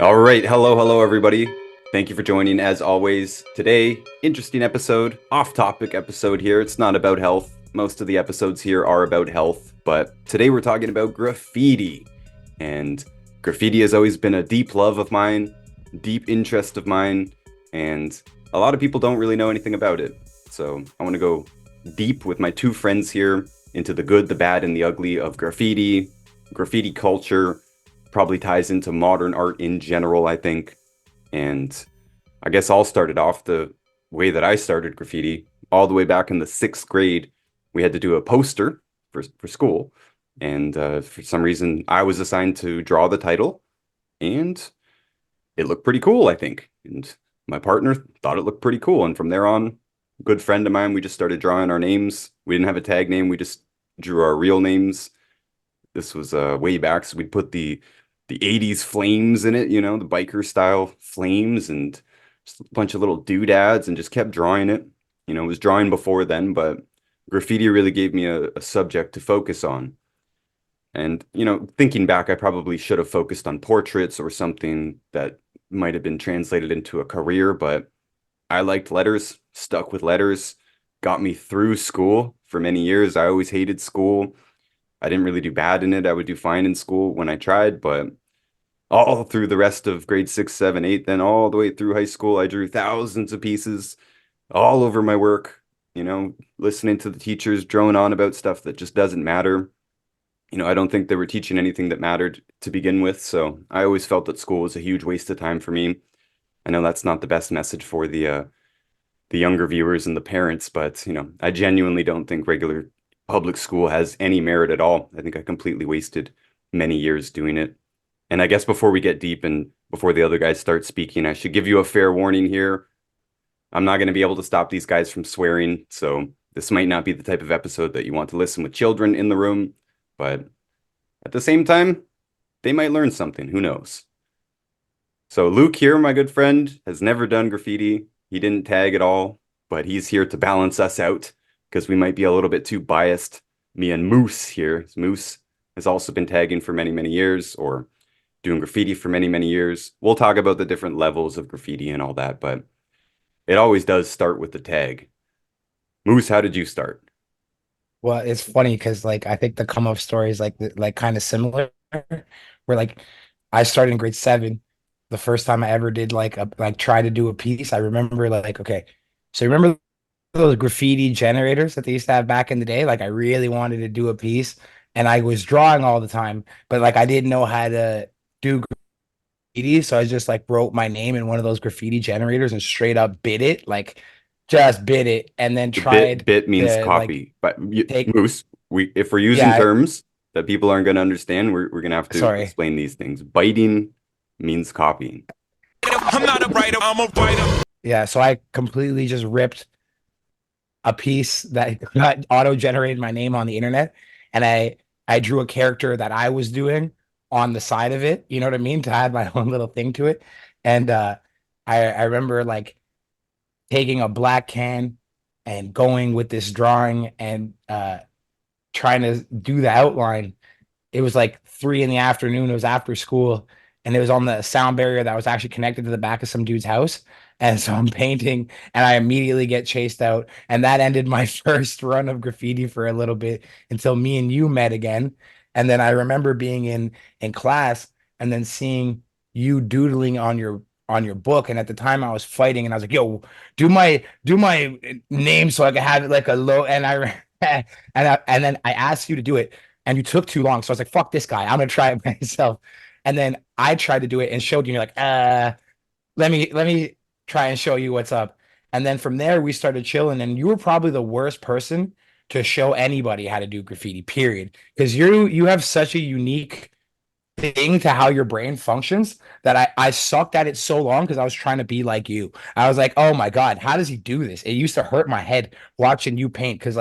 All right, hello, everybody. Thank you for joining as always. Today, interesting episode, off-topic episode here. It's not about health. Most of the episodes here are about health, but today we're talking about graffiti. And graffiti has always been a deep love of mine, deep interest of mine, and a lot of people don't really know anything about it. So I want to go deep with my two friends here into the good, the bad, and the ugly of graffiti culture, probably ties into modern art in general, I think. And I guess I'll start it off the way that I started graffiti. All the way back in the sixth grade, we had to do a poster for school. And for some reason, I was assigned to draw the title, and it looked pretty cool, I think. And my partner thought it looked pretty cool. And from there on, a good friend of mine, we just started drawing our names. We didn't have a tag name, we just drew our real names. This was way back, so we'd put the 80s flames in it, the biker style flames and just a bunch of little doodads and just kept drawing it. It was drawing before then, but graffiti really gave me a subject to focus on. And, thinking back, I probably should have focused on portraits or something that might have been translated into a career, but I liked letters, stuck with letters, got me through school for many years. I always hated school. I didn't really do bad in it. I would do fine in school when I tried, but all through the rest of grade six, seven, eight, then all the way through high school, I drew thousands of pieces all over my work, listening to the teachers drone on about stuff that just doesn't matter. I don't think they were teaching anything that mattered to begin with. So I always felt that school was a huge waste of time for me. I know that's not the best message for the younger viewers and the parents, but I genuinely don't think regular public school has any merit at all. I think I completely wasted many years doing it. And I guess before we get deep and before the other guys start speaking, I should give you a fair warning here. I'm not going to be able to stop these guys from swearing, so this might not be the type of episode that you want to listen with children in the room, but at the same time, they might learn something. Who knows? So Luke here, my good friend, has never done graffiti. He didn't tag at all, but he's here to balance us out because we might be a little bit too biased. Me and Moose here. Moose has also been tagging for many, many years, or doing graffiti for many, many years. We'll talk about the different levels of graffiti and all that, but it always does start with the tag. Moose, how did you start? Well, it's funny because I think the come up story is like kind of similar. Where I started in grade seven. The first time I ever did try to do a piece, I remember okay, so you remember those graffiti generators that they used to have back in the day? Like I really wanted to do a piece, and I was drawing all the time, but I didn't know how to do graffiti, so I just wrote my name in one of those graffiti generators and straight up bit it, just bit it, and then Bit tried bit means to copy, but take Moose, we if we're using yeah. terms that people aren't going to understand, we're going to have to Sorry. explain these things. Biting means copying. I'm not a writer, I'm a writer. Yeah, so I completely just ripped a piece that got auto-generated my name on the internet, and I drew a character that I was doing on the side of it, you know what I mean, to add my own little thing to it. And I remember taking a black can and going with this drawing and trying to do the outline. It was like 3 in the afternoon. It was after school, and it was on the sound barrier that was actually connected to the back of some dude's house. And so I'm painting, and I immediately get chased out, and that ended my first run of graffiti for a little bit until me and you met again. And then I remember being in class and then seeing you doodling on your book. And at the time I was fighting, and I was like, "Yo, do my name so I can have it like a low." And and then I asked you to do it, and you took too long. So I was like, fuck this guy. I'm gonna try it myself. And then I tried to do it and showed you, and you're like, let me try and show you what's up. And then from there we started chilling, and you were probably the worst person to show anybody how to do graffiti, period. Because you have such a unique thing to how your brain functions that I sucked at it so long because I was trying to be like you. I was like, oh my God, how does he do this? It used to hurt my head watching you paint because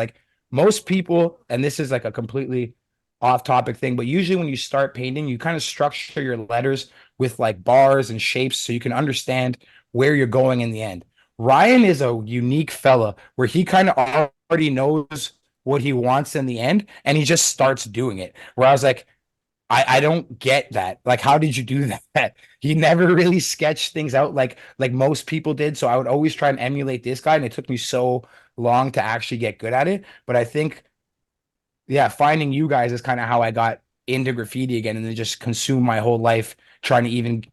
most people, and this is like a completely off topic thing, but usually when you start painting, you kind of structure your letters with like bars and shapes so you can understand where you're going in the end. Ryan is a unique fella where he kind of already knows what he wants in the end and he just starts doing it. Where I was like, I don't get that. Like, how did you do that? He never really sketched things out like most people did. So I would always try and emulate this guy, and it took me so long to actually get good at it. But I think, yeah, finding you guys is kind of how I got into graffiti again, and then just consume my whole life trying to even.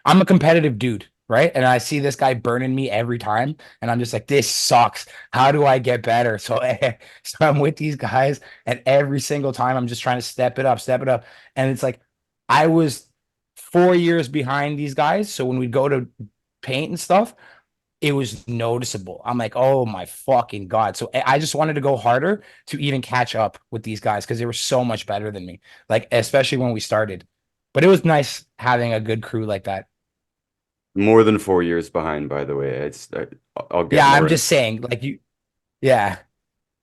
I'm a competitive dude, right? And I see this guy burning me every time, and I'm just like, this sucks. How do I get better? So, so I'm with these guys, and every single time I'm just trying to step it up. And it's like I was 4 years behind these guys. So when we go to paint and stuff, it was noticeable. I'm like, oh my fucking God. So I just wanted to go harder to even catch up with these guys because they were so much better than me. Like, especially when we started. But it was nice having a good crew like that. More than 4 years behind, by the way. I'll get Yeah, I'm more. just saying, like you, yeah,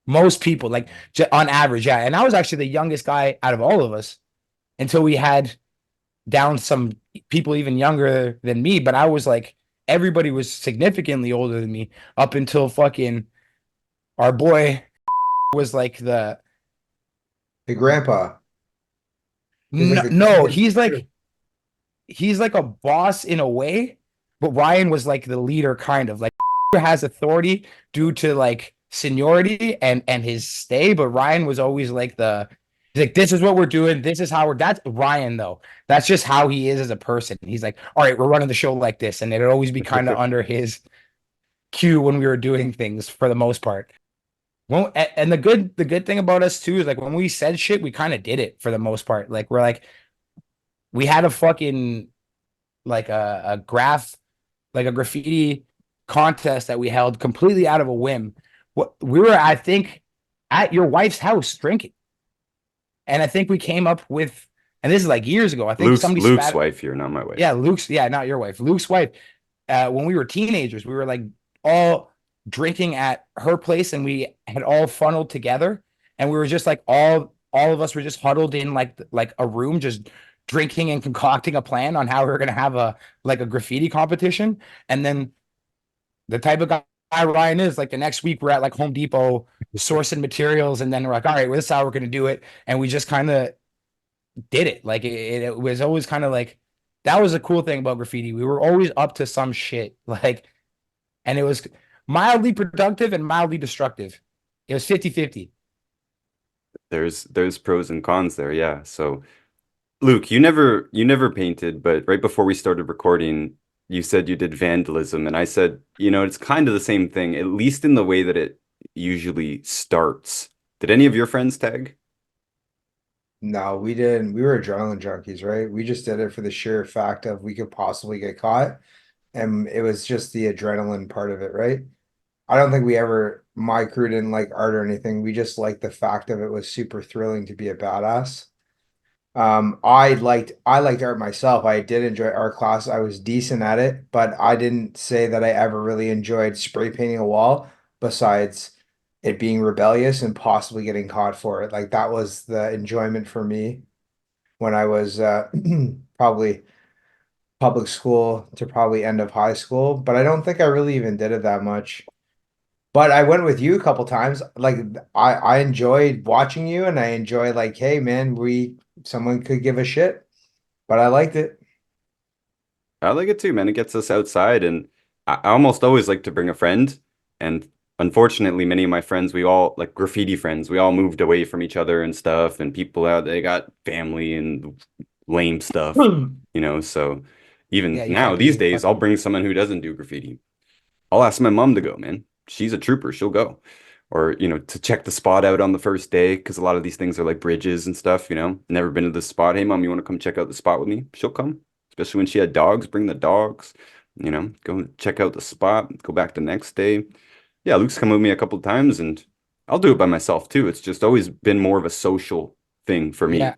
most people, like on average, yeah. And I was actually the youngest guy out of all of us until we had down some people even younger than me. But I was like, everybody was significantly older than me up until fucking our boy was like the The grandpa. He's like no, the no, grandpa. he's like a boss in a way, but Ryan was like the leader, kind of like has authority due to like seniority and his stay, but Ryan was always like he's like, this is what we're doing, this is how we're that's Ryan though. That's just how he is as a person. He's like, all right, we're running the show like this, and it'd always be kind of under his cue when we were doing things for the most part. Well, and the good thing about us too is like when we said shit, we kind of did it for the most part. Like we're like we had a fucking like a graph like a graffiti contest that we held completely out of a whim. What we were, I think, at your wife's house drinking, and I think we came up with, and this is like years ago. I think somebody Luke's spat. wife here, not my wife. Yeah, Luke's. Yeah, not your wife. Luke's wife. When we were teenagers, we were like all drinking at her place, and we had all funneled together, and we were just like all of us were just huddled in like a room, just drinking and concocting a plan on how we were gonna have a like a graffiti competition, and then the type of guy Ryan is, like the next week we're at like Home Depot sourcing materials, and then we're like, all right, well, this is how we're gonna do it, and we just kind of did it. Like it was always kind of like that was a cool thing about graffiti. We were always up to some shit, like, and it was mildly productive and mildly destructive. It was 50-50. There's pros and cons there, yeah. So Luke, you never painted, but right before we started recording, you said you did vandalism, and I said, it's kind of the same thing, at least in the way that it usually starts. Did any of your friends tag? No, we didn't. We were adrenaline junkies, right? We just did it for the sheer fact of we could possibly get caught. And it was just the adrenaline part of it, right? I don't think my crew didn't like art or anything. We just liked the fact of it was super thrilling to be a badass. I liked art myself. I did enjoy art class. I was decent at it, but I didn't say that I ever really enjoyed spray painting a wall besides it being rebellious and possibly getting caught for it. Like that was the enjoyment for me when I was probably public school to probably end of high school, but I don't think I really even did it that much. But I went with you a couple times. Like I enjoyed watching you and I enjoy like, hey man, we someone could give a shit, but I liked it. I like it too, man. It gets us outside, and I almost always like to bring a friend. And unfortunately, many of my friends, we all like graffiti friends, we all moved away from each other and stuff, and people out they got family and lame stuff. So even Yeah, you now, can't these be days, I'll fucking. bring someone who doesn't do graffiti. I'll ask my mom to go, man. She's a trooper. She'll go. Or, to check the spot out on the first day, because a lot of these things are like bridges and stuff. Never been to this spot. Hey, mom, you want to come check out the spot with me? She'll come. Especially when she had dogs, bring the dogs, go check out the spot, go back the next day. Yeah, Luke's come with me a couple of times, and I'll do it by myself too. It's just always been more of a social thing for Yeah, me.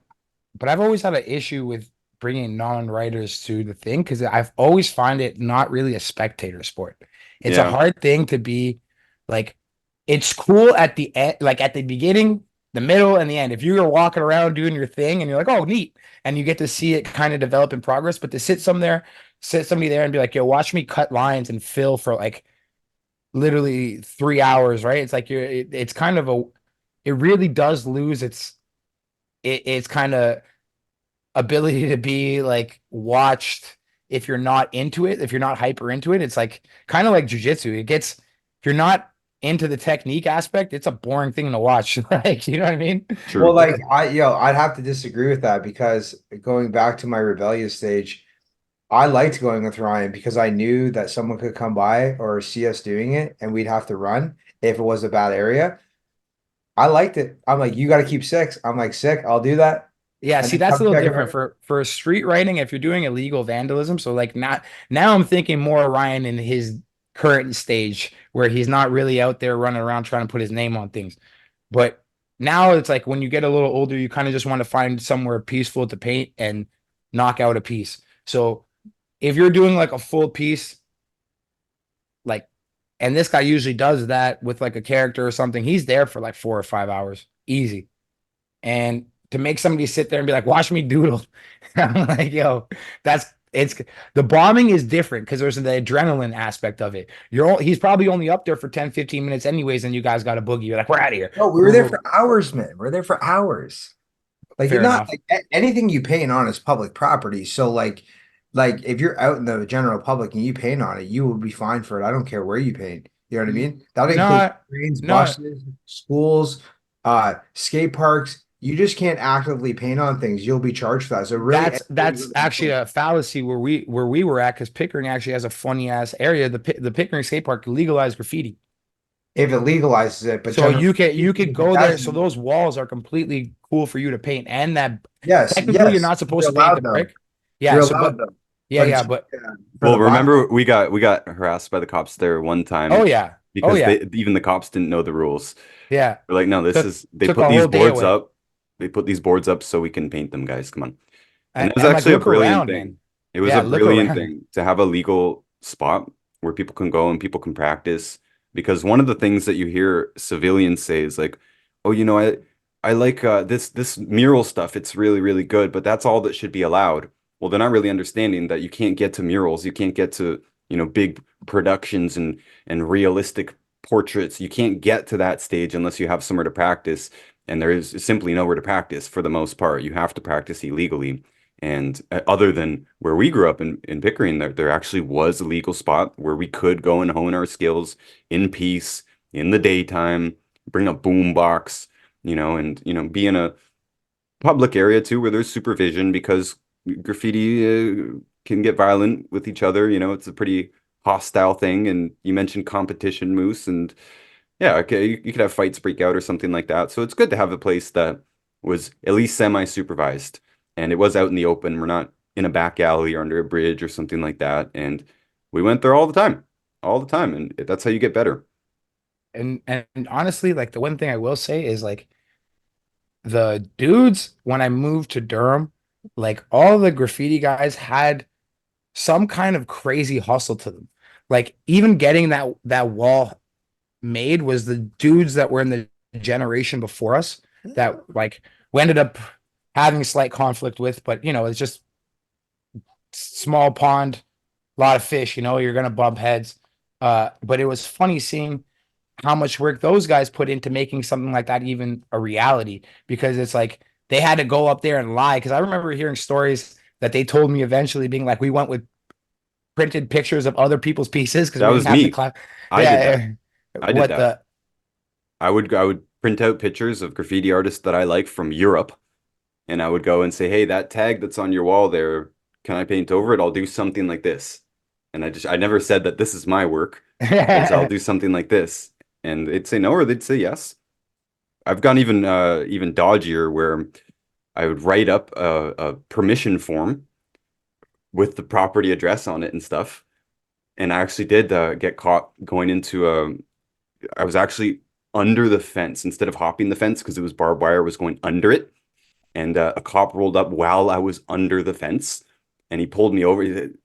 but I've always had an issue with bringing non-writers to the thing because I've always find it not really a spectator sport. It's a Yeah. hard thing to be like, it's cool at the end, like at the beginning, the middle, and the end. If you're walking around doing your thing and you're like, oh, neat, and you get to see it kind of develop in progress, but to sit somebody there and be like, yo, watch me cut lines and fill for like literally 3 hours, right? It's like it's kind of it really does lose it's kind of ability to be like watched if you're not into it, if you're not hyper into it. It's like kind of like jujitsu. It gets, if you're not into the technique aspect, it's a boring thing to watch. Like, you know what I mean? Well, True. like I'd have to disagree with that because going back to my rebellious stage, I liked going with Ryan because I knew that someone could come by or see us doing it and we'd have to run if it was a bad area. I liked it. I'm like, you got to keep six. I'm like, sick. I'll do that. Yeah, And see, then that's a come little check it different out. for street writing if you're doing illegal vandalism. So like not now I'm thinking more Ryan in his current stage where he's not really out there running around trying to put his name on things. But now it's like when you get a little older, you kind of just want to find somewhere peaceful to paint and knock out a piece. So if you're doing like a full piece, like, and this guy usually does that with like a character or something, he's there for like 4 or 5 hours, easy. And to make somebody sit there and be like, watch me doodle. I'm like, yo, that's it's the bombing is different because there's the adrenaline aspect of it. He's probably only up there for 10, 15 minutes anyways, and you guys got a boogie. You're like, we're out of here. No, we were Boom, there boom. for hours, man. We're there for hours. Like you're Fair not enough. like anything you paint on is public property. So like if you're out in the general public and you paint on it, you will be fine for it. I don't care where you paint. You know what I mean? That includes No, trains, no, buses, schools, skate parks. You just can't actively paint on things. You'll be charged for that. So really, that's actually a fallacy where we were at because Pickering actually has a funny ass area. The Pickering skate park legalized graffiti. if it legalizes it, but So generally you could if it go there. So doesn't, those walls are completely cool for you to paint. And that yes, technically you're yes, not supposed you're to paint the allowed them. brick. Yeah. You're So, allowed them. yeah, But yeah. it's But for Well, the buy. remember we got harassed by the cops there one oh time yeah, oh because yeah, they even the cops didn't know the rules. yeah. They're like, no, this Took is they took put a these whole day boards away. up. They put these boards up so we can paint them, guys. Come on. And it was And like actually a look brilliant around, thing. man. It was Yeah, a look brilliant around. thing to have a legal spot where people can go and people can practice. Because one of the things that you hear civilians say is like, "Oh, I like this mural stuff. It's really, really good, but that's all that should be allowed." Well, they're not really understanding that you can't get to murals. You can't get to, big productions and realistic portraits. You can't get to that stage unless you have somewhere to practice. And there is simply nowhere to practice for the most part. You have to practice illegally. And other than where we grew up in Pickering, there actually was a legal spot where we could go and hone our skills in peace, in the daytime, bring a boom box, and be in a public area too where there's supervision because graffiti can get violent with each other. It's a pretty hostile thing. And you mentioned competition, Moose, and yeah, okay, you could have fights break out or something like that. So it's good to have a place that was at least semi-supervised and it was out in the open. We're not in a back alley or under a bridge or something like that. And we went there all the time, and that's how you get better. And honestly, like the one thing I will say is like the dudes when I moved to Durham, like all the graffiti guys had some kind of crazy hustle to them. Like even getting that wall made was the dudes that were in the generation before us that like we ended up having slight conflict with, but it's just small pond, a lot of fish, you're gonna bump heads. But it was funny seeing how much work those guys put into making something like that even a reality because it's like they had to go up there and lie. Because I remember hearing stories that they told me eventually being like, we went with printed pictures of other people's pieces because That we was didn't have the me. class. I did that. Yeah, I did what that. the I would print out pictures of graffiti artists that I like from Europe, and I would go and say, "Hey, that tag that's on your wall there, can I paint over it? I'll do something like this." And I never said that this is my work. It's I'll do something like this, and they'd say no or they'd say yes. I've gone even dodgier where I would write up a permission form with the property address on it and stuff. And I actually did get caught going into I was actually under the fence instead of hopping the fence because it was barbed wire. I was going under it, and a cop rolled up while I was under the fence, and he pulled me over. He said,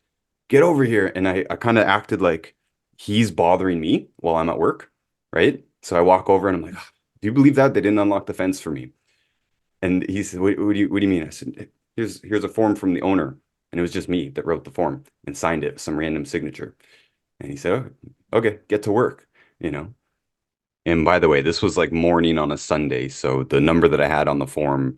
"Get over here!" And I kind of acted like he's bothering me while I'm at work, right? So I walk over and I'm like, "Ah, do you believe that they didn't unlock the fence for me?" And he said, what do you mean?" I said, here's a form from the owner, and it was just me that wrote the form and signed it, some random signature. And he said, "Oh, okay, get to work," you know. And by the way, this was like morning on a Sunday, so the number that I had on the form,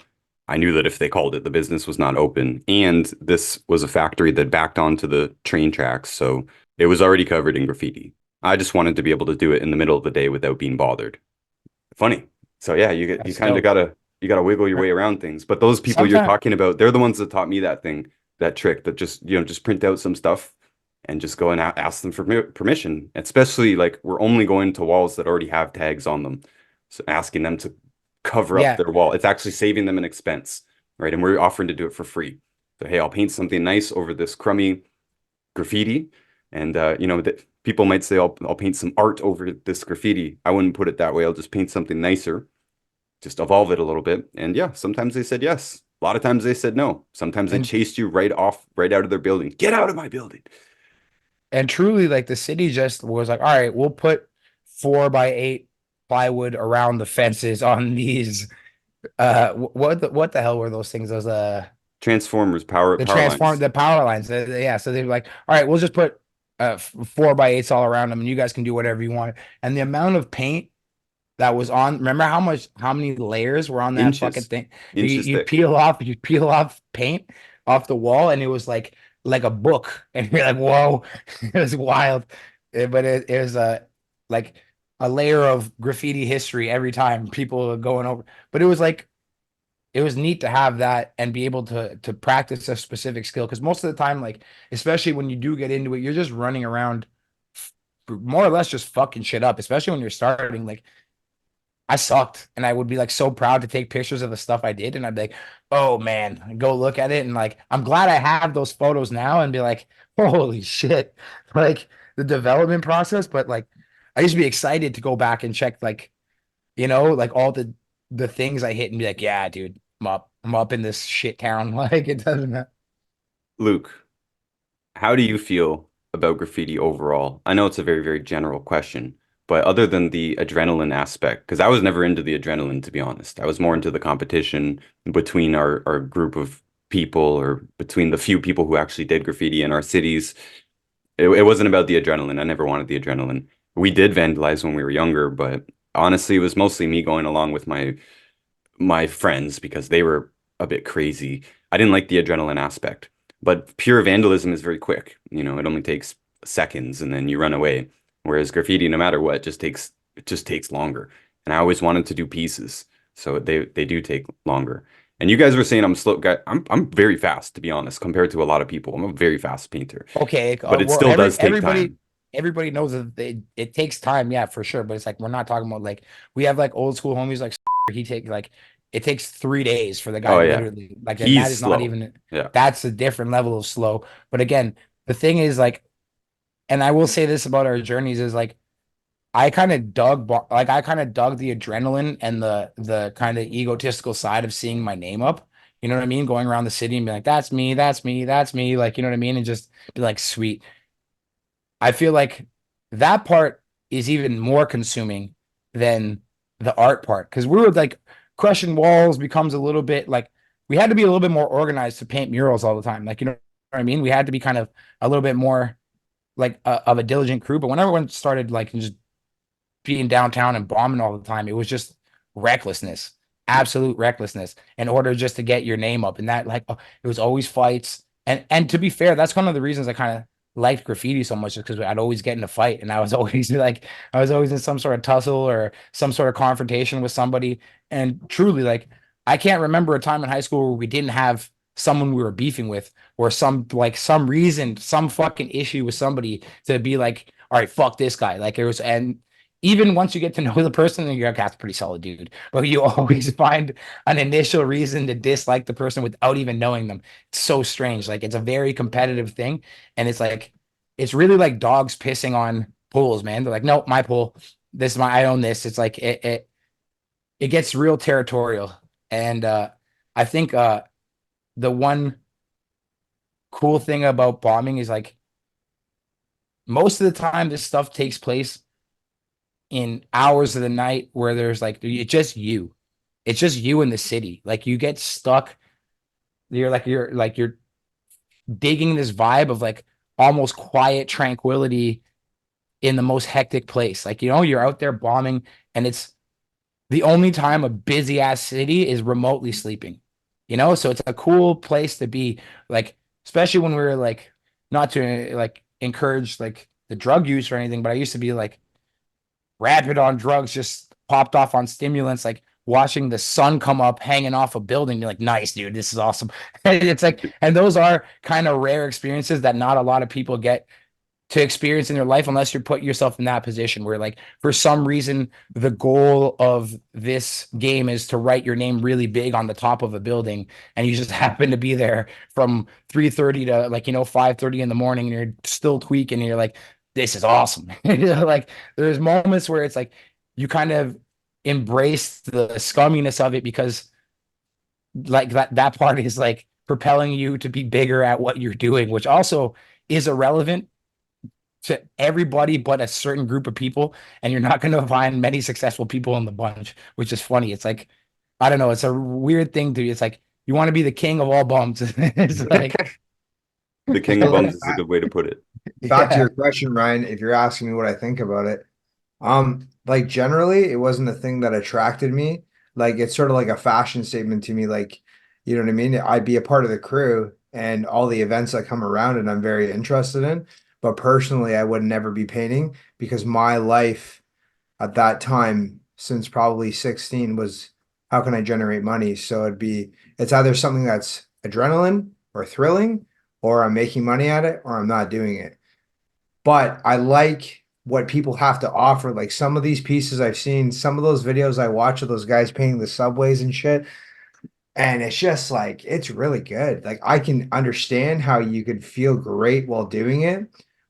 I knew that if they called it, the business was not open. And this was a factory that backed onto the train tracks. So it was already covered in graffiti. I just wanted to be able to do it in the middle of the day without being bothered. Funny. So yeah, you That's kind of dope. gotta wiggle your way around things. But those people you're Sometimes, talking about, they're the ones that taught me that thing, that trick, that just just print out some stuff and just go and ask them for permission. Especially like we're only going to walls that already have tags on them, so asking them to cover up yeah. their wall. It's actually saving them an expense, right? And we're offering to do it for free. So hey, I'll paint something nice over this crummy graffiti, and people might say I'll paint some art over this graffiti. I wouldn't put it that way. I'll just paint something nicer, just evolve it a little bit. And yeah, sometimes they said yes. A lot of times they said no. Sometimes they And chased you right out of their building. Get out of my building. and truly, like the city just was like, all right, we'll put 4x8 plywood around the fences on these. What the hell were those things? Those Transformers, the power transform lines. the power lines. Yeah, so they were like, all right, we'll just put 4x8s all around them, and you guys can do whatever you want. And the amount of paint that was on, remember how many layers were on that fucking Inches. thing? Inches thick. You peel off paint off the wall, and it was like a book, and you're like, whoa, it was wild. But it was like a layer of graffiti history every time people were going over. But it was like it was neat to have that and be able to practice a specific skill, because most of the time, like especially when you do get into it, you're just running around more or less just fucking shit up, especially when you're starting. Like I sucked, and I would be like so proud to take pictures of the stuff I did, and I'd be like, "Oh man," go look at it, and like I'm glad I have those photos now, and be like, "Holy shit!" Like the development process, but like I used to be excited to go back and check, like like all the things I hit, and be like, "Yeah, dude, I'm up in this shit town." Like it doesn't. Luke, how do you feel about graffiti overall? I know it's a very, very general question, but other than the adrenaline aspect, because I was never into the adrenaline, to be honest. I was more into the competition between our group of people, or between the few people who actually did graffiti in our cities. It wasn't about the adrenaline. I never wanted the adrenaline. We did vandalize when we were younger, but honestly, it was mostly me going along with my friends because they were a bit crazy. I didn't like the adrenaline aspect, but pure vandalism is very quick. It only takes seconds and then you run away. Whereas graffiti, no matter what, it just takes longer. And I always wanted to do pieces, so they do take longer. And you guys were saying I'm slow guy. I'm very fast, to be honest, compared to a lot of people. I'm a very fast painter, Okay, but it well, still does take time. everybody knows that it takes time, yeah, for sure. But it's like we're not talking about like we have like old school homies like he take like it takes 3 days for the guy Oh to yeah, literally like, and that he's is not slow. even Yeah, that's a different level of slow. But again, the thing is like, and I will say this about our journeys is like I kind of dug the adrenaline and the kind of egotistical side of seeing my name up. You know what I mean? Going around the city and be like, that's me, that's me, that's me. Like, you know what I mean? And just be like, sweet. I feel like that part is even more consuming than the art part, because we were like crushing walls becomes a little bit like we had to be a little bit more organized to paint murals all the time. Like, you know what I mean? We had to be kind of a little bit more like of a diligent crew. But when everyone started like just being downtown and bombing all the time, it was just recklessness, absolute recklessness in order just to get your name up. And that like it was always fights. And to be fair, that's one of the reasons I kind of liked graffiti so much, is because I'd always get in a fight, and I was always like I was always in some sort of tussle or some sort of confrontation with somebody. And truly, like I can't remember a time in high school where we didn't have someone we were beefing with, or some reason, some fucking issue with somebody to be like, all right, fuck this guy. Like it was, and even once you get to know the person, and you're like, that's a pretty solid dude. But you always find an initial reason to dislike the person without even knowing them. It's so strange. Like it's a very competitive thing. And it's like, it's really like dogs pissing on pools, man. They're like, nope, my pool. This is I own this. It's like it gets real territorial. And I think the one cool thing about bombing is like most of the time this stuff takes place in hours of the night where there's like it's just you. It's just you in the city. Like you get stuck. You're digging this vibe of like almost quiet tranquility in the most hectic place. Like, you're out there bombing, and it's the only time a busy ass city is remotely sleeping. you know? So it's a cool place to be, like, especially when we were like, not to like encourage like the drug use or anything, but I used to be like rapid on drugs, just popped off on stimulants, like watching the sun come up, hanging off a building. You're like, nice, dude, this is awesome. And it's like, and those are kind of rare experiences that not a lot of people get to experience in their life unless you're put yourself in that position where, like, for some reason the goal of this game is to write your name really big on the top of a building, and you just happen to be there from 3:30 to, like, 5:30 in the morning, and you're still tweaking and you're like, this is awesome. Like, there's moments where it's like you kind of embrace the scumminess of it because, like, that part is like propelling you to be bigger at what you're doing, which also is irrelevant to everybody but a certain group of people, and you're not going to find many successful people in the bunch, which is funny. It's like, I don't know, it's a weird thing to, it's like you want to be the king of all bums. It's like, The king of bums is a good way to put it. Back to yeah, your question, Ryan, if you're asking me what I think about it, like generally it wasn't a thing that attracted me. Like it's sort of like a fashion statement to me, like, you know what I mean? I'd be a part of the crew and all the events that come around and I'm very interested in. But personally, I would never be painting because my life at that time, since probably 16, was how can I generate money? So it's either something that's adrenaline or thrilling, or I'm making money at it, or I'm not doing it. But I like what people have to offer. Like some of these pieces I've seen, some of those videos I watch of those guys painting the subways and shit. And it's just like, it's really good. Like I can understand how you could feel great while doing it,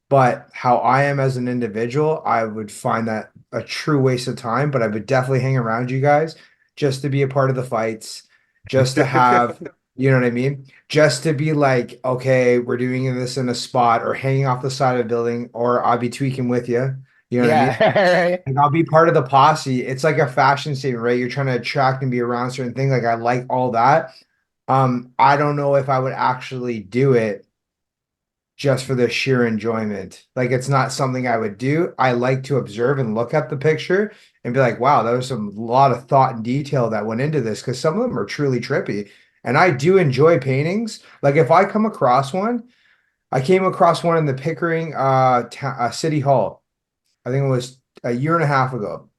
but how I am as an individual, I would find that a true waste of time. But I would definitely hang around you guys just to be a part of the fights, just to have, you know what I mean? Just to be like, okay, we're doing this in a spot or hanging off the side of a building, or I'll be tweaking with you. You know what I mean? yeah. Like I'll be part of the posse. It's like a fashion statement, right? You're trying to attract and be around certain things. Like I like all that. I don't know if I would actually do it just for the sheer enjoyment. Like it's not something I would do. I like to observe and look at the picture and be like, wow, there was some lot of thought and detail that went into this because some of them are truly trippy. And I do enjoy paintings. Like if I come across one, I came across one in the Pickering City Hall. I think it was a year and a half ago.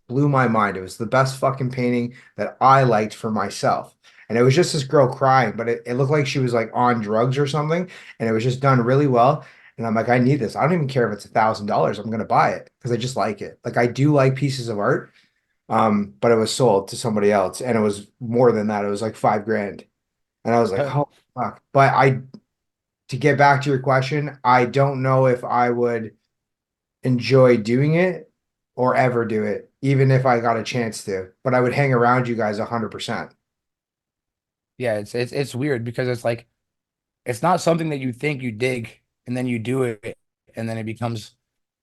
Blew my mind. It was the best fucking painting that I liked for myself. And it was just this girl crying, but it looked like she was like on drugs or something. And it was just done really well. And I'm like, I need this. I don't even care if it's $1,000. I'm gonna buy it because I just like it. Like I do like pieces of art. But it was sold to somebody else, and it was more than that. It was like 5 grand. And I was like, oh fuck. But to get back to your question, I don't know if I would enjoy doing it or ever do it, even if I got a chance to. But I would hang around you guys 100%. Yeah, it's weird because it's like it's not something that you think you dig and then you do it and then it becomes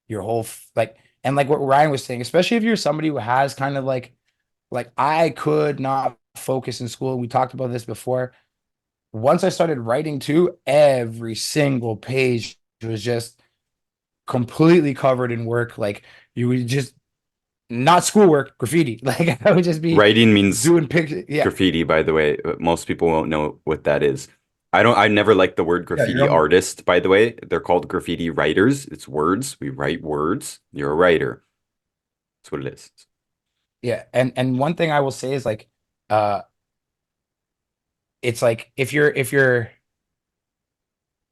your whole like, and like what Ryan was saying, especially if you're somebody who has kind of like I could not focus in school. We talked about this before. Once I started writing too, every single page was just completely covered in work. Like you would just not schoolwork, graffiti. Like I would just be Writing means doing pictures. Yeah. graffiti, by the way. Most people won't know what that is. I never liked the word Yeah, graffiti artist, by the way. They're called graffiti writers. It's words. We write words. You're a writer. That's what it is. Yeah. And one thing I will say is like uh it's like if you're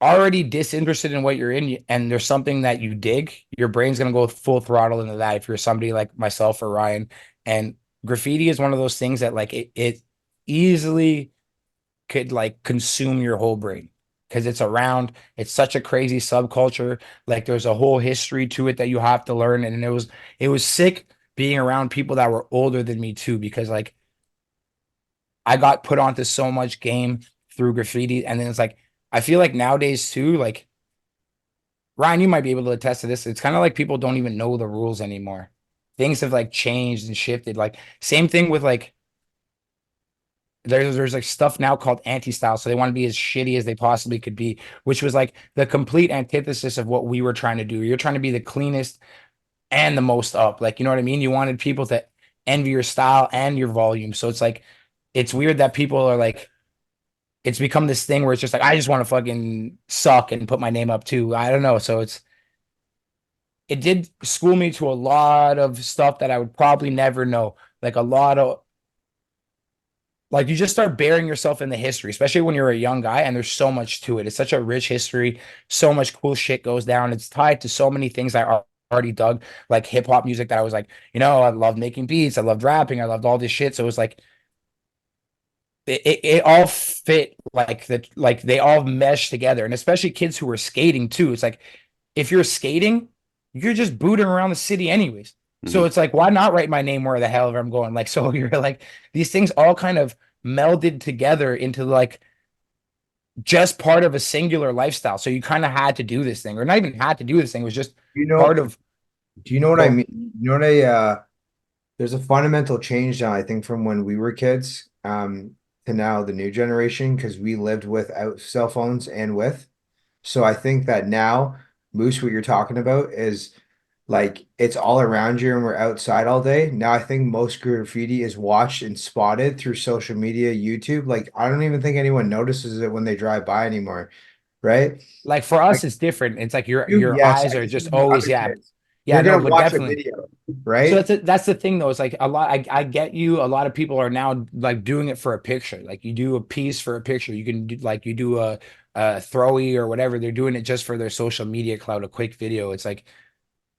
already disinterested in what you're in and there's something that you dig, your brain's going to go full throttle into that if you're somebody like myself or Ryan. And graffiti is one of those things that like it easily could like consume your whole brain because it's around, it's such a crazy subculture. Like there's a whole history to it that you have to learn. And it was sick being around people that were older than me too, because like I got put onto so much game through graffiti. And then it's like, I feel like nowadays too, like Ryan, you might be able to attest to this. It's kind of like people don't even know the rules anymore. Things have like changed and shifted. Like same thing with like there's like stuff now called anti-style. So they want to be as shitty as they possibly could be, which was like the complete antithesis of what we were trying to do. You're trying to be the cleanest and the most up. Like, you know what I mean? You wanted people to envy your style and your volume. So it's like it's weird that people are like, it's become this thing where it's just like, I just want to fucking suck and put my name up too. I don't know. So it did school me to a lot of stuff that I would probably never know. Like a lot of, like you just start burying yourself in the history, especially when you're a young guy, and there's so much to it. It's such a rich history. So much cool shit goes down. It's tied to so many things I already dug, like hip hop music that I was like, I loved making beats, I loved rapping, I loved all this shit. So it was like it all fit like that, like they all mesh together. And especially kids who were skating too. It's like if you're skating, you're just booting around the city anyways. So Mhm. it's like, why not write my name where the hell ever I'm going? Like, so you're like, these things all kind of melded together into like just part of a singular lifestyle. So you kind of had to do this thing, or not even had to do this thing. It was just You know, part of, do you know what I go, mean? You know what there's a fundamental change now, I think, from when we were kids, to now the new generation, because we lived without cell phones and with. So I think that now, Moose, what you're talking about is like it's all around you and we're outside all day. Now I think most graffiti is watched and spotted through social media, YouTube. Like I don't even think anyone notices it when they drive by anymore, right? like for Like us, it's different. It's like you, your yes, eyes I are can see just with the always, other yeah. kids. Yeah, They're no, gonna but watch a definitely. video, So right? that's the thing though. It's like a lot. I get you. A lot of people are now like doing it for a picture. Like you do a piece for a picture. You can do like you do a throwy or whatever. They're doing it just for their social media clout. A quick video. It's like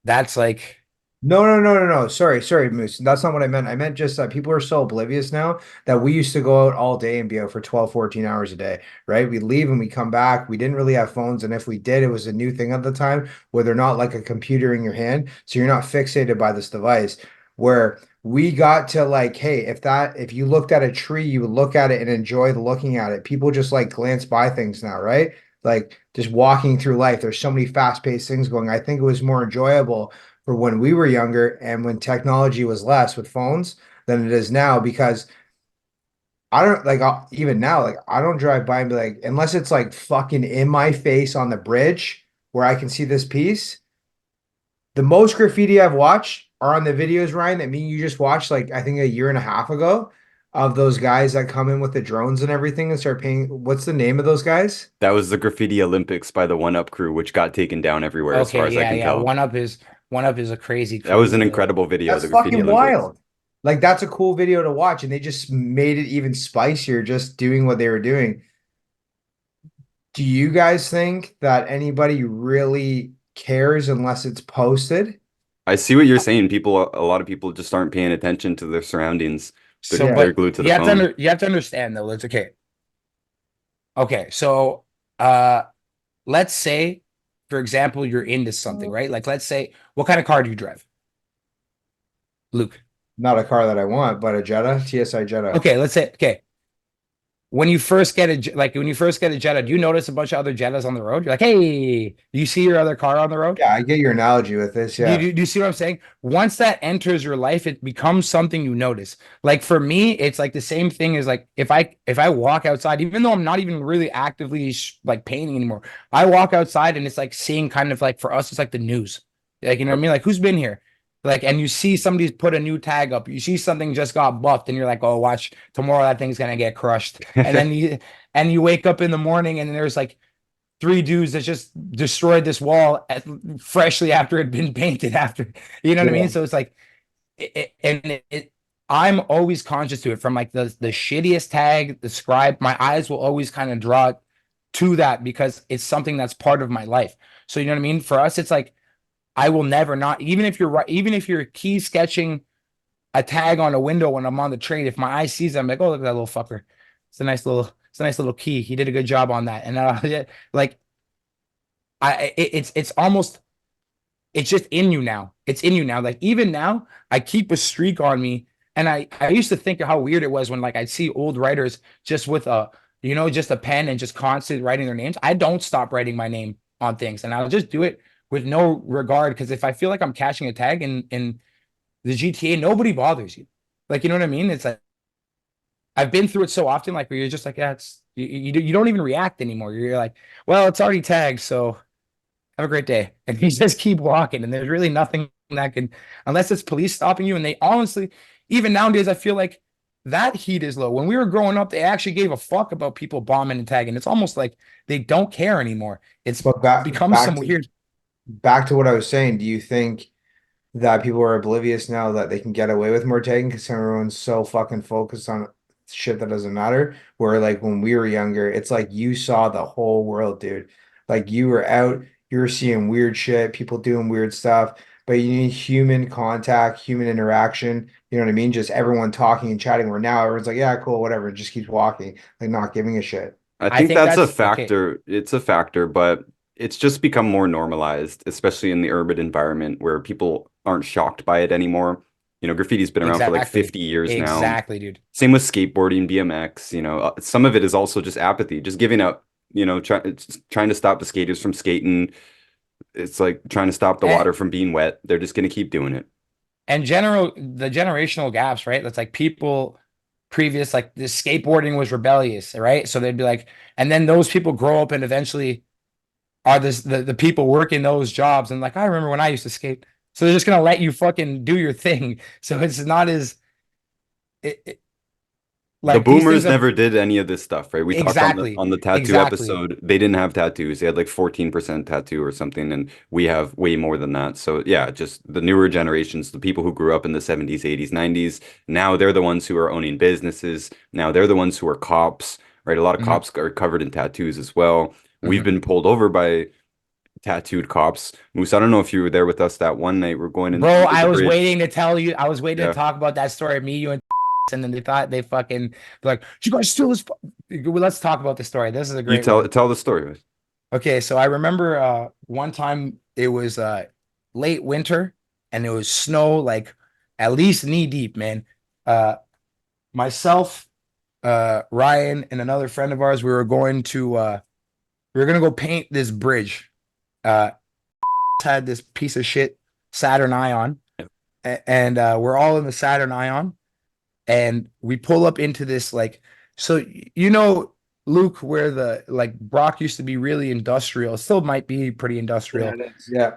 that's like No, no, no, no, no. Sorry, Moose. That's not what I meant. I meant just that people are so oblivious now that we used to go out all day and be out for 12, 14 hours a day, right? We leave and we come back. We didn't really have phones. And if we did, it was a new thing at the time where they're not like a computer in your hand. So you're not fixated by this device. Where we got to like, hey, if you looked at a tree, you would look at it and enjoy the looking at it. People just like glance by things now, right? Like just walking through life. There's so many fast-paced things going. I think it was more enjoyable for when we were younger and when technology was less with phones than it is now because I don't like even now like I don't drive by and be like unless it's like fucking in my face on the bridge where I can see this piece. The most graffiti I've watched are on the videos, Ryan, that me and you just watched like I think a year and a half ago of those guys that come in with the drones and everything and start paying. What's the name of those guys? That was the Graffiti Olympics by the One Up crew, which got taken down everywhere, as far okay. as I Yeah, can yeah. tell. One up is a crazy That was crew. an The incredible video, That's the Graffiti fucking Olympics. wild. Like that's a cool video to watch, and they just made it even spicier just doing what they were doing. Do you guys think that anybody really cares unless it's posted? I see what you're saying. A lot of people just aren't paying attention to their surroundings. so, They're Yeah. but glued to the phone. you have to understand though. It's okay. Okay, so uh, let's say, for example, you're into something, right? Like, let's say, what kind of car do you drive, Luke? Not a car that I want, but a Jetta, TSI Jetta. Okay, let's say, okay, when you first get a Jetta, do you notice a bunch of other Jettas on the road? You're like, hey, do you see your other car on the road? Yeah, I get your analogy with this. Yeah. Do you see what I'm saying? Once that enters your life, it becomes something you notice. Like for me, it's like the same thing as like if I walk outside, even though I'm not even really actively like painting anymore, I walk outside and it's like seeing kind of like for us, it's like the news. Like you know what I mean? Like who's been here? Like and you see somebody's put a new tag up, you see something just got buffed, and you're like, oh, watch tomorrow that thing's gonna get crushed. And you wake up in the morning and there's like three dudes that just destroyed this wall freshly after it had been painted after you know what I mean, Yeah. so it's like I'm always conscious to it from like the shittiest tag the scribe, my eyes will always kind of draw to that because it's something that's part of my life. So you know what I mean, for us it's like I will never not, even if you're right, even if you're key sketching a tag on a window when I'm on the train, if my eye sees it, I'm like, oh, look at that little fucker, it's a nice little key, he did a good job on that. And like it's almost, it's just in you now. It's in you now. Like even now, I keep a streak on me. And I used to think of how weird it was when like I'd see old writers just with just a pen and just constant writing their names. I don't stop writing my name on things, and I'll just do it with no regard. Because if I feel like I'm catching a tag in the GTA, nobody bothers you. Like you know what I mean? It's like I've been through it so often, like where you're just like, yeah, it's you don't even react anymore. You're like, well, it's already tagged, so have a great day. And you just keep walking. And there's really nothing that can, unless it's police stopping you. And they honestly, even nowadays, I feel like that heat is low. When we were growing up, they actually gave a fuck about people bombing and tagging. It's almost like they don't care anymore. It's But become some weird. back to what I was saying, do you think that people are oblivious now that they can get away with more tagging because everyone's so fucking focused on shit that doesn't matter? Where like when we were younger, it's like you saw the whole world, dude. Like you were out, you were seeing weird shit, people doing weird stuff, but you need human contact, human interaction. You know what I mean? Just everyone talking and chatting. Where now everyone's like, yeah, cool, whatever, and just keeps walking, like not giving a shit. I I think think that's a that's okay. factor. It's a factor, but it's just become more normalized, especially in the urban environment where people aren't shocked by it anymore. Graffiti's been around for like Exactly. 50 years now. Exactly, dude. Same with skateboarding, BMX. Some of it is also just apathy, just giving up. It's trying to stop the skaters from skating. It's like trying to stop the And, water from being wet. They're just going to keep doing it. and the generational gaps, right? That's like people previous, like the skateboarding was rebellious, right? So they'd be like, and then those people grow up and eventually are the people working those jobs. And like, I remember when I used to skate. So they're just gonna let you fucking do your thing. So it's not as it, The like these things boomers have never did any of this stuff, right? We talked on the exactly, on the tattoo exactly. episode. They didn't have tattoos. They had like 14% tattoo or something, and we have way more than that. So yeah, just the newer generations, the people who grew up in the 70s, 80s, 90s, now they're the ones who are owning businesses. Now they're the ones who are cops, right? A lot of Mhm, cops are covered in tattoos as well. We've mhm. been pulled over by tattooed cops. Moose, I don't know if you were there with us that one night. We're going in Bro, under I the was bridge. waiting to tell you. I was waiting to Yeah. talk about that story. Me, you, and and then they thought they fucking like, you guys steal this. Well, let's talk about the story. This is a You great tell one. tell the story. Okay, so I remember one time it was late winter and it was snow like at least knee deep, man. Uh myself, Ryan, and another friend of ours, we were gonna go paint this bridge. Uh had this piece of shit Saturn Ion, and we're all in the Saturn Ion, and we pull up into this like so you know Luke, where the like Brock used to be really industrial, still might be pretty Yeah, industrial. it is. Yeah.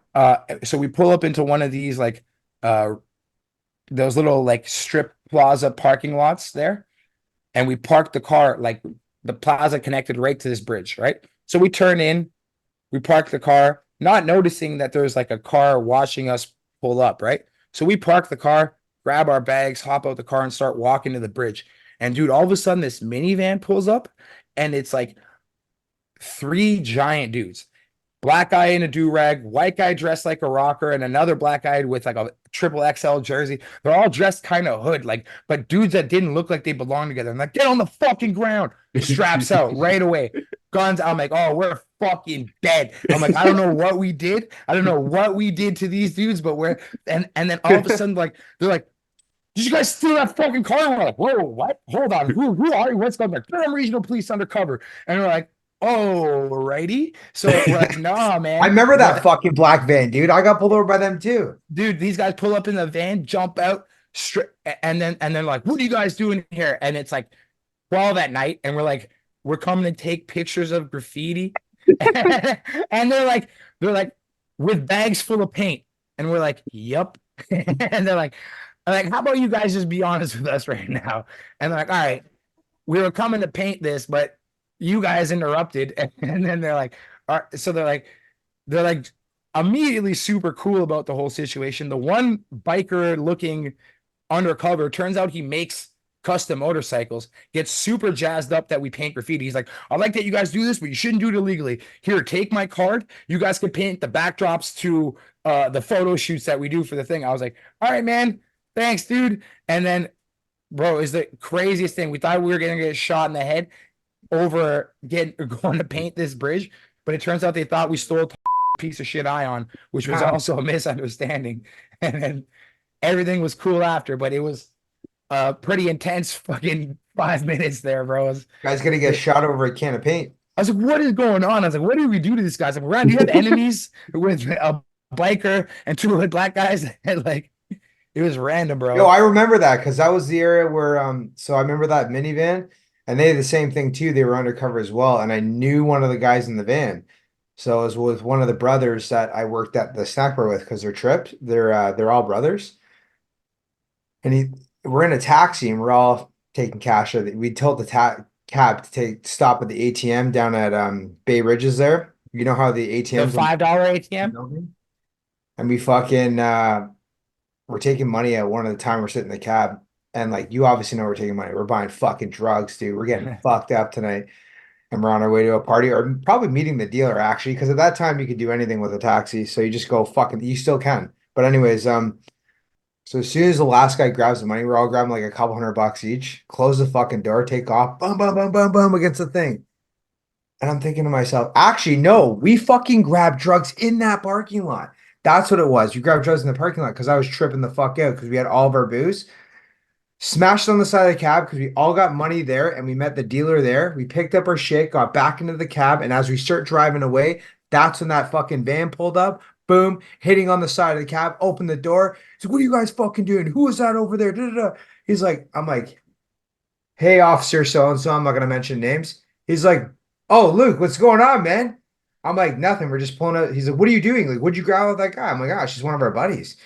So we pull up into one of these like uh those little like strip plaza parking lots there, and we park the car like the plaza connected right to this bridge, right? So we turn in, we park the car, not noticing that there's like a car watching us pull up, right? So we park the car, grab our bags, hop out the car, and start walking to the bridge. And dude, all of a sudden this minivan pulls up, and it's like three giant dudes. Black guy in a do-rag, white guy dressed like a rocker, and another black guy with like a triple XL jersey. They're all dressed kind of hood, like, but dudes that didn't look like they belonged together. I'm like, get on the fucking ground, straps out right away, guns. I'm like, oh, we're fucking dead. I'm like, I don't know what we did. I don't know what we did to these dudes, but we're and then all of a sudden, like, they're like, did you guys steal that fucking car? And we're like, whoa, what? Hold on. Who are you? What's going on? Durham Regional Police undercover. And we're like, oh, righty. So we're like, nah, I man. remember that But fucking black van, dude. I got pulled over by them too. dude, these guys pull up in the van, jump out, straight, and then like, what are you guys doing here? And it's like 12 at night, and we're like, we're coming to take pictures of graffiti. And they're like, with bags full of paint. And we're like, yep. And they're like, how about you guys just be honest with us right now? And they're like, all right, we were coming to paint this, but you guys interrupted. And then they're like, all right, so they're like immediately super cool about the whole situation. The one biker looking undercover turns out he makes custom motorcycles, gets super jazzed up that we paint graffiti. He's like, I like that you guys do this, but you shouldn't do it illegally. Here, take my card. You guys can paint the backdrops to the photo shoots that we do for the thing. I was like, all right, man, thanks, dude. And then, bro, is the craziest thing. We thought we were gonna get shot in the head over getting going to paint this bridge, but it turns out they thought we stole piece of shit Ion, which was also a misunderstanding. And then everything was cool after, but it was pretty intense fucking 5 minutes there, bro. Guy's gonna get shot over a can of paint. I was like, what is going on? I was like, what did we do to these guys? I'm like, Ryan, do you have enemies with a biker and two hood black guys? And like, it was random, Yo, bro. I remember that because that was the area where so I remember that minivan and they had the same thing too. They were undercover as well. And I knew one of the guys in the van. So it was with one of the brothers that I worked at the snack bar with because they're tripped. They're all brothers. And we're in a taxi and we're all taking cash. We told the cab to stop at the ATM down at Bay Ridges there. You know how the The ATMs in $5 the ATM. building? And we fucking we're taking money at one of the time we're sitting in the cab. And like you obviously know we're taking money. We're buying fucking drugs, dude. We're getting fucked up tonight. And we're on our way to a party or probably meeting the dealer actually, because at that time you could do anything with a taxi. So you just go fucking you still can. But anyways, so as soon as the last guy grabs the money, we're all grabbing like a couple $100 each, close the fucking door, take off, boom, boom, boom, boom, boom against the thing. And I'm thinking to myself, actually, no, we fucking grabbed drugs in that parking lot. That's what it was. You grabbed drugs in the parking lot because I was tripping the fuck out because we had all of our booze. Smashed on the side of the cab because we all got money there and we met the dealer there. We picked up our shit, got back into the cab, and as we start driving away, that's when that fucking van pulled up. Boom, hitting on the side of the cab, opened the door. He's like, what are you guys fucking doing? Who is that over there? Da, da, da. He's like, I'm like, hey, officer so and so. I'm not gonna mention names. He's like, oh, Luke, what's going on, man? I'm like, nothing. We're just pulling out. He's like, what are you doing? Like, what'd you grab with that guy? I'm like, oh, she's one of our buddies.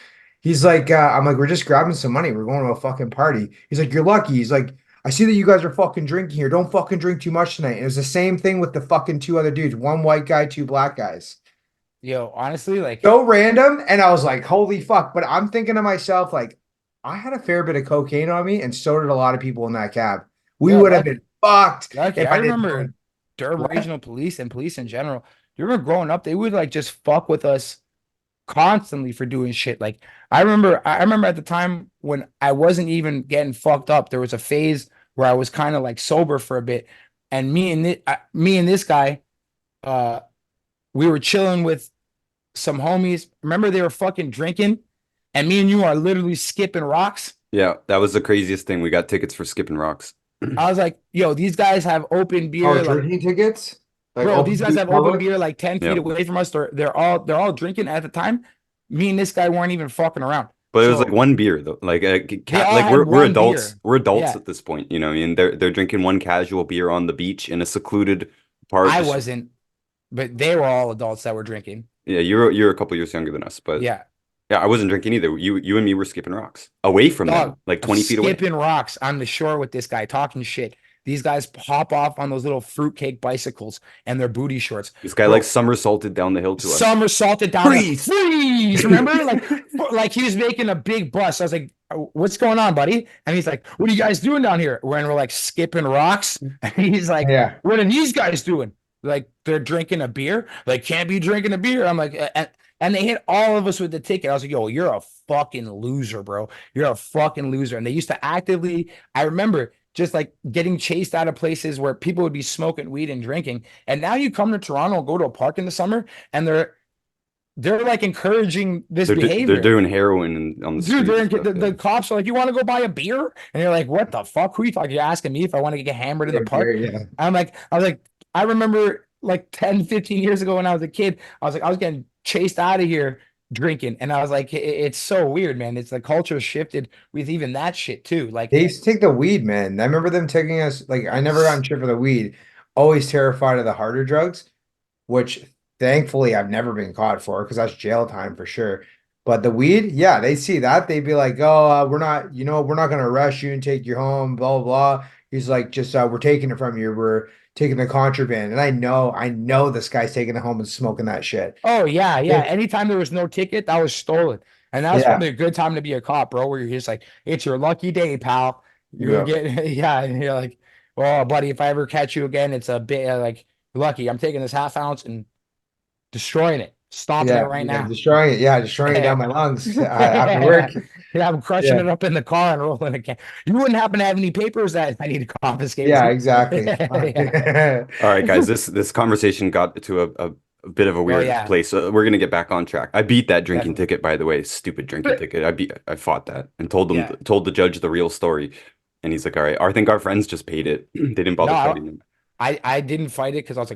He's like, I'm like, we're just grabbing some money. We're going to a fucking party. He's like, you're lucky. He's like, I see that you guys are fucking drinking here. Don't fucking drink too much tonight. And it was the same thing with the fucking two other dudes, one white guy, two black guys. Yo, honestly, like, So random. And I was like, holy fuck. But I'm thinking to myself, like, I had a fair bit of cocaine on me, and so did a lot of people in that cab. We yo, would have been fucked lucky. if I I didn't know. remember Durham What? Regional Police and police in general. You remember growing up, they would like just fuck with us constantly for doing shit. Like I remember at the time when I wasn't even getting fucked up, there was a phase where I was kind of like sober for a bit, and me and this guy, uh, we were chilling with some homies. Remember they were fucking drinking, and me and you are literally skipping rocks. Yeah, that was the craziest thing. We got tickets for skipping rocks. I was like, yo, these guys have open Oh, beer, like, drinking tickets? Like bro, open these guys to the have open public? beer like 10 feet Yeah. away from us. They're all drinking at the time. Me and this guy weren't even fucking around. But it was like So one beer though. Like a they all like had we're one adults. beer. We're adults Yeah, at this point, you know. I mean, they're drinking one casual beer on the beach in a secluded part. I Just wasn't, but they were all adults that were drinking. yeah, you're a couple years younger than us, but Yeah, yeah, I wasn't drinking either. You and me were skipping rocks away from them, dog, like 20 feet away. skipping rocks on the shore with this guy talking shit. These guys hop off on those little fruitcake bicycles and their booty shorts. This guy like Bro, somersaulted down the hill to us. somersaulted down. Freeze! Freeze! Remember, like he was making a big bust. I was like, "What's going on, buddy?" And he's like, "What are you guys doing down here?" When we're like skipping rocks, and he's like, Yeah. "What are these guys doing?" Like they're drinking a beer. Like can't be drinking a beer. I'm like, and they hit all of us with the ticket. I was like, "Yo, you're a fucking loser, bro. You're a fucking loser." And they used to actively. I remember just like getting chased out of places where people would be smoking weed and drinking. And now you come to Toronto, go to a park in the summer, and they're like encouraging this They're behavior. doing heroin on the Dude, street and the, stuff, the yeah. cops are like, you want to go buy a beer? And you're like, what the fuck? Who you talking? You're asking me if I want to get hammered in the park? Yeah. I was like, I remember like 10, 15 years ago when I was a kid, I was getting chased out of here drinking. And I was like, it's so weird, man. It's the culture shifted with even that shit too. Like, They used to take the weed, man. I remember them taking us, like, I never got in shit for the weed. Always terrified of the harder drugs, which thankfully I've never been caught for because that's jail time for sure. But the weed, yeah, they see that. They'd be like, oh, we're not, we're not going to rush you and take you home, blah, blah, blah. He's like, just, we're taking it from you. We're taking the contraband. And I know this guy's taking it home and smoking that shit. oh yeah, yeah. Yeah. Anytime there was no ticket, that was stolen. And that was Yeah. probably a good time to be a cop, bro, where you're just like, it's your lucky day, pal. You're Yeah. getting, yeah. And you're like, oh, buddy, if I ever catch you again, it's a bit like lucky. I'm taking this half ounce and destroying it, stomping it Yeah. right Yeah. now. Destroying it. Yeah. Destroying it down my lungs after work. Yeah, I'm crushing Yeah. it up in the car and rolling a can. You wouldn't happen to have any papers that I need to confiscate, Yeah. would you? Exactly. Yeah. All right, guys, this conversation got to a bit of a weird yeah. place. We're gonna get back on track. I beat that drinking Definitely. ticket, by the way. Stupid drinking ticket. I fought that and told Yeah. told the judge the real story. And he's like, all right, I think our friends just paid it. They didn't bother No, fighting him. I didn't fight it because I was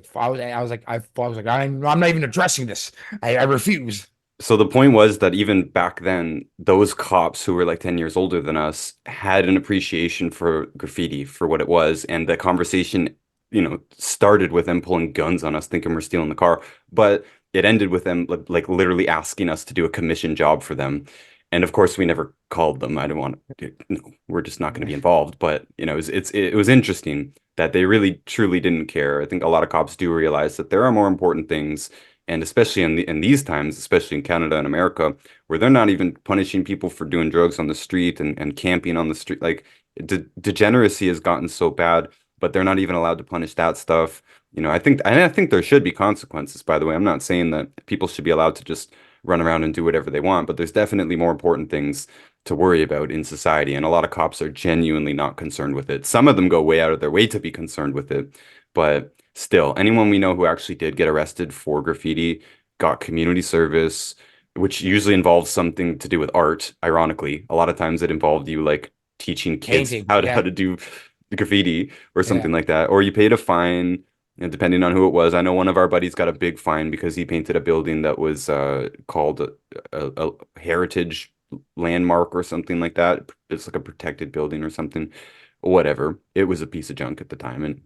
like, I'm not even addressing this. I refuse. So the point was that even back then, those cops who were like 10 years older than us had an appreciation for graffiti for what it was. And the conversation, started with them pulling guns on us, thinking we're stealing the car. But it ended with them like literally asking us to do a commission job for them. And of course, we never called them. I don't want to, no, we're just not going to be involved. But it was interesting that they really truly didn't care. I think a lot of cops do realize that there are more important things, and especially in these times, especially in Canada and America, where they're not even punishing people for doing drugs on the street and camping on the street. Like degeneracy has gotten so bad, but they're not even allowed to punish that stuff. I think there should be consequences, by the way. I'm not saying that people should be allowed to just run around and do whatever they want, but there's definitely more important things to worry about in society, and a lot of cops are genuinely not concerned with it. Some of them go way out of their way to be concerned with it, but still, anyone we know who actually did get arrested for graffiti got community service, which usually involves something to do with art. Ironically, a lot of times it involved you like teaching kids Painting. how Yeah. to do graffiti or Yeah. something like that, or you paid a fine. And depending on who it was, I know one of our buddies got a big fine because he painted a building that was called a heritage landmark or something like that. It's like a protected building or something. Whatever. It was a piece of junk at the time, and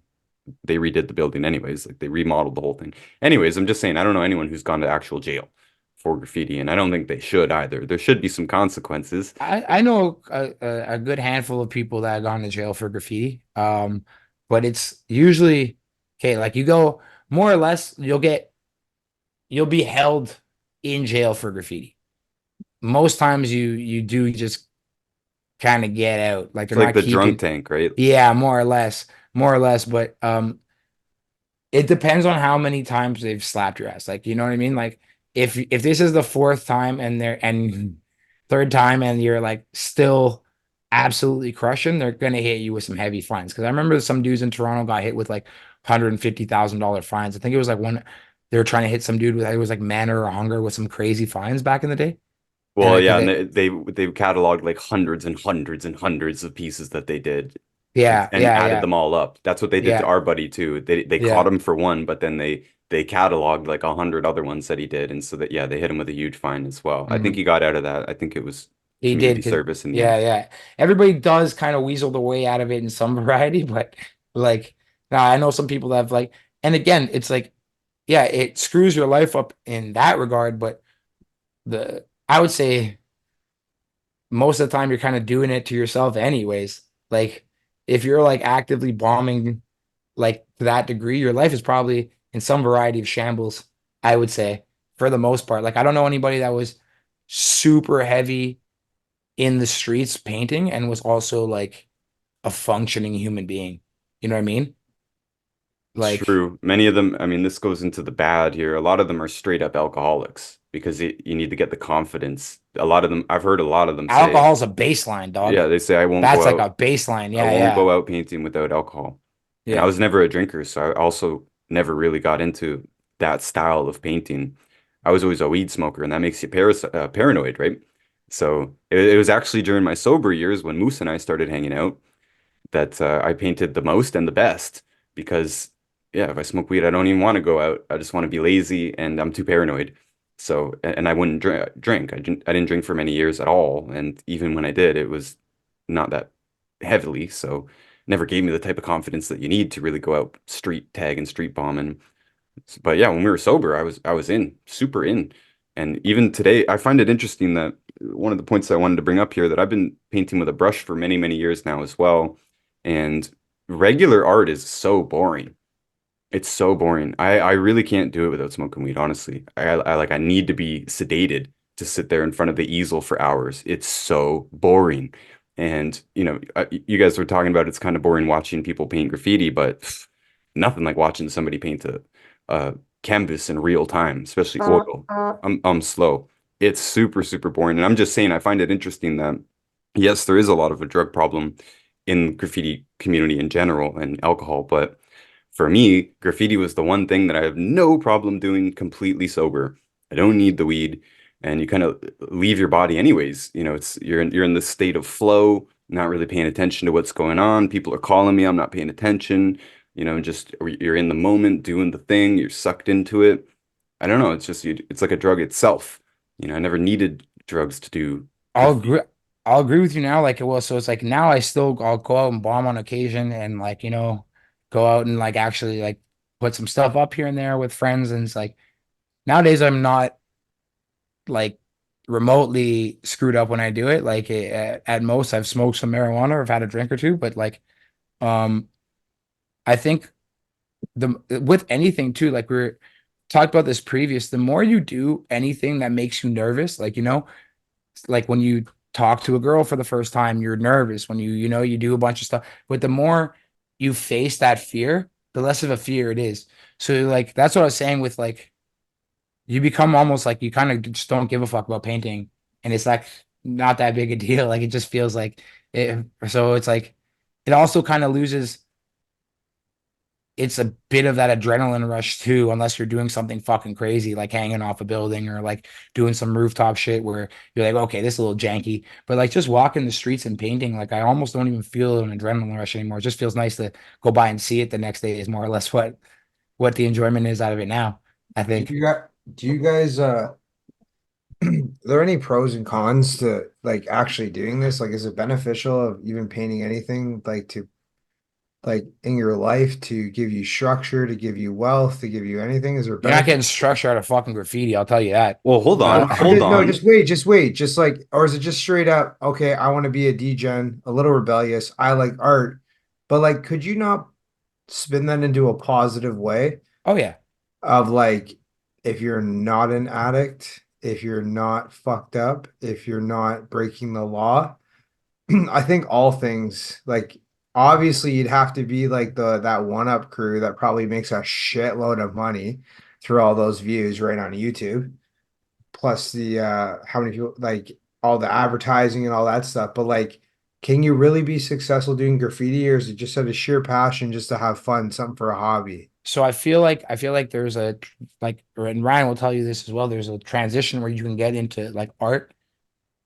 they redid the building anyways. Like they remodeled the whole thing. Anyways, I'm just saying I don't know anyone who's gone to actual jail for graffiti, and I don't think they should either. There should be some consequences. I know a good handful of people that have gone to jail for graffiti. But it's usually okay, like you go more or less, you'll be held in jail for graffiti. Most times you do just kind of get out. Like It's they're like not the drunk keeping, tank, right? yeah, more or less. More or less, but it depends on how many times they've slapped your ass. Like, you know what I mean? Like if this is the fourth time and third time and you're like still absolutely crushing, they're gonna hit you with some heavy fines. Because I remember some dudes in Toronto got hit with like $150,000 fines. I think it was like one they were trying to hit some dude with it was like manner or hunger with some crazy fines back in the day. And Well, I could yeah, and they've cataloged like hundreds and hundreds and hundreds of pieces that they did yeah, and yeah, added yeah, them all up. That's what they did to yeah, our buddy too. They caught yeah. him for one, but then they cataloged like 100 other ones that he did, and so that yeah, they hit him with a huge fine as well. I think Mhm. he got out of that. I think it was He did community because service in the yeah, end. yeah. Everybody does kind of weasel the way out of it in some variety, but like now I know some people that have like, and again, it's like, yeah, it screws your life up in that regard, but I would say most of the time you're kind of doing it to yourself anyways. Like if you're like actively bombing like to that degree, your life is probably in some variety of shambles, I would say, for the most part. Like I don't know anybody that was super heavy in the streets painting and was also like a functioning human being. You know what I mean? It's Like true. Many of them, I mean, this goes into the bad here. A lot of them are straight up alcoholics because you need to get the confidence. A lot of them, I've heard a lot of them say, alcohol's a baseline, dog. yeah, they say That's like a baseline. I Yeah, won't yeah. go out painting without alcohol. And I Yeah. was never a drinker, so I also never really got into that style of painting. I was always a weed smoker, and that makes you paranoid, right? So it was actually during my sober years when Moose and I started hanging out that I painted the most and the best because, yeah, if I smoke weed, I don't even want to go out. I just want to be lazy, and I'm too paranoid. So, and I wouldn't drink. I didn't drink for many years at all, and even when I did, it was not that heavily. So, never gave me the type of confidence that you need to really go out street tag and street bombing. But yeah, when we were sober, I was in, super in. And even today, I find it interesting that one of the points I wanted to bring up here that I've been painting with a brush for many, many years now as well. And regular art is so boring. It's so boring. I really can't do it without smoking weed, honestly. I need to be sedated to sit there in front of the easel for hours. It's so boring. And you guys were talking about it's kind of boring watching people paint graffiti, but nothing like watching somebody paint a canvas in real time, especially oil. I'm slow. It's super, super boring. And I'm just saying, I find it interesting that yes, there is a lot of a drug problem in graffiti community in general and alcohol, but for me, graffiti was the one thing that I have no problem doing completely sober. I don't need the weed, and you kind of leave your body anyways. It's you're in this state of flow, not really paying attention to what's going on. People are calling me, I'm not paying attention. Just you're in the moment doing the thing, you're sucked into it. I don't know, it's just it's like a drug itself. I never needed drugs to do I'll graffiti. agree. I'll agree with you now. Like it was, so it's like now I'll go out and bomb on occasion and like, go out and like actually like put some stuff up here and there with friends. And it's like nowadays I'm not like remotely screwed up when I do it. Like at most, I've smoked some marijuana or I've had a drink or two, but like, um, I think the with anything too, like we are talked about this previous, the more you do anything that makes you nervous, like like when you talk to a girl for the first time, you're nervous. When you do a bunch of stuff, but the more you face that fear, the less of a fear it is. So like that's what I was saying with like you become almost like you kind of just don't give a fuck about painting, and it's like not that big a deal. Like it just feels like it. So it's like it also kind of loses. It's a bit of that adrenaline rush too, unless you're doing something fucking crazy, like hanging off a building or like doing some rooftop shit where you're like, okay, this is a little janky. But like just walking the streets and painting, like I almost don't even feel an adrenaline rush anymore. It just feels nice to go by and see it the next day is more or less what the enjoyment is out of it now, I Do think. you got do you guys are there any pros and cons to like actually doing this? Like, is it beneficial of even painting anything like to like in your life to give you structure, to give you wealth, to give you anything? Is there You're not benefit? getting structure out of fucking graffiti, I'll tell you that. Well, hold No, on, I'm hold just no, on. just wait, just like, or is it just straight up, okay, I want to be a degen, a little rebellious. I like art, but like, could you not spin that into a positive way Oh yeah. of like, if you're not an addict, if you're not fucked up, if you're not breaking the law, I think all things like obviously you'd have to be like that one up crew that probably makes a shitload of money through all those views right on YouTube, plus the how many people like all the advertising and all that stuff. But like, can you really be successful doing graffiti, or is it just out of sheer passion just to have fun, something for a hobby? So I feel like there's a like and Ryan will tell you this as well. There's a transition where you can get into like art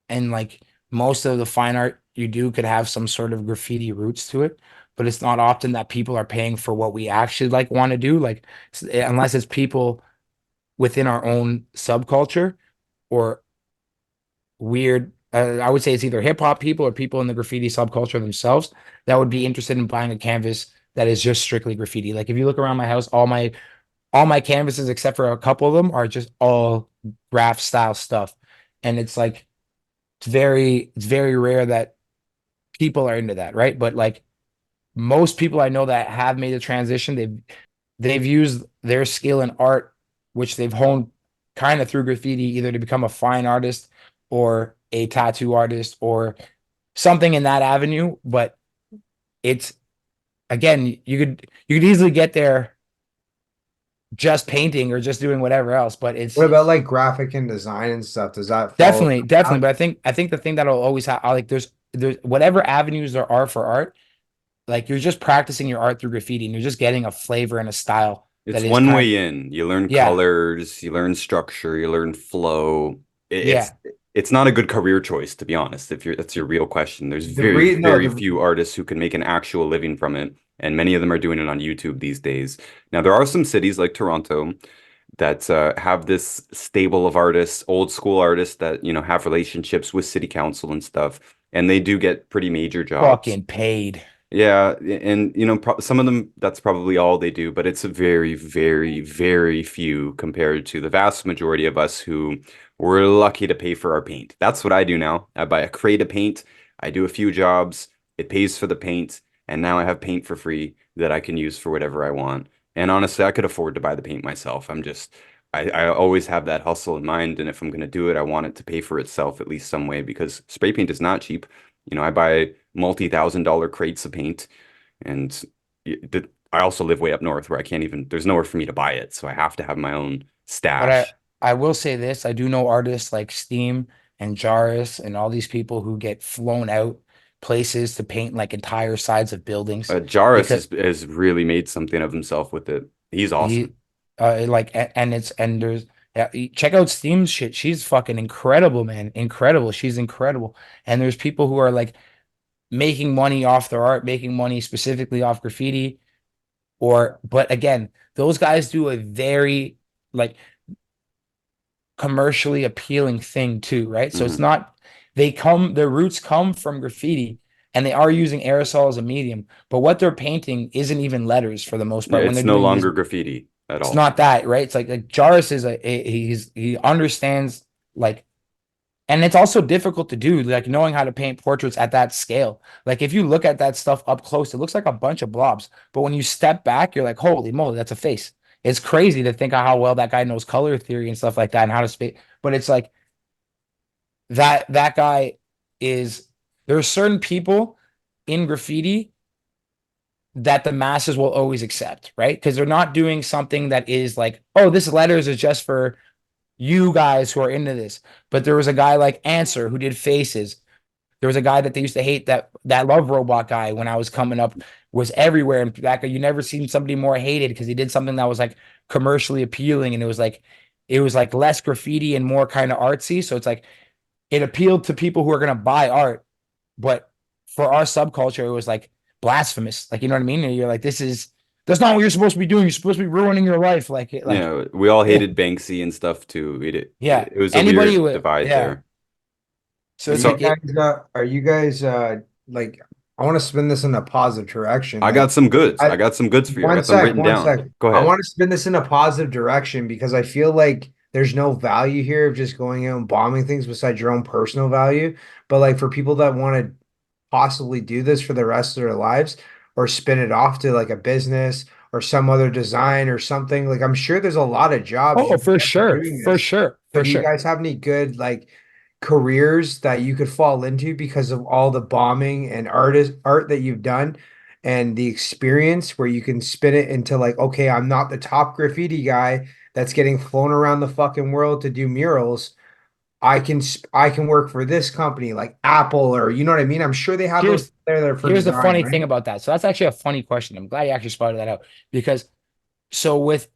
and like most of the fine art you do could have some sort of graffiti roots to it, but it's not often that people are paying for what we actually like want to do. Like unless it's people within our own subculture or weird. I would say it's either hip hop people or people in the graffiti subculture themselves that would be interested in buying a canvas that is just strictly graffiti. Like if you look around my house, all my canvases except for a couple of them are just all graph style stuff, and it's like it's very rare that people are into that, right? But like most people I know that have made the transition, they've used their skill in art, which they've honed kind of through graffiti, either to become a fine artist or a tattoo artist or something in that avenue. But it's again, you could easily get there just painting or just doing whatever else. But What it's about like graphic and design and stuff? Does that fall definitely, under definitely. that? But I think the thing that'll always have like there's whatever avenues there are for art, like you're just practicing your art through graffiti and you're just getting a flavor and a style that It's is one kind of way in. You learn yeah, colors, you learn structure, you learn flow. It's yeah. it's not a good career choice, to be honest. If you're that's your real question. There's The very, re no very the few artists who can make an actual living from it, and many of them are doing it on YouTube these days. Now, there are some cities like Toronto that have this stable of artists, old school artists that, have relationships with city council and stuff, and they do get pretty major jobs. Fucking paid. Yeah, and some of them that's probably all they do, but it's a very, very, very few compared to the vast majority of us who were lucky to pay for our paint. That's what I do now. I buy a crate of paint, I do a few jobs, it pays for the paint, and now I have paint for free that I can use for whatever I want. And honestly, I could afford to buy the paint myself. I always have that hustle in mind, and if I'm gonna do it, I want it to pay for itself at least some way because spray paint is not cheap. I buy multi-thousand-dollar crates of paint, and I also live way up north where I can't even, there's nowhere for me to buy it, so I have to have my own But I stash. I will say this, I do know artists like Steam and Jarvis and all these people who get flown out places to paint like entire sides of buildings Jarvis because has really made something of himself with it. He's awesome. he like and it's and there's yeah, check out Steam's shit. She's fucking incredible, man. Incredible. She's incredible. And there's people who are like making money off their art, making money specifically off graffiti but again, those guys do a very like commercially appealing thing too, right? So it's Hmm. not their roots come from graffiti and they are using aerosol as a medium, but what they're painting isn't even letters for the most Yeah, part when it's they're no doing these. longer graffiti at It's all. not that, right? It's like Jarvis is he understands like And it's also difficult to do, like knowing how to paint portraits at that scale. Like if you look at that stuff up close, it looks like a bunch of blobs. But when you step back, you're like, holy moly, that's a face. It's crazy to think of how well that guy knows color theory and stuff like that and how to space. But it's like that guy is there are certain people in graffiti that the masses will always accept, right? Because they're not doing something that is like, oh, this letters is just for you guys who are into this. But there was a guy like Answer who did faces. There was a guy that they used to hate, that Love Robot guy when I was coming up was everywhere. And that guy, you never seen somebody more hated because he did something that was like commercially appealing and it was like less graffiti and more kind of artsy. So it's like it appealed to people who are gonna buy art, but for our subculture, it was like blasphemous. Like you know what I mean? And you're like, that's not what you're supposed to be doing. You're supposed to be ruining your life. Like it, like Yeah, we all yeah, hated Banksy and stuff too. yeah. It was a Anybody weird would, divide yeah. there. So it's So like it. Are you guys like I want to spin this in a positive direction. I got Like some goods. I I got some goods for you. I one got them sec, written one down. sec. Go I ahead. want to spin this in a positive direction because I feel like there's no value here of just going out and bombing things besides your own personal value. But like for people that want to possibly do this for the rest of their lives or spin it off to like a business or some other design or something, like I'm sure there's a lot of jobs Oh, you can for get from sure, doing for this. sure, So for do you sure. guys have any good like careers that you could fall into because of all the bombing and art that you've done and the experience where you can spin it into like, okay, I'm not the top graffiti guy that's getting flown around the fucking world to do murals. I can work for this company like Apple or you know what I mean? I'm sure they have those Here's there for here's the design, funny thing right? about that. So that's actually a funny question. I'm glad you actually spotted that out because so with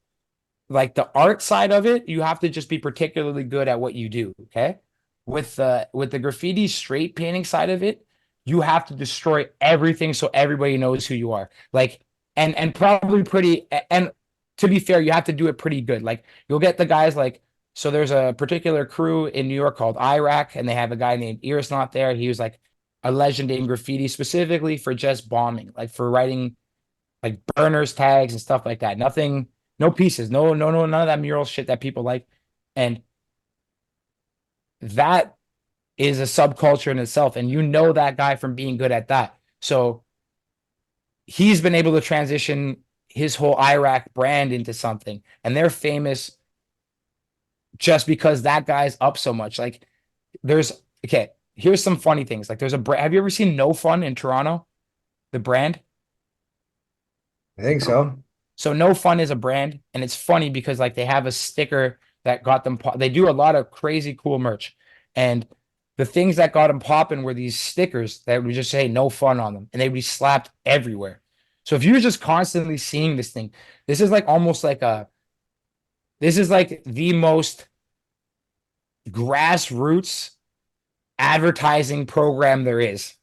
like the art side of it, you have to just be particularly good at what you do. Okay. With the graffiti straight painting side of it, you have to destroy everything so everybody knows who you are. Like and probably pretty and to be fair, you have to do it pretty good. Like you'll get the guys like so there's a particular crew in New York called Iraq, and they have a guy named Iris not there. He was like a legend in graffiti specifically for just bombing, like for writing like burners tags and stuff like that. Nothing, no pieces, no, none of that mural shit that people like. And that is a subculture in itself. And you know that guy from being good at that. So he's been able to transition his whole Iraq brand into something. And they're famous just because that guy's up so much. Like there's okay, here's some funny things. Like there's a brand. Have you ever seen No Fun in Toronto? The brand? I think so. So No Fun is a brand, and it's funny because like they have a sticker that got them. They do a lot of crazy cool merch, and the things that got them popping were these stickers that would just say "No Fun" on them, and they'd be slapped everywhere. So if you're just constantly seeing this thing, this is like almost like a. This is like the most grassroots advertising program there is.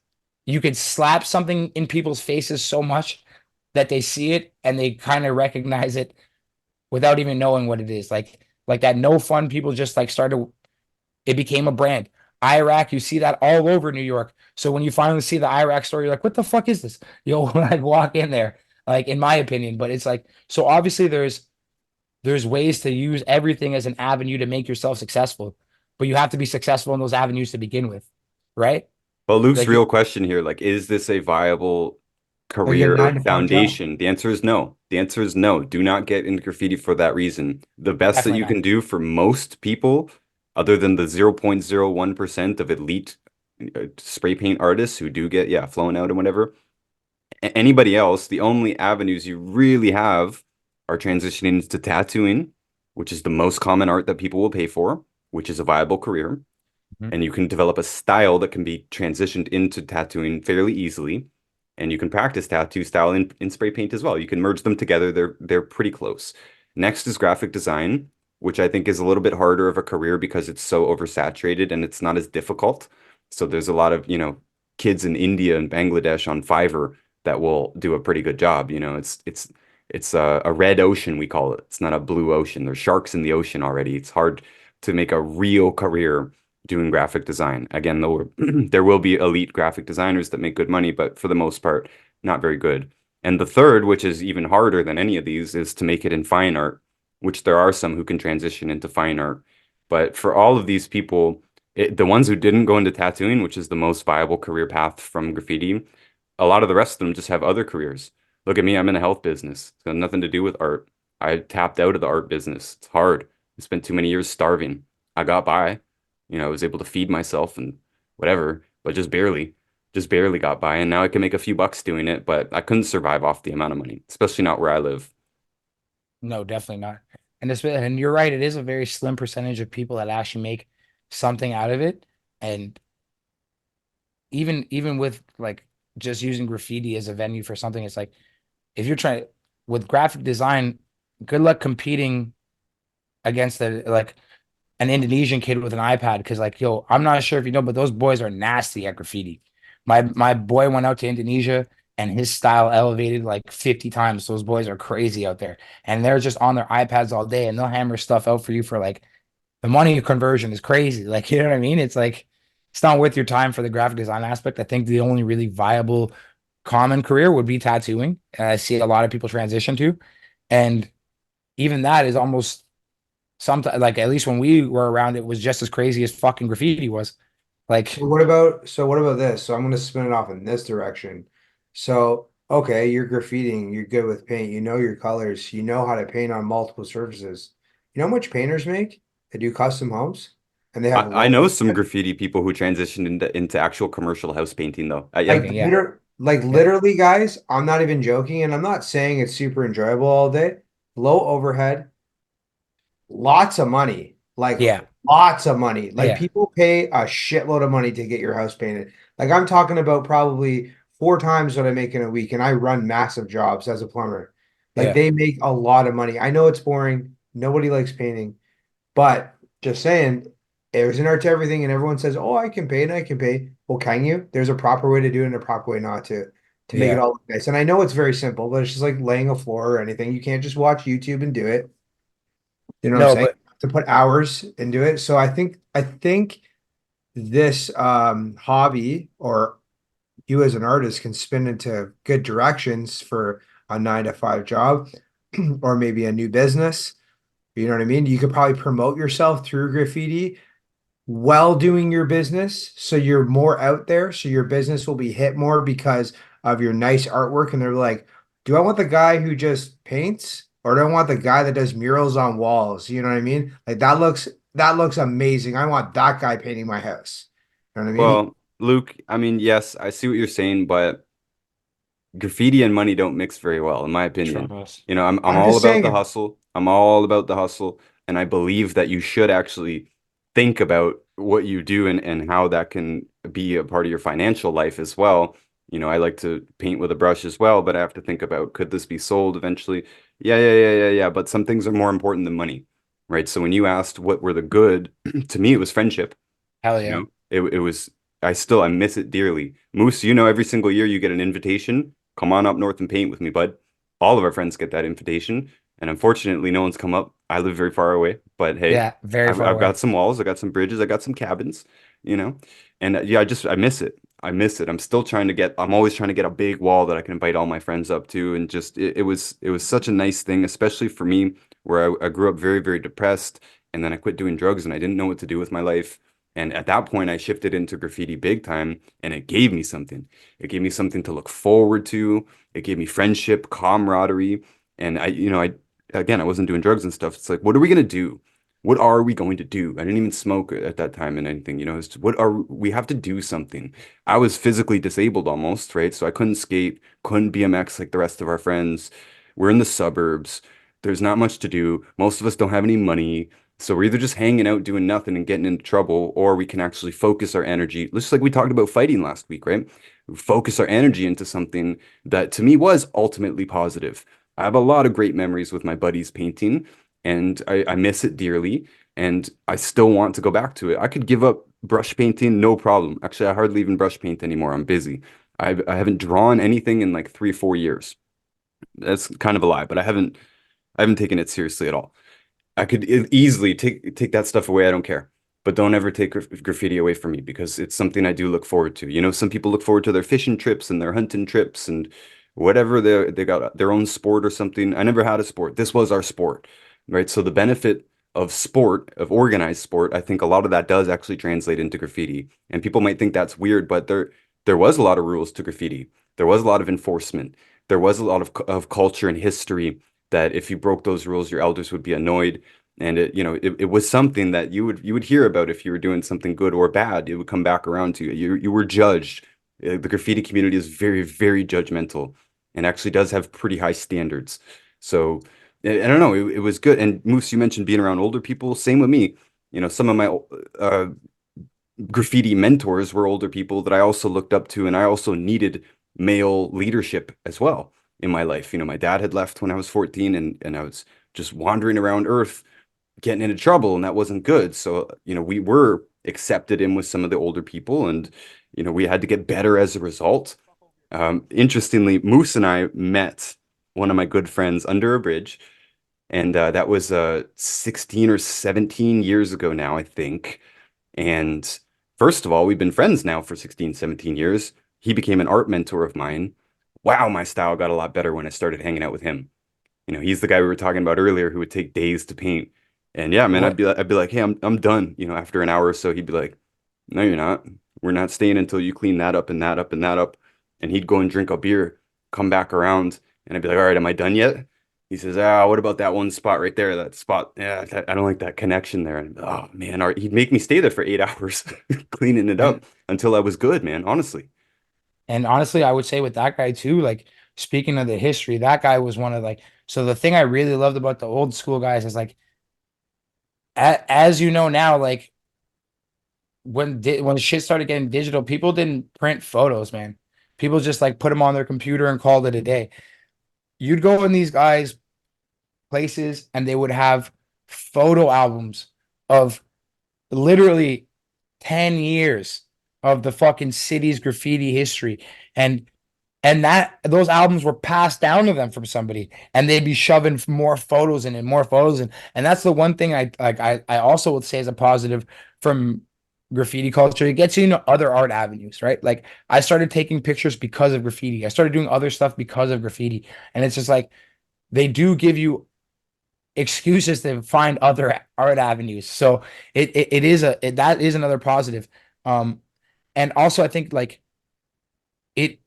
You could slap something in people's faces so much that they see it and they kind of recognize it without even knowing what it is. Like that No Fun people just like started it became a brand. Iraq, you see that all over New York. So when you finally see the Iraq store, you're like, what the fuck is this? You'll like walk in there, like in my opinion. But it's like so obviously there's ways to use everything as an avenue to make yourself successful, but you have to be successful in those avenues to begin with, right? But Luke's Like real question here, like, is this a viable Like a career or 9 to 5 job. foundation? The answer is no. The answer is no. Do not get into graffiti for that reason. The best that definitely you not. can do for most people, other than the 0.01% of elite spray paint artists who do get, yeah, flown out and whatever, anybody else, the only avenues you really have are transitioning to tattooing, which is the most common art that people will pay for, which is a viable career. Mhm. And you can develop a style that can be transitioned into tattooing fairly easily. And you can practice tattoo style in spray paint as well. You can merge them together. They're pretty close. Next is graphic design, which I think is a little bit harder of a career because it's so oversaturated and it's not as difficult. So there's a lot of, kids in India and Bangladesh on Fiverr that will do a pretty good job. It's a red ocean, we call it. It's not a blue ocean. There's sharks in the ocean already. It's hard to make a real career doing graphic design. Again, though, there will be elite graphic designers that make good money, but for the most part, not very good. And the third, which is even harder than any of these, is to make it in fine art, which there are some who can transition into fine art. But for all of these people, The ones who didn't go into tattooing, which is the most viable career path from graffiti, a lot of the rest of them just have other careers. Look at me, I'm in the health business. It's got nothing to do with art. I tapped out of the art business. It's hard. I spent too many years starving. I got by. I was able to feed myself and whatever, but just barely got by. And now I can make a few bucks doing it, but I couldn't survive off the amount of money, especially not where I live. No, definitely not. And you're right, it is a very slim percentage of people that actually make something out of it. And even with like just using graffiti as a venue for something, it's like if you're trying with graphic design, good luck competing against an Indonesian kid with an iPad because like yo, I'm not sure if you know, but those boys are nasty at graffiti. My boy went out to Indonesia and his style elevated like 50 times. Those boys are crazy out there. And they're just on their iPads all day and they'll hammer stuff out for you for like the money conversion is crazy. Like, you know what I mean? It's like it's not worth your time for the graphic design aspect. I think the only really viable common career would be tattooing. And I see a lot of people transition to. And even that is almost sometimes like at least when we were around, it was just as crazy as fucking graffiti was. Like, What about this? So I'm gonna spin it off in this direction. So, okay, you're graffitiing, you're good with paint, you know your colors, you know how to paint on multiple surfaces. You know how much painters make? They do custom homes and they have I low know some graffiti people who transitioned into actual commercial house painting though. Yeah. painting, yeah. Yeah. literally, guys, I'm not even joking, and I'm not saying it's super enjoyable all day. Low overhead, lots of money, like Yeah. lots of money. Like Yeah. people pay a shitload of money to get your house painted. Like I'm talking about probably four times what I make in a week, and I run massive jobs as a plumber. Like Yeah. they make a lot of money. I know it's boring. Nobody likes painting, but just saying, there's an art to everything, and everyone says, "Oh, I can paint, I can paint." Well, can you? There's a proper way to do it and a proper way not to make it Yeah. all look nice. And I know it's very simple, but it's just like laying a floor or anything. You can't just watch YouTube and do it. You know what I'm No, saying? but To put hours into it. So I think this hobby or you as an artist can spin into good directions for a 9 to 5 job or maybe a new business. You know what I mean? You could probably promote yourself through graffiti while doing your business. So you're more out there. So your business will be hit more because of your nice artwork. And they're like, do I want the guy who just paints or do I want the guy that does murals on walls? You know what I mean? Like that looks amazing. I want that guy painting my house. You know what I mean? Well, Luke, I mean, yes, I see what you're saying, but graffiti and money don't mix very well, in my opinion. trust. I'm I'm all just about saying the if hustle. I'm all about the hustle, and I believe that you should actually think about what you do and how that can be a part of your financial life as well. I like to paint with a brush as well, but I have to think about could this be sold eventually? Yeah. But some things are more important than money, right? So when you asked what were the good, to me it was friendship. Hell You yeah. know, it was I miss it dearly. Moose, every single year you get an invitation. Come on up north and paint with me, bud. All of our friends get that invitation, and unfortunately, no one's come up. I live very far away, but hey, Yeah. Very I've far I've away. got some walls, I got some bridges, I got some cabins, you know, and yeah, I miss it. I miss it. I'm always trying to get a big wall that I can invite all my friends up to, and just it was such a nice thing, especially for me, where I grew up very, very depressed, and then I quit doing drugs, and I didn't know what to do with my life. And at that point, I shifted into graffiti big time, and it gave me something. It gave me something to look forward to. It gave me friendship, camaraderie, and again, I wasn't doing drugs and stuff. It's like, what are we gonna do? What are we going to do? I didn't even smoke at that time and anything, It's just, what are we have to do something. I was physically disabled almost, right? So I couldn't skate, couldn't BMX like the rest of our friends. We're in the suburbs. There's not much to do. Most of us don't have any money. So we're either just hanging out doing nothing and getting into trouble, or we can actually focus our energy, just like we talked about fighting last week, right? Focus our energy into something that to me was ultimately positive. I have a lot of great memories with my buddies painting, and I miss it dearly, and I still want to go back to it. I could give up brush painting, no problem. Actually, I hardly even brush paint anymore. I'm busy. I haven't drawn anything in like 3 or 4 years. That's kind of a lie, but I haven't taken it seriously at all. I could easily take that stuff away. I don't care. But don't ever take graffiti away from me because it's something I do look forward to. Some people look forward to their fishing trips and their hunting trips and whatever they got their own sport or something. I never had a sport. This was our sport, right? So the benefit of sport, of organized sport, I think a lot of that does actually translate into graffiti. And people might think that's weird, but there was a lot of rules to graffiti. There was a lot of enforcement. There was a lot of culture and history that if you broke those rules, your elders would be annoyed. And it was something that you would hear about if you were doing something good or bad. It would come back around to you. You were judged. The graffiti community is very, very judgmental and actually does have pretty high standards. So I don't know. It was good. And Moose, you mentioned being around older people. Same with me. Some of my uh, graffiti mentors were older people that I also looked up to, and I also needed male leadership as well in my life. My dad had left when I was 14, and I was just wandering around Earth, getting into trouble, and that wasn't good. So, we were accepted in with some of the older people, and we had to get better as a result. Interestingly, Moose and I met one of my good friends under a bridge, and that was 16 or 17 years ago now, I think. And first of all, we've been friends now for 16, 17 years. He became an art mentor of mine. Wow, my style got a lot better when I started hanging out with him. He's the guy we were talking about earlier who would take days to paint. And yeah, man, What? I'd be like, hey, I'm done. After an hour or so, he'd be like, no, you're not. We're not staying until you clean that up and that up and that up. And he'd go and drink a beer, come back around, and I'd be like, all right, am I done yet? He says, what about that one spot right there? That spot, yeah, I don't like that connection there. And oh man, he'd make me stay there for 8 hours cleaning it And up until I was good, man. Honestly. and honestly, I would say with that guy too, like speaking of the history, that guy was one of like, so the thing I really loved about the old school guys is like, as you know now, like when shit started getting digital, people didn't print photos, man. People just like put them on their computer and called it a day. You'd go in these guys' places and they would have photo albums of literally 10 years of the fucking city's graffiti history. And that those albums were passed down to them from somebody, and they'd be shoving more photos in and more photos in. And that's the one thing I also would say is a positive from graffiti culture. It gets you into other art avenues, right? Like I started taking pictures because of graffiti. I started doing other stuff because of graffiti. And it's just like they do give you excuses to find other art avenues. So it is that is another positive. Um, and also I think like it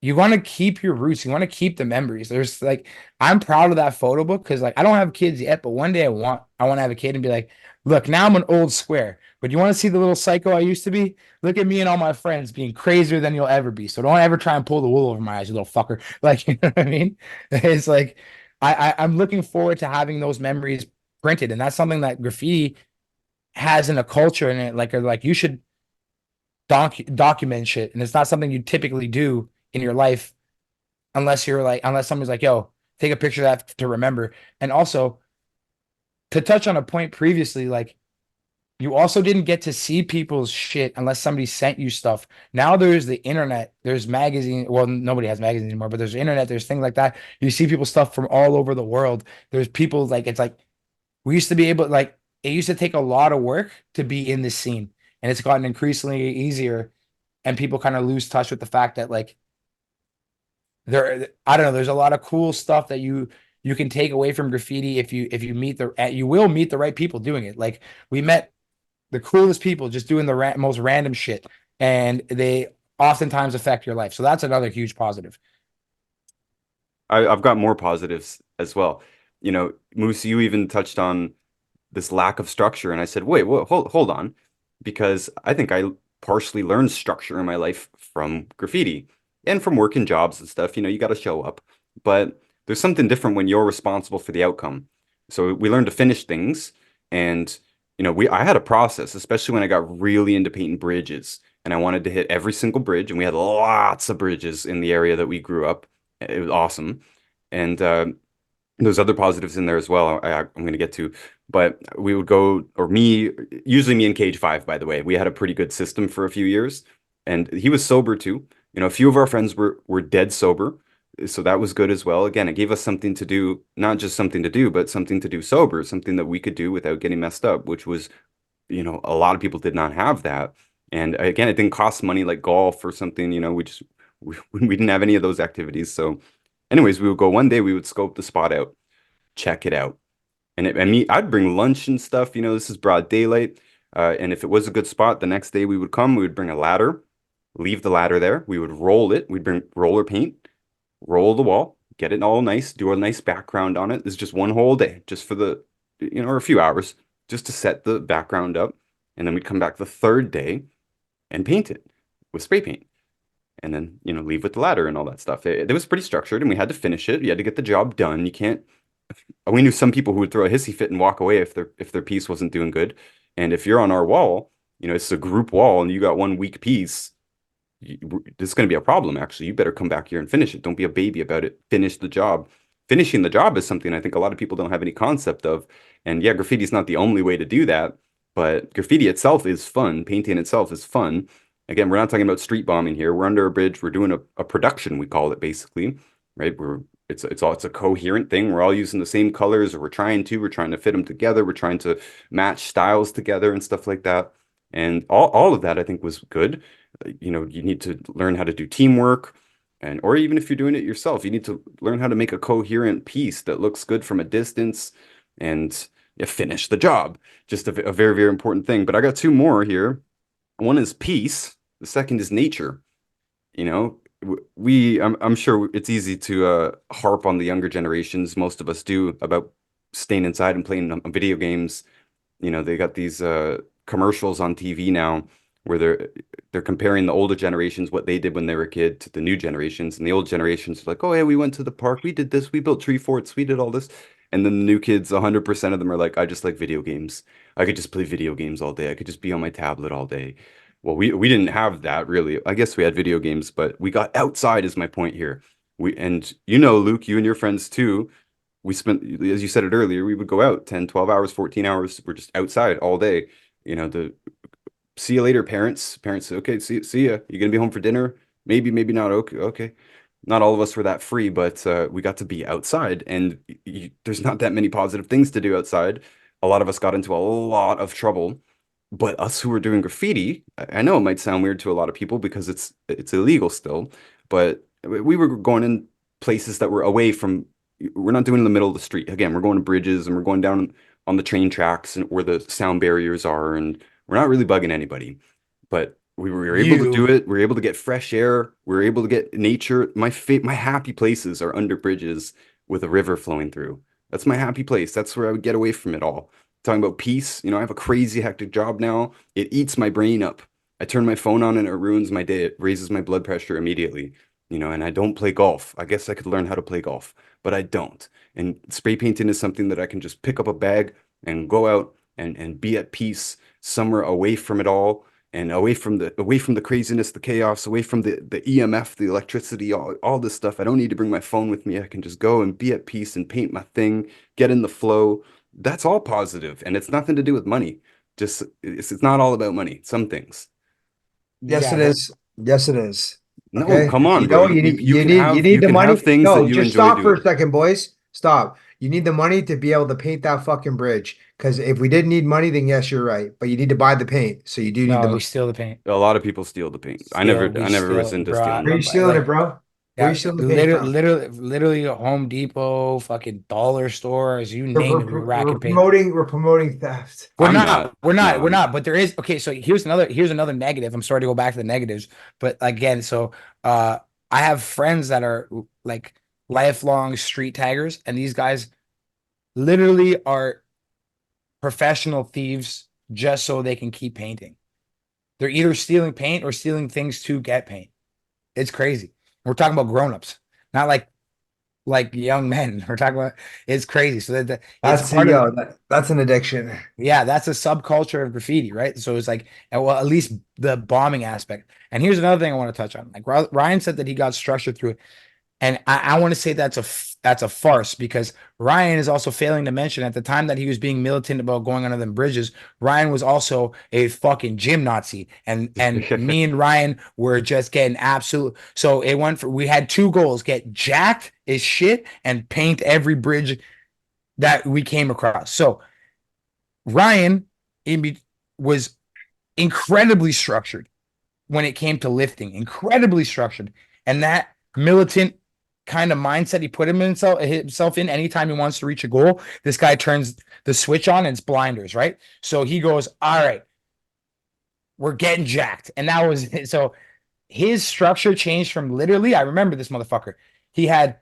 you want to keep your roots. You want to keep the memories. There's like I'm proud of that photo book because like I don't have kids yet, but one day I want to have a kid and be like, look, now I'm an old square, but you want to see the little psycho I used to be? Look at me and all my friends being crazier than you'll ever be. So don't ever try and pull the wool over my eyes, you little fucker. Like you know what I mean? It's like I'm looking forward to having those memories printed, and that's something that graffiti has in a culture in it. Like you should document shit, and it's not something you typically do in your life unless somebody's like, yo, take a picture of that to remember. And also to touch on a point previously, like you also didn't get to see people's shit unless somebody sent you stuff. Now there's the internet, there's magazine. Well, nobody has magazines anymore, but there's internet, there's things like that. You see people's stuff from all over the world. There's people like it's like we used to be able like it used to take a lot of work to be in this scene, and it's gotten increasingly easier. And people kind of lose touch with the fact that like I don't know, there's a lot of cool stuff that you can take away from graffiti if you meet you will meet the right people doing it. Like we met the coolest people just doing the most random shit, and they oftentimes affect your life. So that's another huge positive. I've got more positives as well. Moose, you even touched on this lack of structure, and I said, wait, hold on, because I think I partially learned structure in my life from graffiti and from working jobs and stuff. You got to show up, but there's something different when you're responsible for the outcome. So we learned to finish things, and I had a process, especially when I got really into painting bridges, and I wanted to hit every single bridge, and we had lots of bridges in the area that we grew up. It was awesome, and there's other positives in there as well. I'm going to get to, but we would go, or usually me and Cage Five, by the way, we had a pretty good system for a few years, and he was sober too. A few of our friends were dead sober, so that was good as well. Again, it gave us something to do, not just something to do, but something to do sober, something that we could do without getting messed up, which was, a lot of people did not have that. And again, it didn't cost money like golf or something. We didn't have any of those activities. So anyways, we would go one day, we would scope the spot out, check it out. I'd bring lunch and stuff. This is broad daylight. And if it was a good spot, the next day we would bring a ladder, leave the ladder there. We would roll it. We'd bring roller paint, roll the wall, get it all nice, do a nice background on it. This is just one whole day, just for or a few hours, just to set the background up. And then we'd come back the third day and paint it with spray paint. And then, leave with the ladder and all that stuff. It was pretty structured and we had to finish it. You had to get the job done. You can't, we knew some people who would throw a hissy fit and walk away if their piece wasn't doing good. And if you're on our wall, it's a group wall and you got one weak piece, this is going to be a problem, actually. You better come back here and finish it. Don't be a baby about it. Finish the job. Finishing the job is something I think a lot of people don't have any concept of. And yeah, graffiti is not the only way to do that, but graffiti itself is fun. Painting itself is fun. Again, we're not talking about street bombing here. We're under a bridge. We're doing a production, we call it, basically, right? It's a coherent thing. We're all using the same colors, or we're trying to fit them together. We're trying to match styles together and stuff like that. And all of that I think was good. You need to learn how to do teamwork, or even if you're doing it yourself, you need to learn how to make a coherent piece that looks good from a distance and finish the job. Just a very, very important thing. But I got two more here. One is peace. The second is nature. I'm sure it's easy to harp on the younger generations. Most of us do, about staying inside and playing video games. They got these commercials on TV now where they're comparing the older generations, what they did when they were a kid, to the new generations. And the old generations are like, oh yeah, we went to the park, we did this, we built tree forts, we did all this. And then the new kids, 100% of them are like, I just like video games. I could just play video games all day. I could just be on my tablet all day. Well, we didn't have that really. I guess we had video games, but we got outside is my point here. Luke, you and your friends too, we spent, as you said it earlier, we would go out 10, 12 hours, 14 hours. We're just outside all day. The see you later, parents. Parents say, okay, see ya. You gonna be home for dinner? Maybe, maybe not. Okay, okay. Not all of us were that free, but we got to be outside, and there's not that many positive things to do outside. A lot of us got into a lot of trouble, but us who were doing graffiti, I know it might sound weird to a lot of people because it's illegal still, but we were going in places that were away from. We're not doing it in the middle of the street. Again, we're going to bridges and we're going down on the train tracks and where the sound barriers are, and we're not really bugging anybody. But we were able to do it. We were able to get fresh air. We were able to get nature. My happy places are under bridges with a river flowing through. That's my happy place. That's where I would get away from it all. Talking about peace, I have a crazy hectic job now. It eats my brain up. I turn my phone on and it ruins my day. It raises my blood pressure immediately. And I don't play golf. I guess I could learn how to play golf, but I don't. And spray painting is something that I can just pick up a bag and go out and be at peace somewhere away from it all, and away from the craziness, the chaos, away from the EMF, the electricity, all this stuff. I don't need to bring my phone with me. I can just go and be at peace and paint my thing, get in the flow. That's all positive, and it's nothing to do with money. Just it's not all about money. Some things. Yes, it is. Yes, it is. No, Okay. come on, bro. You need You the can money. have things that No, you just enjoy stop for a doing. second, boys. Stop. You need the money to be able to paint that fucking bridge. Because if we didn't need money, then yes, you're right. But you need to buy the paint, so you do need the No, we money. steal the paint. A lot of people steal the paint. I We never was steal, into bro. stealing Where are you them. stealing it, Like, bro? Where are you yeah, stealing the paint from? literally Home Depot, fucking dollar stores, you name it, we racking paint. We're promoting theft. We're I'm not, not. we're No, not, we're not. But there is okay. So here's another negative. I'm sorry to go back to the negatives, but again, so I have friends that are like lifelong street taggers, and these guys literally are professional thieves just so they can keep painting. They're either stealing paint or stealing things to get paint. It's crazy. We're talking about grown-ups, not like young men. We're talking about it's crazy. So that it's That's part of that's an addiction. yeah, that's a subculture of graffiti, right? So it's like, well, at least the bombing aspect. And here's another thing I want to touch on. Like Ryan said that he got structured through it. And I want to say that's a farce, because Ryan is also failing to mention at the time that he was being militant about going under them bridges, Ryan was also a fucking gym Nazi. And me and Ryan were just getting absolute. So it went for, we had two goals: get jacked as shit and paint every bridge that we came across. So Ryan was incredibly structured when it came to lifting, incredibly structured. And that militant kind of mindset he put himself in anytime he wants to reach a goal, this guy turns the switch on and it's blinders, right? So he goes, all right, we're getting jacked. And that was it. So his structure changed from literally, I remember this motherfucker. He had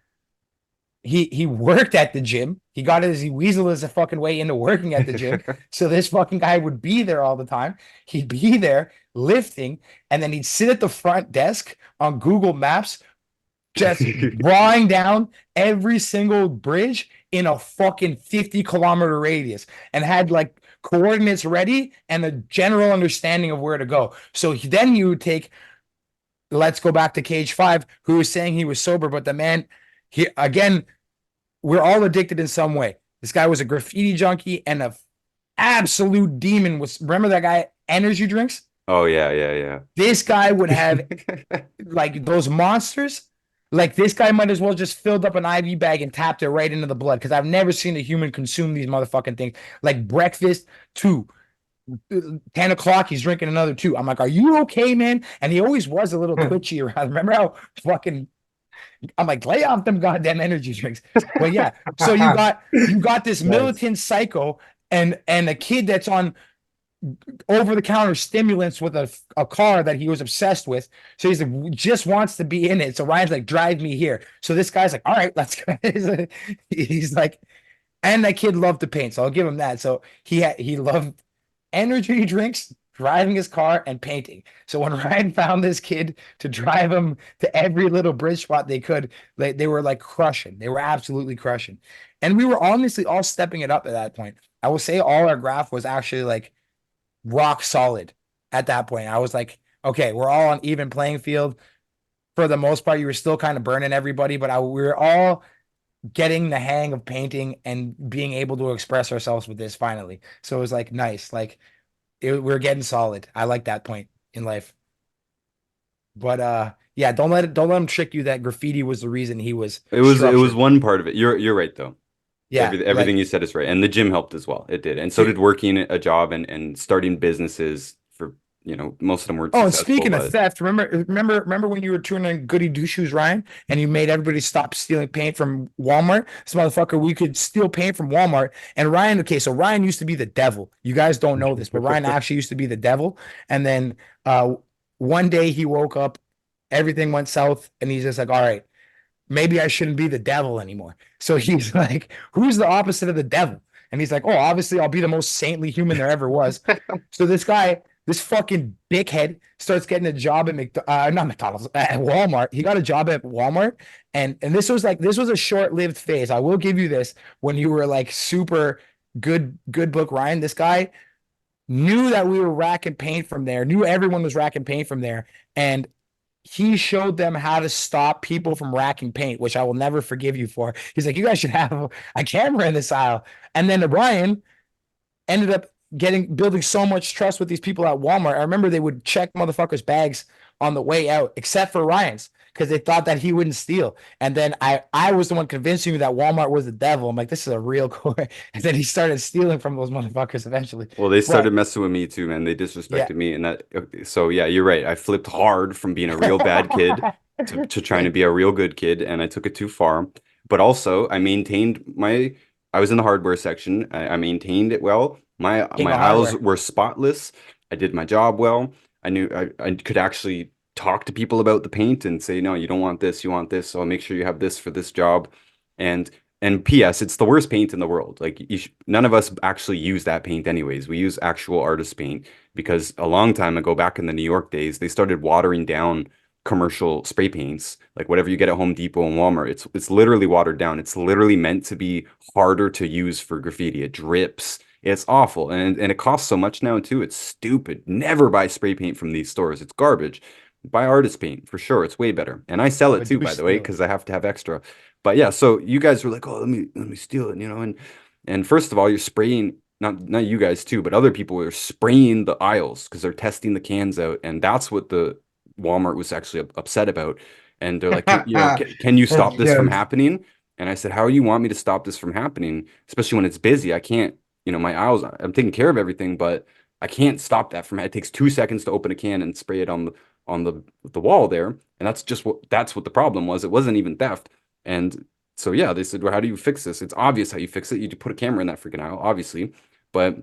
he worked at the gym. He weaseled his fucking way into working at the gym. So this fucking guy would be there all the time. He'd be there lifting, and then he'd sit at the front desk on Google Maps, just drawing down every single bridge in a fucking 50-kilometer radius, and had like coordinates ready and a general understanding of where to go. So then you would take, let's go back to Cage 5, who was saying he was sober, but the man, he again, we're all addicted in some way. This guy was a graffiti junkie and a absolute demon. Remember that guy, energy drinks? Oh yeah. This guy would have like those monsters. Like this guy might as well just filled up an IV bag and tapped it right into the blood, because I've never seen a human consume these motherfucking things. Like breakfast, 2. 10 o'clock, he's drinking another 2. I'm like, are you okay, man? And he always was a little twitchy around. Remember how fucking, I'm like, lay off them goddamn energy drinks. But yeah, so you got this militant psycho and a kid that's on over-the-counter stimulants with a car that he was obsessed with. So he's like, just wants to be in it. So Ryan's like, drive me here. So this guy's like, all right, let's go. He's like, and that kid loved to paint, so I'll give him that. So he loved energy drinks, driving his car, and painting. So when Ryan found this kid to drive him to every little bridge spot they could, they were like crushing. They were absolutely crushing. And we were honestly all stepping it up at that point. I will say all our graph was actually like rock solid at that point. I was like, okay, we're all on even playing field. For the most part, you were still kind of burning everybody, but we were all getting the hang of painting and being able to express ourselves with this finally. So it was like nice. Like we're getting solid. I like that point in life. But yeah, don't let him trick you that graffiti was the reason he was It was structured. one part of it. You're right though. Yeah, Everything like, you said is right. And the gym helped as well. It did. And so did working a job and starting businesses for, most of them weren't oh, and successful, speaking of but theft, remember when you were tuning Goody Two Shoes Ryan and you made everybody stop stealing paint from Walmart? This motherfucker, we could steal paint from Walmart. And Ryan, okay, so Ryan used to be the devil. You guys don't know this, but Ryan actually used to be the devil. And then one day he woke up, everything went south, and he's just like, all right, maybe I shouldn't be the devil anymore. So he's like, who's the opposite of the devil? And he's like, oh, obviously I'll be the most saintly human there ever was. So this guy, this fucking dickhead, starts getting a job at not McDonald's, at Walmart. He got a job at Walmart, and this was a short-lived phase. I will give you this. When you were like super good book Ryan, this guy knew that we were racking paint from there, knew everyone was racking paint from there, and he showed them how to stop people from racking paint, which I will never forgive you for. He's like, you guys should have a camera in this aisle. And then Ryan ended up building so much trust with these people at Walmart. I remember they would check motherfuckers' bags on the way out, except for Ryan's, because they thought that he wouldn't steal. And then I was the one convincing you that Walmart was the devil. I'm like, this is a real core. And then he started stealing from those motherfuckers eventually. well, they started But messing with me too, man. They disrespected yeah. me, and so yeah, you're right. I flipped hard from being a real bad kid to trying to be a real good kid, and I took it too far. But also, I was in the hardware section. I maintained it well. King My of aisles hardware. were spotless. I did my job well. I knew I could actually talk to people about the paint and say, no, you don't want this, you want this. So I'll make sure you have this for this job. And P.S. It's the worst paint in the world. Like none of us actually use that paint anyways. We use actual artist paint because a long time ago, back in the New York days, they started watering down commercial spray paints, like whatever you get at Home Depot and Walmart. It's literally watered down. It's literally meant to be harder to use for graffiti. It drips. It's awful. And it costs so much now too. It's stupid. Never buy spray paint from these stores. It's garbage. Buy artist paint for sure. It's way better. And I sell it But too, do by the way, steal. because I have to have extra. But yeah, so you guys were like, "Oh, let me steal it," and first of all, you're spraying not you guys too, but other people are spraying the aisles because they're testing the cans out, and that's what the Walmart was actually upset about. And they're like, can you That's stop this from jokes. happening? And I said, how do you want me to stop this from happening? Especially when it's busy. I can't, my aisles, I'm taking care of everything, but I can't stop that from, it takes 2 seconds to open a can and spray it on the wall there. And that's what the problem was. It wasn't even theft. And so yeah, they said, well, how do you fix this? It's obvious how you fix it. You put a camera in that freaking aisle, obviously. But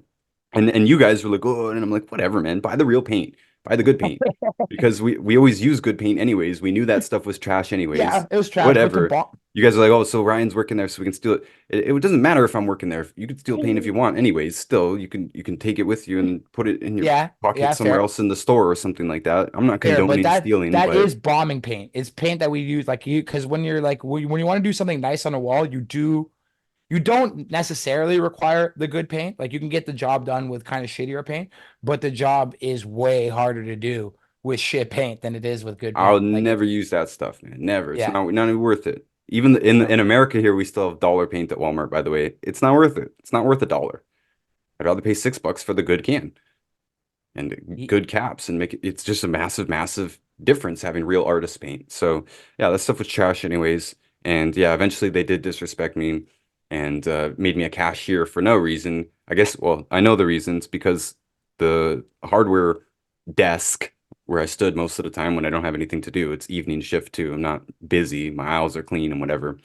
and you guys were like, oh, and I'm like, whatever, man. Buy the real paint. Buy the good paint. Because we always use good paint anyways. We knew that stuff was trash anyways. Yeah, it was trash, but the Whatever. bomb. You guys are like, oh, so Ryan's working there, so we can steal it. It doesn't matter if I'm working there. You can steal paint if you want, anyways. Still, you can take it with you and put it in your Yeah, pocket yeah, somewhere fair. else in the store or something like that. I'm not Fair, but condoning stealing, that but is bombing paint. It's paint that we use like you because when you're like when you want to do something nice on a wall, you don't necessarily require the good paint. Like you can get the job done with kind of shittier paint, but the job is way harder to do with shit paint than it is with good I'll paint. Like never it's use that stuff, man. Never. It's yeah. not even worth it. Even in No. in America here, we still have dollar paint at Walmart, by the way. It's not worth it. It's not worth $1. I'd rather pay $6 for the good can and Y- good caps and make it. It's just a massive, massive difference having real artist paint. So yeah, that stuff was trash anyways. And yeah, eventually they did disrespect me and made me a cashier for no reason. I guess, well, I know the reasons because the hardware desk where I stood most of the time when I don't have anything to do, it's evening shift too. I'm not busy. My aisles are clean and whatever.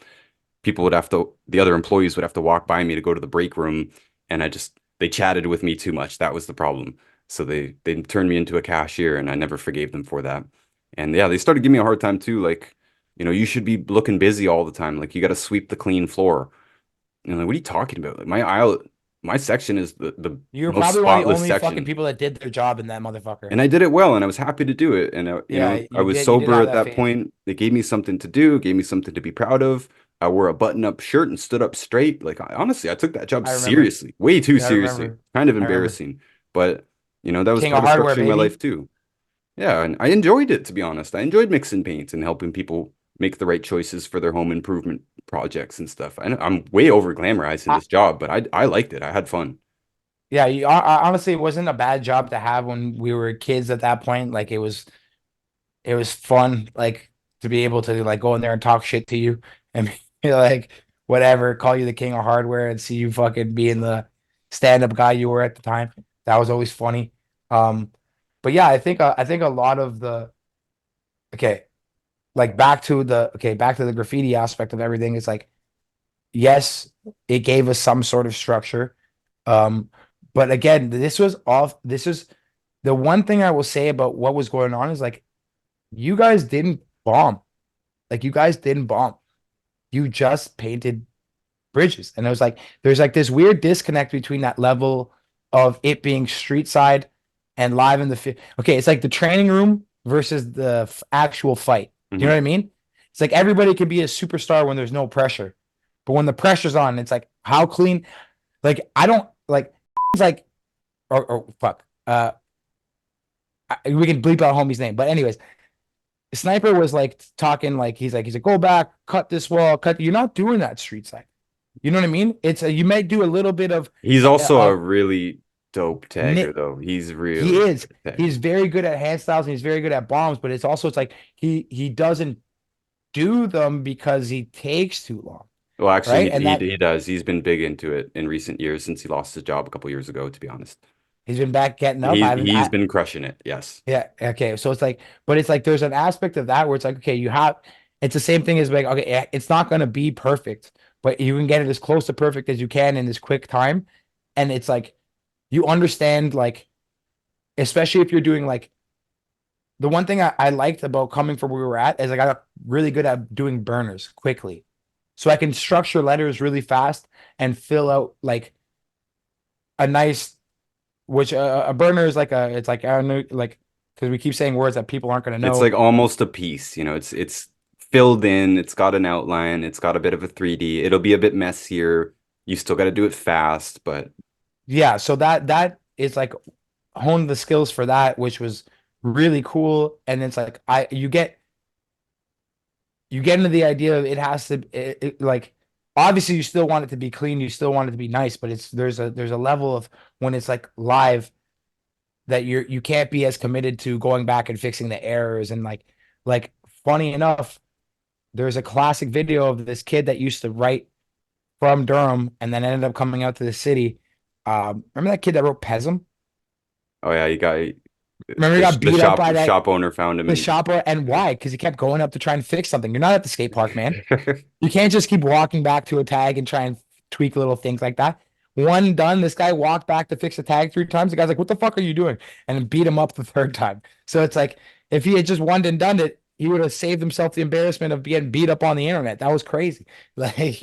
The other employees would have to walk by me to go to the break room, and they chatted with me too much. That was the problem. So they turned me into a cashier, and I never forgave them for that. And yeah, they started giving me a hard time too. Like, you should be looking busy all the time. Like, you got to sweep the clean floor. And I'm like, what are you talking about? Like, my section is the You're most probably one of the spotless only fucking section. people that did their job in that motherfucker. And I did it well, and I was happy to do it. And Yeah, I was you did sober have at that that phase. point. They gave me something to do, gave me something to be proud of. I wore a button-up shirt and stood up straight. Like, honestly, I took that job I remember. seriously, way too Yeah, I seriously. remember. Kind of I remember. embarrassing, but that was King of part of hardware, structuring my life baby. too. Yeah, and I enjoyed it, to be honest. I enjoyed mixing paints and helping people make the right choices for their home improvement projects and stuff. I'm way over glamorizing I, this job, but I liked it. I had fun. yeah, honestly, it wasn't a bad job to have when we were kids at that point. Like it was fun, like to be able to like go in there and talk shit to you and be like whatever, call you the king of hardware and see you fucking being the stand-up guy you were at the time. That was always funny. Um, but yeah, I think a lot of the okay, like back to the graffiti aspect of everything. It's like yes, it gave us some sort of structure. Um, but again, this is the one thing I will say about what was going on is like you guys didn't bomb. Like you guys didn't bomb. You just painted bridges. And it was like there's like this weird disconnect between that level of it being street side and live in the okay, it's like the training room versus the actual fight. Do you know Mhm. what I mean? It's like everybody could be a superstar when there's no pressure. But when the pressure's on, it's like how clean like I don't like it's like or fuck. We can bleep out homie's name. But anyways, Sniper was like talking like he's like go back, cut this wall, cut. You're not doing that street side. You know what I mean? You might do a little bit He's also a of really dope tagger, nit. though. He's He really is. good at He's tagging. very good at hand styles and he's very good at bombs. But it's like he doesn't do them because he takes too long, Well, actually, right? And that he does. He's been big into it in recent years since he lost his job a couple years ago, to be honest. he's been back getting up. He's been crushing it. Yes. Yeah. Okay. So it's like, but it's like there's an aspect of that where it's like, okay, it's the same thing as like, okay, it's not going to be perfect, but you can get it as close to perfect as you can in this quick time. And it's like, you understand, like, especially if you're doing like, the one thing I liked about coming from where we were at is like, I got really good at doing burners quickly. So I can structure letters really fast and fill out like a nice which a burner is like it's like I don't know like because we keep saying words that people aren't going to It's know. like almost a piece, it's filled in, it's got an outline, it's got a bit of a 3D. It'll be a bit messier. You still got to do it fast, but Yeah, so that is like honed the skills for that, which was really cool. And it's like you get into the idea of it has to like obviously you still want it to be clean, you still want it to be nice, but it's there's a level of when it's like live that you can't be as committed to going back and fixing the errors and like funny enough, there's a classic video of this kid that used to write from Durham and then ended up coming out to the city. Remember that kid that wrote Pesm? oh yeah, Remember he got The beat up by shop owner found him the and shopper, and why? Because he kept going up to try and fix something. You're not at the skate park, man. You can't just keep walking back to a tag and try and tweak little things like that. One done, this guy walked back to fix a tag 3 times. The guy's like, "What the fuck are you doing?" And beat him up the third time. So it's like if he had just one and done it, he would have saved himself the embarrassment of getting beat up on the internet. That was crazy. Like,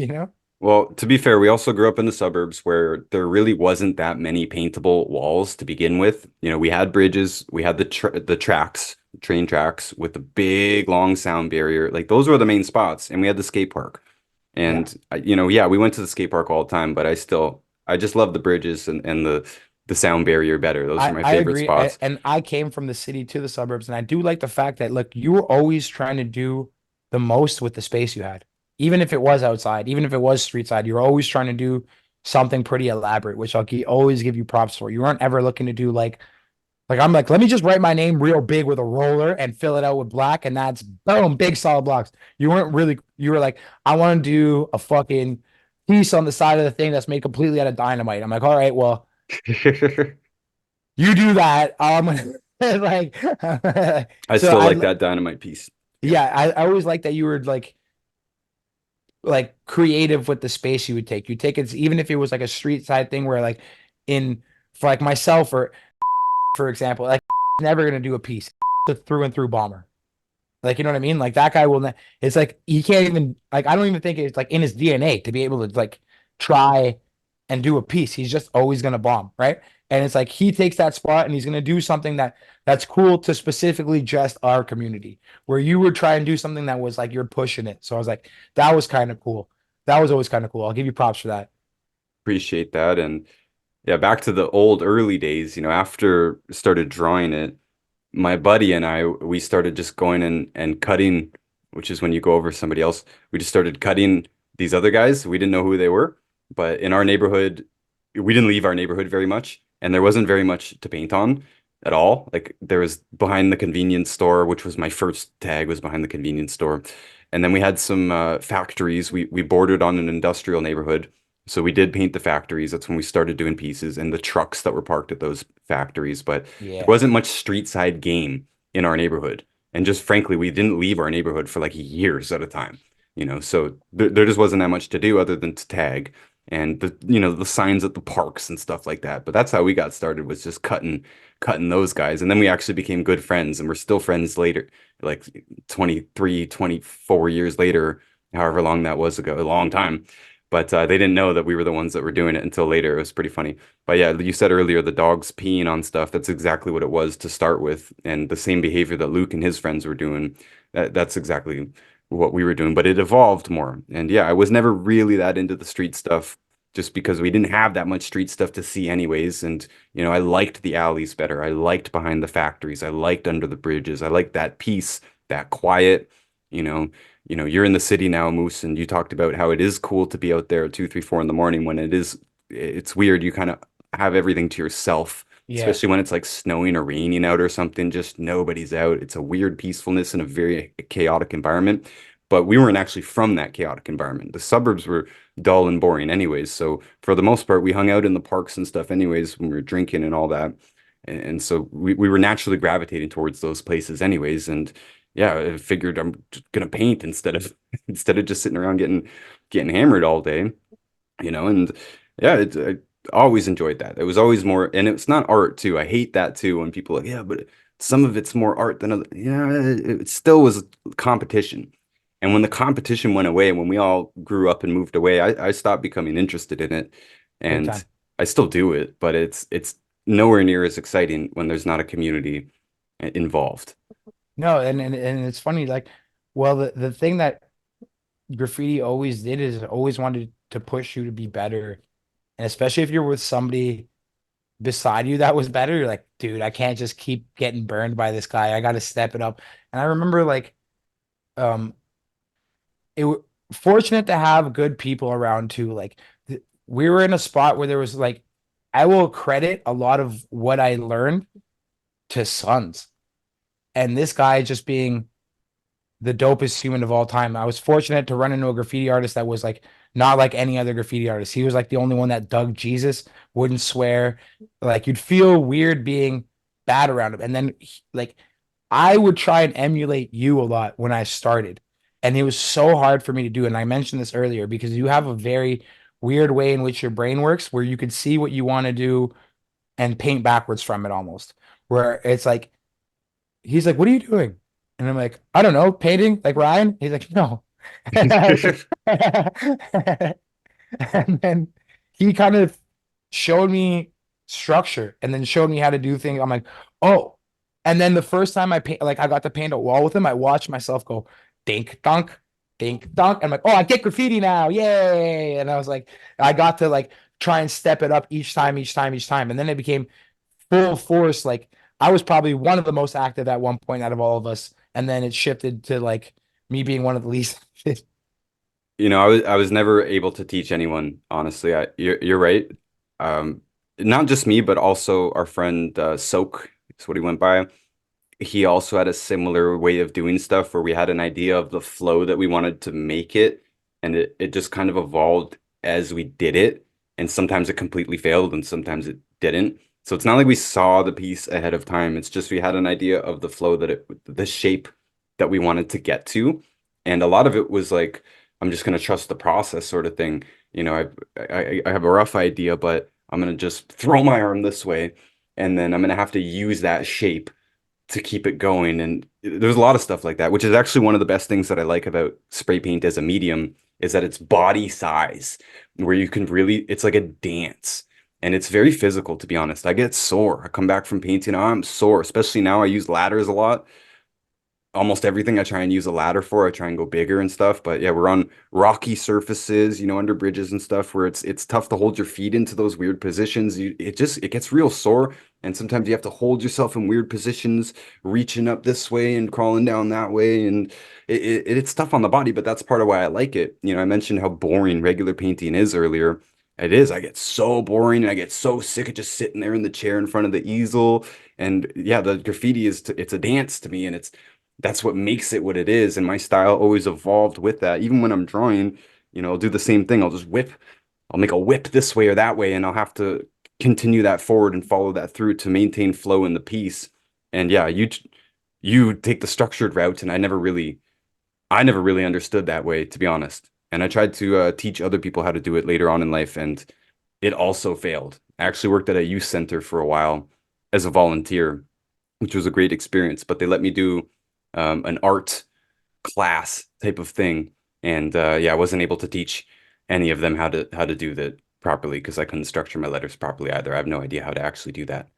well, to be fair, we also grew up in the suburbs where there really wasn't that many paintable walls to begin with. We had bridges, we had the tracks, train tracks with the big long sound barrier. Like those were the main spots, and we had the skate park. yeah. And yeah, we went to the skate park all the time, but I just love the bridges and the sound barrier better. Those are my I favorite agree. spots. And I came from the city to the suburbs, and I do like the fact that, look, you were always trying to do the most with the space you had. Even if it was outside, even if it was street side, you're always trying to do something pretty elaborate, which always give you props for. You weren't ever looking to do like I'm like, let me just write my name real big with a roller and fill it out with black, and that's boom, big solid blocks. You were like, I want to do a fucking piece on the side of the thing that's made completely out of dynamite. I'm like, all right, well, you do that. Like, I so still like that dynamite piece. Yeah. yeah, I always like that you were like creative with the space you would take. You take it even if it was like a street side thing where like in for like myself or for example, like never gonna do a piece the through and through bomber. Like, you know what I mean? Like that guy will not, it's like he can't even like I don't even think it's like in his DNA to be able to like try and do a piece. He's just always gonna bomb, right? And it's like he takes that spot and he's gonna do something that's cool to specifically just our community. Where you would try and do something that was like you're pushing it. So I was like, that was kind of cool. That was always kind of cool. I'll give you props for that. Appreciate that. And yeah, back to the old early days, after started drawing it, my buddy and I, we started just going and cutting, which is when you go over somebody else. We just started cutting these other guys. We didn't know who they were, but in our neighborhood, we didn't leave our neighborhood very much, and there wasn't very much to paint on at all. Like there was behind the convenience store, which was my first tag, was behind the convenience store. And then we had some factories. We bordered on an industrial neighborhood. So we did paint the factories. That's when we started doing pieces and the trucks that were parked at those factories. But there Yeah. wasn't much street side game in our neighborhood. And just frankly, we didn't leave our neighborhood for like years at a time. So there just wasn't that much to do other than to tag and the signs at the parks and stuff like that. But that's how we got started, was just cutting those guys. And then we actually became good friends, and we're still friends later, like 23, 24 years later, however long that was ago, a long time. But they didn't know that we were the ones that were doing it until later. It was pretty funny. But yeah, you said earlier the dogs peeing on stuff. That's exactly what it was to start with. And the same behavior that Luke and his friends were doing, that's exactly what we were doing. But it evolved more. And yeah, I was never really that into the street stuff just because we didn't have that much street stuff to see anyways. And, I liked the alleys better. I liked behind the factories. I liked under the bridges. I liked that peace, that quiet, you know you're in the city now, Moose, and you talked about how it is cool to be out there at 2, 3, 4 in the morning when it's weird. You kind of have everything to yourself, Yeah. especially when it's like snowing or raining out or something, just nobody's out. It's a weird peacefulness in a very chaotic environment. But we weren't actually from that chaotic environment. The suburbs were dull and boring anyways. So for the most part, we hung out in the parks and stuff anyways when we were drinking and all that. And so we were naturally gravitating towards those places anyways. And yeah, I figured I'm just gonna paint instead of instead of just sitting around getting hammered all day, and yeah, I always enjoyed that. It was always more, and it's not art too. I hate that too when people are like, yeah, but some of it's more art than other. Yeah, it still was competition. And when the competition went away, when we all grew up and moved away, I stopped becoming interested in it. Big And time. I still do it, but it's nowhere near as exciting when there's not a community involved. No, and it's funny, like, well, the thing that graffiti always did is it always wanted to push you to be better. And especially if you're with somebody beside you that was better, you're like, dude, I can't just keep getting burned by this guy. I got to step it up. And I remember like, um, fortunate to have good people around too. Like, we were in a spot where there was like, I will credit a lot of what I learned to Sons, and this guy just being the dopest human of all time. I was fortunate to run into a graffiti artist that was like not like any other graffiti artist. He was like the only one that dug Jesus, wouldn't swear. Like you'd feel weird being bad around him. And then like I would try and emulate you a lot when I started. And it was so hard for me to do. And I mentioned this earlier because you have a very weird way in which your brain works where you could see what you want to do and paint backwards from it almost. Where it's like, he's like, "What are you doing?" And I'm like, "I don't know, painting like Ryan." He's like, "No." And then he kind of showed me structure and then showed me how to do things. I'm like, oh. And then the first time I paint, like I got to paint a wall with him, I watched myself go dink dunk. I'm like, oh, I get graffiti now. Yay. And I was like, I got to like try and step it up each time, each time, each time. And then it became full force. Like I was probably one of the most active at one point out of all of us. And then it shifted to like me being one of the least. I was never able to teach anyone, honestly. You're right. Um, Not just me, but also our friend Soak, is what he went by. He also had a similar way of doing stuff where we had an idea of the flow that we wanted to make it, and it just kind of evolved as we did it. And sometimes it completely failed, and sometimes it didn't. So it's not like we saw the piece ahead of time. It's just we had an idea of the flow the shape that we wanted to get to. And a lot of it was like, I'm just gonna trust the process sort of thing. I have a rough idea, but I'm gonna just throw my arm this way, and then I'm gonna have to use that shape to keep it going. And there's a lot of stuff like that, which is actually one of the best things that I like about spray paint as a medium is that it's body size, where you can really, it's like a dance. And it's very physical, to be honest. I get sore. I come back from painting, I'm sore, especially now I use ladders a lot. Almost everything I try and use a ladder for, I try and go bigger and stuff. But yeah, we're on rocky surfaces, under bridges and stuff where it's tough to hold your feet into those weird positions. It gets real sore. And sometimes you have to hold yourself in weird positions, reaching up this way and crawling down that way. And it's tough on the body, but that's part of why I like it. I mentioned how boring regular painting is earlier. It is. I get so boring and I get so sick of just sitting there in the chair in front of the easel. And yeah, the graffiti it's a dance to me, and that's what makes it what it is. And my style always evolved with that. Even when I'm drawing, I'll do the same thing. I'll make a whip this way or that way, and I'll have to continue that forward and follow that through to maintain flow in the piece. And yeah, you take the structured route, and I never really understood that way, to be honest. And I tried to teach other people how to do it later on in life, and it also failed. I actually worked at a youth center for a while as a volunteer, which was a great experience, but they let me do an art class type of thing. And yeah, I wasn't able to teach any of them how to do that properly because I couldn't structure my letters properly either. I have no idea how to actually do that.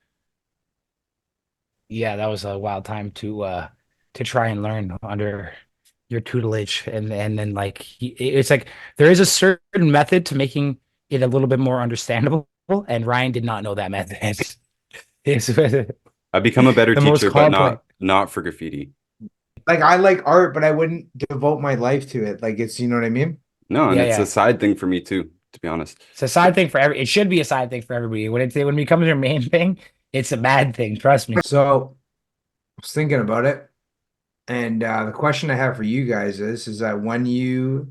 Yeah, that was a wild time to try and learn under your tutelage. And then like it's like there is a certain method to making it a little bit more understandable, and Ryan did not know that method. It's the I've become a better most teacher, but complex. not for graffiti. Like I like art, but I wouldn't devote my life to it. Like it's, you know what I mean? No, and Yeah, it's a yeah. side thing for me too, to be honest. It's a side thing for it should be a side thing for everybody. When it becomes your main thing, it's a bad thing, trust me. So I was thinking about it, and the question I have for you guys is that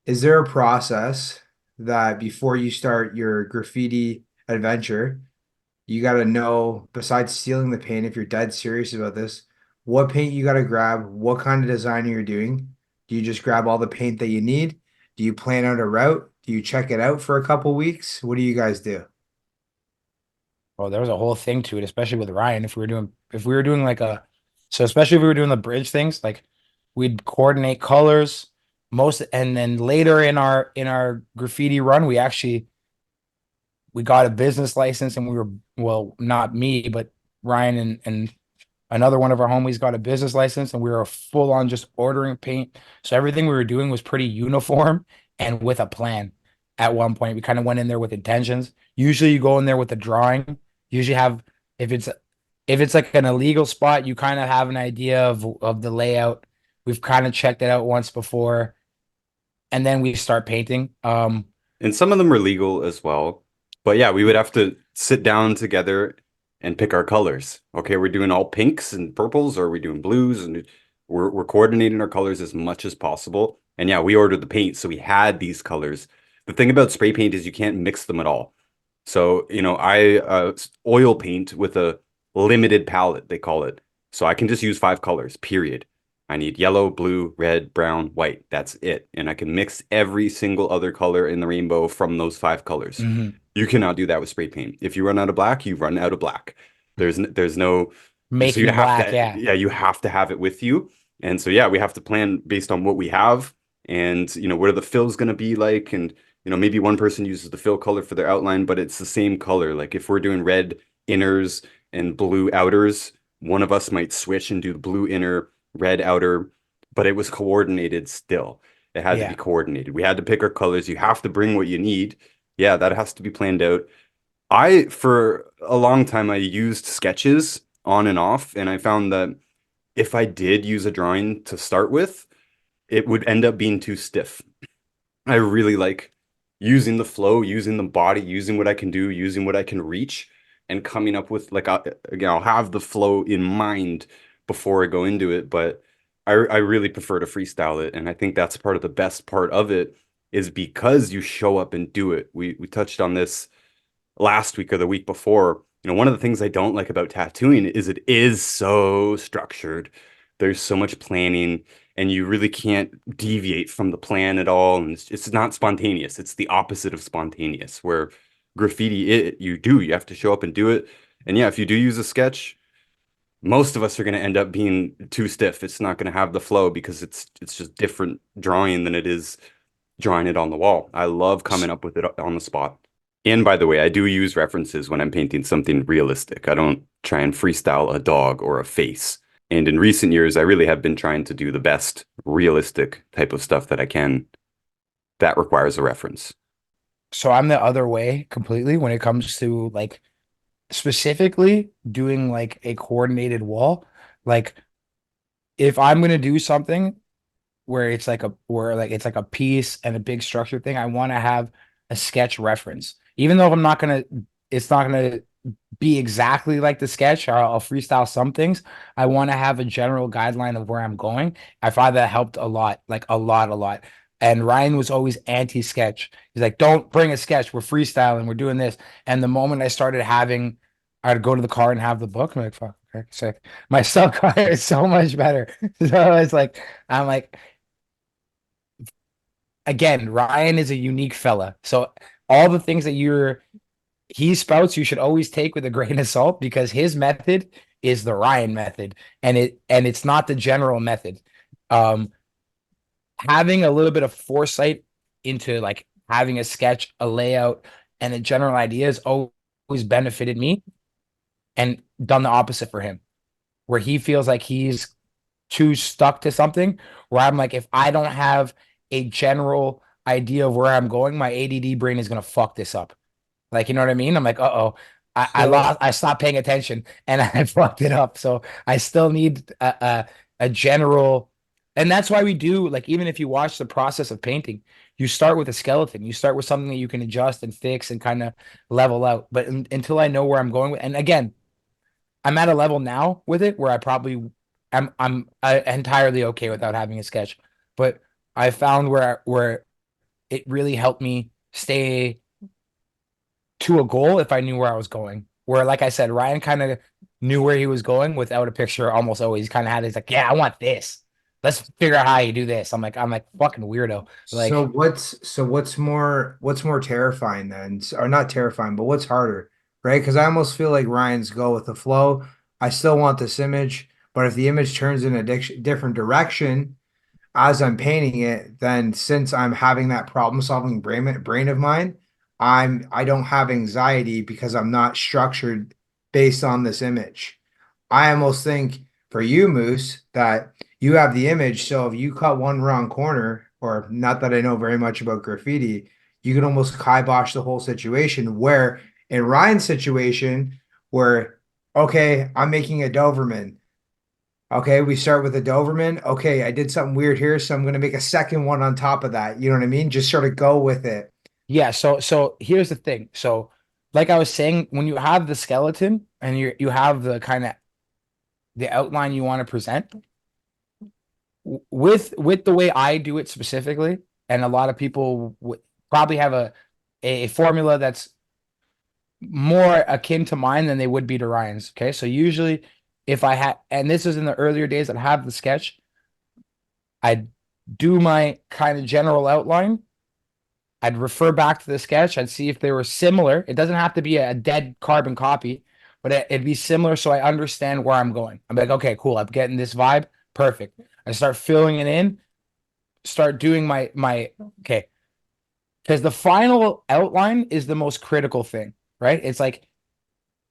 is there a process that before you start your graffiti adventure, you got to know, besides stealing the paint, if you're dead serious about this, what paint you got to grab, what kind of design you're doing? Do you just grab all the paint that you need? Do you plan out a route? Do you check it out for a couple weeks? What do you guys do? Oh, there was a whole thing to it, especially with Ryan. If we were doing like so especially if we were doing the bridge things, like we'd coordinate colors and then later in our graffiti run, we got a business license and we were, well, not me, but Ryan and another one of our homies got a business license and we were full on just ordering paint. So everything we were doing was pretty uniform and with a plan. At one point, we kind of went in there with intentions. Usually you go in there with a drawing. Usually have if it's if it's like an illegal spot, you kind of have an idea of the layout. We've kind of checked it out once before, and then we start painting. And some of them are legal as well. But yeah, we would have to sit down together and pick our colors. Okay, we're doing all pinks and purples, or are we doing blues? And we're coordinating our colors as much as possible. And yeah, we ordered the paint, so we had these colors. The thing about spray paint is you can't mix them at all. So, I oil paint with a limited palette, they call it. So I can just use 5 colors, period. I need yellow, blue, red, brown, white. That's it. And I can mix every single other color in the rainbow from those 5 colors. Mhm. You cannot do that with spray paint. If you run out of black, you run out of black. There's no, so you Making have black, to, yeah. yeah, you have to have it with you. And so, yeah, we have to plan based on what we have and, what are the fills going to be like. And, maybe one person uses the fill color for their outline, but it's the same color. Like if we're doing red inners and blue outers, one of us might switch and do the blue inner, red outer, but it was coordinated still. It had to be Yeah. coordinated. We had to pick our colors. You have to bring what you need. Yeah, that has to be planned out. For a long time, I used sketches on and off, and I found that if I did use a drawing to start with, it would end up being too stiff. I really like using the flow, using the body, using what I can do, using what I can reach, and coming up with again, I'll have the flow in mind before I go into it, but I really prefer to freestyle it, and I think that's part of the best part of it is because you show up and do it. We touched on this last week or the week before. One of the things I don't like about tattooing is it is so structured. There's so much planning, and you really can't deviate from the plan at all. And it's not spontaneous. It's the opposite of spontaneous, where graffiti, you have to show up and do it. And yeah, if you do use a sketch, most of us are going to end up being too stiff. It's not going to have the flow because it's just different drawing than it is drawing it on the wall. I love coming up with it on the spot. And by the way, I do use references when I'm painting something realistic. I don't try and freestyle a dog or a face. And in recent years, I really have been trying to do the best realistic type of stuff that I can that requires a reference. So I'm the other way completely when it comes to like specifically doing like a coordinated wall. Like if I'm gonna do something where it's like a piece and a big structure thing, I want to have a sketch reference. Even though it's not gonna be exactly like the sketch, or I'll freestyle some things. I want to have a general guideline of where I'm going. I find that helped a lot, like a lot, a lot. And Ryan was always anti-sketch. He's like, don't bring a sketch. We're freestyling. We're doing this. And the moment I'd go to the car and have the book. I'm like, fuck, okay, sick. My stuff car is so much better. So it's like, I'm like, again, Ryan is a unique fella. So all the things that he spouts, you should always take with a grain of salt because his method is the Ryan method, and it's not the general method. Um, Having a little bit of foresight into like having a sketch, a layout, and a general idea has always benefited me, and done the opposite for him, where he feels like he's too stuck to something. Where I'm like, if I don't have a general idea of where I'm going, my ADD brain is gonna fuck this up. Like, you know what I mean? I'm like, uh-oh, So I stopped paying attention and I fucked it up. So I still need a general, and that's why we do, like, even if you watch the process of painting, you start with a skeleton. You start with something that you can adjust and fix and kind of level out. But until I know where I'm going with, and again, I'm at a level now with it where I'm entirely okay without having a sketch. But I found where it really helped me stay to a goal if I knew where I was going. Where, like I said, Ryan kind of knew where he was going without a picture almost always. He kind of had he's like, yeah, I want this. Let's figure out how you do this. I'm like fucking weirdo. so Like, what's more terrifying then? Or not terrifying, but what's harder, right? Because I almost feel like Ryan's go with the flow. I still want this image, but if the image turns in a different direction as I'm painting it, then since I'm having that problem solving brain of mine, I don't have anxiety because I'm not structured based on this image. I almost think for you, Moose, that you have the image. So if you cut one wrong corner, or not that I know very much about graffiti, you can almost kibosh the whole situation. Where in Ryan's situation, where okay, I'm making a Doberman. Okay, we start with a Doberman. Okay, I did something weird here, so I'm gonna make a second one on top of that. You know what I mean? Just sort of go with it. yeah. So here's the thing. So, like I was saying, when you have the skeleton and you have the kind of the outline you want to present with the way I do it specifically, and a lot of people probably have a formula that's more akin to mine than they would be to Ryan's. Okay. So usually if I had, and this is in the earlier days, I'd have the sketch, I'd do my kind of general outline. I'd refer back to the sketch. I'd see if they were similar. It doesn't have to be a dead carbon copy, but it'd be similar so I understand where I'm going. I'm like, okay, cool. I'm getting this vibe. Perfect. I start filling it in, start doing my okay. Because the final outline is the most critical thing, right? It's like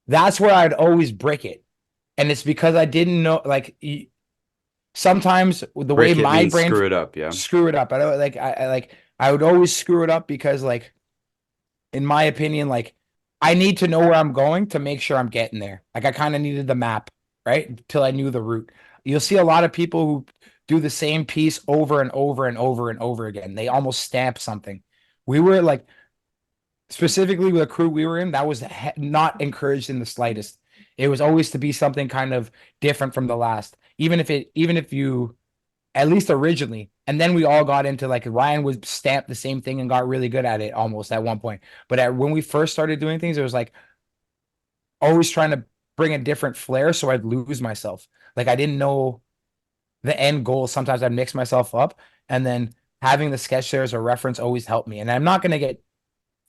that's where I'd always brick it. And it's because I didn't know, like, sometimes the way Break it my means brain screw it up. Yeah. screw it up. I don't like, I like, I would always screw it up because, like, in my opinion, like, I need to know where I'm going to make sure I'm getting there. Like, I kind of needed the map, right? Until I knew the route. You'll see a lot of people who do the same piece over and over and over and over again. They almost stamp something. We were like, specifically with the crew we were in, that was not encouraged in the slightest. It was always to be something kind of different from the last, even if you, at least originally, and then we all got into, like, Ryan would stamp the same thing and got really good at it almost at one point. But when we first started doing things, it was like always trying to bring a different flair, so I'd lose myself. Like, I didn't know the end goal. Sometimes I'd mix myself up, and then having the sketch there as a reference always helped me. And I'm not gonna get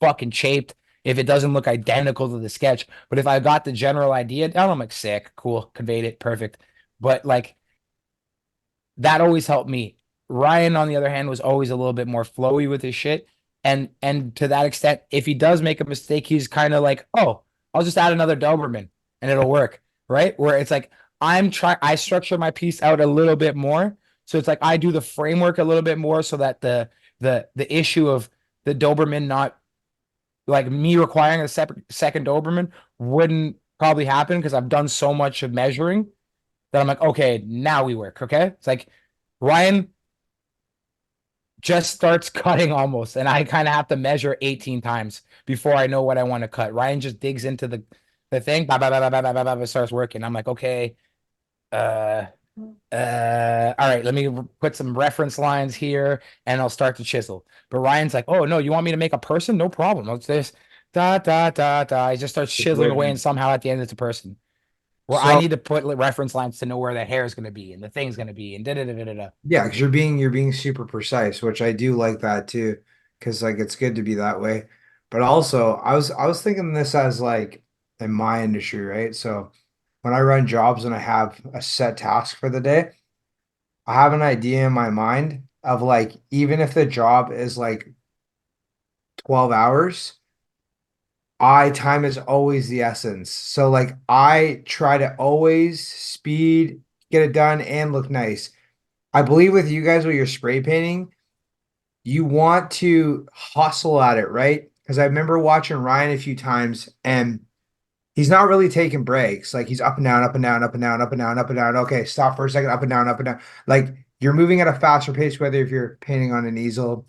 fucking chafed if it doesn't look identical to the sketch. But if I got the general idea down, I'm like, sick, cool, conveyed it, perfect. But, like, that always helped me. Ryan, on the other hand, was always a little bit more flowy with his shit. And to that extent, if he does make a mistake, he's kind of like, oh, I'll just add another Doberman and it'll work. Right. Where it's like, I structure my piece out a little bit more. So it's like I do the framework a little bit more so that the issue of the Doberman not, like, me requiring a separate second Doberman wouldn't probably happen because I've done so much of measuring that I'm like, okay, now we work. Okay. It's like Ryan just starts cutting almost, and I kind of have to measure 18 times before I know what I want to cut. Ryan just digs into the thing, bah, bah, bah, bah, bah, bah, bah, bah, starts working. I'm like, okay, uh, all right, let me put some reference lines here, and I'll start to chisel. But Ryan's like, oh no, you want me to make a person? No problem. It's this da da da da. He just starts It's chiseling away, and living. somehow at the end it's a person. Where I So need to put reference lines to know where the hair is going to be and the thing's going to be and da da da da da. yeah, because you're being super precise, which I do like that too, because like it's good to be that way. But also, I was thinking this as like in my industry, right? So when I run jobs and I have a set task for the day, I have an idea in my mind of like even if the job is like 12 hours, I time is always the essence. So like I try to always speed, get it done, and look nice. I believe with you guys with your spray painting, you want to hustle at it, right? Because I remember watching Ryan a few times and he's not really taking breaks. Like he's up and down, up and down, up and down, up and down, up and down. Okay, stop for a second, up and down, up and down. Like you're moving at a faster pace, whether if you're painting on an easel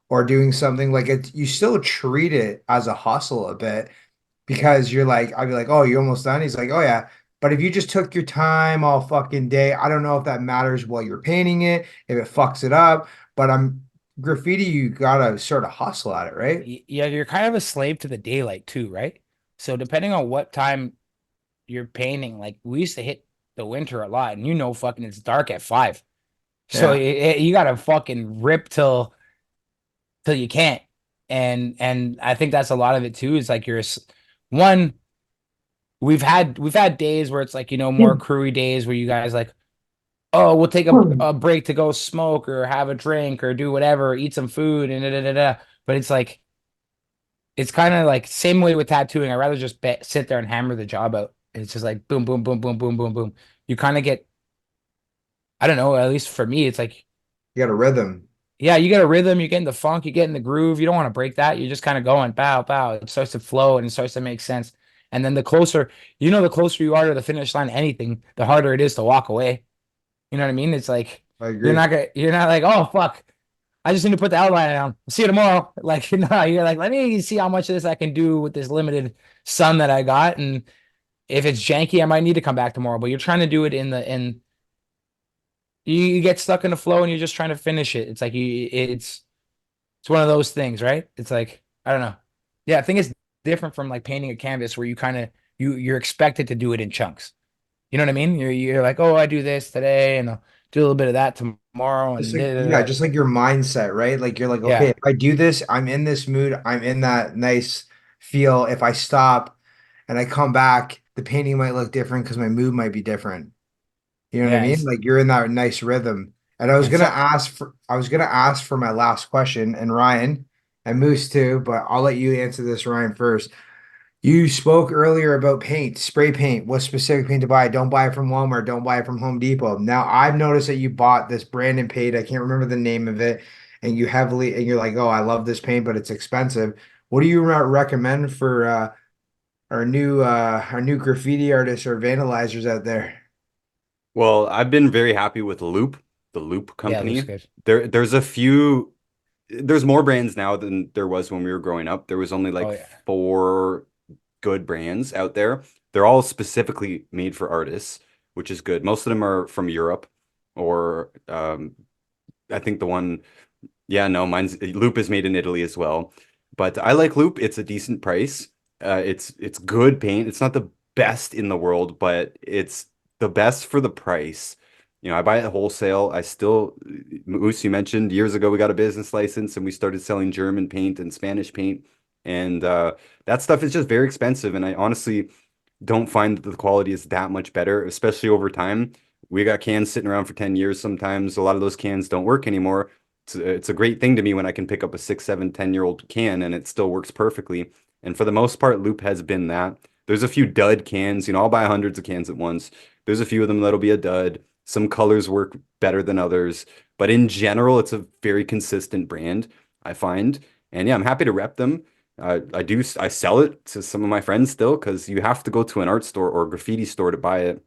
or doing something like it, you still treat it as a hustle a bit because you're like, I'd be like, oh, you almost done? He's like, oh yeah. But if you just took your time all fucking day, I don't know if that matters while you're painting it, if it fucks it up. But I'm graffiti, you gotta sort of hustle at it, right? Yeah, you're kind of a slave to the daylight too, right? So depending on what time you're painting, like we used to hit the winter a lot, and fucking it's dark at 5. So Yeah. you gotta fucking rip till you can't. And I think that's a lot of it too. Is like one, we've had days where it's like, more crewy days where you guys like, oh, we'll take a break to go smoke or have a drink or do whatever, eat some food and da da da da. But it's like it's kind of like same way with tattooing. I'd rather just sit there and hammer the job out. It's just like boom, boom, boom, boom, boom, boom, boom. You kind of get, I don't know, at least for me, it's like, You got a rhythm. yeah, you get a rhythm, you get in the funk, you get in the groove. You don't want to break that. You're just kind of going bow, bow. It starts to flow and it starts to make sense. And then the closer you are to the finish line, anything, the harder it is to walk away. You know what I mean? It's like, I agree. you're not like, oh, fuck. I just need to put the outline down. See you tomorrow. Like, no, you're like, let me see how much of this I can do with this limited sun that I got. And if it's janky, I might need to come back tomorrow. But you're trying to do it in you get stuck in the flow and you're just trying to finish it. It's like it's one of those things, right? It's like, I don't know. Yeah, I think it's different from like painting a canvas where you kind of you're expected to do it in chunks. You know what I mean? You're like, oh, I do this today, and I'll do a little bit of that tomorrow, Just and like, da, da, yeah, da. just like your mindset, right? Like you're like, okay, Yeah, if I do this, I'm in this mood, I'm in that nice feel. If I stop and I come back, the painting might look different because my mood might be different. You know what I yeah, mean? Like you're in that nice rhythm. And and so I was gonna ask for my last question, and Ryan and Moose too, but I'll let you answer this, Ryan, first. You spoke earlier about paint, spray paint, what specific paint to buy. Don't buy it from Walmart, don't buy it from Home Depot. Now I've noticed that you bought this Brandon paint. I can't remember the name of it, and and you're like, oh, I love this paint, but it's expensive. What do you recommend for our new graffiti artists or vandalizers out there? Well, I've been very happy with Loop, the Loop yeah, it looks company. good. There's a few, there's more brands now than there was when we were growing up. There was only Oh like yeah, four good brands out there. They're all specifically made for artists, which is good. Most of them are from Europe, or I think the one, yeah, no, mine's Loop is made in Italy as well. But I like Loop. It's a decent price. It's good paint. It's not the best in the world, but it's the best for the price. You know, I buy it wholesale. I still, Moose, you mentioned years ago we got a business license and we started selling German paint and Spanish paint, and that stuff is just very expensive. And I honestly don't find that the quality is that much better, especially over time. We got cans sitting around for 10 years sometimes. A lot of those cans don't work anymore. It's a great thing to me when I can pick up a 6, 7, 10-year-old can and it still works perfectly. And for the most part, Loop has been that. There's a few dud cans. You know, I'll buy hundreds of cans at once. There's a few of them that'll be a dud. Some colors work better than others. But in general, it's a very consistent brand, I find. And yeah, I'm happy to rep them. I sell it to some of my friends still because you have to go to an art store or a graffiti store to buy it,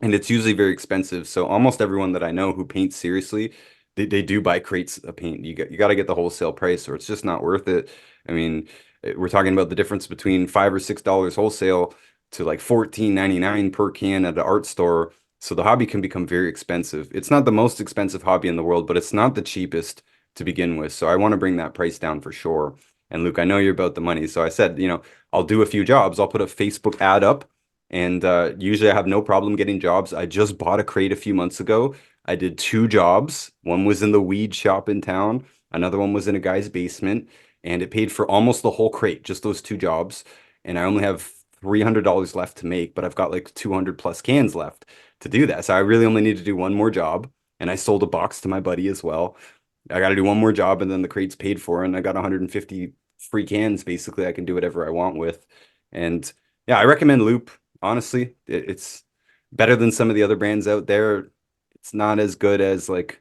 and it's usually very expensive. So almost everyone that I know who paints seriously, they do buy crates of paint. You got to get the wholesale price, or it's just not worth it. I mean, we're talking about the difference between $5 or $6 wholesale to like 14.99 per can at an art store. So the hobby can become very expensive. It's not the most expensive hobby in the world, but it's not the cheapest to begin with. So I want to bring that price down for sure. And Luke, I know you're about the money. So I said, you know, I'll do a few jobs. I'll put a Facebook ad up, and usually I have no problem getting jobs. I just bought a crate a few months ago. I did two jobs. One was in the weed shop in town. Another one was in a guy's basement. And it paid for almost the whole crate, just those two jobs. And I only have $300 left to make, but I've got like 200 plus cans left to do that. So I really only need to do one more job. And I sold a box to my buddy as well. I got to do one more job and then the crate's paid for, and I got 150 free cans basically. I can do whatever I want with. And yeah, I recommend Loop. Honestly, it's better than some of the other brands out there. It's not as good as like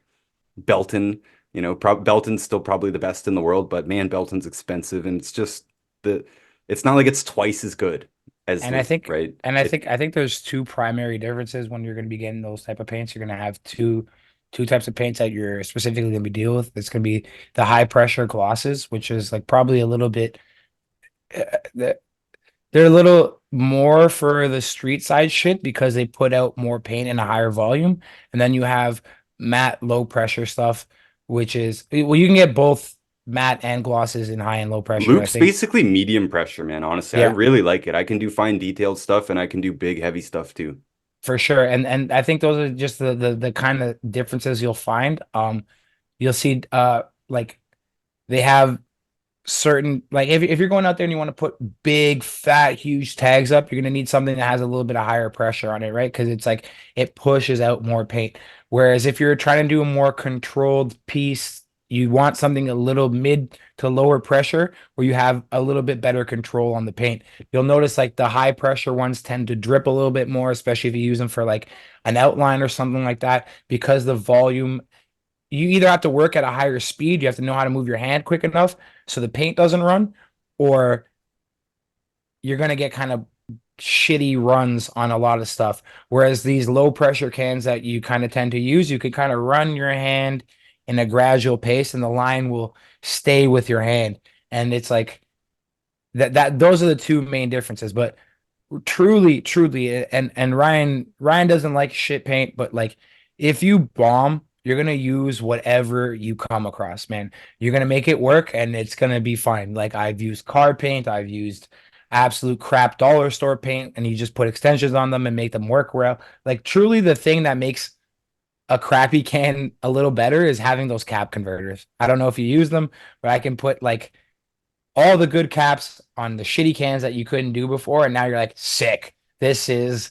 Belton. You know, Belton's still probably the best in the world, but man, Belton's expensive, and it's just the. It's not like it's twice as good as and I Loop, think right? and I think there's two primary differences when you're going to be getting those type of paints. You're going to have two types of paints that you're specifically going to be dealing with. It's going to be the high pressure glosses, which is like probably a little bit. Uh, They're a little more for the street side shit because they put out more paint in a higher volume. And then you have matte low pressure stuff, which is well, you can get both matte and glosses in high and low pressure. I Loop's think basically medium pressure, man. Honestly, I yeah, really like it. I can do fine detailed stuff and I can do big, heavy stuff too. for sure. And I think those are just the kind of differences you'll find. You'll see like they have certain like if you're going out there and you want to put big fat huge tags up, you're going to need something that has a little bit of higher pressure on it, right? Because it's like it pushes out more paint. Whereas if you're trying to do a more controlled piece, you want something a little mid to lower pressure where you have a little bit better control on the paint. You'll notice like the high pressure ones tend to drip a little bit more, especially if you use them for like an outline or something like that, because the volume you either have to work at a higher speed, you have to know how to move your hand quick enough so the paint doesn't run, or you're going to get kind of shitty runs on a lot of stuff. Whereas these low pressure cans that you kind of tend to use, you could kind of run your hand in a gradual pace and the line will stay with your hand. And it's like that those are the two main differences. But truly, and Ryan doesn't like shit paint, but like if you bomb, you're gonna use whatever you come across, man. You're gonna make it work and it's gonna be fine. Like I've used car paint, I've used absolute crap dollar store paint and you just put extensions on them and make them work well. Like truly the thing that makes a crappy can a little better is having those cap converters. I don't know if you use them, but I can put like all the good caps on the shitty cans that you couldn't do before, and now you're like, sick. This is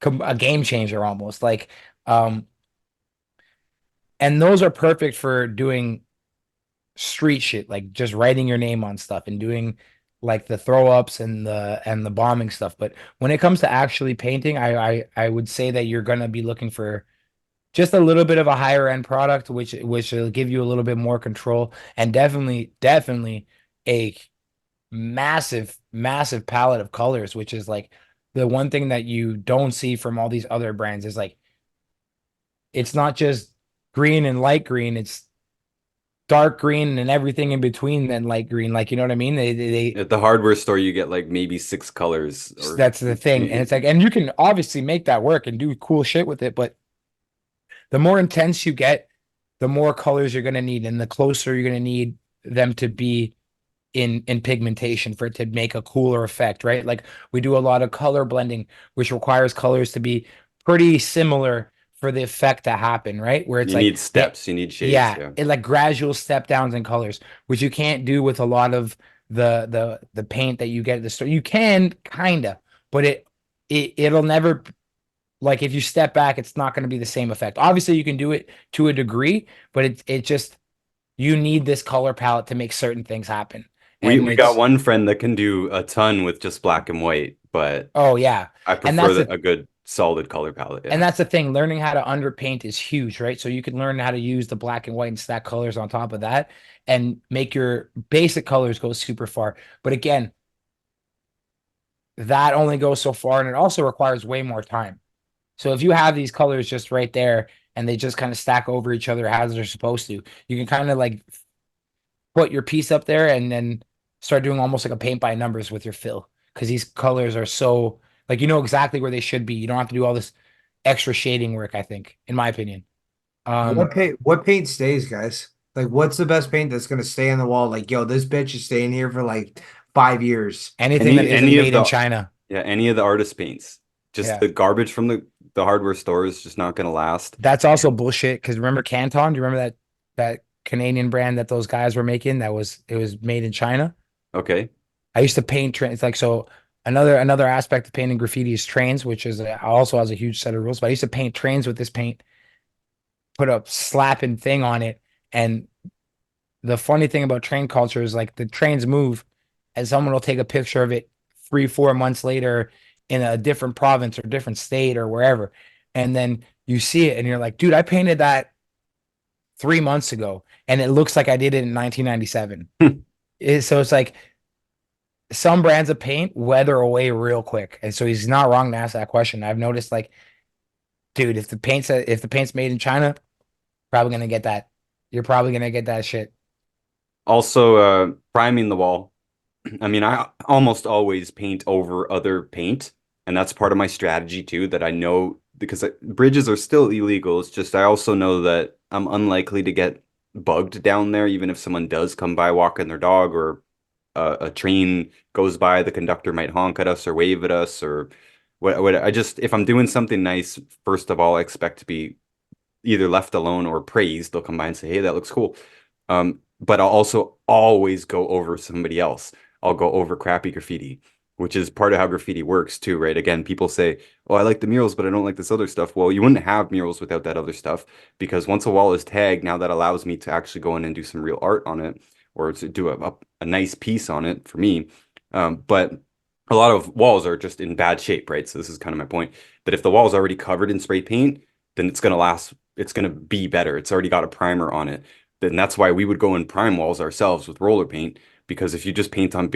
a game changer almost. Like, um, and those are perfect for doing street shit, like just writing your name on stuff and doing like the throw ups and the bombing stuff. But when it comes to actually painting, I would say that you're gonna be looking for just a little bit of a higher end product, which will give you a little bit more control and definitely a massive palette of colors, which is like the one thing that you don't see from all these other brands is like it's not just green and light green, it's dark green and everything in between then light green. Like, you know what I mean? At the hardware store, you get like maybe 6 colors, or That's the thing. And it's like, and you can obviously make that work and do cool shit with it, but the more intense you get, the more colors you're gonna need, and the closer you're gonna need them to be in pigmentation for it to make a cooler effect, right? Like we do a lot of color blending, which requires colors to be pretty similar for the effect to happen, right? Where it's you like need steps, you need shades. yeah, Yeah, it like gradual step downs in colors, which you can't do with a lot of the paint that you get at the store. You can kind of, but it'll never, like if you step back, it's not going to be the same effect. Obviously, you can do it to a degree, but it just you need this color palette to make certain things happen. And we got it's one friend that can do a ton with just black and white, but oh yeah. I And prefer a good solid color palette. and Yeah, that's the thing. Learning how to underpaint is huge, right? So you can learn how to use the black and white and stack colors on top of that and make your basic colors go super far. But again, that only goes so far and it also requires way more time. So if you have these colors just right there and they just kind of stack over each other as they're supposed to, you can kind of like put your piece up there and then start doing almost like a paint by numbers with your fill because these colors are so like you know exactly where they should be. You don't have to do all this extra shading work, I think, in my opinion. What paint stays, guys? Like, what's the best paint that's gonna stay on the wall? Like, yo, this bitch is staying here for like 5 years. Anything that isn't any of made in the China. yeah, any of the artist paints. Just Yeah. the garbage from the hardware store is just not gonna last. That's also bullshit because remember Canton? Do you remember that Canadian brand that those guys were making that was it was made in China? Okay. I used to paint trains like so another aspect of painting graffiti is trains, which is also has a huge set of rules. But I used to paint trains with this paint, put a slapping thing on it. And the funny thing about train culture is like the trains move and someone will take a picture of it 3, 4 months later in a different province or different state or wherever. And then you see it and you're like, dude, I painted that 3 months ago and it looks like I did it in 1997. So it's like some brands of paint weather away real quick. And so he's not wrong to ask that question. I've noticed like, dude, if the paint's made in China, probably gonna get that. You're probably gonna get that shit. Also, priming the wall. I mean, I almost always paint over other paint, and that's part of my strategy too, that I know because bridges are still illegal. It's just I also know that I'm unlikely to get bugged down there, even if someone does come by walking their dog or a train goes by, the conductor might honk at us or wave at us or what I just if I'm doing something nice, first of all, I expect to be either left alone or praised. They'll come by and say, "Hey, that looks cool." But I'll also always go over somebody else. I'll go over crappy graffiti, which is part of how graffiti works too, right? Again, people say, "Oh, I like the murals, but I don't like this other stuff." Well, you wouldn't have murals without that other stuff because once a wall is tagged, now that allows me to actually go in and do some real art on it or to do a nice piece on it for me. But a lot of walls are just in bad shape, right? So this is kind of my point that if the wall is already covered in spray paint, then it's going to last, it's going to be better. It's already got a primer on it. Then that's why we would go and prime walls ourselves with roller paint because if you just paint on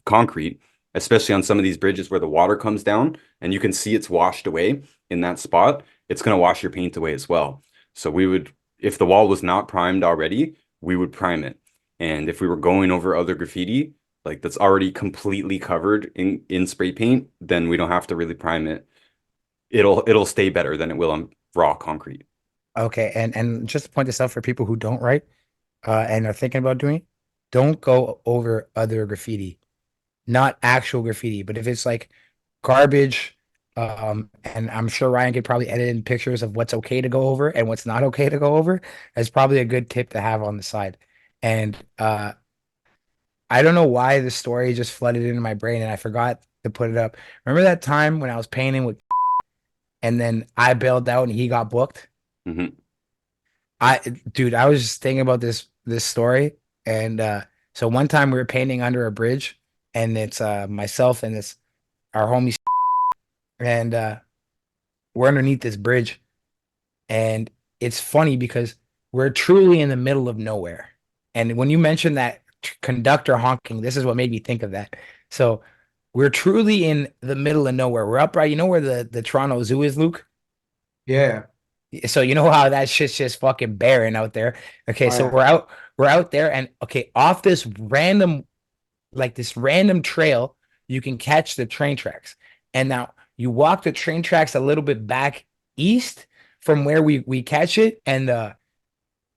concrete, especially on some of these bridges where the water comes down and you can see it's washed away in that spot, it's going to wash your paint away as well. So we would, if the wall was not primed already, we would prime it. And if we were going over other graffiti, like that's already completely covered in spray paint, then we don't have to really prime it. It'll stay better than it will on raw concrete. Okay, and just to point this out for people who don't write and are thinking about doing it, don't go over other graffiti. not actual graffiti, but if it's like garbage, and I'm sure Ryan could probably edit in pictures of what's okay to go over and what's not okay to go over, that's probably a good tip to have on the side. And I don't know why the story just flooded into my brain and I forgot to put it up. Remember that time when I was painting with and then I bailed out and he got booked? Hmm. I dude, I was just thinking about this story and so one time we were painting under a bridge and it's myself and this our homie and we're underneath this bridge and it's funny because we're truly in the middle of nowhere. And when you mentioned that conductor honking, this is what made me think of that. So we're truly in the middle of nowhere. We're up right, you know where the Toronto Zoo is, Luke? Yeah. So you know how that shit's just fucking barren out there. Okay, Oh so yeah. we're out there and okay, off this random like this random trail, you can catch the train tracks. And now you walk the train tracks a little bit back east from where we catch it, and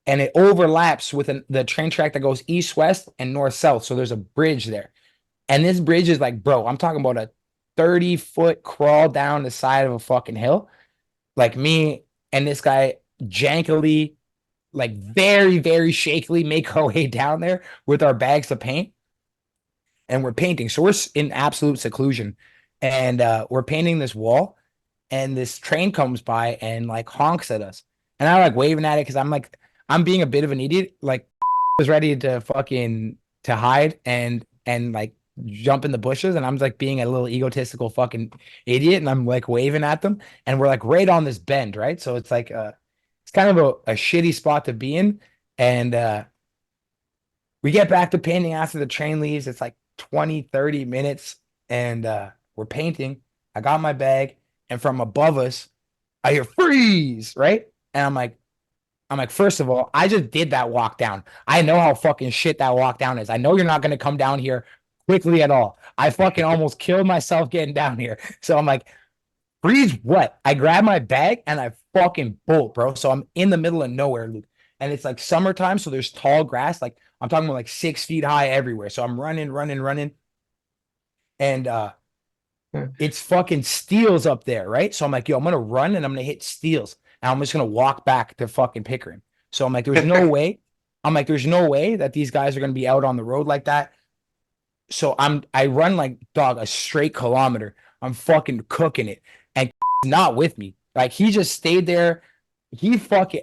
it overlaps with the train track that goes east west and north south. So there's a bridge there, and this bridge is like, bro, I'm talking about a 30-foot crawl down the side of a fucking hill. Like me and this guy jankily, like very shakily, make our way down there with our bags of paint and we're painting. So we're in absolute seclusion and we're painting this wall and this train comes by and like honks at us. And I like waving at it because I'm like, I'm being a bit of an idiot. Like was ready to fucking to hide and like jump in the bushes. And I'm like being a little egotistical fucking idiot. And I'm like waving at them. And we're like right on this bend, right? So it's like it's kind of a shitty spot to be in. And we get back to painting after the train leaves. It's like 20, 30 minutes, and we're painting. I got my bag, and from above us, I hear freeze, right? And I'm like, first of all, I just did that walk down. I know how fucking shit that walk down is. I know you're not gonna come down here quickly at all. I fucking almost killed myself getting down here. So I'm like, freeze what? I grab my bag and I fucking bolt, bro. So I'm in the middle of nowhere, Luke. And it's like summertime, so there's tall grass. Like I'm talking about like 6 feet high everywhere. So I'm running. And it's fucking steels up there, right? So I'm like, yo, I'm gonna run and I'm gonna hit steels. And I'm just gonna walk back to fucking Pickering. So I'm like, there's no way. I'm like, there's no way that these guys are gonna be out on the road like that. So I run like dog a straight kilometer. I'm fucking cooking it. And not with me. Like he just stayed there. He fucking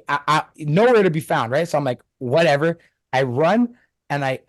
nowhere to be found, right? So I'm like, whatever. I run and I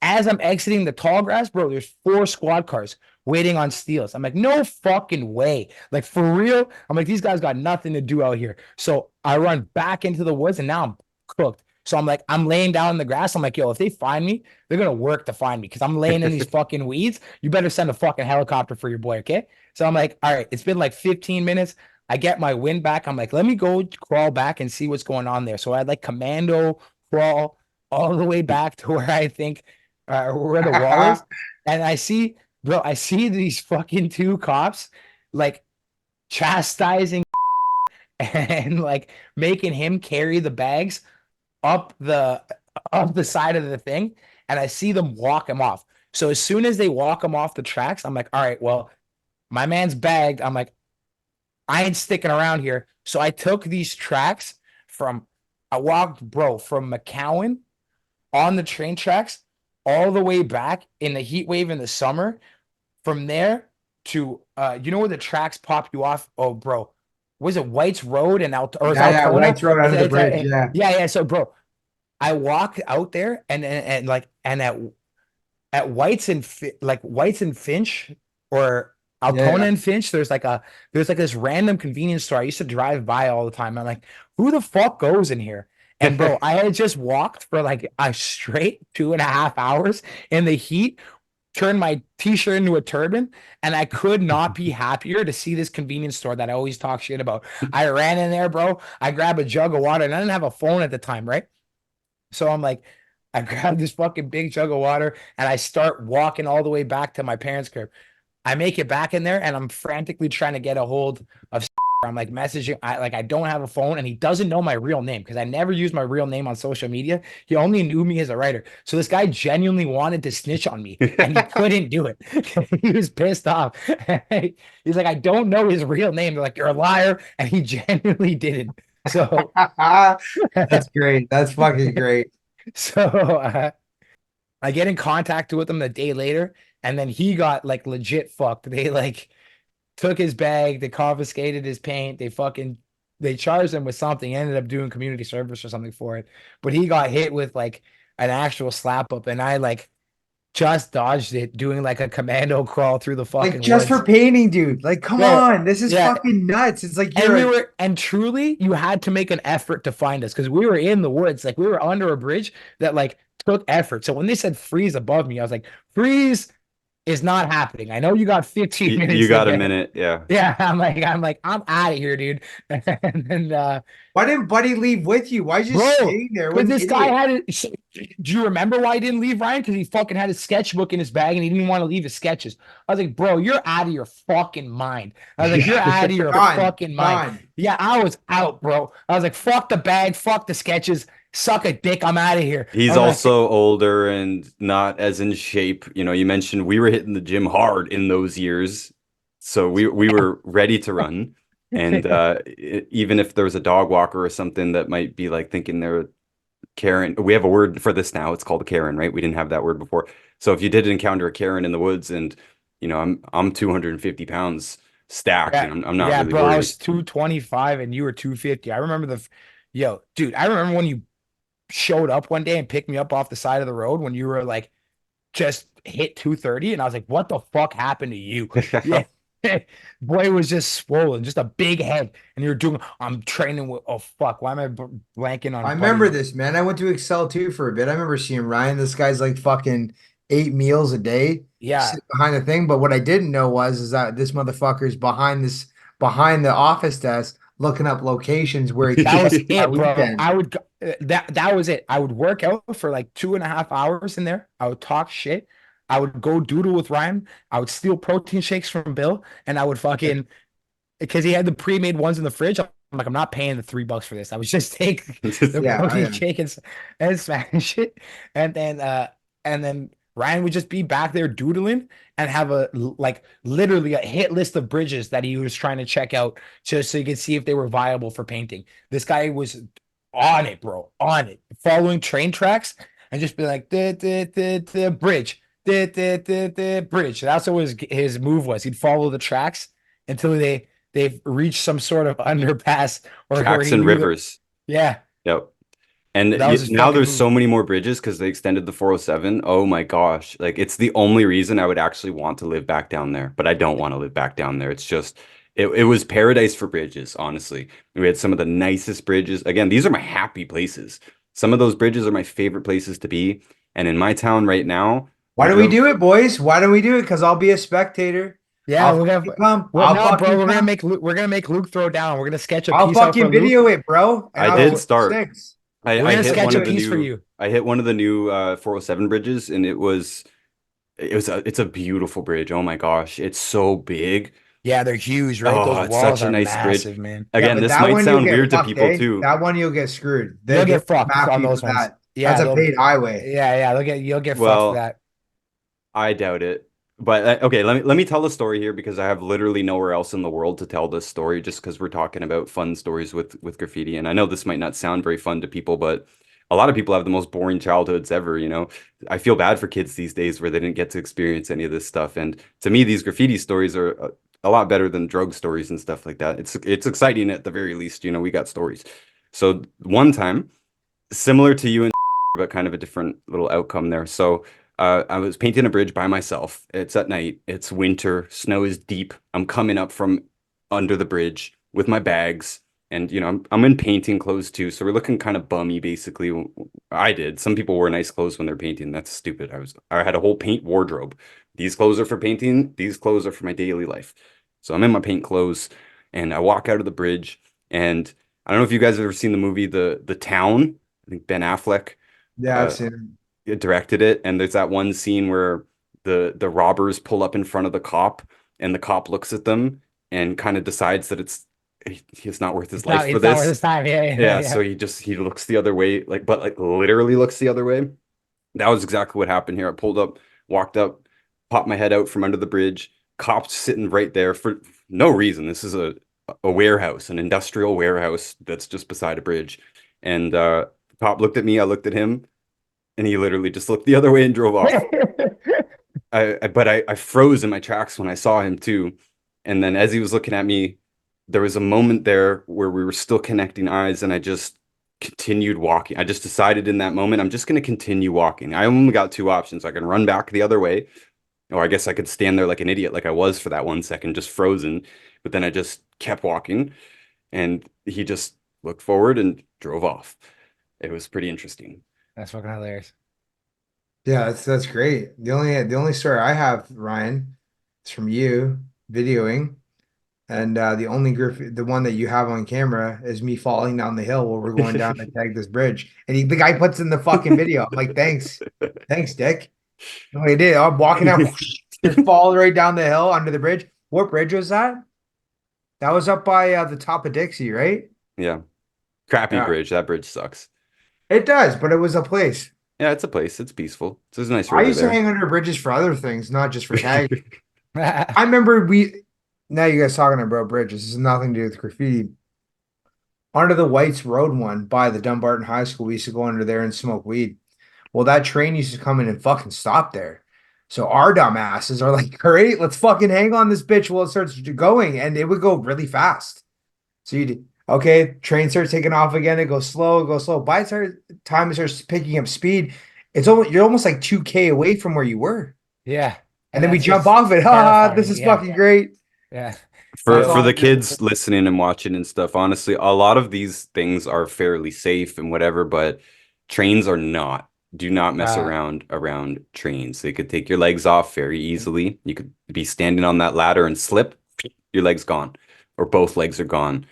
as I'm exiting the tall grass, bro, there's 4 squad cars waiting on steels. I'm like, no fucking way. Like for real. I'm like, these guys got nothing to do out here. So I run back into the woods and now I'm cooked. So I'm like, I'm laying down in the grass. I'm like, yo, if they find me, they're gonna work to find me because I'm laying in these fucking weeds. You better send a fucking helicopter for your boy, okay? So I'm like, all right, it's been like 15 minutes. I get my wind back. I'm like, let me go crawl back and see what's going on there. So I like commando crawl all the way back to where I think where the wall is. And I see, bro, I see these fucking 2 cops like chastising and like making him carry the bags up the side of the thing. And I see them walk him off. So as soon as they walk him off the tracks, I'm like, all right, well, my man's bagged. I'm like, I ain't sticking around here. So I took these tracks from, I walked, bro, from McCowan on the train tracks all the way back in the heat wave in the summer. From there to, you know where the tracks pop you off? Oh, bro, was it White's Road and or it's Yeah, yeah, Altona? White's Road under the bridge. Yeah. Yeah. So, bro, I walk out there and like and at White's and like White's and Finch or Altona Yeah. and Finch, there's like this random convenience store I used to drive by all the time. I'm like, who the fuck goes in here? And bro, I had just walked for like a straight 2.5 hours in the heat, turned my t-shirt into a turban, and I could not be happier to see this convenience store that I always talk shit about. I ran in there, bro. I grabbed a jug of water, and I didn't have a phone at the time, right? So I'm like, I grab this fucking big jug of water and I start walking all the way back to my parents' crib. I make it back in there and I'm frantically trying to get a hold of I'm like messaging. I don't have a phone, and he doesn't know my real name because I never use my real name on social media. He only knew me as a writer. So this guy genuinely wanted to snitch on me, and he couldn't do it. He was pissed off. He's like, I don't know his real name. They're like, you're a liar, and he genuinely didn't. So, That's great. That's fucking great. so I get in contact with him the day later, and then he got like legit fucked. They like took his bag, they confiscated his paint, they charged him with something, ended up doing community service or something for it. But he got hit with like an actual slap up, and I like just dodged it, doing like a commando crawl through the Like fucking just woods. for painting, dude. Like, come Yeah, on. This is yeah. fucking nuts. It's like And you're we were, and truly, you had to make an effort to find us because we were in the woods, like we were under a bridge that like took effort. So when they said freeze above me, I was like, freeze is not happening. I know you got 15 You minutes to got a get. minute, yeah. Yeah, I'm out of here, dude. And then Why didn't Buddy leave with you? Why is you just bro, staying there? What because an this guy idiot. had it. Do you remember why he didn't leave, Ryan? Because he fucking had his sketchbook in his bag and he didn't want to leave his sketches. I was like, bro, you're out of your fucking mind. I was like, you're out of your Gone. fucking mind. Gone. Yeah, I was out, bro. I was like, fuck the bag, fuck the sketches, suck a dick, I'm out of here. I He's was like, also older and not as in shape. You know, you mentioned we were hitting the gym hard in those years, so we were ready to run. And even if there was a dog walker or something that might be like thinking they're Karen, we have a word for this now. It's called a Karen, right? We didn't have that word before. So if you did encounter a Karen in the woods, and you know, I'm 250 pounds stacked, yeah, and I'm not yeah, really bro. I worried. was 225 and you were 250. I remember yo, dude, I remember when you showed up one day and picked me up off the side of the road when you were like just hit 230 and I was like, what the fuck happened to you? Yeah. Boy was just swollen, just a big head. And you're doing, I'm training with, oh fuck, why am I blanking I on remember Buddy's? this, man. I went to Excel too for a bit. I remember seeing Ryan. This guy's like fucking 8 meals a day Yeah, sitting behind the thing. But what I didn't know is that this motherfucker's behind the office desk looking up locations where he can that was spend that it, bro. weekend. I would that was it. I would work out for like 2.5 hours in there. I would talk shit. I would go doodle with Ryan. I would steal protein shakes from Bill, and I would fucking because he had the pre-made ones in the fridge. I'm like, I'm not paying the $3 for this. I would just take the Yeah, I protein am. shake and smash it. And then Ryan would just be back there doodling and have like literally a hit list of bridges that he was trying to check out just so you could see if they were viable for painting. This guy was on it, bro, on it, following train tracks and just be like the bridge, the bridge. That's what his move was. He'd follow the tracks until they've reached some sort of underpass or where he Jackson knew that. Rivers. Yeah, Yep. And that was his now fucking there's move. so many more bridges because they extended the 407. Oh my gosh. Like it's the only reason I would actually want to live back down there, but I don't want to live back down there. It's just it was paradise for bridges, honestly. We had some of the nicest bridges. Again, these are my happy places. Some of those bridges are my favorite places to be. And in my town right now, Why we do we don't do it, boys? Why don't we do it? Because I'll be a spectator. Yeah, I'll we're gonna fucking come. what I'll no, bro, fucking come. we're gonna make Luke throw down. We're gonna sketch a I'll piece out for fucking Luke. video it, bro, and I I'll did Bro, shoot start. six. we're I gonna hit sketch one a of the piece for new you. 407 bridges and it's a beautiful bridge. Oh my gosh. It's so big. Yeah, they're huge, right? Oh, Those it's walls such a are nice bridge. massive, man. Yeah, Again, but this that might one you'll sound get weird to fucked, people eh? too. That one you'll get screwed. You'll They'll get come fucked after on you for those ones. that. That's Yeah, a paid highway. yeah, you'll get fucked for Well, that. I doubt it. But okay, let me tell a story here because I have literally nowhere else in the world to tell this story just because we're talking about fun stories with graffiti. And I know this might not sound very fun to people, but a lot of people have the most boring childhoods ever, you know. I feel bad for kids these days where they didn't get to experience any of this stuff. And to me, these graffiti stories are a lot better than drug stories and stuff like that. It's exciting at the very least, you know, we got stories. So one time, similar to you and but kind of a different little outcome there. So I was painting a bridge by myself. It's at night. It's winter. Snow is deep. I'm coming up from under the bridge with my bags, and you know I'm in painting clothes too. So we're looking kind of bummy, basically. I did. Some people wear nice clothes when they're painting. That's stupid. I had a whole paint wardrobe. These clothes are for painting. These clothes are for my daily life. So I'm in my paint clothes, and I walk out of the bridge, and I don't know if you guys have ever seen the movie The Town. I think Ben Affleck Yeah, I've uh, seen directed it, and there's that one scene where the robbers pull up in front of the cop, and the cop looks at them and kind of decides that it's he's not worth his It's life not for it's not worth this. his time. Yeah, yeah, Yeah, yeah. so he looks the other way, like literally looks the other way. That was exactly what happened here. I pulled up, walked up, popped my head out from under the bridge. Cops sitting right there for no reason. This is a warehouse, an industrial warehouse that's just beside a bridge. And the cop looked at me, I looked at him, and he literally just looked the other way and drove off. But I froze in my tracks when I saw him too. And then as he was looking at me, there was a moment there where we were still connecting eyes, and I just continued walking. I just decided in that moment, I'm just going to continue walking. I only got two options. I can run back the other way, or I guess I could stand there like an idiot, like I was for that 1 second, just frozen. But then I just kept walking, and he just looked forward and drove off. It was pretty interesting. That's fucking hilarious. Yeah, that's great. The only story I have, Ryan, is from you videoing, and the one that you have on camera is me falling down the hill while we're going down to tag this bridge. And the guy puts in the fucking video. I'm like, thanks, Dick. No, he did. I'm walking out, just fall right down the hill under the bridge. What bridge was that? That was up by the top of Dixie, right? Yeah. Crappy Yeah, bridge. That bridge sucks. it does, but it was a place. Yeah, it's a place. It's peaceful. There's a nice I river used to there. hang under bridges for other things, not just for tagging. I remember now you guys talking about bridges. This has nothing to do with graffiti. Under the Whites Road one by the Dumbarton High School, we used to go under there and smoke weed. Well, that train used to come in and fucking stop there. So our dumb asses are like, great, let's fucking hang on this bitch while it starts going. And it would go really fast. So okay, train starts taking off again. It goes slow, it goes slow. By the time it starts picking up speed, you're almost like 2K away from where you were. Yeah. And And then we that's jump just off it. Ha, this terrifying. is Yeah. fucking great. Yeah. For That's So for all. the kids listening and watching and stuff, honestly, a lot of these things are fairly safe and whatever, but trains are not. Do not mess uh around trains. They could take your legs off very easily. You could be standing on that ladder and slip, your leg's gone, or both legs are gone.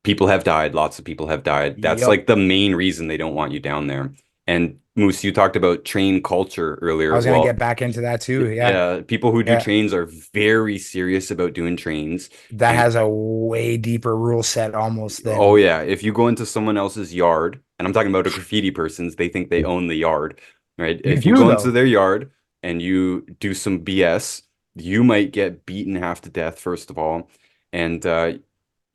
People have died. Lots of people have died. That's yep. like the main reason they don't want you down there. And Moose, you talked about train culture I earlier. was gonna Well, get back into that too. Yeah. yeah, people who do Yeah. trains are very serious about doing trains. That And has a way deeper rule set almost oh than yeah, if you go into someone else's yard, and I'm talking about a graffiti person's, they think they own the yard, right? you If you do go into though. their yard and you do some BS, you might get beaten half to death, first of all, and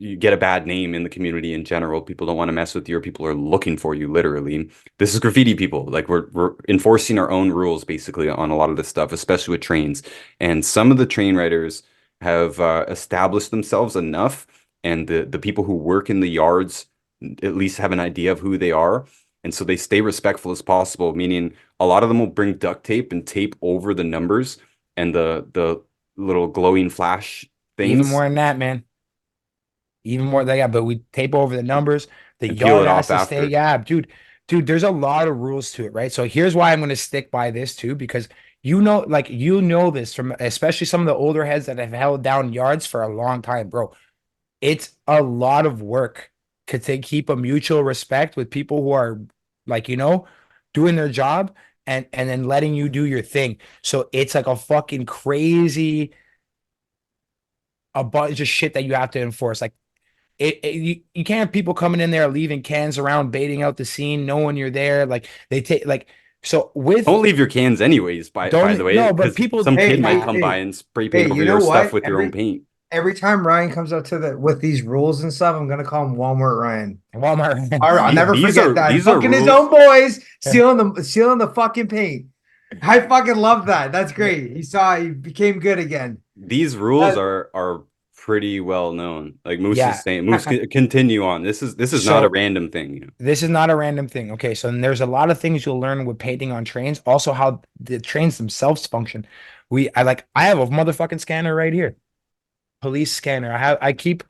you get a bad name in the community in general. People don't want to mess with you, or people are looking for you, literally. This is graffiti people. Like we're enforcing our own rules basically on a lot of this stuff, especially with trains. And some of the train riders have established themselves enough, and the people who work in the yards at least have an idea of who they are. And so they stay respectful as possible, meaning a lot of them will bring duct tape and tape over the numbers and the little glowing flash Even things more than that, man. Even more than that, but we tape over the numbers. The and peel yard it has off to stay. after. Yeah, dude, there's a lot of rules to it, right? So here's why I'm going to stick by this too, because this from especially some of the older heads that have held down yards for a long time, bro. It's a lot of work to keep a mutual respect with people who are like, doing their job and then letting you do your thing. So it's like a fucking crazy a bunch of shit that you have to enforce. Like you can't have people coming in there leaving cans around, baiting out the scene, knowing you're there. Like they take like so with Don't leave your cans anyways, by the don't way, no, but because people some do kid Hey, might hey, that. come by hey, and spray paint hey, over you know your stuff what? with your own paint. Every time Ryan comes up with these rules and stuff, I'm gonna call him Walmart Ryan. Walmart. I'll never These forget are that. these are Fucking his rules. own boys stealing the fucking paint. I fucking love that. That's great. He became good again. These rules Uh, are pretty well known. Like Moose is Yeah. saying, Moose, continue on. This is not a So random thing. this is not a random thing. Okay, so there's a lot of things you'll learn with painting on trains. Also, how the trains themselves function. I have a motherfucking scanner right here, police scanner. I keep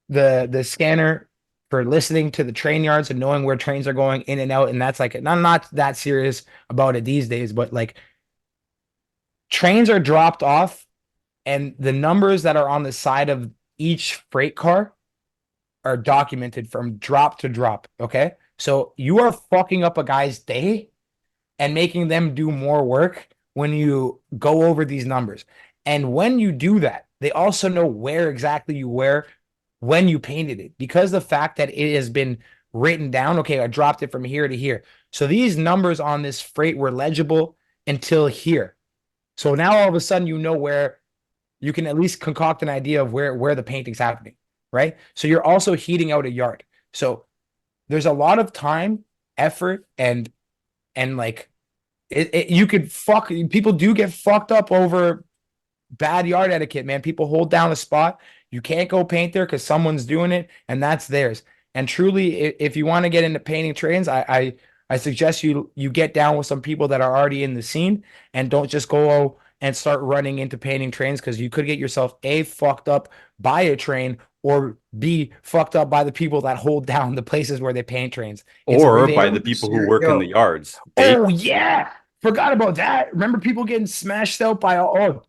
the scanner for listening to the train yards and knowing where trains are going in and out. And that's like I'm not that serious about it these days, but like trains are dropped off, and the numbers that are on the side of each freight car are documented from drop to drop. Okay. So you are fucking up a guy's day and making them do more work when you go over these numbers. And when you do that, they also know where exactly you were when you painted it, because the fact that it has been written down. Okay, I dropped it from here to here. So these numbers on this freight were legible until here. So now all of a sudden you know where you can at least concoct an idea of where the painting's happening, right? So you're also heating out a yard. So there's a lot of time, effort, and like you could people do get fucked up over bad yard etiquette, man. People hold down a spot. You can't go paint there because someone's doing it, and that's theirs. And truly, if you want to get into painting trades, I suggest you get down with some people that are already in the scene and don't just go and start running into painting trains, because you could get yourself A, fucked up by a train, or B, fucked up by the people that hold down the places where they paint trains. It's Or really by the people who work in the yards. Oh yeah. Forgot about that. Remember people getting smashed out by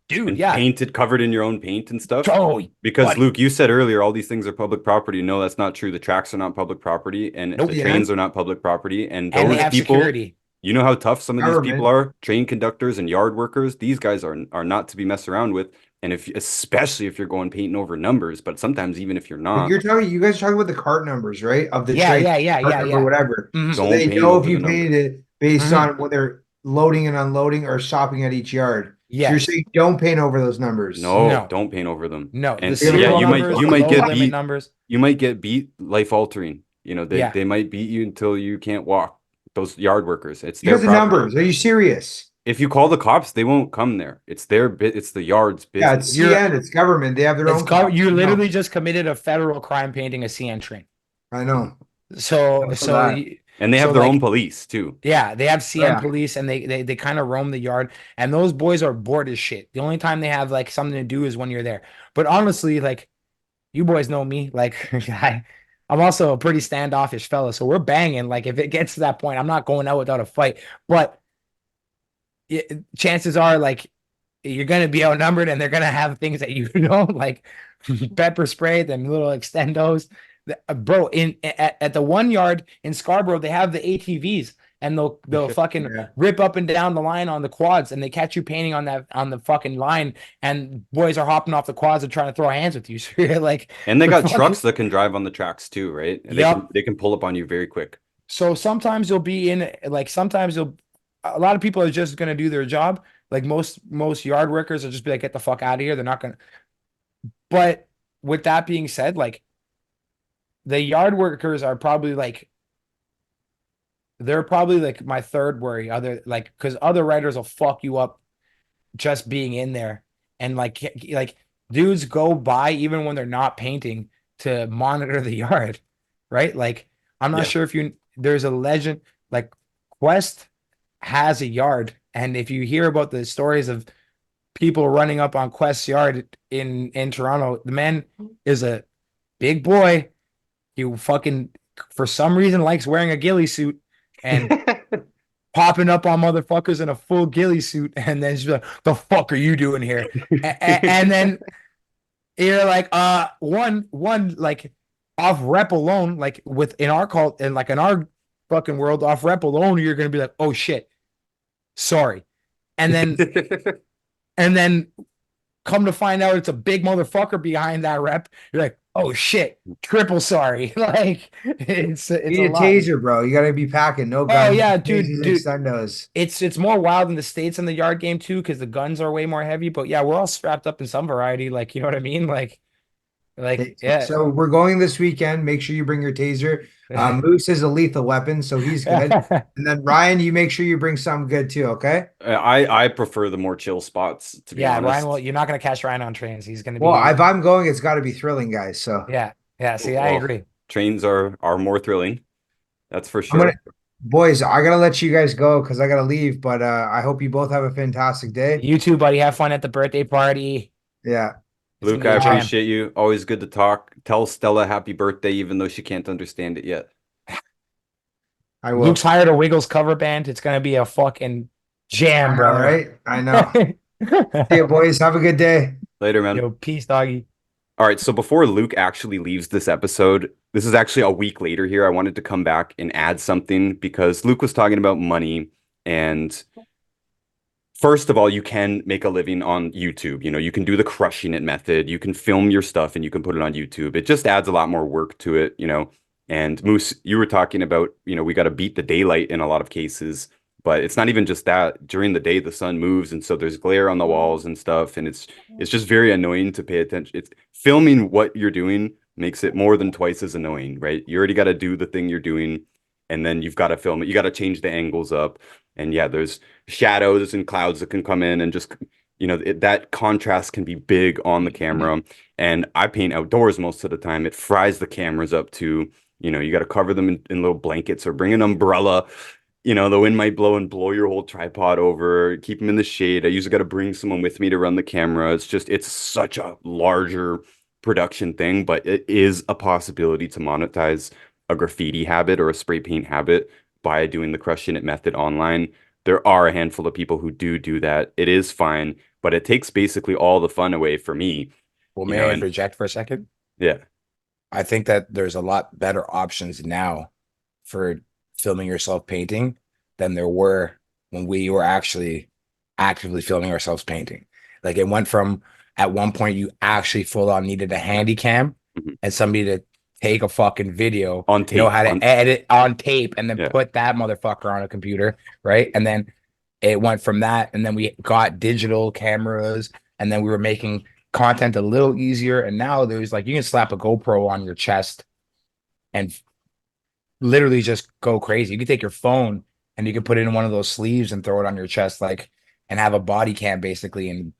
dude, and yeah. painted, covered in your own paint and stuff. Oh, Because buddy. Luke, you said earlier all these things are public property. No, that's not true. The tracks are not public property, and Nope. the trains are not public property. And And they those have people, security. you know how tough some of these people Government. are. Train conductors and yard workers. These guys are not to be messed around with. And especially if you're going painting over numbers, but sometimes even if you're Like not, you guys are talking about the cart numbers, right? Of the Yeah, train, cart number, yeah. whatever. Mhm. So don't they paint know if over you the painted numbers. it based Mhm. on when they're loading and unloading or stopping at each yard. So you're Yes. saying don't paint over those numbers. No, No. don't paint over them. No, the And serial Yeah, numbers, you the might load get limit beat. numbers. You might get beat life altering. You know, Yeah. they might beat you until you can't walk. Those yard workers, it's their Because the property. numbers. Are you serious? If you call the cops, they won't come there. It's their bit. It's the yard's Yeah, business. it's CN, it's government. They have their own cops. You I know. literally just committed a federal crime painting a CN train. I know. So That's that. And they have their own police too. Yeah, they have CN Yeah. police, and they kind of roam the yard, and those boys are bored as shit. The only time they have like something to do is when you're there. But honestly, like, you boys know me, like I'm also a pretty standoffish fella, so we're banging. Like, if it gets to that point, I'm not going out without a fight. But chances are, like, you're gonna be outnumbered, and they're gonna have things that you don't like, pepper spray, them little extendos. Bro, at the 1 yard in Scarborough, they have the ATVs, and they'll fucking Yeah. rip up and down the line on the quads, and they catch you painting on the fucking line, and boys are hopping off the quads and trying to throw hands with you. So you're like, And they got fucking- trucks that can drive on the tracks too, right? And Yep. they can pull up on you very quick. So sometimes you'll be in, like, sometimes a lot of people are just gonna do their job. Like most yard workers will just be like, get the fuck out of here. They're not gonna. But with that being said, like, the yard workers are probably like, they're probably like my third worry, other, like, because other writers will fuck you up just being in there. And like dudes go by even when they're not painting to monitor the yard, right? Like, I'm not Yeah. sure if there's a legend, like, Quest has a yard, and if you hear about the stories of people running up on Quest's yard in Toronto, the man is a big boy. He fucking, for some reason, likes wearing a ghillie suit and popping up on motherfuckers in a full ghillie suit, and then she's like, "The fuck are you doing here?" And then you're like, one, like, off rep alone, like, in our cult and like in our fucking world, off rep alone, you're gonna be like, "Oh shit, sorry," and then come to find out it's a big motherfucker behind that rep. You're like, "Oh shit, triple sorry." Like, it's You need a a lot. taser, bro. You gotta be packing. No guns. yeah, tasers, dude. extendos. It's more wild in the States in the yard game too, because the guns are way more heavy. But yeah, we're all strapped up in some variety. Like, you know what I mean? Like yeah. So we're going this weekend. Make sure you bring your taser. Moose is a lethal weapon, so he's good. And then Ryan, you make sure you bring something good too, okay? I prefer the more chill spots, to be Yeah, honest. Ryan. Well, you're not gonna catch Ryan on trains. He's gonna be. Well, if I'm going, it's got to be thrilling, guys. So Yeah. See, I Well, agree. Trains are more thrilling. That's for sure. gonna- boys, I gotta let you guys go because I gotta leave. But I hope you both have a fantastic day. You too, buddy. Have fun at the birthday party. Yeah. It's Luke, gonna I be a jam. appreciate you. Always good to talk. Tell Stella happy birthday, even though she can't understand it yet. I will. Luke's hired a Wiggles cover band. It's gonna be a fucking jam, All brother. right. I know. See you, boys. Have a good day. Later, man. Yo, peace, doggy. All right, so before Luke actually leaves this episode, this is actually a week later here. I wanted to come back and add something because Luke was talking about money, and first of all, you can make a living on YouTube. You know, you can do the crushing it method. You can film your stuff and you can put it on YouTube. It just adds a lot more work to it, you know. And Moose, you were talking about, you know, we got to beat the daylight in a lot of cases, but it's not even just that. During the day, the sun moves, and so there's glare on the walls and stuff, and it's just very annoying to pay attention. It's filming what you're doing makes it more than twice as annoying, right? You already got to do the thing you're doing, and then you've got to film it. You got to change the angles up, and yeah, there's shadows and clouds that can come in and just that contrast can be big on the camera. And I paint outdoors most of the time. It fries the cameras up too. You got to cover them in little blankets or bring an umbrella. The wind might blow and blow your whole tripod over. Keep them in the shade. I usually got to bring someone with me to run the camera. It's such a larger production thing, but it is a possibility to monetize a graffiti habit or a spray paint habit by doing the crushing it method online. There are a handful of people who do that. It is fine, but it takes basically all the fun away for me. Well, You may know, I and interject for a second? yeah, I think that there's a lot better options now for filming yourself painting than there were when we were actually actively filming ourselves painting. Like it went from at one point you actually full on needed a handy cam mhm. and somebody to take a fucking video, On know tape, how to on edit on tape and then yeah, put that motherfucker on a computer, right? And then it went from that, and then we got digital cameras, and then we were making content a little easier. And now there's like you can slap a GoPro on your chest and literally just go crazy. You can take your phone and you can put it in one of those sleeves and throw it on your chest, like, and have a body cam basically and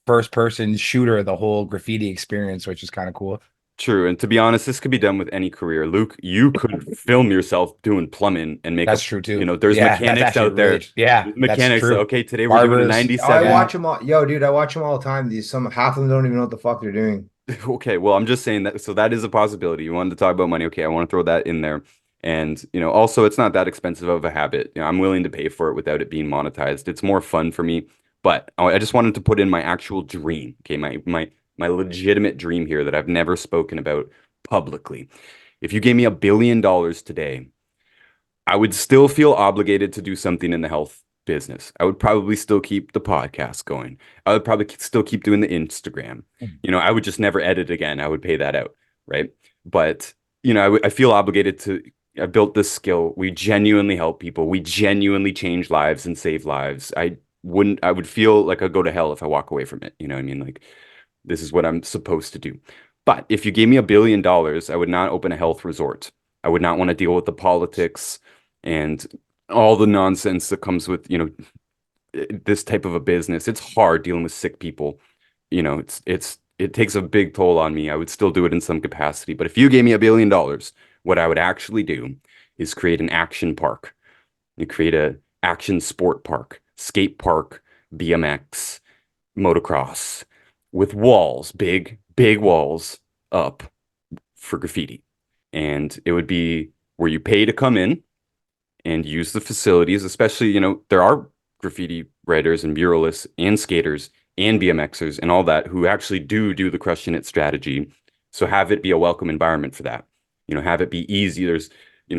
first person shooter the whole graffiti experience, which is kind of cool. true. And to be honest, this could be done with any career. Luke, you could film yourself doing plumbing and make That's true too. there's Yeah, that's mechanics actually out there. really, yeah, There's that's mechanics. true. Okay, today we're doing a Barbers, Oh, I 97. yeah, watch them all. Yo, dude, I watch them all the time. Half of them don't even know what the fuck they're doing. Okay, well, I'm just saying that so that is a possibility. You wanted to talk about money. Okay, I want to throw that in there. And, also it's not that expensive of a habit. I'm willing to pay for it without it being monetized. It's more fun for me. But I just wanted to put in my actual dream. Okay, my legitimate dream here that I've never spoken about publicly. If you gave me $1 billion today, I would still feel obligated to do something in the health business. I would probably still keep the podcast going. I would probably still keep doing the Instagram. I would just never edit again. I would pay that out, right? But, I feel obligated to. I built this skill. We genuinely help people. We genuinely change lives and save lives. I would feel like I'd go to hell if I walk away from it. You know what I mean? Like, this is what I'm supposed to do. But if you gave me $1 billion, I would not open a health resort. I would not want to deal with the politics and all the nonsense that comes with, this type of a business. It's hard dealing with sick people. It takes a big toll on me. I would still do it in some capacity. But if you gave me $1 billion, what I would actually do is create an action park. You create a action sport park, skate park, BMX, motocross with walls, big walls up for graffiti. And it would be where you pay to come in and use the facilities, especially, there are graffiti writers and muralists and skaters and BMXers and all that who actually do the crushing it strategy. So have it be a welcome environment for that. Have it be easy. There's,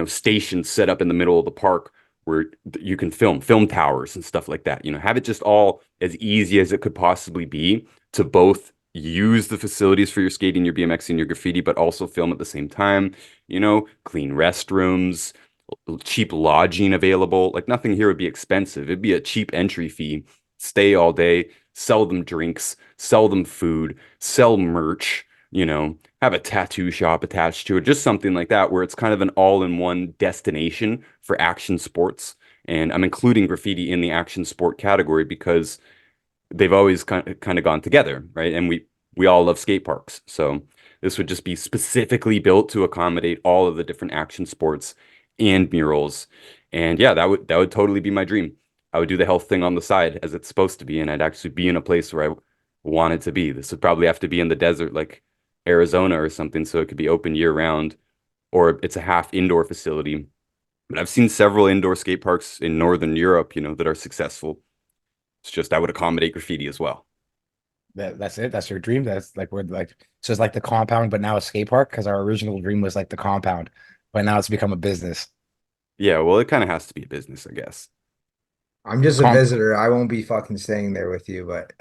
stations set up in the middle of the park where you can film towers and stuff like that. Have it just all as easy as it could possibly be to both use the facilities for your skating, your BMX, and your graffiti, but also film at the same time. Clean restrooms, cheap lodging available. Like nothing here would be expensive. It'd be a cheap entry fee. Stay all day, sell them drinks, sell them food, sell merch, have a tattoo shop attached to it, just something like that, where it's kind of an all-in-one destination for action sports. And I'm including graffiti in the action sport category because they've always kind of gone together, right? And we all love skate parks. So this would just be specifically built to accommodate all of the different action sports and murals. And yeah, that would totally be my dream. I would do the health thing on the side as it's supposed to be, and I'd actually be in a place where I wanted to be. This would probably have to be in the desert, like Arizona or something, so it could be open year round, or it's a half indoor facility. But I've seen several indoor skate parks in Northern Europe, that are successful. It's just I would accommodate graffiti as well. That's it. That's your dream. That's like we're like so it's like the compound, but now a skate park because our original dream was like the compound, but now it's become a business. Yeah, well, it kind of has to be a business, I guess. I'm just a Con- visitor. I won't be fucking staying there with you, but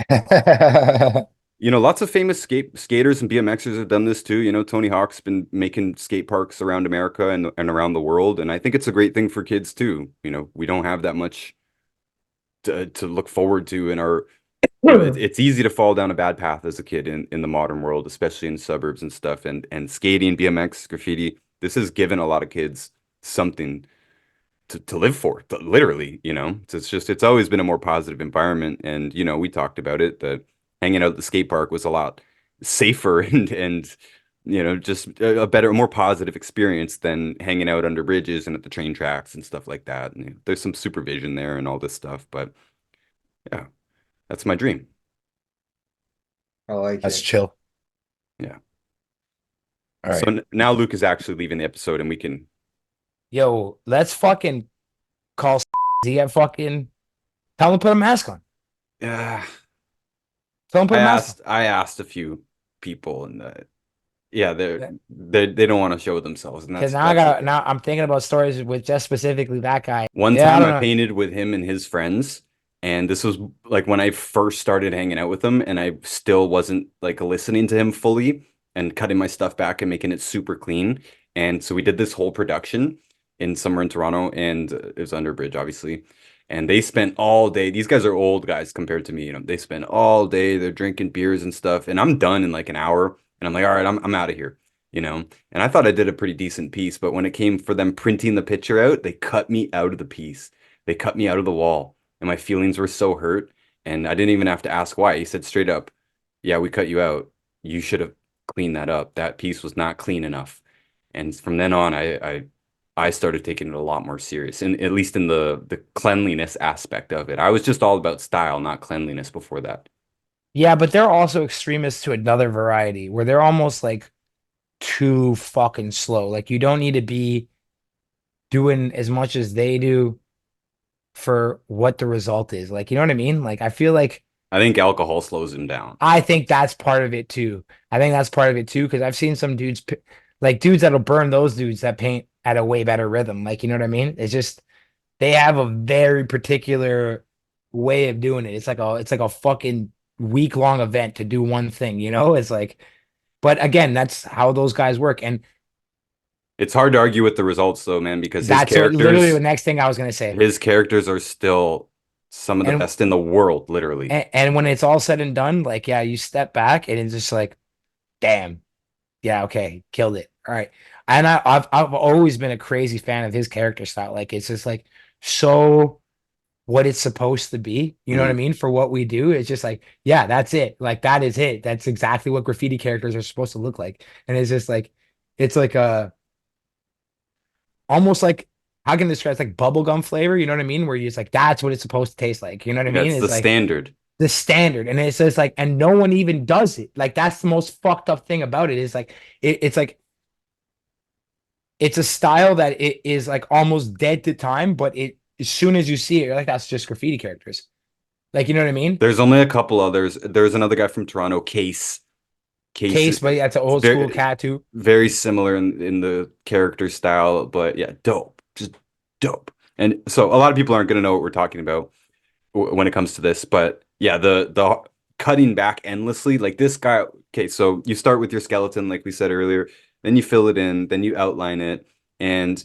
You know, lots of famous skaters and BMXers have done this too. You know, Tony Hawk's been making skate parks around America and around the world, and I think it's a great thing for kids too. You know, we don't have that much to look forward to in our, you know, it's easy to fall down a bad path as a kid in the modern world, especially in suburbs and stuff. And skating, BMX, graffiti, this has given a lot of kids something to live for, literally, you know. It's just it's always been a more positive environment, and you know, we talked about it that hanging out at the skate park was a lot safer and you know, just a better, more positive experience than hanging out under bridges and at the train tracks and stuff like that. And there's some supervision there and all this stuff, but yeah, that's my dream. I like That's it. chill. Yeah. All So right. now Luke is actually leaving the episode, and we can. Yo, let's fucking call Z and fucking tell him to put a mask on. Yeah, Tell him to put a mask on. I asked a few people, and yeah, Yeah. they don't want to show themselves, and Because now that's okay. now I'm thinking about stories with just specifically that guy. One Yeah, I time don't I know. painted with him and his friends, and this was like when I first started hanging out with him, and I still wasn't like listening to him fully and cutting my stuff back and making it super clean. And so we did this whole production in somewhere in Toronto, and it was under a bridge, obviously. And they spent all day. These guys are old guys compared to me, you know. They spent all day. They're drinking beers and stuff, and I'm done in like an hour. And I'm like, all right, I'm out of here, you know. And I thought I did a pretty decent piece, but when it came for them printing the picture out, they cut me out of the piece. They cut me out of the wall, and my feelings were so hurt. And I didn't even have to ask why. He said straight up, "Yeah, we cut you out. You should have cleaned that up. That piece was not clean enough." And from then on, I started taking it a lot more serious, and at least in the cleanliness aspect of it. I was just all about style, not cleanliness before that. Yeah, but they're also extremists to another variety where they're almost like too fucking slow. Like you don't need to be doing as much as they do for what the result is. Like, you know what I mean? Like I feel like I think alcohol slows him down. I think that's part of it too. I think that's part of it too because I've seen some dudes like dudes that'll burn those dudes that paint at a way better rhythm. Like, you know what I mean? It's just they have a very particular way of doing it. It's like a fucking week long event to do one thing, you know? It's like but again, that's how those guys work. And It's hard to argue with the results though, man, because that's what literally the next thing I was gonna say. his characters are still some of the And best in the world, literally. and when it's all said and done, like yeah, you step back and it's just like, damn, yeah, okay, killed it. All right. And I've always been a crazy fan of his character style. Like it's just like so what it's supposed to be. You know what I Mhm. mean? For what we do, it's just like, yeah, that's it. Like that is it. That's exactly what graffiti characters are supposed to look like. And it's just like it's like a almost like how can I describe it's like bubblegum flavor, you know what I mean? Where you're just like, that's what it's supposed to taste like. You know what I Yeah, mean? it's the It's like standard. the standard. And it's just like, and no one even does it. Like that's the most fucked up thing about it is like it's like it's a style that it is like almost dead to time, but it as soon as you see it, you're like, that's just graffiti characters. Like, you know what I mean? There's only a couple others. There's another guy from Toronto, Case. Case Case, is but yeah, it's an old school very cat too. very similar in the character style, but yeah, dope. Just dope. And so a lot of people aren't going to know what we're talking about when it comes to this, but yeah, the cutting back endlessly, like this guy. Okay, so you start with your skeleton, like we said earlier, then you fill it in, then you outline it, and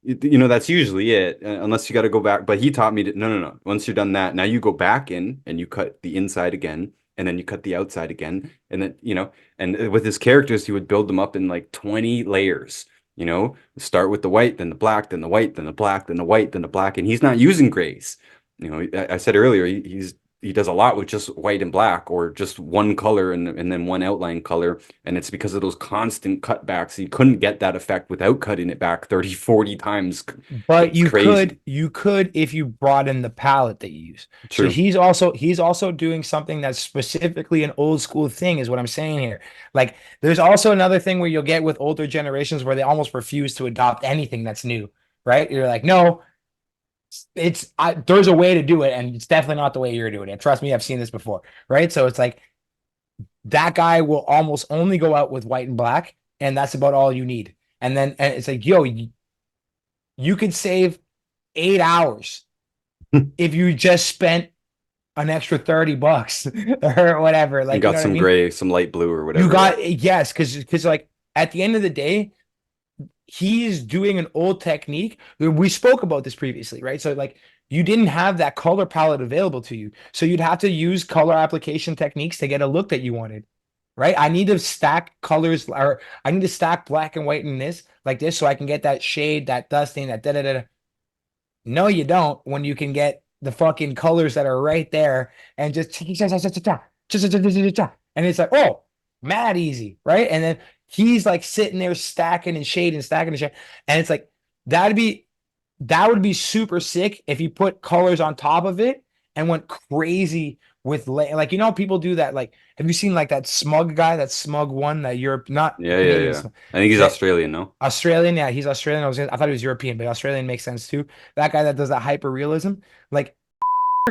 you know that's usually it, unless you got to go back. But he taught me to no, no, no. Once you're done that, now you go back in and you cut the inside again, and then you cut the outside again, and then you know, and with his characters, he would build them up in like 20 layers. You know, start with the white, then the black, then the white, then the black, then the white, then the black, and he's not using grays. You know, I said earlier he does a lot with just white and black or just one color and then one outline color. And it's because of those constant cutbacks. He couldn't get that effect without cutting it back 30, 40 times. But It's crazy. you could if you brought in the palette that you use. So True. he's also doing something that's specifically an old school thing, is what I'm saying here. Like there's also another thing where you'll get with older generations where they almost refuse to adopt anything that's new, right? You're like, no, there's a way to do it, and it's definitely not the way you're doing it. Trust me, I've seen this before, right? So it's like that guy will almost only go out with white and black, and that's about all you need. And it's like, yo, you could save 8 hours if you just spent an extra $30 or whatever. And Like, you got know what I some mean? gray, some light blue or You whatever. Yeah. got, yes, because like at the end of the day, he's doing an old technique. We spoke about this previously, right? So like you didn't have that color palette available to you. So you'd have to use color application techniques to get a look that you wanted. Right? I need to stack colors, or I need to stack black and white in this like this so I can get that shade, that dusting, that da da da. No, you don't when you can get the fucking colors that are right there and just and it's like, oh, mad easy, right? And then he's like sitting there stacking and shade and stacking and shade. And it's like that'd be that would be super sick if you put colors on top of it and went crazy with like you know people do that. Like, have you seen like that smug guy, that smug one, that Europe, not Yeah, yeah, Canadian yeah. smug, I think he's that Australian, no? Australian? Yeah, he's Australian. I thought he was European, but Australian makes sense too. That guy that does that hyper realism, like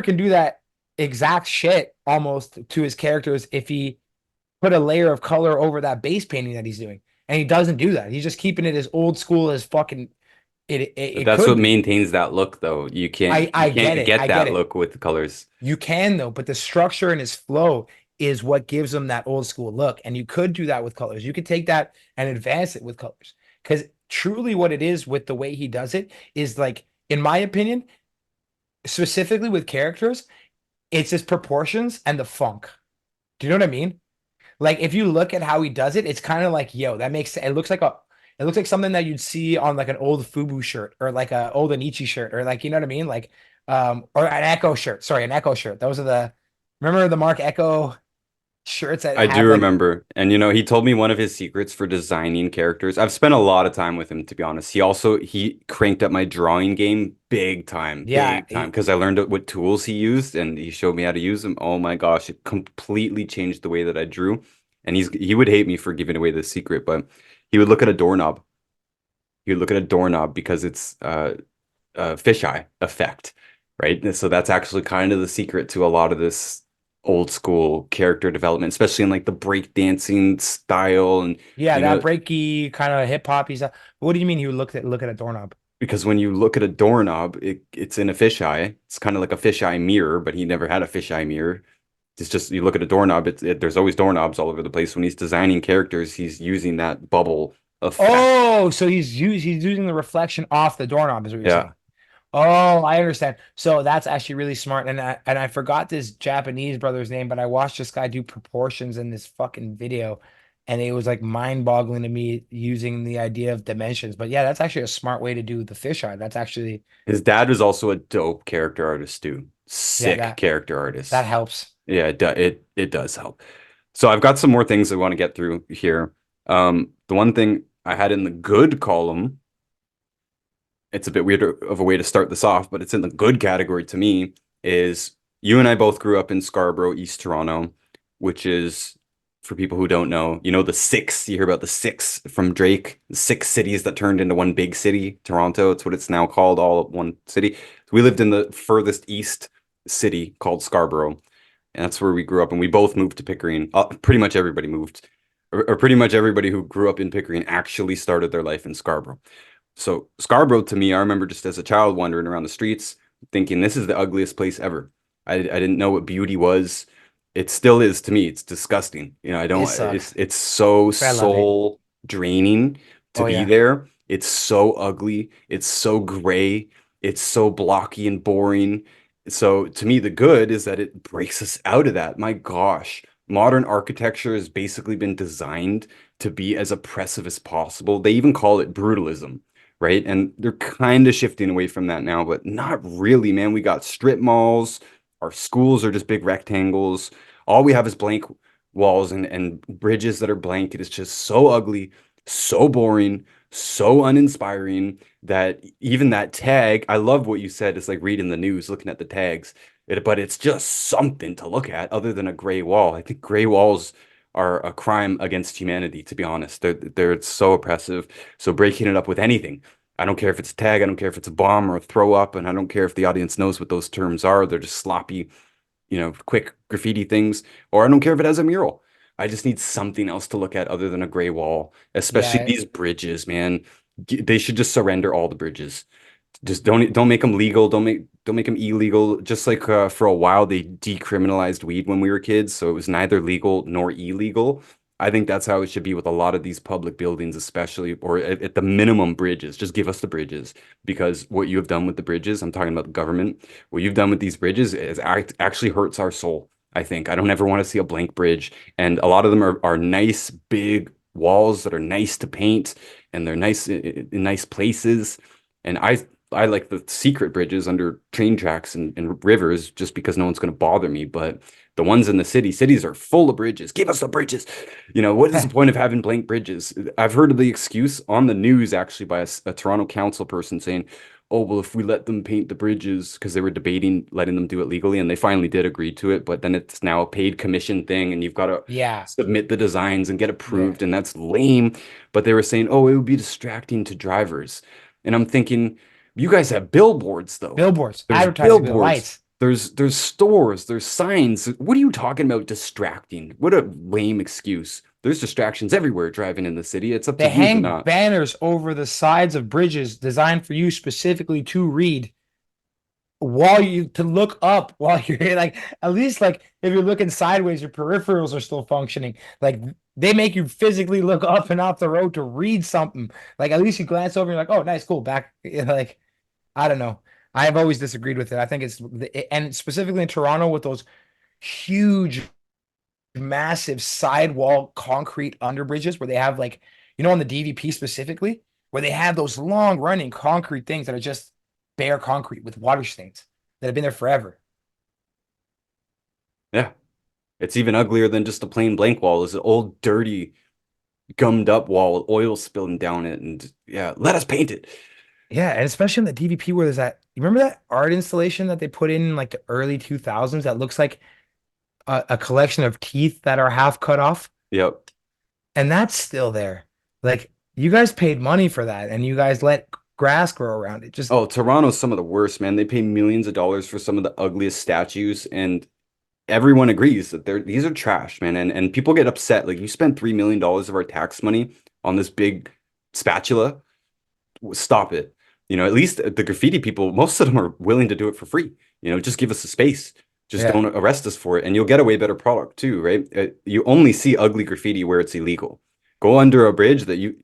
can do that exact shit almost to his characters if he put a layer of color over that base painting that he's doing. And he doesn't do that. He's just keeping it as old school as fucking But it that's could what be. maintains that look, though. You can't I you get can't it. I get get that it. look with the colors. You can though, but the structure and his flow is what gives him that old school look. And you could do that with colors. You could take that and advance it with colors. Because truly what it is with the way he does it is like, in my opinion, specifically with characters, it's his proportions and the funk. Do you know what I mean? Like if you look at how he does it, it's kind of like, yo, that makes it looks like it looks like something that you'd see on like an old FUBU shirt or like a old Anichi shirt or like you know what I mean? Like or an Echo shirt. Sorry, an Echo shirt. Those are the remember the Mark Echo shirts that I do have like remember. And he told me one of his secrets for designing characters. I've spent a lot of time with him, to be honest. He cranked up my drawing game yeah, big time, because I learned what tools he used and he showed me how to use them. Oh my gosh, it completely changed the way that I drew. And he would hate me for giving away this secret, but he would look at a doorknob. He would look at a doorknob because it's a fisheye effect, right? And so that's actually kind of the secret to a lot of this old school character development, especially in like the breakdancing style. And yeah, you that know, breaky kind of hip hop stuff. What do you mean he would look at a doorknob? because when you look at a doorknob, it's in a fisheye. It's kind of like a fisheye mirror, but he never had a fisheye mirror. It's just you look at a doorknob, there's always doorknobs all over the place. When he's designing characters, he's using that bubble effect. Oh, so he's using the reflection off the doorknob, is what you're Yeah. saying. Oh, I understand. So that's actually really smart. And I forgot this Japanese brother's name, but I watched this guy do proportions in this fucking video, and it was like mind-boggling to me using the idea of dimensions. But yeah, that's actually a smart way to do the fisheye. That's actually His dad was also a dope character artist too. yeah, Sick that character that artist. helps. Yeah, it does help. So I've got some more things I want to get through here. The one thing I had in the good column, it's a bit weird of a way to start this off, but it's in the good category to me, is you and I both grew up in Scarborough, East Toronto, which is, for people who don't know, the six, you hear about the six from Drake, the six cities that turned into one big city, Toronto. It's what it's now called, all one city. We lived in the furthest east city called Scarborough, and that's where we grew up. And we both moved to Pickering. Pretty much everybody moved, or pretty much everybody who grew up in Pickering actually started their life in Scarborough. So Scarborough to me, I remember just as a child wandering around the streets, thinking this is the ugliest place ever. I didn't know what beauty was. It still is to me. It's disgusting. I It don't. sucks, It's so but I love it. soul draining to Oh be yeah, there. It's so ugly. It's so gray. It's so blocky and boring. So to me, the good is that it breaks us out of that. My gosh, modern architecture has basically been designed to be as oppressive as possible. They even call it brutalism, right? And they're kind of shifting away from that now, but not really, man. We got strip malls. Our schools are just big rectangles. All we have is blank walls and bridges that are blank. It is just so ugly, so boring, so uninspiring that even that tag, I love what you said. It's like reading the news, looking at the tags. But it's just something to look at other than a gray wall. I think gray walls are a crime against humanity, to be honest. They're so oppressive. So breaking it up with anything, I don't care if it's a tag, I don't care if it's a bomb or a throw up, and I don't care if the audience knows what those terms are. They're just sloppy, quick graffiti things, or I don't care if it has a mural. I just need something else to look at other than a gray wall, especially yeah. these bridges, man. They should just surrender all the bridges. Just don't make them legal. Don't make them illegal. Just like for a while they decriminalized weed when we were kids, so it was neither legal nor illegal. I think that's how it should be with a lot of these public buildings, especially, or at the minimum bridges. Just give us the bridges, because what you have done with the bridges, I'm talking about the government, what you've done with these bridges is actually hurts our soul. I think I don't ever want to see a blank bridge, and a lot of them are nice big walls that are nice to paint, and they're nice in nice places. And I like the secret bridges under train tracks and rivers just because no one's going to bother me. But the ones in the cities are full of bridges. Give us the bridges. What is the point of having blank bridges? I've heard of the excuse on the news actually by a Toronto council person saying, oh, well, if we let them paint the bridges, because they were debating letting them do it legally, and they finally did agree to it. But then it's now a paid commission thing, and you've got to Yeah, submit the designs and get yeah. approved, and that's lame. But they were saying, oh, it would be distracting to drivers. And I'm thinking, you guys have billboards though. Billboards, There's advertising, the billboards. lights. There's stores, there's signs. What are you talking about distracting? What a lame excuse. There's distractions everywhere driving in the city. It's up to They you to hang not. banners over the sides of bridges designed for you specifically to read while you to look up while you're like at least like if you're looking sideways, your peripherals are still functioning. Like they make you physically look up and off the road to read something. Like at least you glance over and you're like, oh, nice, cool, back. Like I don't know. I've always disagreed with it. I think and specifically in Toronto with those huge, massive sidewall concrete underbridges where they have like, on the DVP specifically, where they have those long running concrete things that are just bare concrete with water stains that have been there forever. Yeah. It's even uglier than just a plain blank wall. It's an old, dirty, gummed up wall with oil spilling down it. And yeah, let us paint it. Yeah, and especially in the DVP where there's that. You remember that art installation that they put in like the early 2000s that looks like a collection of teeth that are half cut off? Yep. And that's still there. Like you guys paid money for that and you guys let grass grow around it. Just Oh, Toronto's some of the worst, man. They pay millions of dollars for some of the ugliest statues, and everyone agrees that these are trash, man. And people get upset. Like, you spend $3 million of our tax money on this big spatula. Stop it. At least the graffiti people, most of them are willing to do it for free. Just give us a space. Just yeah. don't arrest us for it, and you'll get a way better product too, right? You only see ugly graffiti where it's illegal. Go under a bridge that you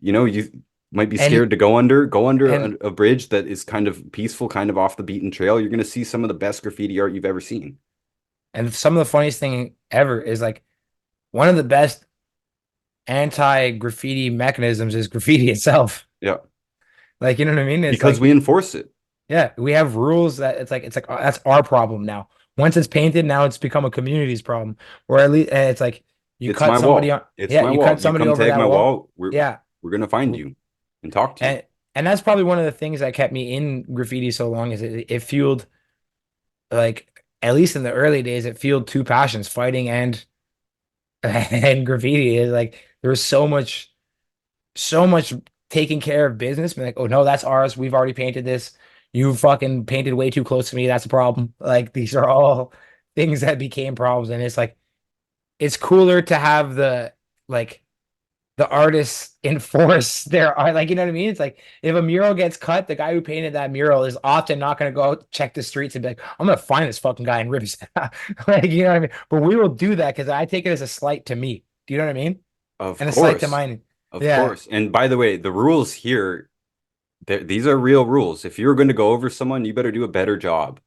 might be And scared to go under. Go under and a bridge that is kind of peaceful, kind of off the beaten trail. You're going to see some of the best graffiti art you've ever seen. and some of the funniest thing ever is like one of the best anti-graffiti mechanisms is graffiti itself. Yeah, Like, you know what I mean? It's because like, we enforce it. yeah, we have rules that it's like that's our problem now. Once it's painted, now it's become a community's problem. Or at least and it's like you It's cut my somebody wall. on, It's yeah, my you wall. cut You somebody come over tag that my wall. wall. We're Yeah. we're gonna find you and talk to you. And that's probably one of the things that kept me in graffiti so long is it fueled like at least in the early days, it fueled two passions, fighting and and graffiti. Is like there was so much taking care of business. Being like, oh no, that's ours. We've already painted this. You fucking painted way too close to me. That's a problem. Like these are all things that became problems. And it's like it's cooler to have like the artists enforce their art. Like, you know what I mean? It's like if a mural gets cut, the guy who painted that mural is often not going to go out, check the streets and be like, I'm going to find this fucking guy and rip his like, you know what I mean? But we will do that because I take it as a slight to me. Do you know what I mean? Of And a slight to course. mine. Of Yeah. course. And by the way, the rules here, these are real rules. If you're going to go over someone, you better do a better job.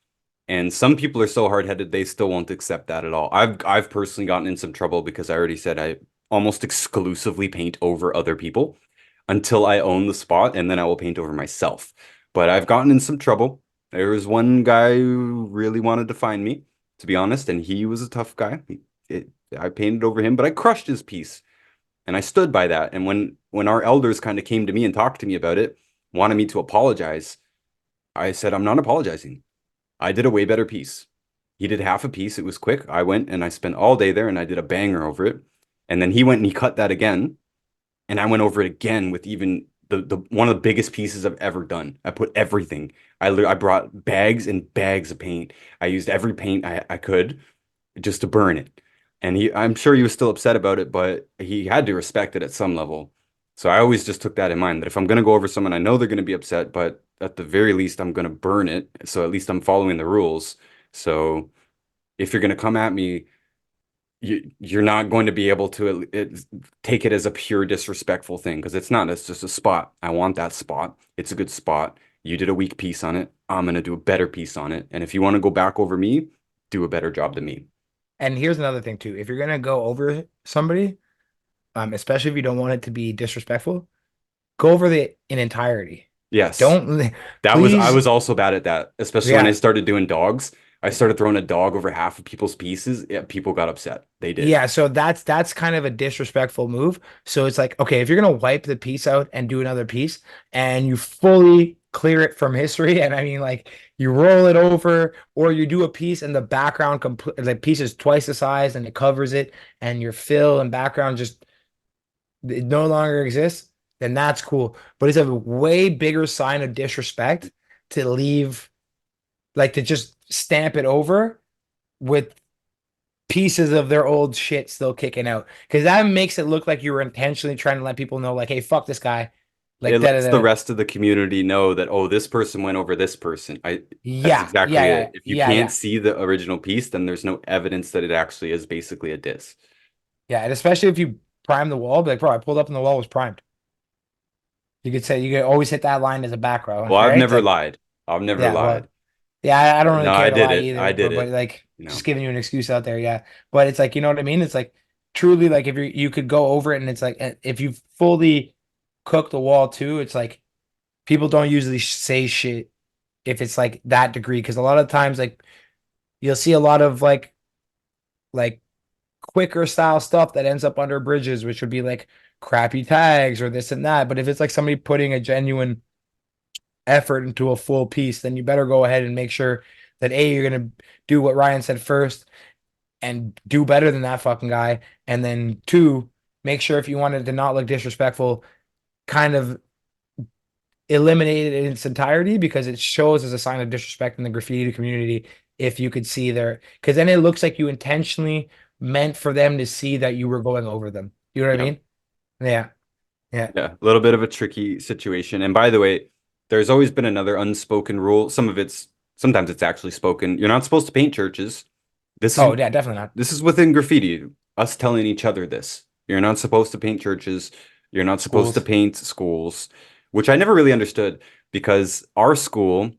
And some people are so hard-headed they still won't accept that at all. I've personally gotten in some trouble because I already said I almost exclusively paint over other people until I own the spot, and then I will paint over myself. But I've gotten in some trouble. There was one guy who really wanted to find me, to be honest, and he was a tough guy. I painted over him, but I crushed his piece, and I stood by that. And when our elders kind of came to me and talked to me about it, wanted me to apologize, I said, I'm not apologizing. I did a way better piece. He did half a piece. It was quick. I went and I spent all day there and I did a banger over it. And then he went and he cut that again. And I went over it again with even the one of the biggest pieces I've ever done. I put everything. I brought bags and bags of paint. I used every paint I could just to burn it. And I'm sure he was still upset about it, but he had to respect it at some level. So I always just took that in mind that if I'm going to go over someone, I know they're going to be upset, but at the very least, I'm going to burn it. So at least I'm following the rules. So if you're going to come at me, you're not going to be able to take it as a pure disrespectful thing because it's not. It's just a spot. I want that spot. It's a good spot. You did a weak piece on it. I'm going to do a better piece on it. And if you want to go back over me, do a better job than me. And here's another thing too. If you're gonna go over somebody, especially if you don't want it to be disrespectful, go over the in entirety. Yes. Don't I please. was also bad at that, especially when I Yeah. started doing dogs. I started throwing a dog over half of people's pieces. Yeah, people got upset. They did. Yeah, so that's kind of a disrespectful move. So it's like, okay, if you're gonna wipe the piece out and do another piece and you fully clear it from history, and I mean like you roll it over or you do a piece and the background complete the piece is twice the size and it covers it and your fill and background just it no longer exists, then that's cool. But it's a way bigger sign of disrespect to leave like to just stamp it over with pieces of their old shit still kicking out because that makes it look like you were intentionally trying to let people know like, hey, fuck this guy, like It da da lets the da. rest of the community know that, oh, this person went over this person. That's Yeah, exactly yeah, it. If you yeah, can't yeah, see the original piece, then there's no evidence that it actually is basically a diss. yeah, and especially if you prime the wall, be like, bro, I pulled up and the wall was primed. You could say you could always hit that line as a background, Well, I've right? never Like, lied. I've never yeah, lied. well, yeah, I don't really No, I care to did lie it. I either, did but it. like You just know, giving you an excuse out there, yeah. But it's like, you know what I mean? It's like truly like if you could go over it and it's like if you fully cook the wall too, it's like people don't usually say shit if it's like that degree because a lot of times like you'll see a lot of like quicker style stuff that ends up under bridges, which would be like crappy tags or this and that. But if it's like somebody putting a genuine effort into a full piece, then you better go ahead and make sure that A, you're gonna do what Ryan said first and do better than that fucking guy. And then two, make sure if you wanted to not look disrespectful, kind of eliminate it in its entirety because it shows as a sign of disrespect in the graffiti community if you could see there because then it looks like you intentionally meant for them to see that you were going over them. You know what I yeah. mean? Yeah. Yeah. Yeah, a little bit of a tricky situation. And by the way, there's always been another unspoken rule. Sometimes it's actually spoken. You're not supposed to paint churches. This is Oh, yeah, definitely not. this is within graffiti, us telling each other this. You're not supposed to paint churches. You're not supposed to Schools. paint schools, which I never really understood because our school,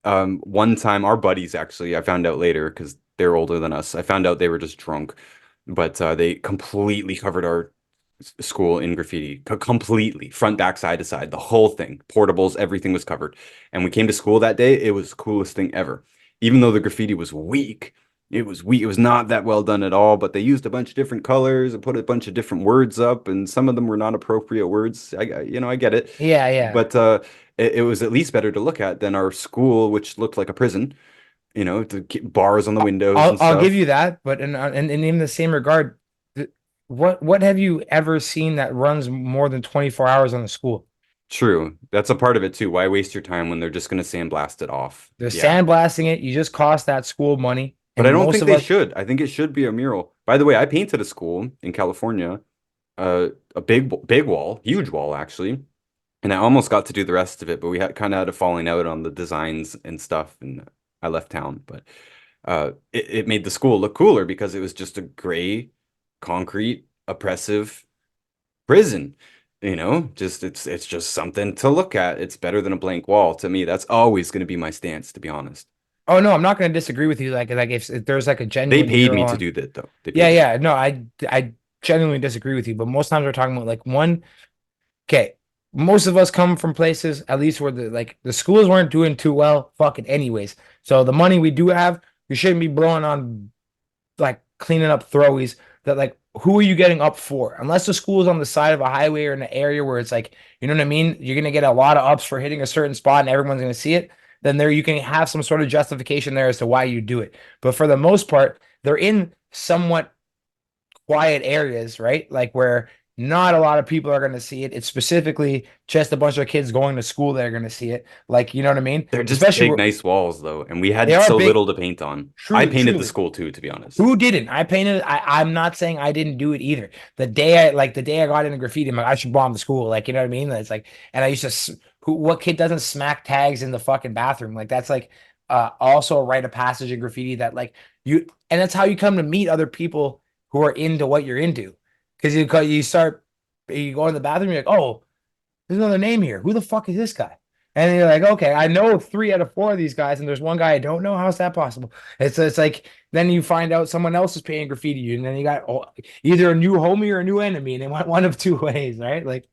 one time our buddies actually, I found out later because they're older than us. I found out they were just drunk, but they completely covered our school in graffiti, completely front, back, side to side, the whole thing, portables, everything was covered. And we came to school that day. It was the coolest thing ever. Even though the graffiti was weak, it was weak. It was not that well done at all, but they used a bunch of different colors and put a bunch of different words up, and some of them were not appropriate words. I get it, Yeah, yeah. but it was at least better to look at than our school, which looked like a prison. The bars on the windows and I'll give stuff. you that, but and in the same regard, what have you ever seen that runs more than 24 hours on the school? True. That's a part of it too. Why waste your time when they're just going to sandblast it off? They're Yeah. sandblasting it. You just cost that school money. But I And don't most think of they us, should. I think it should be a mural. By the way, I painted a school in California, a big wall, huge wall actually, and I almost got to do the rest of it, but we had kind of had a falling out on the designs and stuff, and I left town. But it made the school look cooler because it was just a gray, concrete, oppressive prison. Just it's just something to look at. It's better than a blank wall to me. That's always going to be my stance, to be honest. oh no, I'm not going to disagree with you. Like if there's like a They genuine paid mural me to on, do that though. They yeah, paid me. yeah, no, I genuinely disagree with you. But most times we're talking about like one, okay, most of us come from places at least where the schools weren't doing too well. Fuck it, anyways. So the money we do have, we shouldn't be blowing on like cleaning up throwies that like who are you getting up for? Unless the school is on the side of a highway or in an area where it's like, you know what I mean? You're gonna get a lot of ups for hitting a certain spot and everyone's gonna see it, then there you can have some sort of justification there as to why you do it. But for the most part, they're in somewhat quiet areas, right? Like where not a lot of people are going to see it. It's specifically just a bunch of kids going to school that are going to see it. Like, you know what I mean? They're just Especially big, nice walls, though, and we they had are so big. little to paint on. I Truly, painted the truly. school too, to be honest. Who didn't? I painted. I'm not saying I didn't do it either. The day I got into graffiti, I'm like, I should bomb the school. Like, you know what I mean? It's like, and I used to. What kid doesn't smack tags in the fucking bathroom? Like, that's like, also a rite of passage in graffiti that like and that's how you come to meet other people who are into what you're into. Because you go in the bathroom, you're like, oh, there's another name here. Who the fuck is this guy? And you're like, okay, I know 3 out of 4 of these guys, and there's one guy I don't know. How's that possible? It's like then you find out someone else is painting graffiti you, and then you got either a new homie or a new enemy, and it went one of two ways, right? Like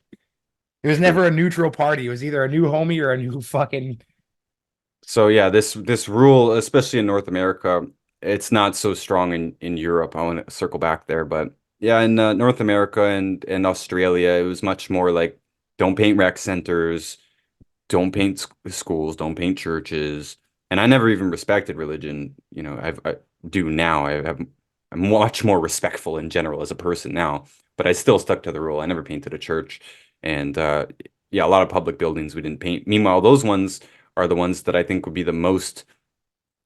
it was True. never a neutral party. It was either a new homie or a new fucking. So yeah, this rule, especially in North America, it's not so strong in Europe. I want to circle back there, but yeah, in North America and Australia, it was much more like don't paint rec centers, don't paint schools, don't paint churches. And I never even respected religion. I do now. I'm much more respectful in general as a person now, but I still stuck to the rule. I never painted a church, and yeah, a lot of public buildings we didn't paint. Meanwhile, those ones are the ones that I think would be the most.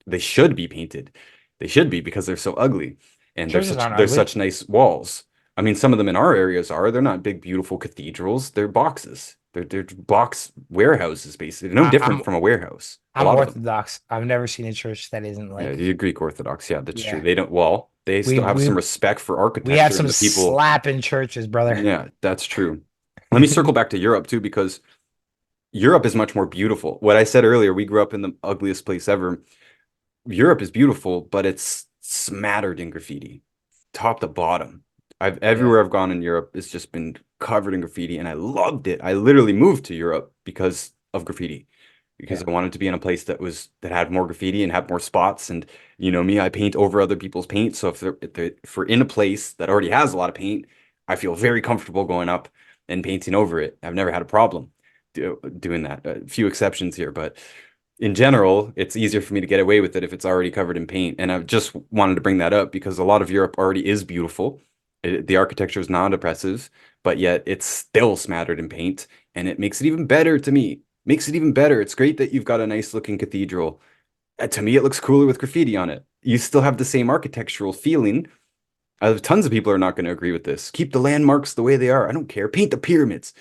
They should be painted. They should be because they're so ugly, and they're Churches such aren't they're ugly. such nice walls. I mean, some of them in our areas are. They're not big, beautiful cathedrals. They're boxes. They're box warehouses, basically. They're no I, different I'm from a warehouse. A I'm lot of them. Orthodox. I've never seen a church that isn't Yeah, like, the Greek Orthodox. Yeah, that's true. yeah. They don't. Well, they We still have we some respect for we have architecture and some the people. slapping churches, brother. Yeah, that's true. Let me circle back to Europe too, because Europe is much more beautiful. What I said earlier, we grew up in the ugliest place ever. Europe is beautiful, but it's smattered in graffiti, top to bottom. I've Yeah, everywhere I've gone in Europe, it's just been covered in graffiti, and I loved it. I literally moved to Europe because of graffiti, because yeah. I wanted to be in a place that had more graffiti and had more spots. And you know me, I paint over other people's paint. So if we're in a place that already has a lot of paint, I feel very comfortable going up and painting over it. I've never had a problem doing that. A few exceptions here, but in general, it's easier for me to get away with it if it's already covered in paint. And I've just wanted to bring that up because a lot of Europe already is beautiful. The architecture is non-oppressive, but yet it's still smattered in paint, and it makes it even better to me. Makes it even better. It's great that you've got a nice looking cathedral. To me, it looks cooler with graffiti on it. You still have the same architectural feeling. Tons of people are not going to agree with this. Keep the landmarks the way they are. I don't care. Paint the pyramids.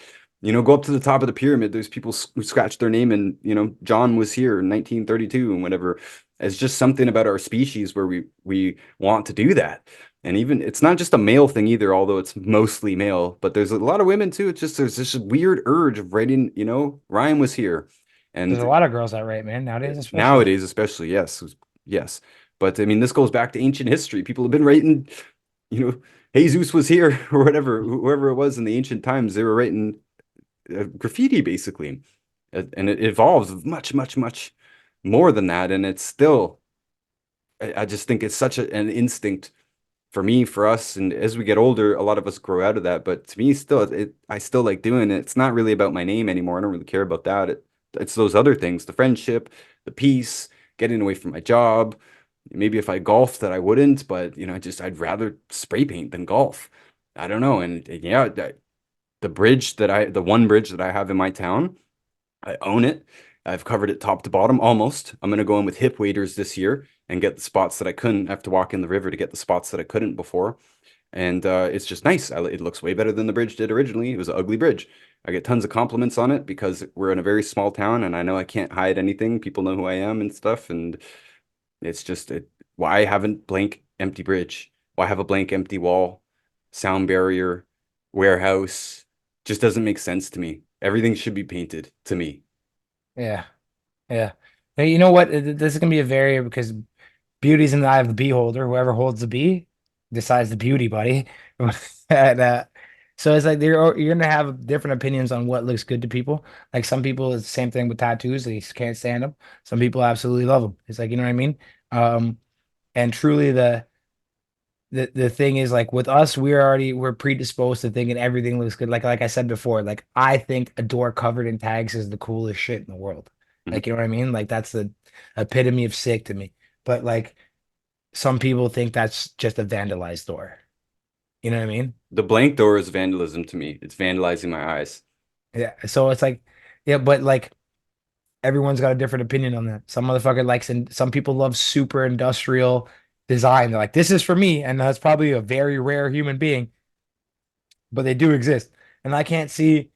Go up to the top of the pyramid. There's people who scratched their name, and John was here in 1932 and whatever. It's just something about our species where we want to do that. And even it's not just a male thing either, although it's mostly male, but there's a lot of women too. It's just there's this weird urge of writing, Ryan was here. There's a And lot of girls that write, man, nowadays especially. nowadays, especially, yes, yes. But I mean, this goes back to ancient history. People have been writing, you know, Jesus was here or whatever, whoever it was in the ancient times, they were writing graffiti basically. And it evolves much, much, much more than that. And it's still, I just think it's such an instinct for me, for us. And as we get older, a lot of us grow out of that. But to me, still, I still like doing it. It's not really about my name anymore. I don't really care about that. It's those other things, the friendship, the peace, getting away from my job. Maybe if I golfed that I wouldn't, but I'd rather spray paint than golf. I don't know. And yeah, the one bridge that I have in my town, I own it. I've covered it top to bottom almost. I'm gonna go in with hip waders this year and get the spots that I couldn't. I have to walk in the river to get the spots that I couldn't before. And it's just nice. It looks way better than the bridge did originally. It was an ugly bridge. I get tons of compliments on it because we're in a very small town and I know I can't hide anything. People know who I am and stuff. And it's just why haven't blank empty bridge? Why have a blank empty wall, sound barrier, warehouse? Just doesn't make sense to me. Everything should be painted to me. Yeah, yeah. Hey, you know what? This is gonna be a very because beauty's in the eye of the beholder. Whoever holds the bee decides the beauty, buddy. And so it's like you're gonna have different opinions on what looks good to people. Like some people, it's the same thing with tattoos. They just can't stand them. Some people absolutely love them. It's like, you know what I mean? Um, and truly the thing is like with us, we're predisposed to thinking everything looks good. Like I said before, like I think a door covered in tags is the coolest shit in the world. Mhm. Like, you know what I mean? Like that's the epitome of sick to me. But like some people think that's just a vandalized door. You know what I mean? The blank door is vandalism to me. It's vandalizing my eyes. Yeah. So it's like, yeah, but like everyone's got a different opinion on that. Some motherfucker likes, and some people love super industrial design. They're like, this is for me. And that's probably a very rare human being, but they do exist. And I can't see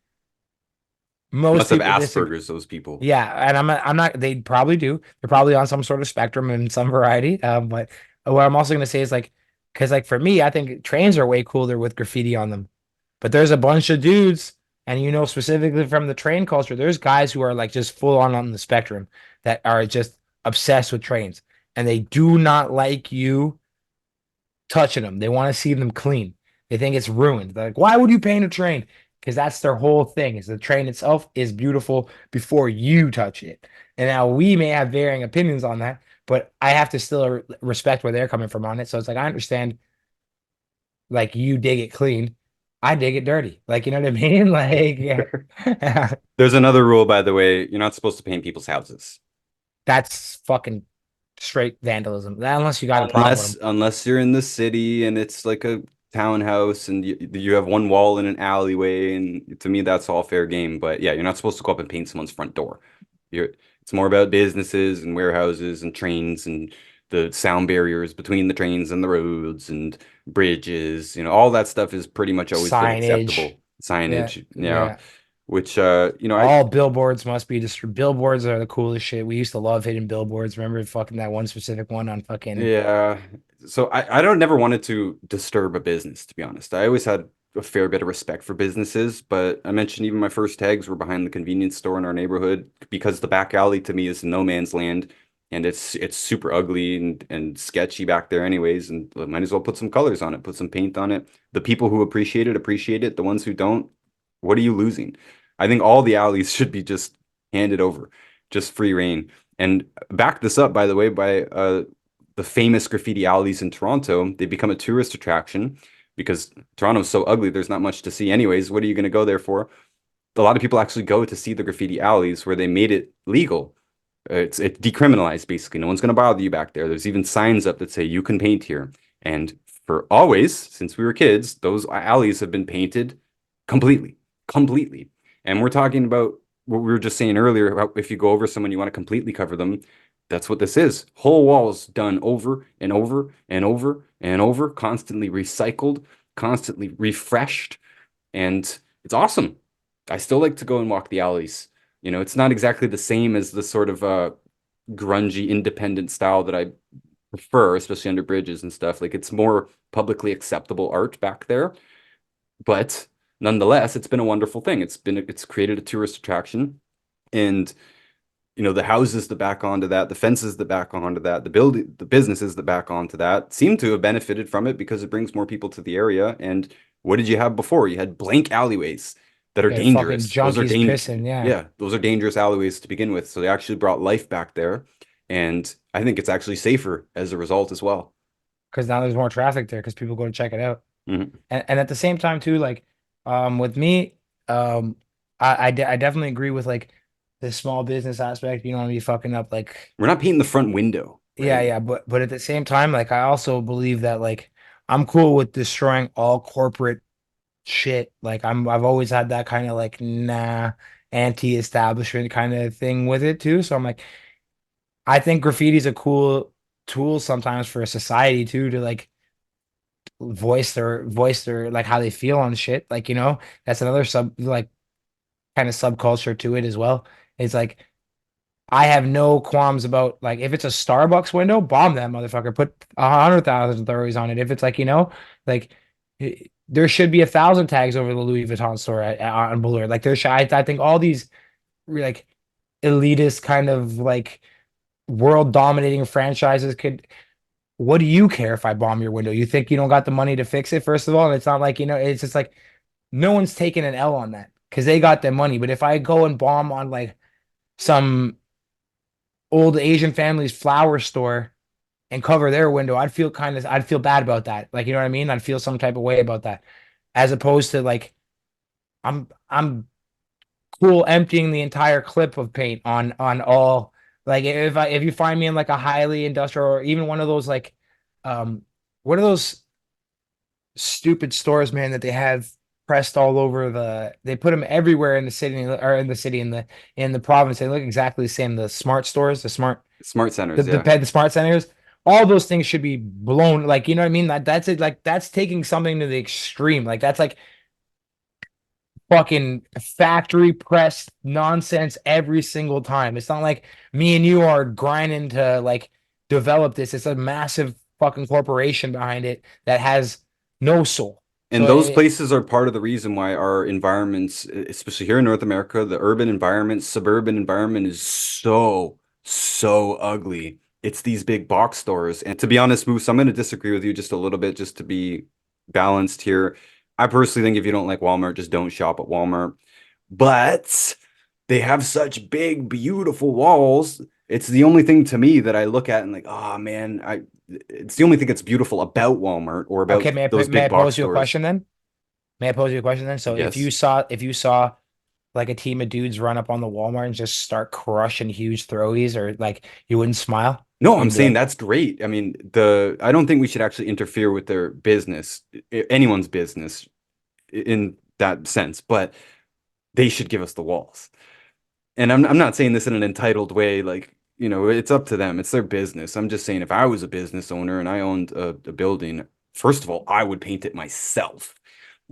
most Must have people disagree. Asperger's, those people. Yeah, and I'm not. They probably do. They're probably on some sort of spectrum in some variety. But what I'm also gonna say is like, because like for me, I think trains are way cooler with graffiti on them. But there's a bunch of dudes, and you know specifically from the train culture, there's guys who are like just full on the spectrum that are just obsessed with trains, and they do not like you touching them. They want to see them clean. They think it's ruined. They're like, why would you paint a train? Because that's their whole thing. Is the train itself is beautiful before you touch it. And now we may have varying opinions on that, but I have to still respect where they're coming from on it. So it's like I understand, like you dig it clean, I dig it dirty. Like you know what I mean? Like yeah. There's another rule, by the way. You're not supposed to paint people's houses. That's fucking straight vandalism. Unless you got a problem with Unless them. unless you're in the city and it's like a townhouse and you have one wall in an alleyway, and to me that's all fair game. But yeah, you're not supposed to go up and paint someone's front door. You're It's more about businesses and warehouses and trains and the sound barriers between the trains and the roads and bridges. All that stuff is pretty much always been Signage. acceptable. Yeah, Signage, yeah. yeah. Which I All billboards must be just billboards are the coolest shit. We used to love hitting billboards. Remember fucking that one specific one on fucking Yeah. So I don't never wanted to disturb a business, to be honest. I always had a fair bit of respect for businesses, but I mentioned even my first tags were behind the convenience store in our neighborhood because the back alley to me is no man's land, and it's super ugly and sketchy back there anyways, and might as well put some colors on it, put some paint on it. The people who appreciate it appreciate it. The ones who don't, what are you losing? I think all the alleys should be just handed over, just free reign. And back this up, by the way, by the famous graffiti alleys in Toronto. They become a tourist attraction because Toronto's so ugly, there's not much to see anyways. What are you going to go there for? A lot of people actually go to see the graffiti alleys where they made it legal. It's decriminalized basically. No one's going to bother you back there. There's even signs up that say you can paint here. And for always, since we were kids, those alleys have been painted completely, completely. And we're talking about what we were just saying earlier about if you go over someone, you want to completely cover them. That's what this is. Whole walls done over and over and over and over, constantly recycled, constantly refreshed, and it's awesome. I still like to go and walk the alleys. It's not exactly the same as the sort of grungy independent style that I prefer, especially under bridges and stuff. Like it's more publicly acceptable art back there, but nonetheless, it's been a wonderful thing. It's created a tourist attraction, and the houses that back onto that, the fences that back onto that, the businesses that back onto that seem to have benefited from it because it brings more people to the area. And what did you have before? You had blank alleyways that are yeah, fucking dangerous. junkies pissing. Yeah, Yeah, those are dangerous alleyways to begin with. So they actually brought life back there. And I think it's actually safer as a result as well. because now there's more traffic there because people go to check it out. Mhm. And at the same time too, like with me, um, I definitely agree with like the small business aspect. You don't want to be fucking up like We're not painting the front window, yeah, right? yeah, but at the same time, like I also believe that like I'm cool with destroying all corporate shit. Like I've always had that kind of like nah anti-establishment kind of thing with it too. So I'm like I think graffiti is a cool tool sometimes for a society too to like voice their like how they feel on shit. Like, that's another like kind of subculture to it as well. It's like I have no qualms about like if it's a Starbucks window, bomb that motherfucker. Put 100,000 throws on it. If it's like, like there should be 1,000 tags over the Louis Vuitton store on Bullard. Like I think all these like elitist kind of like world dominating franchises could what do you care if I bomb your window? You think you don't got the money to fix it, first of all? And it's not like, it's just like no one's taking an L on that because they got their money. But if I go and bomb on like some old Asian family's flower store and cover their window, I'd feel bad about that. Like, you know what I mean? I'd feel some type of way about that. As opposed to like, I'm cool emptying the entire clip of paint on all like if you find me in like a highly industrial or even one of those like what are those stupid stores, man, that they have pressed all over they put them everywhere in the city, or in the city, in the province. They look exactly the same. The smart stores, Smart centers, yeah. the smart centers, all those things should be blown. Like, you know what I mean? That's it. Like, that's taking something to the extreme. Like, that's like fucking factory pressed nonsense every single time. It's not like me and you are grinding to like develop this. It's a massive fucking corporation behind it that has no soul. And So those places are part of the reason why our environments, especially here in North America, the urban environment, suburban environment is so ugly. It's these big box stores. And to be honest, Moose, I'm going to disagree with you just a little bit, just to be balanced here. I personally think if you don't like Walmart, just don't shop at Walmart. But they have such big, beautiful walls. It's the only thing to me that I look at and like, oh man, it's the only thing that's beautiful about Walmart or okay, about those may big I box pose you a stores. question then? May I pose you a question then? So Yes. if you saw like a team of dudes run up on the Walmart and just start crushing huge throwies, or like, you wouldn't smile? No, I'm You'd be saying like, that's great. I mean, I don't think we should actually interfere with their business, anyone's business in that sense, but they should give us the walls. And I'm not saying this in an entitled way, like, it's up to them. It's their business. I'm just saying if I was a business owner and I owned a building, first of all, I would paint it myself.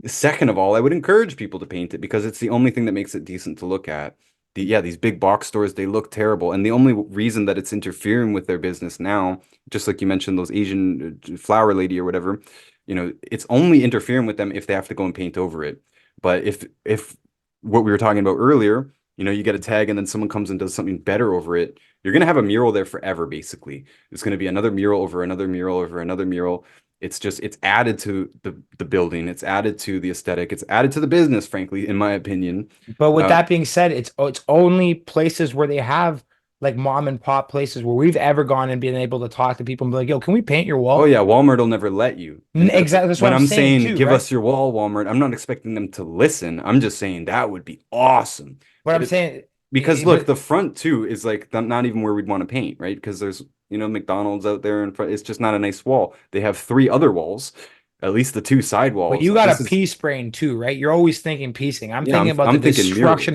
Second of all, I would encourage people to paint it because it's the only thing that makes it decent to look at. These big box stores, they look terrible. And the only reason that it's interfering with their business now, just like you mentioned, those Asian flower lady or whatever, it's only interfering with them if they have to go and paint over it. But if what we were talking about earlier, you get a tag and then someone comes and does something better over it, you're gonna have a mural there forever, basically. It's gonna be another mural over another mural over another mural. It's added to the building, it's added to the aesthetic, it's added to the business, frankly, in my opinion. but with Uh, that being said, it's only places where they have like mom and pop places where we've ever gone and been able to talk to people and be like, yo, can we paint your oh wall? yeah, Walmart will never let you. And Exactly. That's what when I'm I'm saying saying too, give right? us your wall, Walmart, I'm not expecting them to listen. I'm just saying that would be awesome. What I'm It, saying, because look, but the front too is like not even where we'd want to paint, right? Because there's, McDonald's out there in front. It's just not a nice wall. They have three other walls, at least the two side But walls. you got a This is piece brain too, right? You're always thinking piecing. Yeah, I'm thinking murals.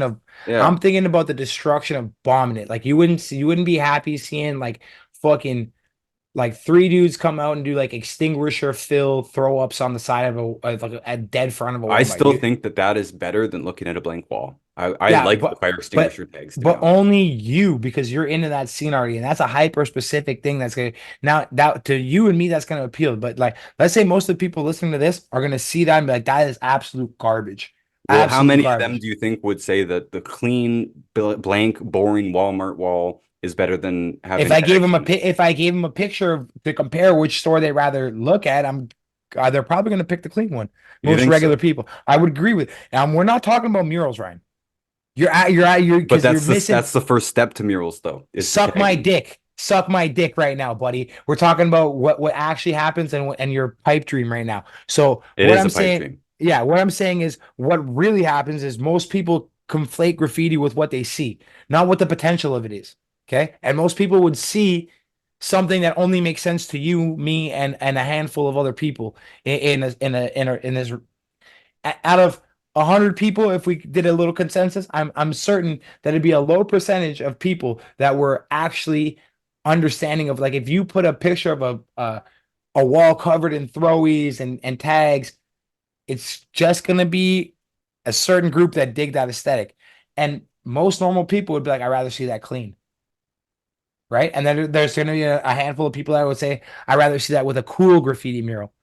Yeah. I'm thinking about the destruction of bombing it. Like, you wouldn't be happy seeing like fucking like three dudes come out and do like extinguisher fill throw ups on the side of like a dead front of a I Walmart. still think that that is better than looking at a blank wall. I Yeah, like the fire but extinguisher tags, to be but honest. only you, because you're into that scene already, and that's a hyper specific thing that's gonna, now that to you and me, that's gonna appeal. But like, let's say most of the people listening to this are gonna see that and be like, that is absolute garbage, Well, how absolute many of them garbage. do you think would say that the clean, blank, boring Walmart wall is better than having tags on it? If I gave them a picture to compare which store they rather look at, they're probably gonna pick the clean one. You Most think regular so? people, I would agree with. And we're not talking about murals, Ryan. You're But because you're missing. that's the first step to murals, though, is the Suck my tagging. dick. Suck my dick right now, buddy. We're talking about what actually happens, and your pipe dream right now. So It what is I'm a pipe saying, dream. yeah, what I'm saying is what really happens is most people conflate graffiti with what they see, not what the potential of it is. Okay. And most people would see something that only makes sense to you, me, and a handful of other people in this, out of 100 people, if we did a little consensus, I'm certain that it'd be a low percentage of people that were actually understanding of, like, if you put a picture of a wall covered in throwies and tags, it's just gonna be a certain group that dig that aesthetic, and most normal people would be like, I'd rather see that clean, right? And then there's gonna be a handful of people that would say, I'd rather see that with a cool graffiti mural,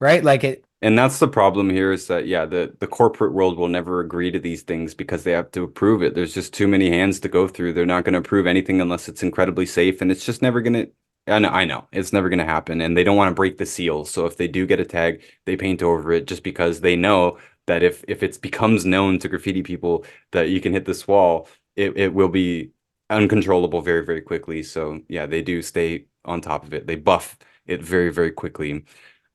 right? Like it. And that's the problem here is that, yeah, the corporate world will never agree to these things because they have to approve it. There's just too many hands to go through. They're not going to approve anything unless it's incredibly safe, and it's just never going to. I know it's never going to happen, and they don't want to break the seal. So if they do get a tag, they paint over it just because they know that if it becomes known to graffiti people that you can hit this wall, it will be uncontrollable very, very quickly. So yeah, they do stay on top of it. They buff it very, very quickly.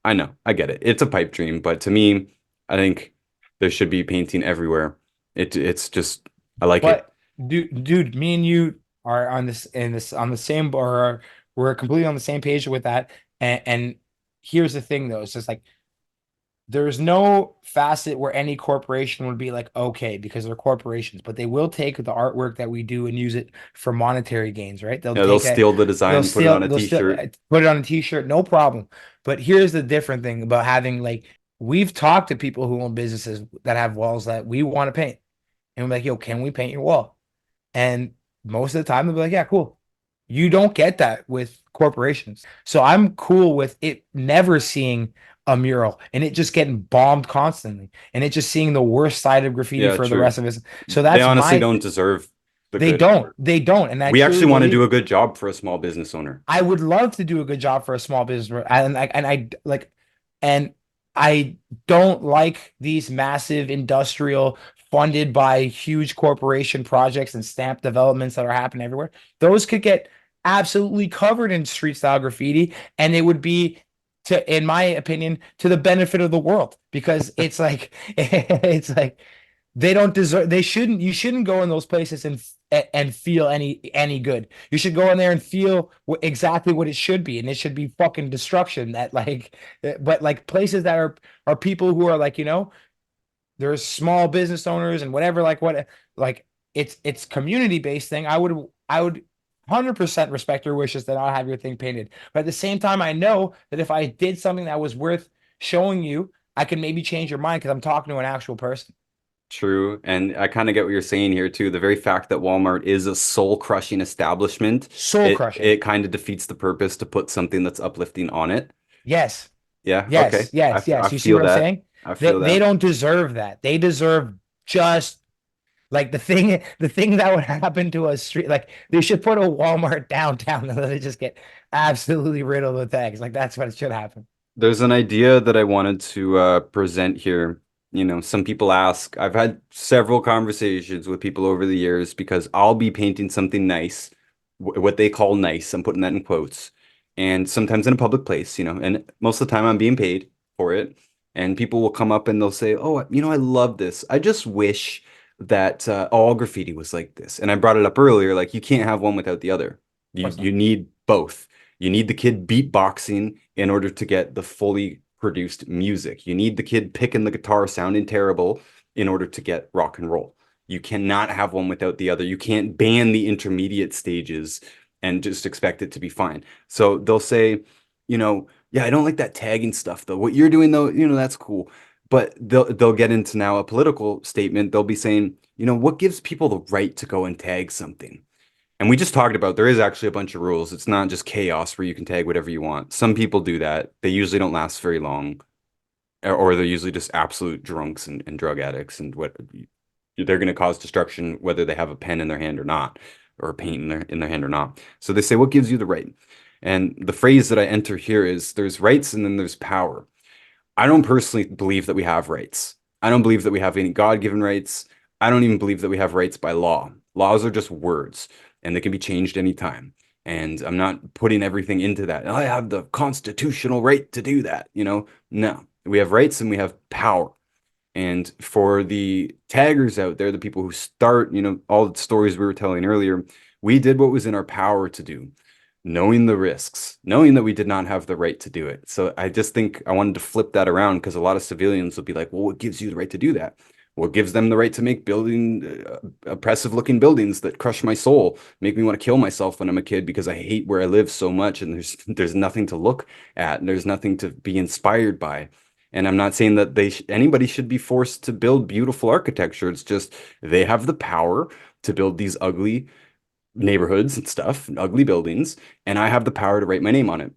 I know, I get it. It's a pipe dream, but to me, I think there should be painting everywhere. It's just I like it. But dude, me and you are on this in this on the same, or we're completely on the same page with that. And here's the thing though, it's just like there's no facet where any corporation would be like, okay, because they're corporations, but they will take the artwork that we do and use it for monetary gains, right? Yeah, they'll steal the design and put it on a they'll steal, t-shirt. put it on a t-shirt, no problem. But here's the different thing about having like, we've talked to people who own businesses that have walls that we want to paint. And we're like, yo, can we paint your wall? And most of the time they'll be like, yeah, cool. You don't get that with corporations. So I'm cool with it never seeing a mural and it just getting bombed constantly and it just seeing the worst side of graffiti Yeah, for the true. rest of it. So They that's honestly my, don't deserve the they good don't, effort. they don't. And I We truly actually want to do believe a good job for a small business owner. I would love to do a good job for a small business. And I like, and I don't like these massive industrial funded by huge corporation projects and stamp developments that are happening everywhere. Those could get absolutely covered in street style graffiti, and it would be to, in my opinion, to the benefit of the world because it's like it's like they don't deserve. They shouldn't. You shouldn't go in those places and feel any good. You should go in there and feel exactly what it should be, and it should be fucking destruction. That like, but like places that are people who are like there's small business owners and whatever. Like what like it's community based thing. I would 100% respect your wishes that I'll have your thing painted. But at the same time, I know that if I did something that was worth showing you, I could maybe change your mind because I'm talking to an actual person. True. And I kind of get what you're saying here too. The very fact that Walmart is a soul-crushing establishment, Soul crushing. it kind of defeats the purpose to put something that's uplifting on it. Yes. Yeah, okay. Yes. Yes. I Yes. You see feel what I'm that. saying? I They feel they that. don't deserve that. They deserve just like the thing that would happen to a street. Like they should put a Walmart downtown and let it just get absolutely riddled with tags. Like that's what should happen. There's an idea that I wanted to present here. You know, some people ask, I've had several conversations with people over the years because I'll be painting something nice, what they call nice. I'm putting that in quotes. And sometimes in a public place, and most of the time I'm being paid for it. And people will come up and they'll say, "Oh, I love this. I just wish that all graffiti was like this." And I brought it up earlier, like you can't have one without the other. Of You course not. you need both. You need the kid beatboxing in order to get the fully produced music. You need the kid picking the guitar sounding terrible in order to get rock and roll. You cannot have one without the other. You can't ban the intermediate stages and just expect it to be fine. So they'll say, yeah, I don't like that tagging stuff though. What you're doing though, that's cool. But they'll get into now a political statement. They'll be saying, what gives people the right to go and tag something? And we just talked about there is actually a bunch of rules. It's not just chaos where you can tag whatever you want. Some people do that. They usually don't last very long, or they're usually just absolute drunks and drug addicts, and what they're going to cause destruction whether they have a pen in their hand or not, or a paint in their hand or not. So they say, what gives you the right? And the phrase that I enter here is there's rights and then there's power. I don't personally believe that we have rights. I don't believe that we have any God-given rights. I don't even believe that we have rights by law. Laws are just words and they can be changed anytime. And I'm not putting everything into that. I have the constitutional right to do that, No, we have rights and we have power. And for the taggers out there, the people who start, all the stories we were telling earlier, we did what was in our power to do, knowing the risks, knowing that we did not have the right to do it. So I just think I wanted to flip that around because a lot of civilians will be like, well, what gives you the right to do that? What gives them the right to make oppressive looking buildings that crush my soul, make me want to kill myself when I'm a kid because I hate where I live so much and there's nothing to look at and there's nothing to be inspired by. And I'm not saying that anybody should be forced to build beautiful architecture. It's just they have the power to build these ugly neighborhoods and stuff, ugly buildings, and I have the power to write my name on it.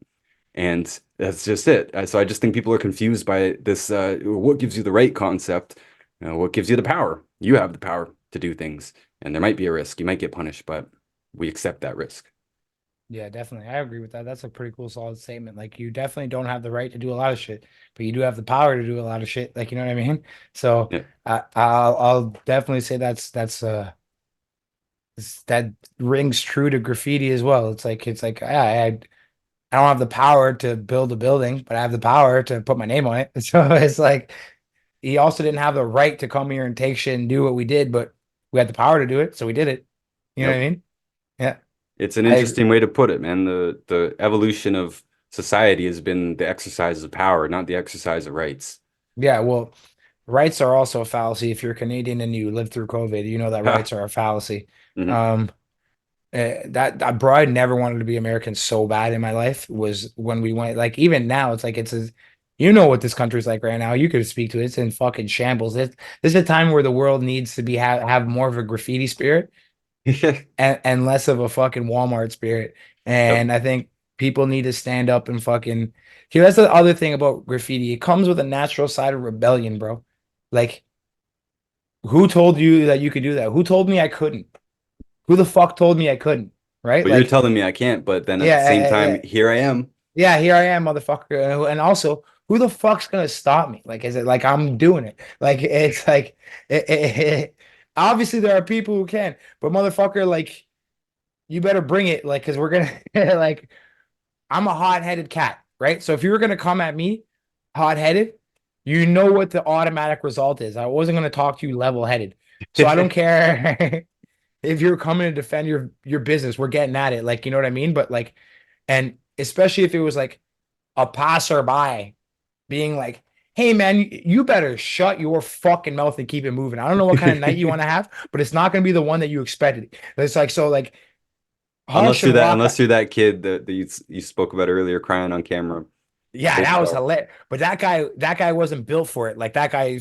And that's just it. So I just think people are confused by this what gives you the right concept, what gives you the power. You have the power to do things, and there might be a risk. You might get punished, but we accept that risk. Yeah, definitely. I agree with that. That's a pretty cool, solid statement. Like you definitely don't have the right to do a lot of shit, but you do have the power to do a lot of shit. Like, you know what I mean? So Yeah. I'll definitely say that rings true to graffiti as well. It's like I don't have the power to build a building, but I have the power to put my name on it. So it's like he also didn't have the right to come here and take shit and do what we did, but we had the power to do it, so we did it. You know what Yep. I mean? Yeah, It's an I agree. interesting way to put it, man. The evolution of society has been the exercise of power, not the exercise of rights. Yeah, well, rights are also a fallacy. If you're Canadian and you lived through COVID, you know that Ha. rights are a fallacy. Mhm. Um, that bro, I never wanted to be American so bad in my life was when we went, like, even now, it's like you know what this country's like right now. You could speak to it. It's in fucking shambles. This is a time where the world needs to be have more of a graffiti spirit and less of a fucking Walmart spirit. Yep. And I think people need to stand up and fucking. Here, that's the other thing about graffiti. It comes with a natural side of rebellion, bro. Like, who told you that you could do that? Who told me I couldn't? Who the fuck told me I couldn't? Right? But you're Like, telling me I can't, but then at the same yeah, time, here I am. yeah. Here I am, motherfucker. And also, who the fuck's gonna stop me? Like, is it like I'm doing it? Like, it's like, obviously there are people who can, but motherfucker, like, you better bring it. Like, because we're gonna like, I'm a hot-headed cat, right? So if you were gonna come at me hot-headed, you know what the automatic result is. I wasn't gonna talk to you level-headed. So I don't care if you're coming to defend your business. We're getting at it. Like, you know what I mean? But like, and especially if it was like a passerby being like, hey man, you better shut your fucking mouth and keep it moving. I don't know what kind of night you want to have, but it's not gonna be the one that you expected. It's like, so like, hush and walk. Unless you're that kid that you spoke about earlier, crying on camera. Yeah, There you that was go. hilarious. But that guy wasn't built for it. Like that guy,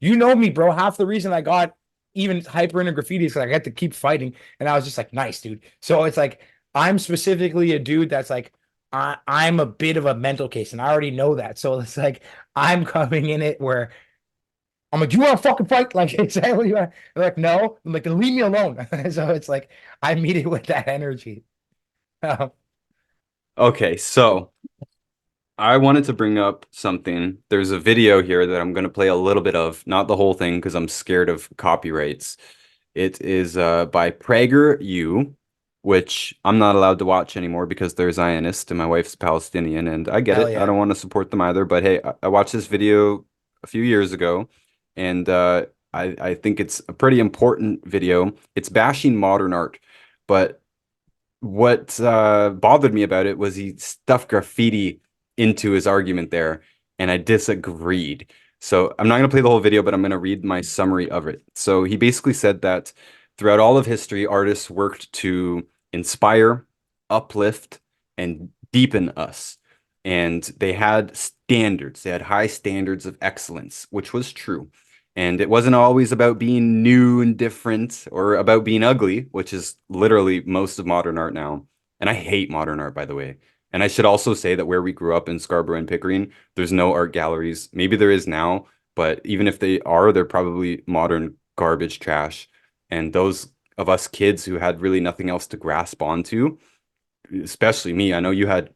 you know me, bro. Half the reason I got even hyper into graffiti is because I had to keep fighting, and I was just like, nice, dude. So it's like I'm specifically a dude that's like, I'm a bit of a mental case, and I already know that. So it's like I'm coming in it where I'm like, do you want to fucking fight? Like, exactly. You want? They're like, no. I'm like, then leave me alone. So it's like I meet it with that energy. Okay, so I wanted to bring up something. There's a video here that I'm going to play a little bit of, not the whole thing because I'm scared of copyrights. It is by Prager U, which I'm not allowed to watch anymore because they're Zionist and my wife's Palestinian, and I get Hell it. I yeah. don't want to support them either, but hey, I watched this video a few years ago, and I think it's a pretty important video. It's bashing modern art, but what bothered me about it was he stuffed graffiti into his argument there, and I disagreed. So I'm not going to play the whole video, but I'm going to read my summary of it. So he basically said that throughout all of history, artists worked to inspire, uplift, and deepen us. And they had standards. They had high standards of excellence, which was true. And it wasn't always about being new and different or about being ugly, which is literally most of modern art now. And I hate modern art, by the way. And I should also say that where we grew up in Scarborough and Pickering, there's no art galleries. Maybe there is now, but even if they are, they're probably modern garbage trash. And those of us kids who had really nothing else to grasp onto, especially me. I know you had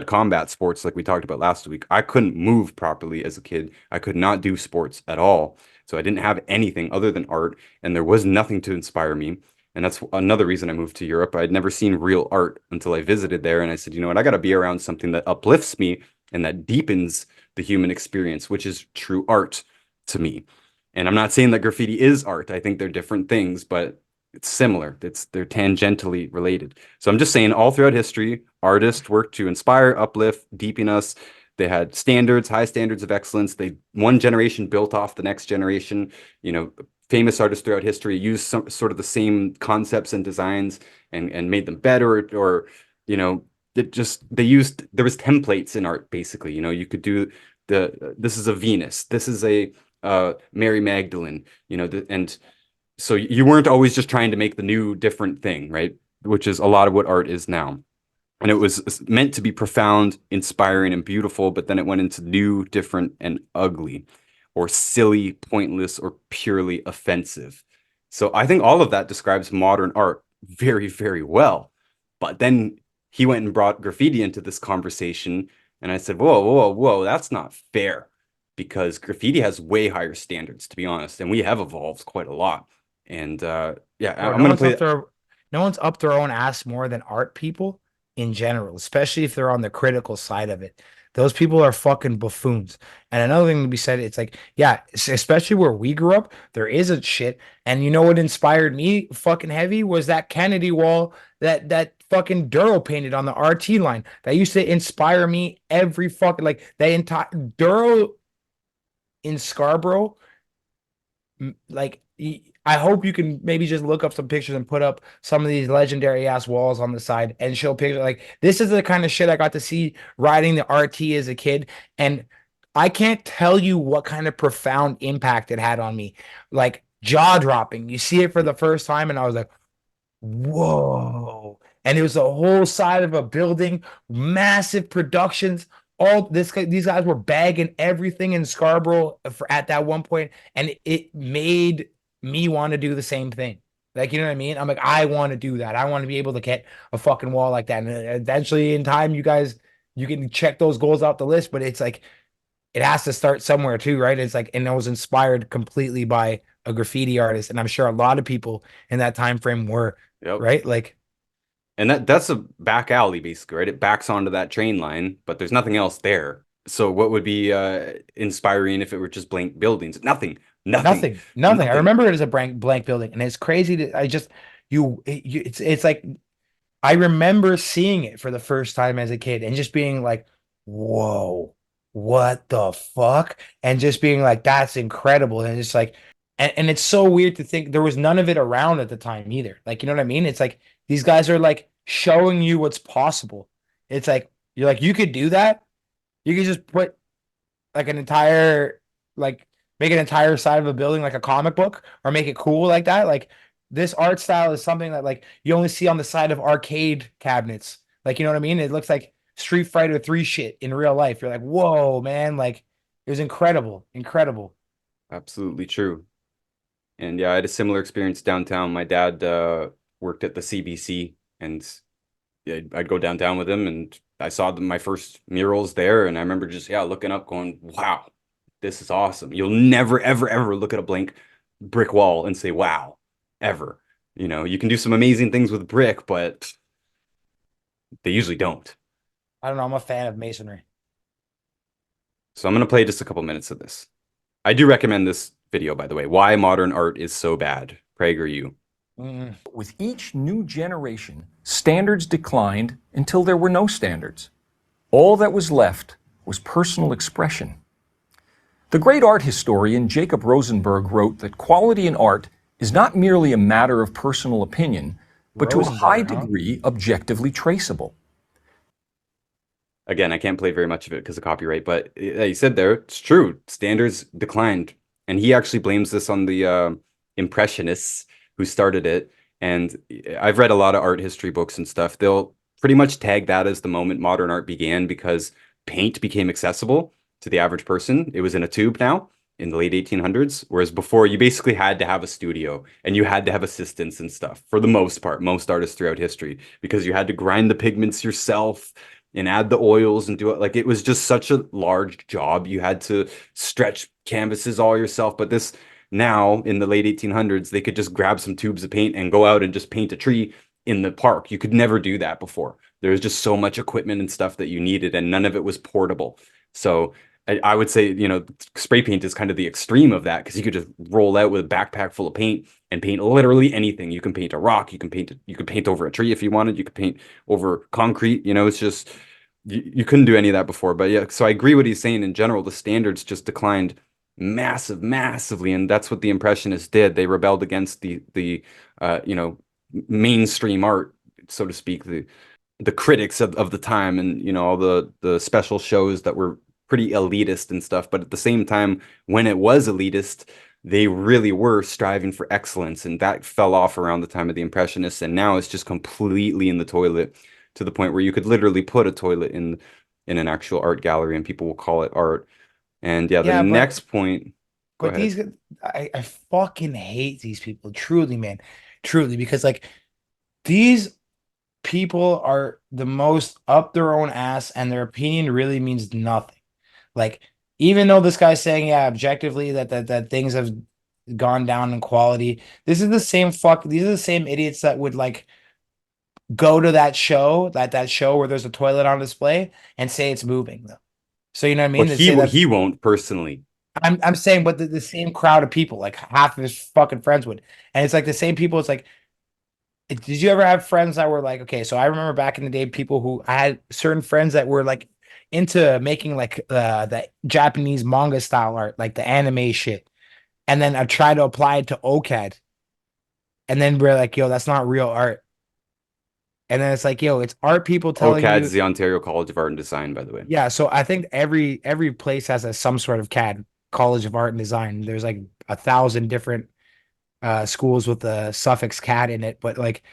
combat sports like we talked about last week. I couldn't move properly as a kid. I could not do sports at all. So I didn't have anything other than art, and there was nothing to inspire me. And that's another reason I moved to Europe. I'd never seen real art until I visited there, and I said, you know what, I got to be around something that uplifts me and that deepens the human experience, which is true art to me. And I'm not saying that graffiti is art. I think they're different things, but it's similar. They're tangentially related. So I'm just saying, all throughout history, artists worked to inspire, uplift, deepen us. They had standards, high standards of excellence. One generation built off the next generation. You know, famous artists throughout history used sort of the same concepts and designs and made them better, or you know, there was templates in art basically. You know, you could do this is a Venus, this is a Mary Magdalene. You know, and so you weren't always just trying to make the new different thing, right? Which is a lot of what art is now. And it was meant to be profound, inspiring, and beautiful, but then it went into new, different, and ugly, or silly, pointless, or purely offensive. So I think all of that describes modern art very, very well. But then he went and brought graffiti into this conversation, and I said, whoa, whoa, whoa, that's not fair. Because graffiti has way higher standards, to be honest, and we have evolved quite a lot. And yeah, Bro, I'm gonna play. no one's up their own ass more than art people in general, especially if they're on the critical side of it. Those people are fucking buffoons. And another thing to be said, it's like, yeah, especially where we grew up, there is a shit. And you know what inspired me fucking heavy was that Kennedy wall that fucking Duro painted on the RT line. That used to inspire me every fucking like the entire Duro in Scarborough, like I hope you can maybe just look up some pictures and put up some of these legendary ass walls on the side and show pictures. Like this is the kind of shit I got to see riding the RT as a kid, and I can't tell you what kind of profound impact it had on me. Like jaw dropping. You see it for the first time, and I was like, whoa. And it was a whole side of a building, massive productions. These guys were bagging everything in Scarborough at that one point, and it made me want to do the same thing. Like, you know what I mean? I'm like, I want to do that. I want to be able to get a fucking wall like that. And eventually, in time, you can check those goals off the list. But it's like it has to start somewhere too, right? It's like, and it was inspired completely by a graffiti artist, and I'm sure a lot of people in that time frame were. Yep. Right? Like, and that's a back alley basically, right? It backs onto that train line, but there's nothing else there. So what would be inspiring if it were just blank buildings? Nothing. nothing. I remember it as a blank building, and it's crazy to it's like I remember seeing it for the first time as a kid and just being like, whoa, what the fuck? And just being like, that's incredible. And it's like, and it's so weird to think there was none of it around at the time either. Like, you know what I mean? It's like these guys are like showing you what's possible. It's like, you're like, you could do that. You could just put like an entire, like, make an entire side of a building like a comic book or make it cool like that. Like, this art style is something that like you only see on the side of arcade cabinets. Like, you know what I mean? It looks like Street Fighter 3 shit in real life. You're like, whoa, man. Like, it was incredible. Incredible. Absolutely true. And yeah, I had a similar experience downtown. My dad worked at the CBC, and yeah, I'd go downtown with him, and I saw my first murals there, and I remember just looking up, going, "Wow, this is awesome." You'll never, ever, ever look at a blank brick wall and say, "Wow," ever. You know, you can do some amazing things with brick, but they usually don't. I don't know. I'm a fan of masonry. So I'm gonna play just a couple minutes of this. I do recommend this video, by the way. Why modern art is so bad. Craig or you? With each new generation, standards declined until there were no standards. All that was left was personal expression. The great art historian Jacob Rosenberg wrote that quality in art is not merely a matter of personal opinion, but to a high degree objectively traceable. Again, I can't play very much of it because of copyright, but he said there, it's true. Standards declined. And he actually blames this on the Impressionists who started it. And I've read a lot of art history books and stuff. They'll pretty much tag that as the moment modern art began because paint became accessible to the average person. It was in a tube now in the late 1800s, whereas before you basically had to have a studio and you had to have assistants and stuff for the most part, most artists throughout history, because you had to grind the pigments yourself and add the oils and do it. Like, it was just such a large job. You had to stretch canvases all yourself. But this now in the late 1800s, they could just grab some tubes of paint and go out and just paint a tree in the park. You could never do that before. There was just so much equipment and stuff that you needed, and none of it was portable. So I would say, you know, spray paint is kind of the extreme of that, because you could just roll out with a backpack full of paint and paint literally anything. You can paint a rock, you can paint over a tree if you wanted, you could paint over concrete. You know, it's just you couldn't do any of that before. But yeah, so I agree what he's saying. In general, the standards just declined massively, and that's what the Impressionists did. They rebelled against the you know, mainstream art, so to speak, the critics of the time, and you know, all the special shows that were pretty elitist and stuff. But at the same time, when it was elitist, they really were striving for excellence, and that fell off around the time of the Impressionists. And now it's just completely in the toilet, to the point where you could literally put a toilet in an actual art gallery and people will call it art. And the next point. But these, I fucking hate these people, truly, man, truly, because like these people are the most up their own ass, and their opinion really means nothing. Like, even though this guy's saying, yeah, objectively that things have gone down in quality, these are the same idiots that would like go to that show where there's a toilet on display and say it's moving though. So you know what I mean? But he won't personally. I'm saying, but the same crowd of people, like half of his fucking friends would. And it's like the same people. It's like, did you ever have friends that were like, okay, so I remember back in the day, people who I had certain friends that were like into making like the Japanese manga style art, like the anime shit, and then I try to apply it to OCAD, and then we're like, yo, that's not real art. And then it's like, yo, it's art people telling OCAD you. is the Ontario College of Art and Design, by the way. Yeah, so I think every place has some sort of CAD, College of Art and Design. There's like 1,000 different schools with the suffix CAD in it, but like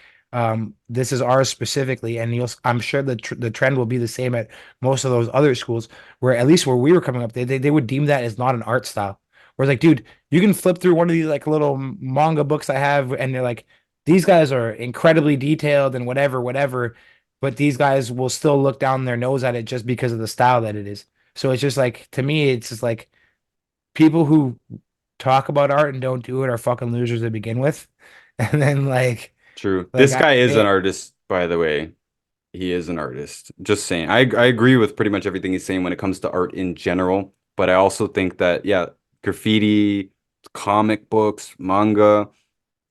this is ours specifically, and I'm sure the trend will be the same at most of those other schools, where at least where we were coming up, they would deem that as not an art style. Where it's like, dude, you can flip through one of these like little manga books I have, and they're like, these guys are incredibly detailed and whatever, but these guys will still look down their nose at it just because of the style that it is. So it's just like, to me, it's just like people who talk about art and don't do it are fucking losers to begin with. And then True. like This I guy is an they, artist, by the way. He is an artist. Just saying. I agree with pretty much everything he's saying when it comes to art in general. But I also think that, yeah, graffiti, comic books, manga,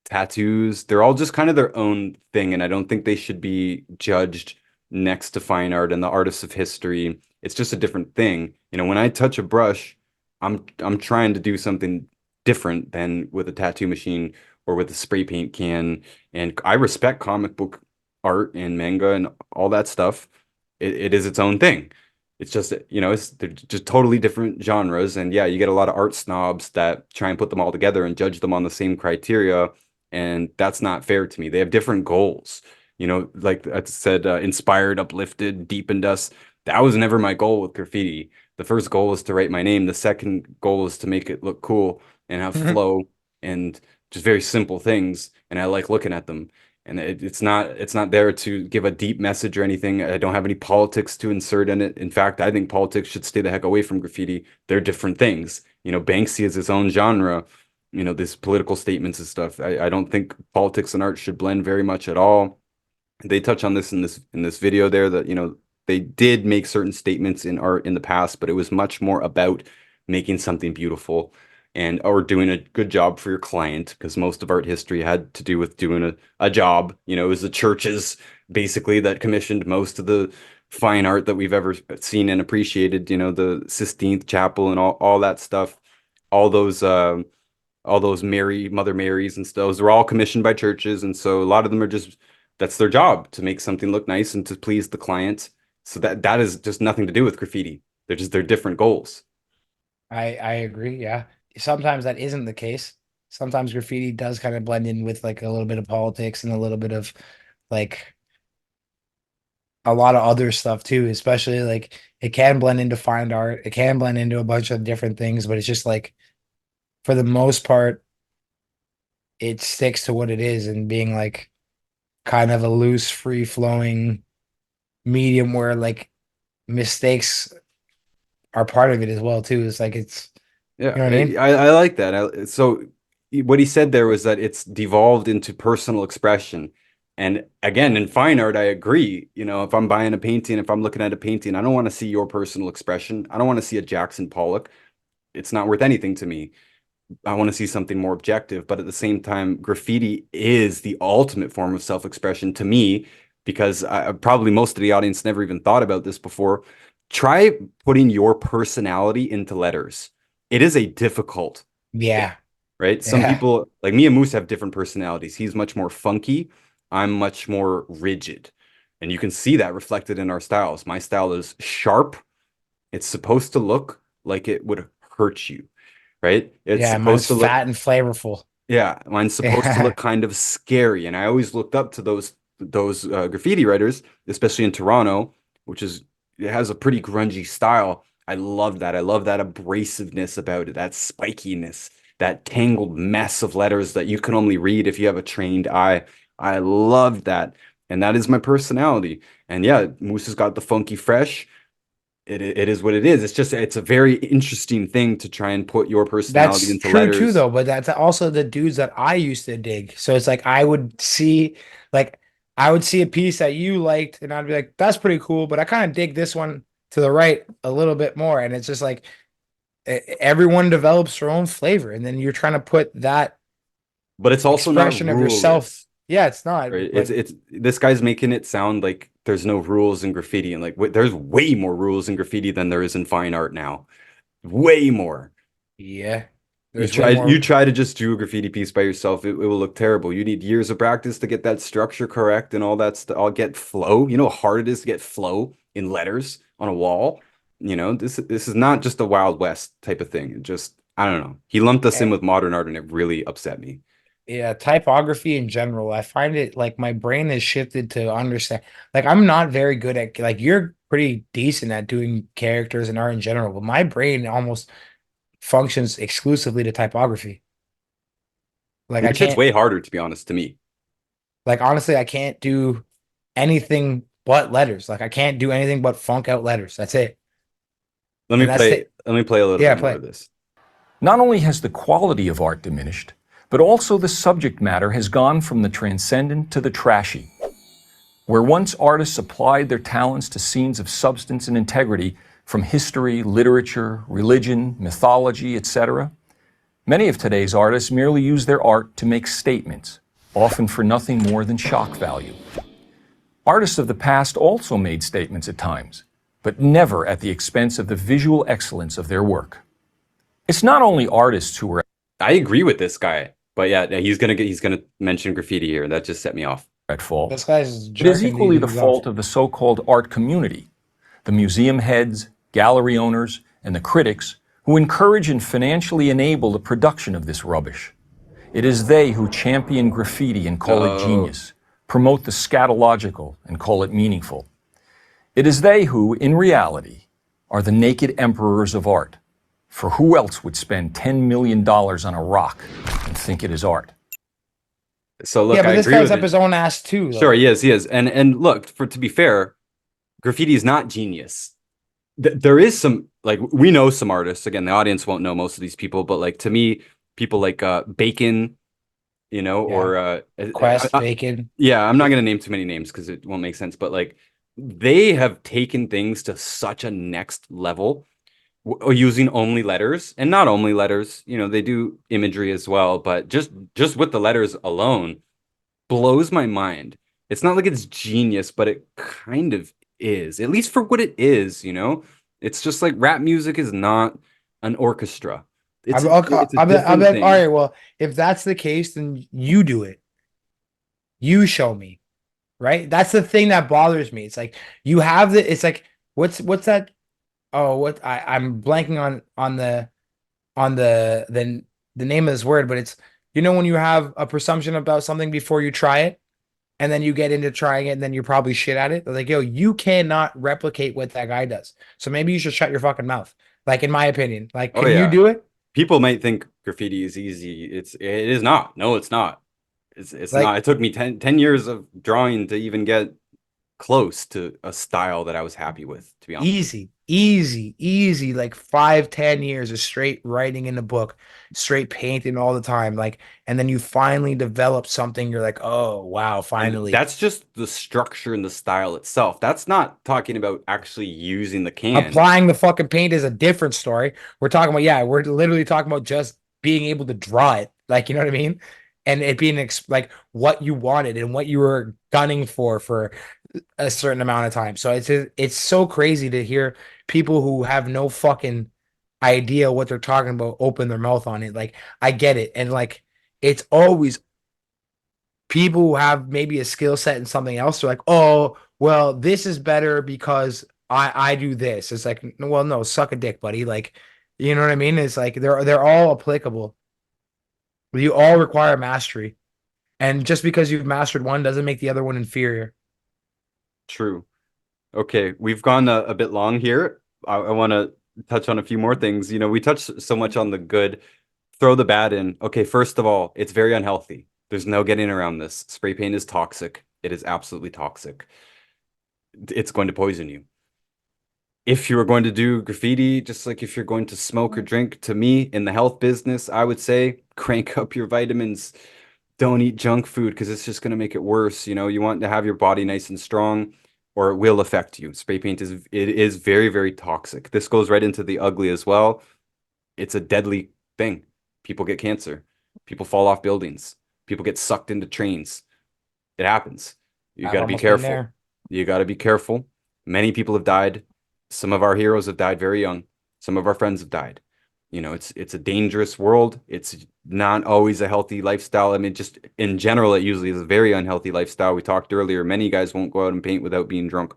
tattoos, they're all just kind of their own thing. And I don't think they should be judged next to fine art and the artists of history. It's just a different thing. You know, when I touch a brush, I'm trying to do something different than with a tattoo machine or with a spray paint can. And I respect comic book art and manga and all that stuff. It is its own thing. It's just, you know, they're just totally different genres. And yeah, you get a lot of art snobs that try and put them all together and judge them on the same criteria. And that's not fair to me. They have different goals. You know, like I said, inspired, uplifted, deepened us. That was never my goal with graffiti. The first goal is to write my name. The second goal is to make it look cool and have flow and just very simple things. And I like looking at them. And it's not there to give a deep message or anything. I don't have any politics to insert in it. In fact, I think politics should stay the heck away from graffiti. They're different things. You know, Banksy is his own genre. You know, these political statements and stuff. I don't think politics and art should blend very much at all. They touch on this in this video there that, you know, they did make certain statements in art in the past, but it was much more about making something beautiful and or doing a good job for your client, because most of art history had to do with doing a job. You know, it was the churches basically that commissioned most of the fine art that we've ever seen and appreciated, you know, the Sistine Chapel and all that stuff, all those Mother Marys and stuff. Those were all commissioned by churches, and so a lot of them are just that's their job to make something look nice and to please the client. So that is just nothing to do with graffiti. They're different goals. I agree. Yeah. Sometimes that isn't the case. Sometimes graffiti does kind of blend in with like a little bit of politics and a little bit of like a lot of other stuff too, especially like it can blend into fine art. It can blend into a bunch of different things, but it's just like for the most part, it sticks to what it is and being like kind of a loose, free flowing medium where like mistakes are part of it as well too. It's like Yeah, you know what I mean? I like that. So what he said there was that it's devolved into personal expression. And again, in fine art, I agree. You know, if I'm buying a painting, if I'm looking at a painting, I don't want to see your personal expression. I don't want to see a Jackson Pollock. It's not worth anything to me. I want to see something more objective, but at the same time, graffiti is the ultimate form of self-expression to me, because probably most of the audience never even thought about this before. Try putting your personality into letters. It is a difficult thing, Yeah. right? Some Yeah. people, like me and Moose, have different personalities. He's much more funky. I'm much more rigid. And you can see that reflected in our styles. My style is sharp. It's supposed to look like it would hurt you, right? It's Yeah. Mine's supposed to look, fat and flavorful. yeah, mine's supposed to Yeah. look kind of scary. And I always looked up to those graffiti writers, especially in Toronto, which is it has a pretty grungy style. I love that. I love that abrasiveness about it, that spikiness, that tangled mess of letters that you can only read if you have a trained eye. I love that. And that is my personality. And yeah, Moose has got the funky fresh. It is what it is. It's a very interesting thing to try and put your personality That's into true too, letters. though. But that's also the dudes that I used to dig. So it's like like I would see a piece that you liked, and I'd be like, "That's pretty cool," but I kind of dig this one to the right a little bit more. And it's just like everyone develops their own flavor, and then you're trying to put that But it's also not expression of yourself. ruleless. Yeah, it's not. Right? Like, It's this guy's making it sound like there's no rules in graffiti, and like there's way more rules in graffiti than there is in fine art now. Way more. yeah, You there's way try you more. try to just do a graffiti piece by yourself, it will look terrible. You need years of practice to get that structure correct and all that stuff. I'll get flow. You know how hard it is to get flow in letters on a wall. You know, this is not just a Wild West type of thing. It just I don't know. He lumped us in with modern art and it really upset me. Yeah, typography in general, I find it like my brain has shifted to understand. Like I'm not very good at like you're pretty decent at doing characters and art in general, but my brain almost functions exclusively to typography. Like I Which is can't way harder, to be honest, to me. like honestly I can't do anything but letters. Like I can't do anything but funk out letters. That's it. And that's it. Let me play a little Yeah, bit more play. of this. Not only has the quality of art diminished, but also the subject matter has gone from the transcendent to the trashy. Where once artists applied their talents to scenes of substance and integrity from history, literature, religion, mythology, etc., many of today's artists merely use their art to make statements, often for nothing more than shock value. Artists of the past also made statements at times, but never at the expense of the visual excellence of their work. It's not only artists who are I agree with this guy, but yeah, he's gonna mention graffiti here. That just set me off. at fault. This guy's It is jerking equally these the dudes fault off. of the so-called art community, the museum heads, gallery owners, and the critics who encourage and financially enable the production of this rubbish. It is they who champion graffiti and call it Oh, genius, promote the scatological and call it meaningful. It is they who, in reality, are the naked emperors of art. For who else would spend $10 million on a rock and think it is art? so Yeah, look, but I this agree guy's with up it. his own ass too, Sure, though. he is. And look, for to be fair, graffiti is not genius. There is some like we know some artists. Again, the audience won't know most of these people, but like to me, people like Bacon, you know, Yeah. or Quest, Bacon. yeah, I'm not gonna name too many names because it won't make sense. But like they have taken things to such a next level using only letters and not only letters. You know, they do imagery as well, but just with the letters alone blows my mind. It's not like it's genius, but it kind of is, at least for what it is, you know? It's just like rap music is not an orchestra. It's a I'll be different like, all thing. right, well, if that's the case, then you do it. You show me, right? That's the thing that bothers me. It's like you have the. It's like what's that? Oh, what I'm blanking on the name of this word, but it's when you have a presumption about something before you try it, and then you get into trying it, and then you're probably shit at it. They're like, yo, you cannot replicate what that guy does. So maybe you should shut your fucking mouth. Like in my opinion, like Oh can you yeah. do it? People might think graffiti is easy. It is not. No, it's not. It's not. Like It took me 10 years of drawing to even get close to a style that I was happy with, to be honest. easy, like 5, 10 years of straight writing in the book, straight painting all the time. Like, and then you finally develop something, you're like, oh wow, And finally. that's just the structure and the style itself. That's not talking about actually using the can. Applying the fucking paint is a different story. We're talking about, yeah, we're literally talking about just being able to draw it. Like, you know what I mean? And it being like what you wanted and what you were gunning for a certain amount of time. So it's so crazy to hear people who have no fucking idea what they're talking about open their mouth on it. Like I get it. And like it's always people who have maybe a skill set in something else are like, oh, well, this is better because I do this. It's like, well, no, suck a dick, buddy. Like, you know what I mean? It's like they're all applicable. You all require mastery. And just because you've mastered one doesn't make the other one inferior. True. Okay, we've gone a bit long here. I want to touch on a few more things. You know, we touched so much on the good. Throw the bad in. Okay, first of all, it's very unhealthy. There's no getting around this. Spray paint is toxic. It is absolutely toxic. It's going to poison you. If you were going to do graffiti, just like if you're going to smoke or drink, to me, in the health business, I would say crank up your vitamins. Don't eat junk food because it's just going to make it worse. You know, you want to have your body nice and strong or it will affect you. Spray paint is very, very toxic. This goes right into the ugly as well. It's a deadly thing. People get cancer. People fall off buildings. People get sucked into trains. It happens. You I've got to be almost been careful. there. You got to be careful. Many people have died. Some of our heroes have died very young. Some of our friends have died. You know, it's a dangerous world. It's not always a healthy lifestyle. I mean, just in general, it usually is a very unhealthy lifestyle. We talked earlier, many guys won't go out and paint without being drunk,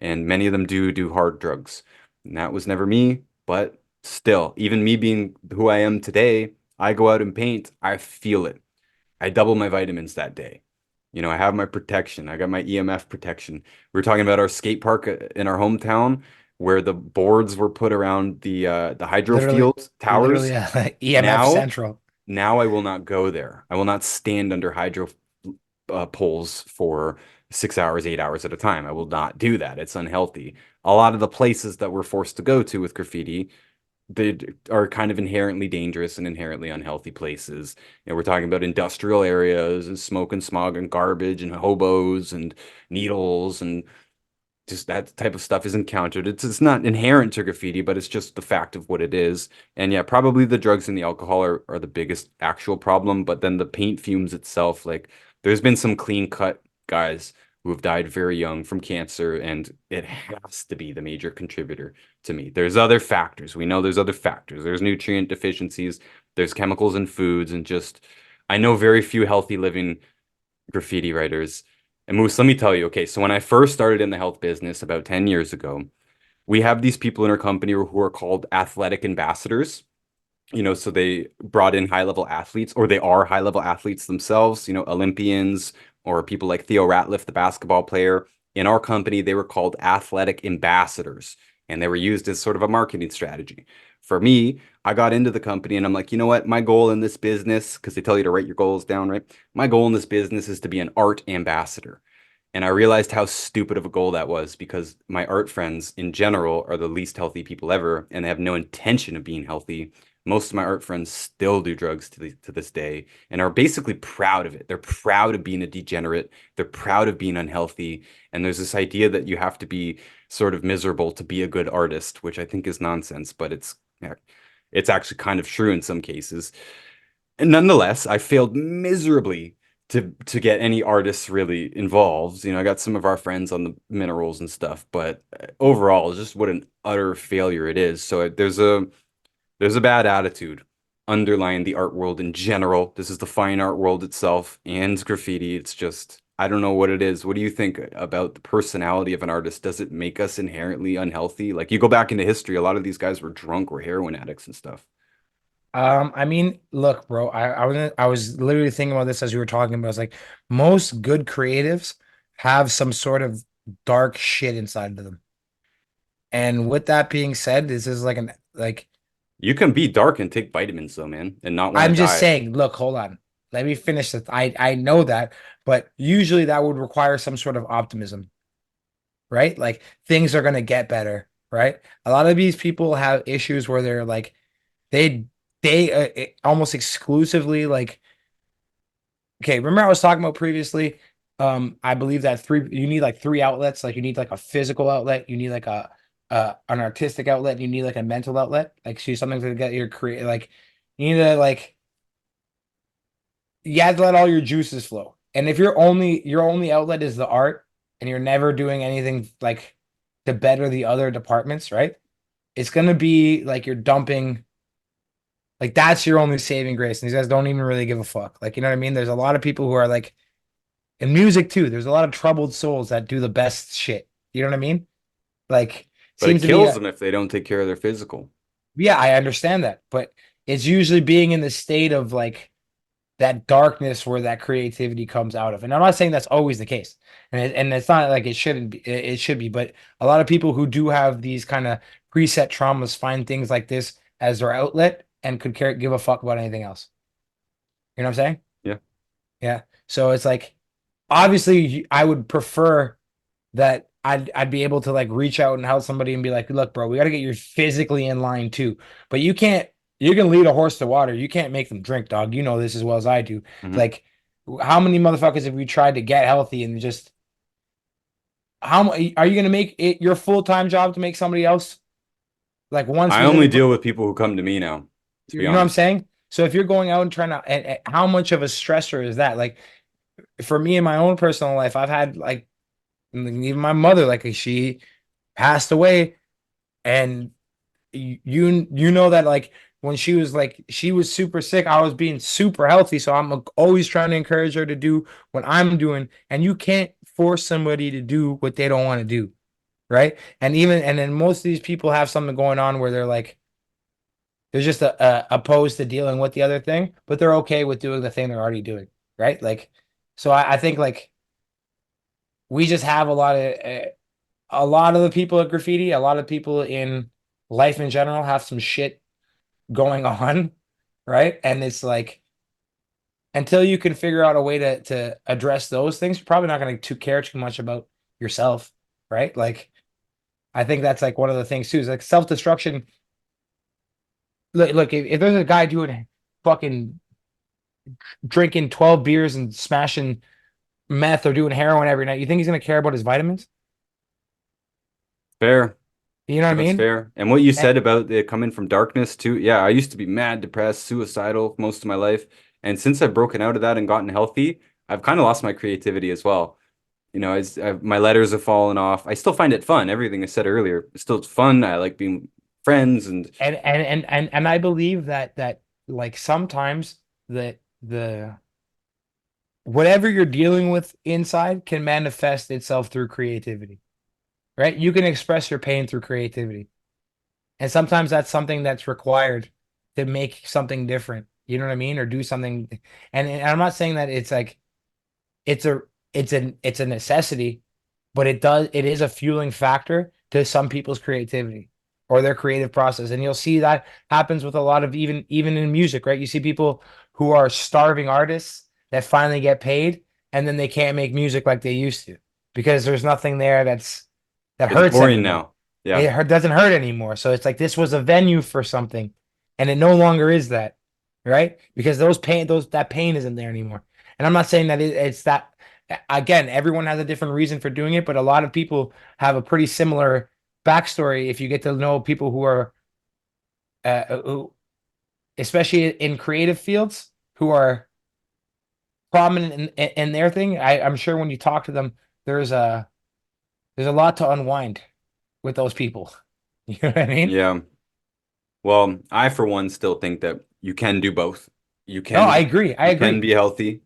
and many of them do hard drugs. And that was never me, but still, even me being who I am today, I go out and paint, I feel it. I double my vitamins that day. You know, I have my protection. I got my EMF protection. We were talking about our skate park in our hometown where the boards were put around the hydro Literally, field literally, towers. EMF Now, Central. now I will not go there. I will not stand under hydro poles for 6 hours, 8 hours at a time. I will not do that. It's unhealthy. A lot of the places that we're forced to go to with graffiti, they are kind of inherently dangerous and inherently unhealthy places. You know, we're talking about industrial areas and smoke and smog and garbage and hobos and needles and just that type of stuff is encountered. It's not inherent to graffiti, but it's just the fact of what it is. And yeah, probably the drugs and the alcohol are the biggest actual problem, but then the paint fumes itself, like there's been some clean cut guys who have died very young from cancer, and it has to be the major contributor to me. There's other factors. We know there's other factors. There's nutrient deficiencies, there's chemicals in foods, and just I know very few healthy living graffiti writers. And Moose, let me tell you, okay, so when I first started in the health business about 10 years ago, we have these people in our company who are called athletic ambassadors. You know, so they brought in high level athletes, or they are high level athletes themselves, you know, Olympians or people like Theo Ratliff, the basketball player. In our company, they were called athletic ambassadors, and they were used as sort of a marketing strategy. For me, I got into the company and I'm like, you know what? My goal in this business, because they tell you to write your goals down, right? My goal in this business is to be an art ambassador. And I realized how stupid of a goal that was because my art friends in general are the least healthy people ever, and they have no intention of being healthy. Most of my art friends still do drugs to this day and are basically proud of it. They're proud of being a degenerate. They're proud of being unhealthy. And there's this idea that you have to be sort of miserable to be a good artist, which I think is nonsense, but it's actually kind of true in some cases. And nonetheless, I failed miserably to get any artists really involved. You know, I got some of our friends on the minerals and stuff, but overall, just what an utter failure it is. So there's a bad attitude underlying the art world in general. This is the fine art world itself and graffiti. It's just I don't know what it is. What do you think about the personality of an artist? Does it make us inherently unhealthy? Like you go back into history, a lot of these guys were drunk or heroin addicts and stuff. I mean, look, bro, I was literally thinking about this as we were talking about. It's like most good creatives have some sort of dark shit inside of them. And with that being said, this is like an like You can be dark and take vitamins though, man, and not want to I'm just die. saying, look, hold on. Let me finish this. I know that, but usually that would require some sort of optimism, right? Like things are gonna get better, right? A lot of these people have issues where they're like they they almost exclusively like okay, remember I was talking about previously I believe that you need like three outlets, like you need like a physical outlet, you need like a an artistic outlet, you need like a mental outlet, like see something to get your create like you need to like you have to let all your juices flow. And if your only outlet is the art and you're never doing anything like to better the other departments, right? It's gonna be like you're dumping like that's your only saving grace. And these guys don't even really give a fuck. Like, you know what I mean? There's a lot of people who are like in music too. There's a lot of troubled souls that do the best shit. You know what I mean? Like But it seems to be kills them if they don't take care of their physical. yeah, I understand that, but it's usually being in the state of like that darkness where that creativity comes out of. And I'm not saying that's always the case. And it's not like it shouldn't be it should be, but a lot of people who do have these kind of preset traumas find things like this as their outlet and could care give a fuck about anything else. You know what I'm saying? Yeah. Yeah. So it's like obviously I would prefer that I'd be able to like reach out and help somebody and be like, look, bro, we got to get you physically in line too. But you can lead a horse to water. You can't make them drink, dog. You know this as well as I do. Mhm. Like, how many motherfuckers have you tried to get healthy and just are you gonna make it your full-time job to make somebody else like one I only specific, deal with people who come to me now, to you be know what I'm honest. saying? So if you're going out and trying to, and how much of a stressor is that? Like, for me in my own personal life, I've had like even my mother, like she passed away, and you know that like when she was super sick, I was being super healthy, so I'm always trying to encourage her to do what I'm doing, and you can't force somebody to do what they don't want to do, right? And then most of these people have something going on where they're just opposed to dealing with the other thing, but they're okay with doing the thing they're already doing, right? Like, so I think like we just have a lot of the people at graffiti, a lot of people in life in general have some shit going on, right? And it's like until you can figure out a way to address those things, you're probably not going to care too much about yourself, right? Like I think that's like one of the things too is like self-destruction. Look, if there's a guy doing fucking drinking 12 beers and smashing meth or doing heroin every night, you think he's going to care about his vitamins? Fair. You know what I That's mean? fair. And what you And, said about it coming from darkness too. Yeah, I used to be mad, depressed, suicidal most of my life. And since I've broken out of that and gotten healthy, I've kind of lost my creativity as well. My letters have fallen off. I still find it fun. Everything I said earlier, it's still fun. I like being friends and and I believe that like sometimes the whatever you're dealing with inside can manifest itself through creativity, right? You can express your pain through creativity. And sometimes that's something that's required to make something different. You know what I mean? Or do something. And I'm not saying that it's like it's a it's a necessity, but it is a fueling factor to some people's creativity or their creative process. And you'll see that happens with a lot of even in music, right? You see people who are starving artists that finally get paid and then they can't make music like they used to because there's nothing there that it's hurts boring anymore. now. Yeah. Doesn't hurt anymore. So it's like this was a venue for something and it no longer is that, right? Because that pain isn't there anymore. And I'm not saying that it's that again, everyone has a different reason for doing it, but a lot of people have a pretty similar backstory if you get to know people who especially in creative fields, who are prominent in their thing. I'm sure when you talk to them, there's a there's a lot to unwind with those people. You know what I mean? Yeah. Well, I for one still think that you can do both. You No, can I be agree. I you can agree. be healthy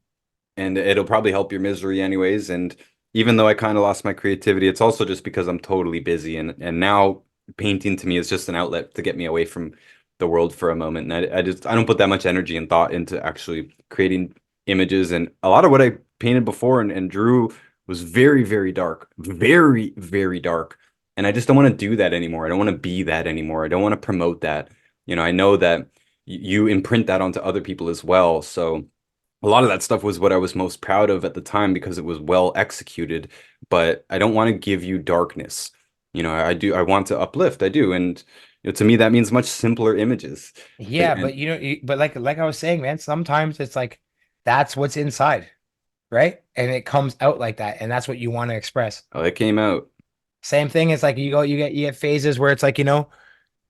and it'll probably help your misery anyways. And even though I kind of lost my creativity, it's also just because I'm totally busy and now painting to me is just an outlet to get me away from the world for a moment. And I don't put that much energy and thought into actually creating images. And a lot of what I painted before and drew was very, very dark, very, very dark. And I just don't want to do that anymore. I don't want to be that anymore. I don't want to promote that. I know that you imprint that onto other people as well. So a lot of that stuff was what I was most proud of at the time because it was well executed, but I don't want to give you darkness. I want to uplift, I do. And to me, that means much simpler images. Yeah, And but but like I was saying, man, sometimes it's like that's what's inside, right? And it comes out like that, and that's what you want to express. oh, it came out. Same thing is like you get phases where it's like,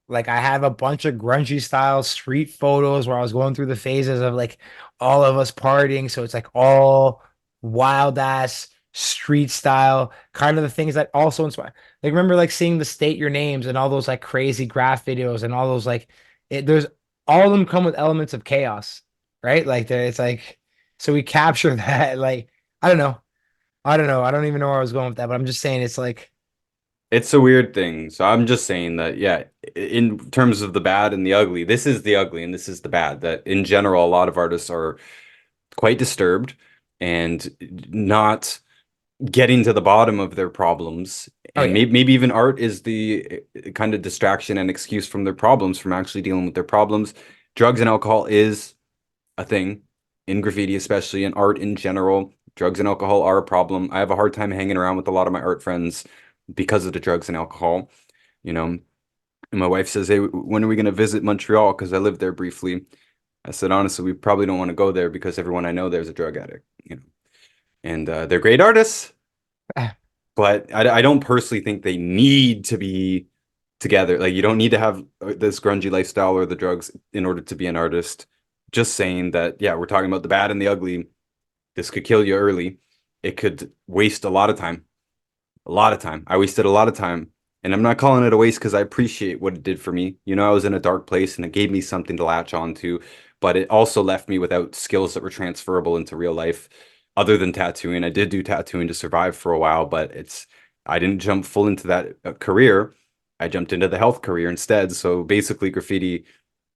like I have a bunch of grungy style street photos where I was going through the phases of like all of us partying. So it's like all wild ass street style, kind of the things that also inspire. Like remember like seeing the State Your Names and all those like crazy graph videos and all those like there's all of them come with elements of chaos, right? Like it's like so we capture that. Like I don't know. I don't know. I don't even know where I was going with that, but I'm just saying it's like It's a weird thing. So I'm just saying that, yeah, in terms of the bad and the ugly, this is the ugly and this is the bad. That in general, a lot of artists are quite disturbed and not getting to the bottom of their problems. oh And yeah. maybe even art is the kind of distraction and excuse from their problems, from actually dealing with their problems. Drugs and alcohol is a thing in graffiti, especially in art in general. Drugs and alcohol are a problem. I have a hard time hanging around with a lot of my art friends because of the drugs and alcohol, you know. And my wife says, "Hey, when are we going to visit Montreal? Because I lived there briefly." I said, honestly, we probably don't want to go there because everyone I know there's a drug addict. And they're great artists, but I don't personally think they need to be together. Like you don't need to have this grungy lifestyle or the drugs in order to be an artist. Just saying that, yeah, we're talking about the bad and the ugly. This could kill you early. It could waste a lot of time. A lot of time. I wasted a lot of time. And I'm not calling it a waste because I appreciate what it did for me. You know, I was in a dark place and it gave me something to latch on to, but it also left me without skills that were transferable into real life other than tattooing. I did do tattooing to survive for a while, but I didn't jump full into that career. I jumped into the health career instead. So basically, graffiti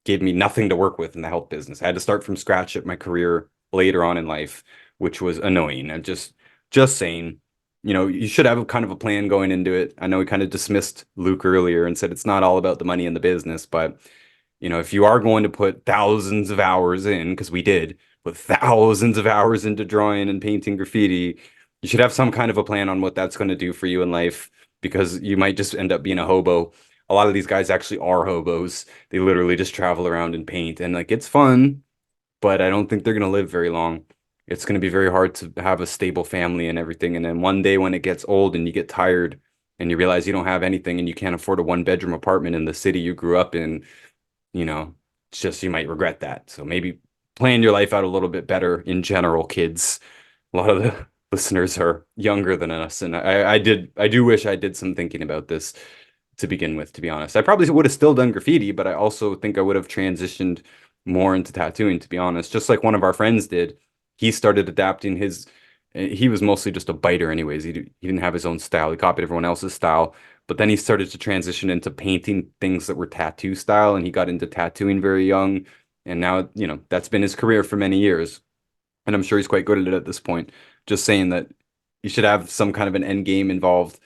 gave me nothing to work with in the health business. I had to start from scratch at my career later on in life, which was annoying. And just saying, you know, you should have a kind of a plan going into it. I know we kind of dismissed Luke earlier and said it's not all about the money in the business, but you know, if you are going to put thousands of hours in, because we did put thousands of hours into drawing and painting graffiti, you should have some kind of a plan on what that's going to do for you in life, because you might just end up being a hobo. A lot of these guys actually are hobos. They literally just travel around and paint, and like it's fun, but I don't think they're going to live very long. It's going to be very hard to have a stable family and everything. And then one day when it gets old and you get tired and you realize you don't have anything and you can't afford a one-bedroom apartment in the city you grew up in, you know, it's just you might regret that. So maybe plan your life out a little bit better in general, kids. A lot of the listeners are younger than us, and I do wish I did some thinking about this to begin with, to be honest. I probably would have still done graffiti, but I also think I would have transitioned more into tattooing, to be honest. Just like one of our friends did. He started adapting he was mostly just a biter anyways. He didn't have his own style. He copied everyone else's style. But then he started to transition into painting things that were tattoo style, and he got into tattooing very young. And now, you know, that's been his career for many years. And I'm sure he's quite good at it at this point. Just saying that you should have some kind of an end game involved,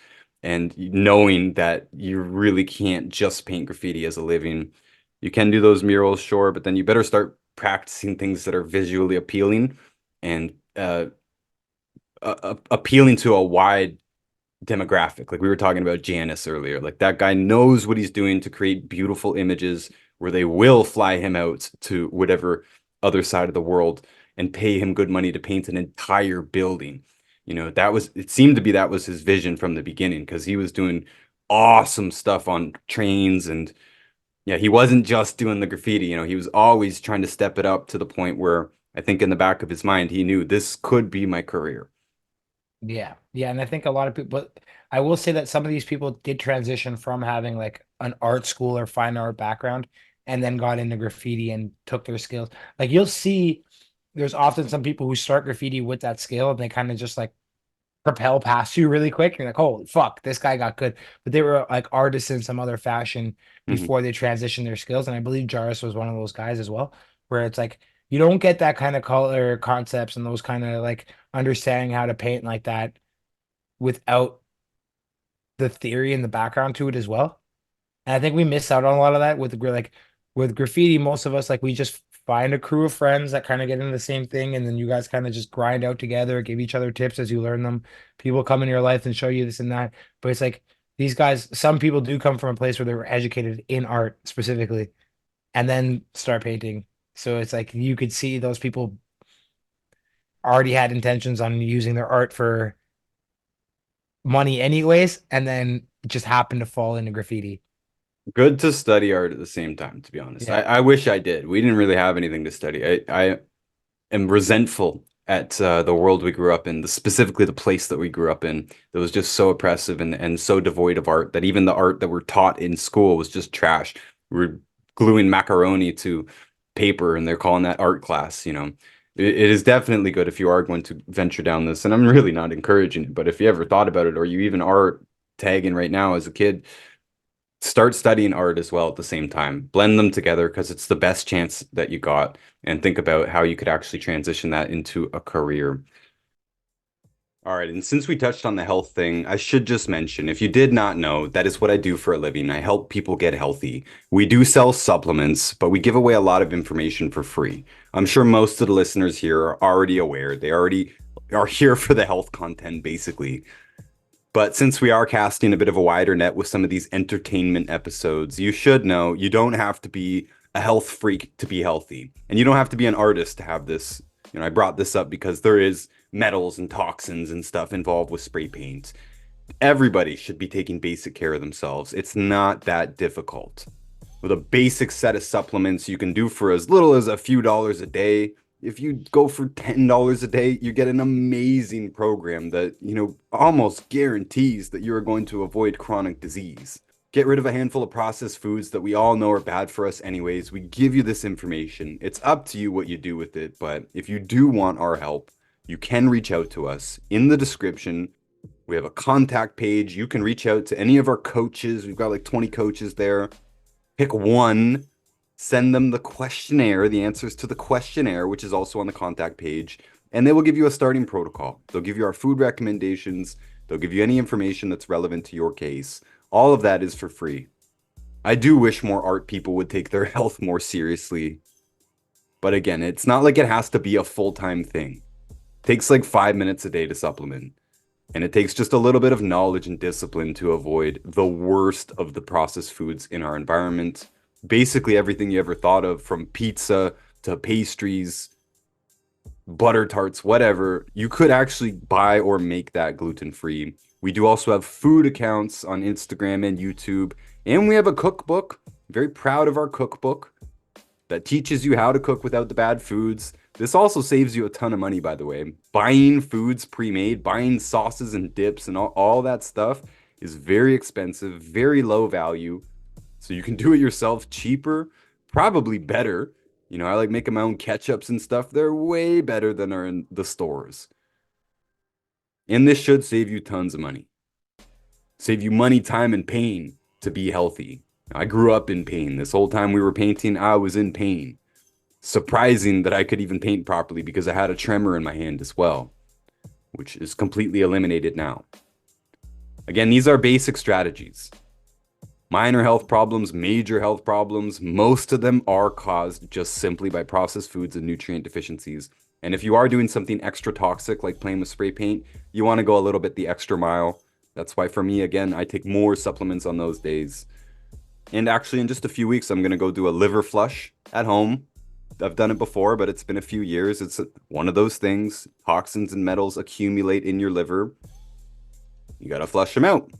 and knowing that you really can't just paint graffiti as a living. You can do those murals, sure, but then you better start practicing things that are visually appealing and appealing to a wide demographic. Like we were talking about Janice earlier. Like that guy knows what he's doing to create beautiful images where they will fly him out to whatever other side of the world and pay him good money to paint an entire building. You know, it seemed to be that was his vision from the beginning, because he was doing awesome stuff on trains. And yeah, he wasn't just doing the graffiti, you know, he was always trying to step it up to the point where I think in the back of his mind, he knew this could be my career. Yeah. Yeah. And I think a lot of people, but I will say that some of these people did transition from having like an art school or fine art background and then got into graffiti and took their skills. Like you'll see there's often some people who start graffiti with that skill and they kind of just like propel past you really quick. You're like, holy fuck, this guy got good. But they were like artists in some other fashion Mhm. before they transitioned their skills. And I believe Jarvis was one of those guys as well, where it's like you don't get that kind of color concepts and those kind of like understanding how to paint like that without the theory and the background to it as well. And I think we miss out on a lot of that like with graffiti. Most of us like we just find a crew of friends that kind of get into the same thing, and then you guys kind of just grind out together, give each other tips as you learn them. People come in your life and show you this and that. But it's like these guys, some people do come from a place where they were educated in art specifically and then start painting. So it's like you could see those people already had intentions on using their art for money anyways, and then just happened to fall into graffiti. Good to study art at the same time, to be honest. Yeah. I wish I did. We didn't really have anything to study. I am resentful at the world we grew up in, specifically the place that we grew up in, that was just so oppressive and so devoid of art that even the art that we're taught in school was just trash. We're gluing macaroni to paper and they're calling that art class, you know. It is definitely good if you are going to venture down this, and I'm really not encouraging it, but if you ever thought about it or you even are tagging right now as a kid, start studying art as well at the same time. Blend them together because it's the best chance that you got. And think about how you could actually transition that into a career. All right, and since we touched on the health thing, I should just mention, if you did not know, that is what I do for a living. I help people get healthy. We do sell supplements, but we give away a lot of information for free. I'm sure most of the listeners here are already aware. They already are here for the health content, basically. But since we are casting a bit of a wider net with some of these entertainment episodes, you should know you don't have to be a health freak to be healthy. And you don't have to be an artist to have this. You know, I brought this up because there is metals and toxins and stuff involved with spray paint. Everybody should be taking basic care of themselves. It's not that difficult. With a basic set of supplements you can do for as little as a few dollars a day, If you go for $10 a day, you get an amazing program that, almost guarantees that you're going to avoid chronic disease. Get rid of a handful of processed foods that we all know are bad for us anyways. We give you this information. It's up to you what you do with it, but if you do want our help, you can reach out to us. In the description, we have a contact page. You can reach out to any of our coaches. We've got like 20 coaches there. Pick one, send them the questionnaire, the answers to the questionnaire, which is also on the contact page, and they will give you a starting protocol. They'll give you our food recommendations. They'll give you any information that's relevant to your case. All of that is for free. I do wish more art people would take their health more seriously. But again, it's not like it has to be a full-time thing. It takes like 5 minutes a day to supplement. And it takes just a little bit of knowledge and discipline to avoid the worst of the processed foods in our environment. Basically everything you ever thought of, from pizza to pastries, butter tarts, whatever, you could actually buy or make that gluten-free. We do also have food accounts on Instagram and YouTube, and we have a cookbook. Very proud of our cookbook that teaches you how to cook without the bad foods. This also saves you a ton of money, by the way. Buying foods pre-made, buying sauces and dips and all that stuff is very expensive, very low value. So you can do it yourself cheaper, probably better. I like making my own ketchups and stuff. They're way better than are in the stores. And this should save you tons of money. Save you money, time, and pain to be healthy. I grew up in pain. This whole time we were painting, I was in pain. Surprising that I could even paint properly because I had a tremor in my hand as well, which is completely eliminated now. Again, these are basic strategies. Minor health problems, major health problems, most of them are caused just simply by processed foods and nutrient deficiencies. And if you are doing something extra toxic, like playing with spray paint, you want to go a little bit the extra mile. That's why for me, again, I take more supplements on those days. And actually, in just a few weeks, I'm going to go do a liver flush at home. I've done it before, but it's been a few years. It's one of those things. Toxins and metals accumulate in your liver. You got to flush them out.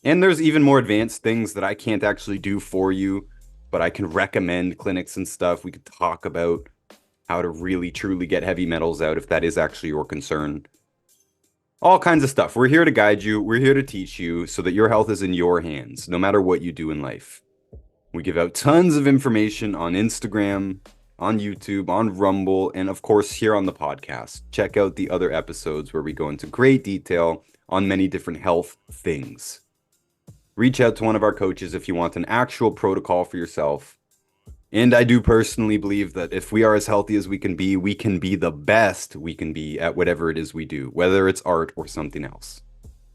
And there's even more advanced things that I can't actually do for you, but I can recommend clinics and stuff. We could talk about how to really, truly get heavy metals out if that is actually your concern. All kinds of stuff. We're here to guide you. We're here to teach you so that your health is in your hands, no matter what you do in life. We give out tons of information on Instagram, on YouTube, on Rumble, and of course here on the podcast. Check out the other episodes where we go into great detail on many different health things. Reach out to one of our coaches if you want an actual protocol for yourself. And I do personally believe that if we are as healthy as we can be the best we can be at whatever it is we do, whether it's art or something else.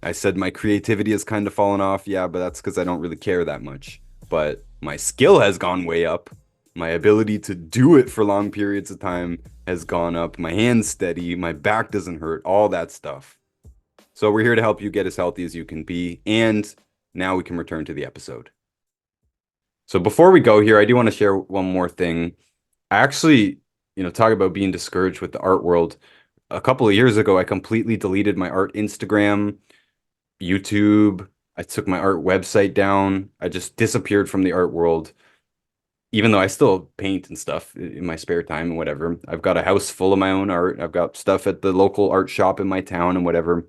I said my creativity has kind of fallen off, yeah, but that's because I don't really care that much. But my skill has gone way up. My ability to do it for long periods of time has gone up. My hand's steady, my back doesn't hurt, all that stuff. So we're here to help you get as healthy as you can be, and now we can return to the episode. So before we go here, I do want to share one more thing. I actually, talk about being discouraged with the art world. A couple of years ago, I completely deleted my art Instagram, YouTube. I took my art website down. I just disappeared from the art world, even though I still paint and stuff in my spare time and whatever. I've got a house full of my own art. I've got stuff at the local art shop in my town and whatever.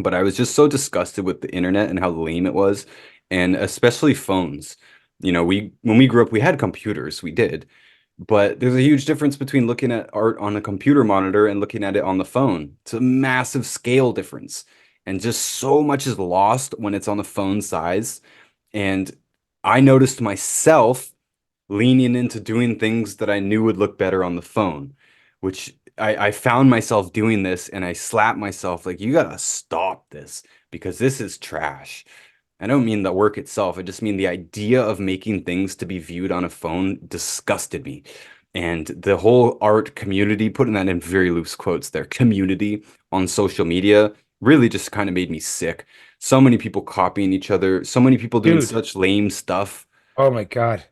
But I was just so disgusted with the internet and how lame it was, and especially phones. When we grew up, we had computers, we did, but there's a huge difference between looking at art on a computer monitor and looking at it on the phone. It's a massive scale difference, and just so much is lost when it's on the phone size. And I noticed myself leaning into doing things that I knew would look better on the phone, which I found myself doing this, and I slapped myself like, you gotta stop this because this is trash. I don't mean the work itself. I just mean the idea of making things to be viewed on a phone disgusted me. And the whole art community, putting that in very loose quotes there, community on social media really just kind of made me sick. So many people copying each other, so many people doing Dude. such lame stuff. Oh my God.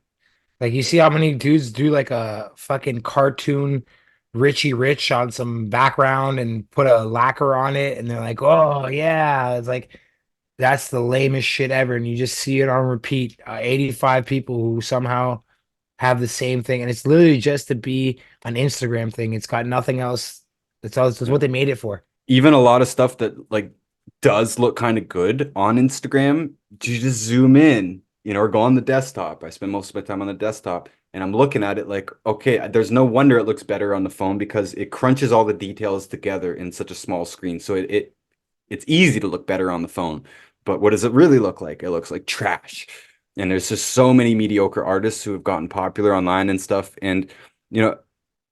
Like, you see how many dudes do like a fucking cartoon Richie Rich on some background and put a lacquer on it, and they're like, oh yeah. It's like, that's the lamest shit ever. And you just see it on repeat. 85 people who somehow have the same thing, and it's literally just to be an Instagram thing. It's got nothing else. That's Yeah. what they made it for. Even a lot of stuff that like does look kind of good on Instagram, you just zoom in, or go on the desktop. I spend most of my time on the desktop and I'm looking at it like, okay, there's no wonder it looks better on the phone because it crunches all the details together in such a small screen. So it's easy to look better on the phone. But what does it really look like? It looks like trash. And there's just so many mediocre artists who have gotten popular online and stuff. And, you know,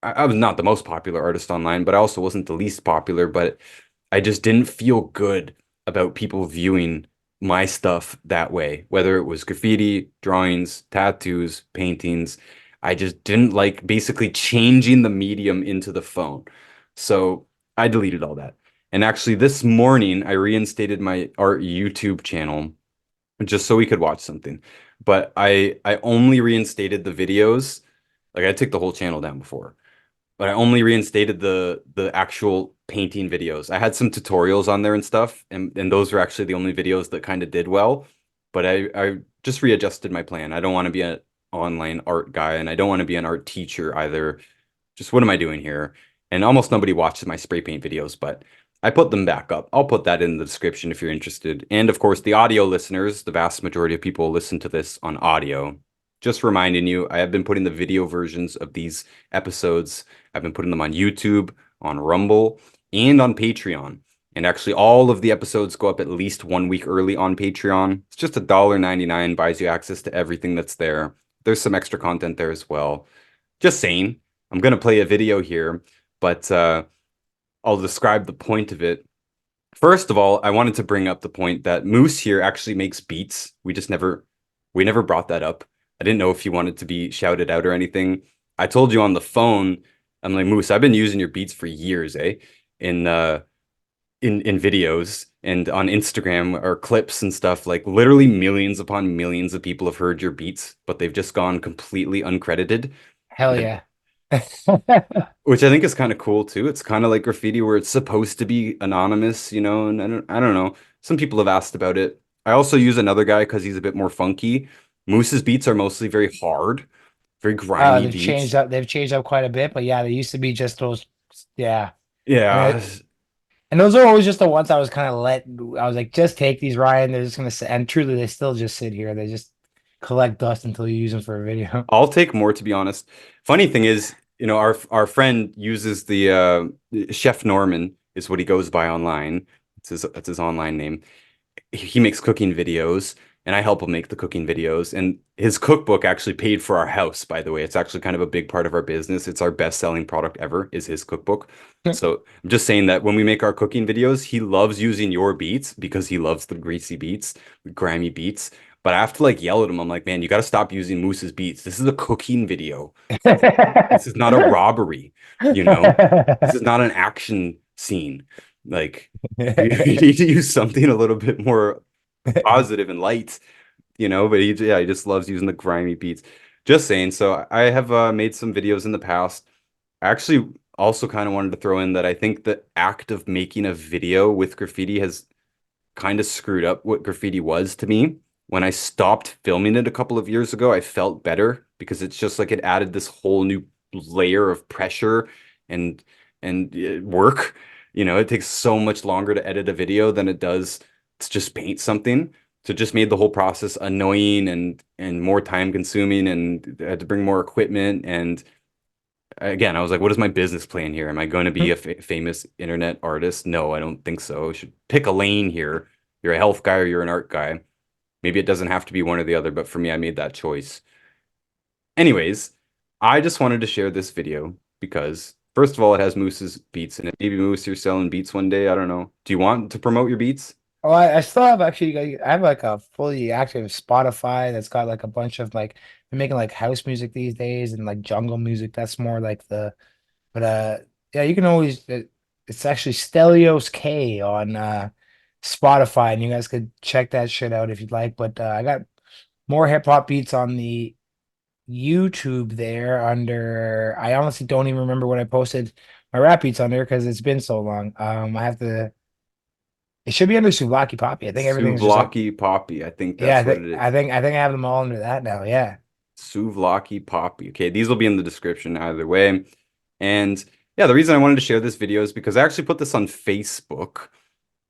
I was not the most popular artist online, but I also wasn't the least popular. But I just didn't feel good about people viewing my stuff that way, whether it was graffiti, drawings, tattoos, paintings. I just didn't like basically changing the medium into the phone. So I deleted all that. And actually, this morning, I reinstated my art YouTube channel just so we could watch something. But I only reinstated the videos. Like I took the whole channel down before, but I only reinstated the actual painting videos. I had some tutorials on there and stuff, and those were actually the only videos that kind of did well. But I just readjusted my plan. I don't want to be an online art guy, and I don't want to be an art teacher either. Just what am I doing here? And almost nobody watches my spray paint videos, but I put them back up. I'll put that in the description if you're interested. And of course, the audio listeners, the vast majority of people listen to this on audio. Just reminding you, I have been putting the video versions of these episodes. I've been putting them on YouTube, on Rumble, and on Patreon. And actually, all of the episodes go up at least 1 week early on Patreon. It's just $1.99, buys you access to everything that's there. There's some extra content there as well. Just saying, I'm going to play a video here, but I'll describe the point of it. First of all, I wanted to bring up the point that Moose here actually makes beats. We never brought that up. I didn't know if you wanted to be shouted out or anything. I told you on the phone, I'm like, Moose, I've been using your beats for years, eh? In videos and on Instagram or clips and stuff. Like literally millions upon millions of people have heard your beats, but they've just gone completely uncredited. Hell yeah. Which I think is kind of cool too. It's kind of like graffiti where it's supposed to be anonymous, and I don't know. Some people have asked about it. I also use another guy because he's a bit more funky. Moose's beats are mostly very hard, very grimy They've changed beats. up. They've changed up quite a bit, but yeah, they used to be just those. Yeah, and Yeah, and those are always just the ones I was kind of I was like, just take these, Ryan. They're just gonna sit, and truly, they still just sit here. They just collect dust until you use them for a video. I'll take more to be honest. Funny thing is, our friend uses the Chef Norman is what he goes by online. It's his online name. He makes cooking videos and I help him make the cooking videos. And his cookbook actually paid for our house, by the way. It's actually kind of a big part of our business. It's our best-selling product ever, is his cookbook. So I'm just saying that when we make our cooking videos, he loves using your beats because he loves the greasy beats, the grimy beats. But I have to like yell at him. I'm like, man, you got to stop using Moose's beats. This is a cooking video. This is not a robbery, you know? This is not an action scene. Like, you need to use something a little bit more positive and light, but he just loves using the grimy beats. Just saying. So I have made some videos in the past. I actually also kind of wanted to throw in that I think the act of making a video with graffiti has kind of screwed up what graffiti was to me. When I stopped filming it a couple of years ago, I felt better because it's just like it added this whole new layer of pressure and work. It takes so much longer to edit a video than it does to just paint something. So it just made the whole process annoying and more time consuming, and I had to bring more equipment. And again, I was like, what is my business plan here? Am I going to be a famous internet artist? No, I don't think so. I should pick a lane here. You're a health guy or you're an art guy. Maybe it doesn't have to be one or the other, but for me, I made that choice. Anyways, I just wanted to share this video because, first of all, it has Moose's beats in it. Maybe Moose, you're selling beats one day. I don't know. Do you want to promote your beats? Oh, I still have actually. I have like a fully active Spotify that's got like a bunch of like I'm making like house music these days and like jungle music. That's more like but yeah, you can always it's actually Stelios K on Spotify, and you guys could check that shit out if you'd like. But I got more hip hop beats on the YouTube there under. I honestly don't even remember what I posted my rap beats under because it's been so long. I have to. It should be under Souvlaki Poppy. I think everything's just like Souvlaki Poppy. I think yeah. that's what it is. I think I have them all under that now. Yeah. Souvlaki Poppy. Okay, these will be in the description either way. And yeah, the reason I wanted to share this video is because I actually put this on Facebook.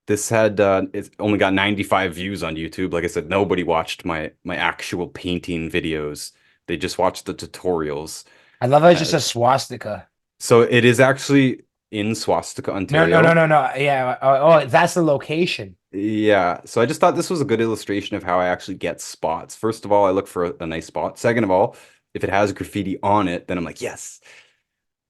This had it's only got 95 views on YouTube. Like I said, nobody watched my actual painting videos. They just watched the tutorials. I love how it's Uh, just a swastika. so it is actually in Swastika, No, no, Ontario. no, no, no. Yeah. Oh, that's the location. Yeah, so I just thought this was a good illustration of how I actually get spots. First of all, I look for a nice spot. Second of all, if it has graffiti on it, then I'm like, yes.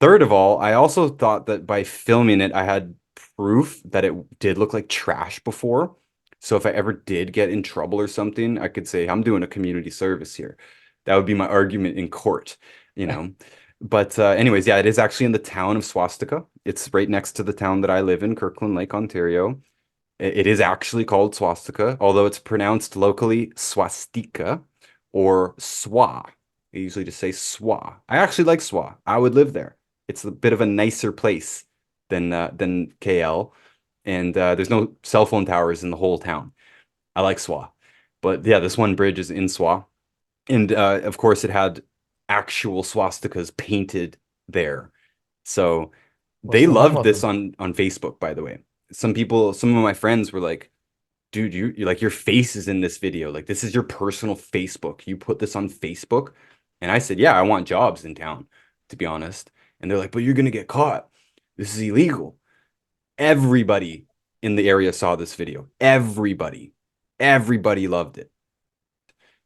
Third of all, I also thought that by filming it, I had proof that it did look like trash before. So if I ever did get in trouble or something, I could say, I'm doing a community service here. That would be my argument in court, you know. But anyways, yeah, it is actually in the town of Swastika. It's right next to the town that I live in, Kirkland Lake, Ontario. It is actually called swastika, although it's pronounced locally swastika or swa. I usually just say swa. I actually like swa. I would live there. It's a bit of a nicer place than KL, and there's no cell phone towers in the whole town. I like swa, but yeah, this one bridge is in swa, and of course it had actual swastikas painted there. So What's they the home loved of this them? on Facebook, by the way. Some of my friends were like, dude, you like your face is in this video. Like this is your personal Facebook. You put this on Facebook. And I said, yeah, I want jobs in town, to be honest. And they're like, but you're gonna get caught. This is illegal. Everybody in the area saw this video. Everybody. Everybody loved it.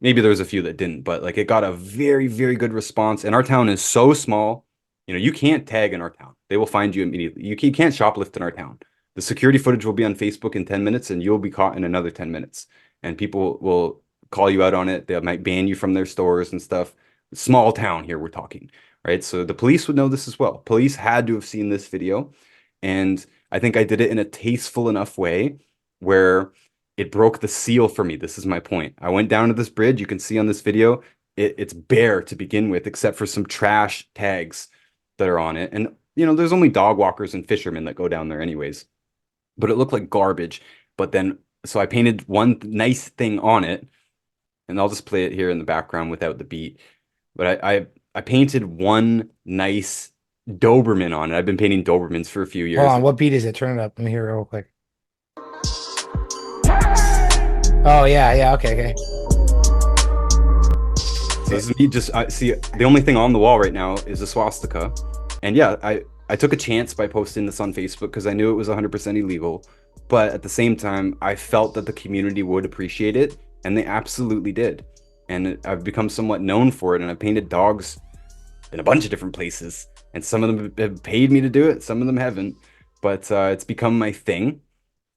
Maybe there was a few that didn't, but like it got a very, very good response. And our town is so small, you can't tag in our town. They will find you immediately. You can't shoplift in our town. The security footage will be on Facebook in 10 minutes and you'll be caught in another 10 minutes. And people will call you out on it. They might ban you from their stores and stuff. Small town here, we're talking, right? So the police would know this as well. Police had to have seen this video. And I think I did it in a tasteful enough way where it broke the seal for me. This is my point. I went down to this bridge. You can see on this video, it's bare to begin with, except for some trash tags that are on it. And, there's only dog walkers and fishermen that go down there anyways. But it looked like garbage. But then, so I painted one nice thing on it, and I'll just play it here in the background without the beat. But I painted one nice Doberman on it. I've been painting Dobermans for a few Hold years. on. What beat is it? Turn it up. Let me hear it real quick. Oh, yeah. Yeah. Okay. Okay. So this is me just see the only thing on the wall right now is a swastika. And yeah, I took a chance by posting this on Facebook because I knew it was 100% illegal. But at the same time, I felt that the community would appreciate it, and they absolutely did. And I've become somewhat known for it, and I've painted dogs in a bunch of different places. And some of them have paid me to do it, some of them haven't. But it's become my thing.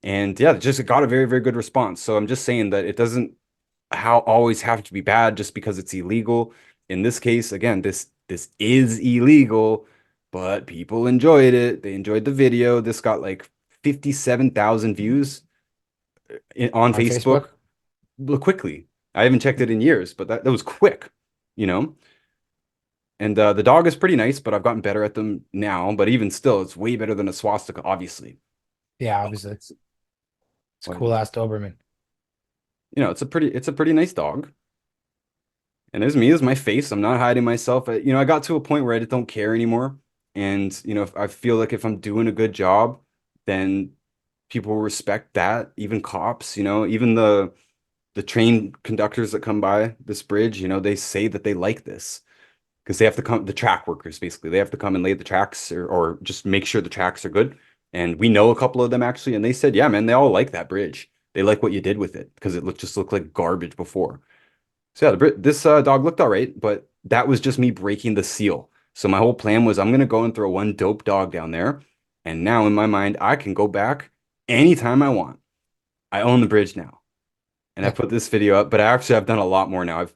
And yeah, it got a very, very good response. So I'm just saying that it doesn't always have to be bad just because it's illegal. In this case, again, this is illegal, but people enjoyed it. They enjoyed the video. This got like 57,000 views on On Facebook. Facebook? Quickly. I haven't checked it in years, but that was quick, you know? And the dog is pretty nice, but I've gotten better at them now. But even still, it's way better than a swastika, obviously. Yeah, obviously. It's a cool ass Doberman. It's a pretty nice dog. And there's me, there's my face. I'm not hiding myself. I got to a point where I just don't care anymore. And, if I feel like if I'm doing a good job, then people will respect that. Even cops, even the train conductors that come by this bridge, they say that they like this because they have to come, the track workers, basically, they have to come and lay the tracks or just make sure the tracks are good. And we know a couple of them actually, and they said, yeah, man, they all like that bridge. They like what you did with it because it just looked like garbage before. So yeah, this dog looked all right, but that was just me breaking the seal. So my whole plan was I'm gonna go and throw one dope dog down there, and now in my mind I can go back anytime I want. I own the bridge now, and I put this video up, but I've done a lot more now. I've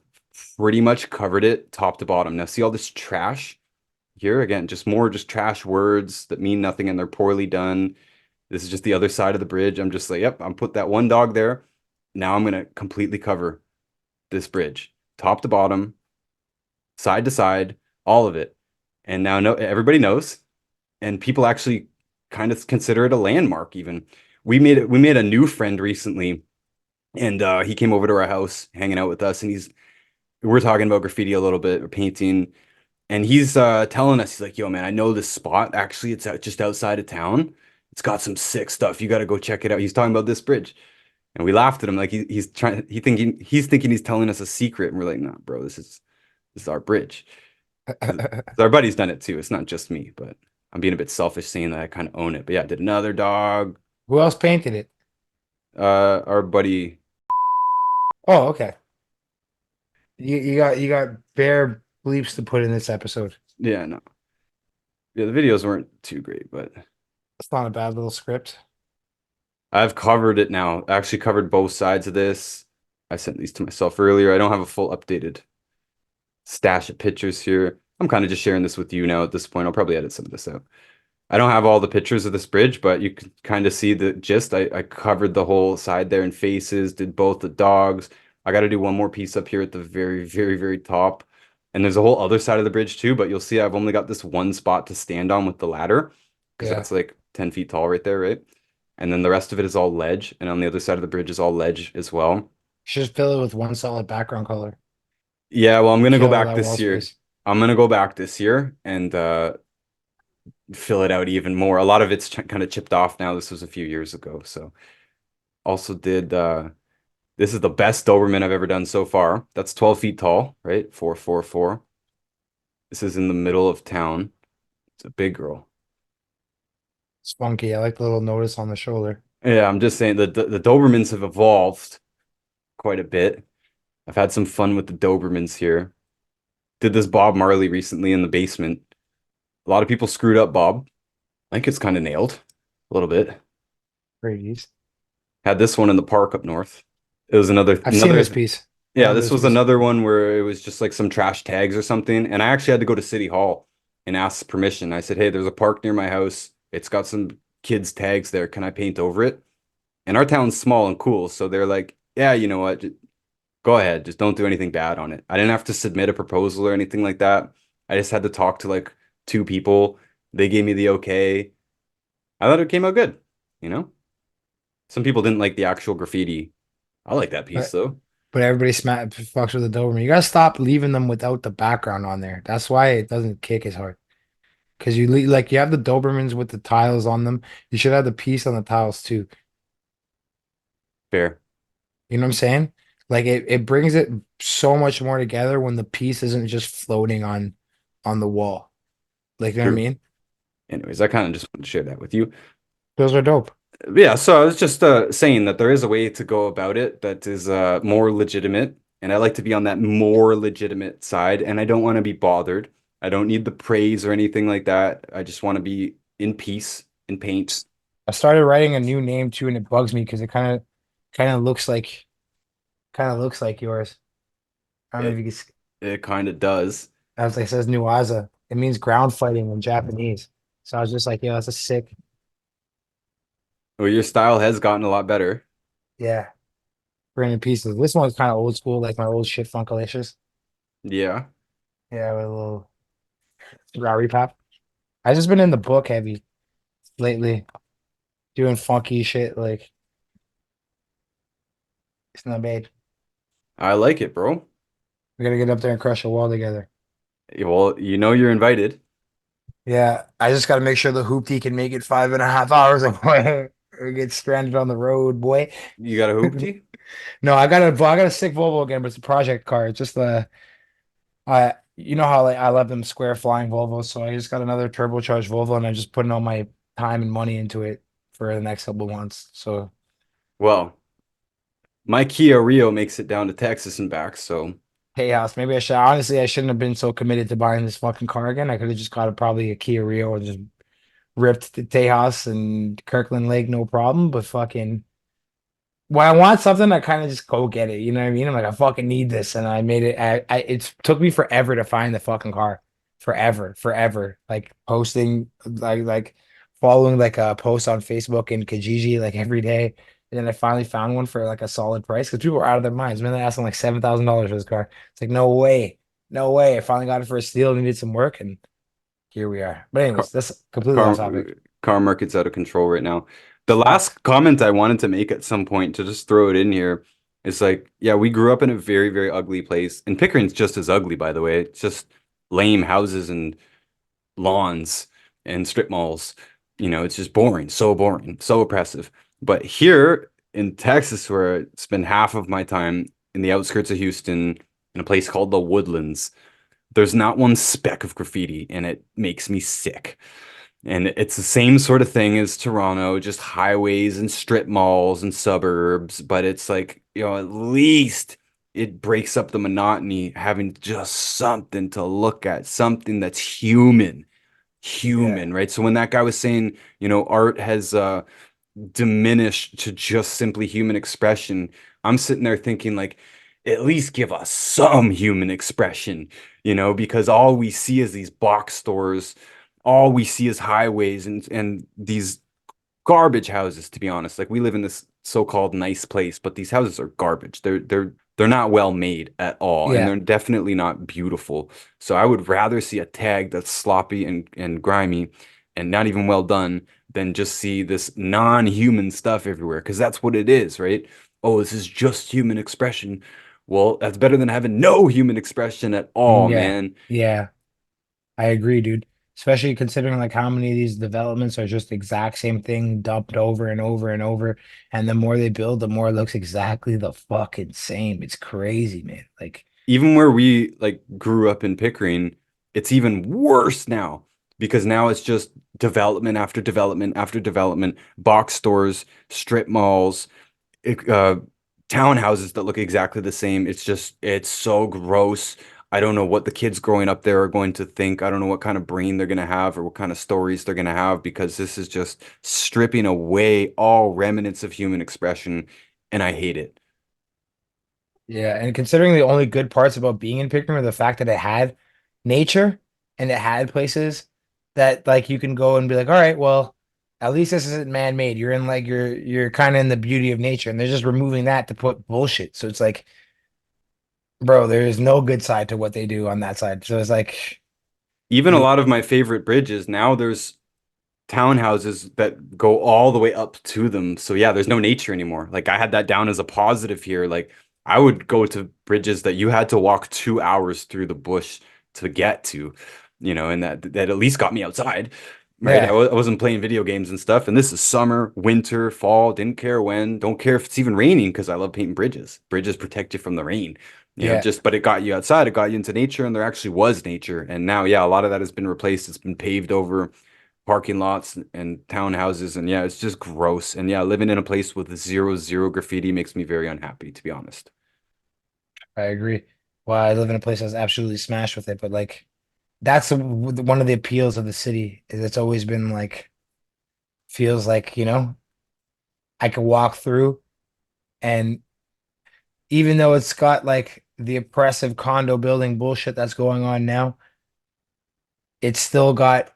pretty much covered it top to bottom. Now see all this trash here again, just trash words that mean nothing and they're poorly done. This is just the other side of the bridge. I'm just like, yep, I'm put that one dog there. Now I'm gonna completely cover this bridge, top to bottom, side to side, all of it. And now everybody knows, and people actually kind of consider it a landmark. Even we made a new friend recently, and he came over to our house, hanging out with us, and we're talking about graffiti a little bit, or painting, and he's telling us, he's like, "Yo, man, I know this spot. Actually, it's just outside of town. It's got some sick stuff. You got to go check it out." He's talking about this bridge, and we laughed at him like he's thinking he's telling us a secret, and we're like, "Nah, bro, this is our bridge." 'Cause our buddy's done it too. It's not just me, but I'm being a bit selfish saying that I kind of own it. But yeah, I did another dog. Who else painted it? Our buddy. Oh, okay. You got bare bleeps to put in this episode. Yeah, no. Yeah, the videos weren't too great, but It's not a bad little script. I've covered it now. I actually covered both sides of this. I sent these to myself earlier. I don't have a full updated stash of pictures here. I'm kind of just sharing this with you now at this point. I'll probably edit some of this out. I don't have all the pictures of this bridge, but you can kind of see the gist. I covered the whole side there in faces, did both the dogs. I got to do one more piece up here at the very, very, very top. And there's a whole other side of the bridge too, but you'll see I've only got this one spot to stand on with the ladder because Yeah. that's like 10 feet tall right there, right? And then the rest of it is all ledge. And on the other side of the bridge is all ledge as well. You should just fill it with one solid background color. Yeah, well, I'm gonna go Kill all back that wall this year. space. I'm gonna go back this year and fill it out even more. A lot of it's kind of chipped off now. This was a few years ago. So also did this is the best Doberman I've ever done so far. That's 12 feet tall, right? 444. This is in the middle of town. It's a big girl. It's funky. I like the little notice on the shoulder. Yeah, I'm just saying the Dobermans have evolved quite a bit. I've had some fun with the Dobermans here. Did this Bob Marley recently in the basement. A lot of people screwed up Bob. I think it's kind of nailed a little bit. Brady's. Had this one in the park up north. It was I've seen this piece. I Yeah, remember this this was piece. another one where it was just like some trash tags or something. And I actually had to go to City Hall and ask permission. I said, "Hey, there's a park near my house. It's got some kids' tags there. Can I paint over it?" And our town's small and cool, so they're like, "Yeah, you know what? Go ahead. Just don't do anything bad on it." I didn't have to submit a proposal or anything like that. I just had to talk to like two people. They gave me the okay. I thought it came out good, you know? Some people didn't like the actual graffiti. I like that piece But though. but everybody fucks with the Doberman. You gotta stop leaving them without the background on there. That's why it doesn't kick as hard. Because like you have the Dobermans with the tiles on them. You should have the piece on the tiles too. Fair. You know what I'm saying? Like it brings it so much more together when the piece isn't just floating on the wall. Like you know what I True. mean? Anyways, I kind of just wanted to share that with you. Those are dope. Yeah, so I was just saying that there is a way to go about it that is more legitimate, and I like to be on that more legitimate side, and I don't want to be bothered. I don't need the praise or anything like that. I just want to be in peace, in paint. I started writing a new name too, and it bugs me because it kind of looks like yours. I don't know if It you can. it kind of does. I was like, it says Nuaza. It means ground fighting in Japanese. So I was just like, yeah, that's a sick. Well, your style has gotten a lot better. Yeah, brand pieces. This one's kind of old school, like my old shit Funkalicious. Yeah. Yeah, with a little Rari pop. I just been in the book heavy lately, doing funky shit. Like it's not bad. I like it, bro. We gotta get up there and crush a wall together. Well, you know you're invited. Yeah, I just gotta make sure the hoopty can make it 5.5 hours away or get stranded on the road, boy. You got a hoopty? No, I got a sick Volvo again, but it's a project car. It's just the you know how like I love them square flying Volvos, so I just got another turbocharged Volvo, and I'm just putting all my time and money into it for the next couple of months. So Well, my Kia Rio makes it down to Texas and back, so chaos. Maybe I shouldn't have been so committed to buying this fucking car again. I could have just got probably a Kia Rio or just ripped the Tejas and Kirkland Lake, no problem. But fucking when I want something, I kind of just go get it. You know what I mean? I'm like, I fucking need this, and I made it. It took me forever to find the fucking car, forever. Like posting, like following like a post on Facebook and Kijiji like every day, and then I finally found one for like a solid price because people were out of their minds. Man, they're asking like $7,000 for this car. It's like no way, no way. I finally got it for a steal. Needed some work, and here we are. But car anyways, that's completely off car, topic. car market's out of control right now. The Fuck. last comment I wanted to make at some point to just throw it in here, It's like, yeah, we grew up in a very, very ugly place. And Pickering's just as ugly, by the way. It's just lame houses and lawns and strip malls. It's just boring, so oppressive. But here in Texas, where I spend half of my time in the outskirts of Houston, in a place called the Woodlands, there's not one speck of graffiti, and it makes me sick. And it's the same sort of thing as Toronto, just highways and strip malls and suburbs. But it's like, at least it breaks up the monotony, having just something to look at, something that's Yeah. human, right? So when that guy was saying, art has diminished to just simply human expression, I'm sitting there thinking like, at least give us some human expression, because all we see is these box stores, all we see is highways and these garbage houses, to be honest. Like we live in this so-called nice place, but these houses are garbage. They're not well made at all, and Yeah. they're definitely not beautiful. So I would rather see a tag that's sloppy and grimy and not even well done than just see this non-human stuff everywhere, because that's what it is, right? Oh, this is just human expression. Well, that's better than having no human expression at all, Yeah. man. Yeah. I agree, dude. Especially considering like how many of these developments are just exact same thing dumped over and over and over. And the more they build, the more it looks exactly the fucking same. It's crazy, man. Like, Even where we like grew up in Pickering, it's even worse now because now it's just development after development after development, box stores, strip malls, uh, townhouses that look exactly the same. It's so gross. I don't know what the kids growing up there are going to think. I don't know what kind of brain they're going to have or what kind of stories they're going to have, because this is just stripping away all remnants of human expression, and I hate it. yeah. And considering the only good parts about being in Pickering are the fact that it had nature and it had places that like you can go and be like, all right, well, at least this isn't man-made. You're in like you're kind of in the beauty of nature, and they're just removing that to put bullshit. So it's like, bro, there is no good side to what they do on that side. So it's like, Even a you, lot of my favorite bridges, now there's townhouses that go all the way up to them. So yeah, there's no nature anymore. Like I had that down as a positive here. Like I would go to bridges that you had to walk 2 hours through the bush to get to, and that at least got me outside. Right. I, yeah, I wasn't playing video games and stuff. And this is summer, winter, fall, didn't care when, don't care if it's even raining because I love painting bridges. Bridges protect you from the rain. yeah. But it got you outside, it got you into nature, and there actually was nature. And now, yeah, a lot of that has been replaced. It's been paved over parking lots and townhouses, and yeah, it's just gross. And yeah, living in a place with zero graffiti makes me very unhappy, to be honest. I agree. Well, I live in a place that's absolutely smashed with it, but like that's one of the appeals of the city is it's always been like feels like, I can walk through and even though it's got like the oppressive condo building bullshit that's going on now, it's still got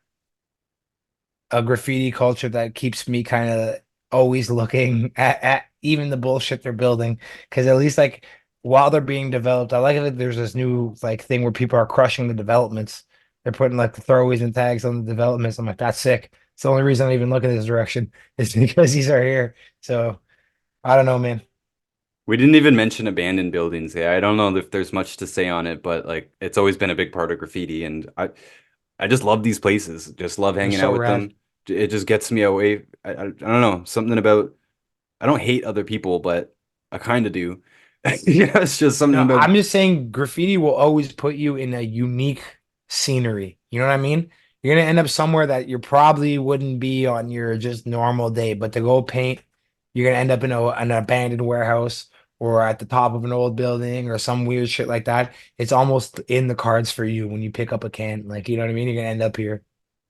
a graffiti culture that keeps me kind of always looking at even the bullshit they're building. Because at least like while they're being developed, I like that there's this new like thing where people are crushing the developments. They're putting like the throwaways and tags on the developments. I'm like, that's sick. It's the only reason I even look in this direction is because these are here. So I don't know, man. We didn't even mention abandoned buildings. Yeah, I don't know if there's much to say on it, but like it's always been a big part of graffiti, and I just love these places. Just love They're hanging out so with rad. them. It just gets me away. I don't know, something about, I don't hate other people, but I kind of do. It's just something No, about. I'm just saying graffiti will always put you in a unique scenery. You know what I mean? You're gonna end up somewhere that you probably wouldn't be on your just normal day, but to go paint, you're gonna end up in an abandoned warehouse or at the top of an old building or some weird shit like that. It's almost in the cards for you when you pick up a can. Like, you know what I mean? You're gonna end up here.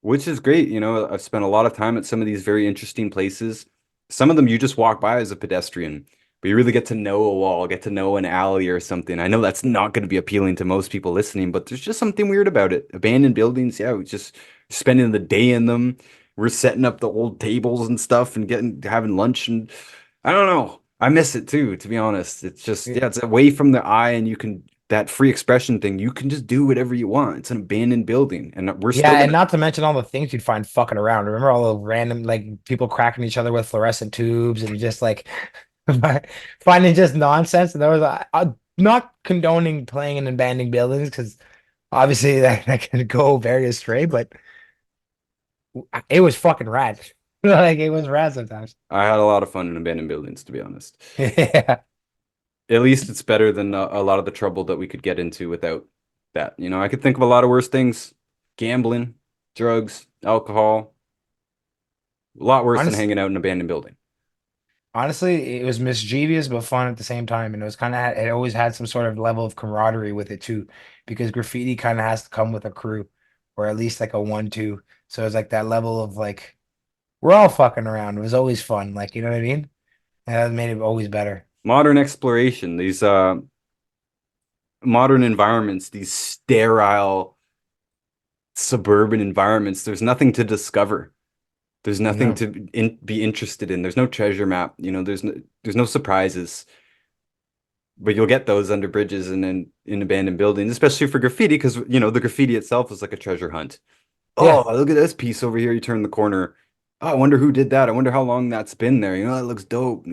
Which is great. I've spent a lot of time at some of these very interesting places. Some of them you just walk by as a pedestrian, but you really get to know a wall, get to know an alley or something. I know that's not going to be appealing to most people listening, but there's just something weird about it. Abandoned buildings, yeah, we just spending the day in them. We're setting up the old tables and stuff and having lunch, and I don't know. I miss it too, to be honest. It's just, yeah, it's away from the eye, and you can, that free expression thing, you can just do whatever you want. It's an abandoned building, and we're still Yeah, and gonna. not to mention all the things you'd find fucking around. Remember all the random like people cracking each other with fluorescent tubes and just like finding just nonsense. And there was not condoning playing in abandoned buildings because obviously that can go very astray, but it was fucking rad. Like it was rad sometimes. I had a lot of fun in abandoned buildings, to be honest. Yeah. At least it's better than a lot of the trouble that we could get into without that. I could think of a lot of worse things: gambling, drugs, alcohol. A lot worse than Honest, hanging out in an abandoned building. honestly, it was mischievous but fun at the same time, and it was kind of it always had some sort of level of camaraderie with it too, because graffiti kind of has to come with a crew, or at least like a 1-2. So it's like that level of like we're all fucking around. It was always fun, like you know what I mean? And that made it always better. Modern exploration, these modern environments, these sterile suburban environments, there's nothing to discover. There's nothing No. to be interested in. There's no treasure map. There's no surprises. But you'll get those under bridges and in abandoned buildings, especially for graffiti, because the graffiti itself is like a treasure hunt. Yeah. Oh, look at this piece over here. You turn the corner. Oh, I wonder who did that. I wonder how long that's been there. That looks dope.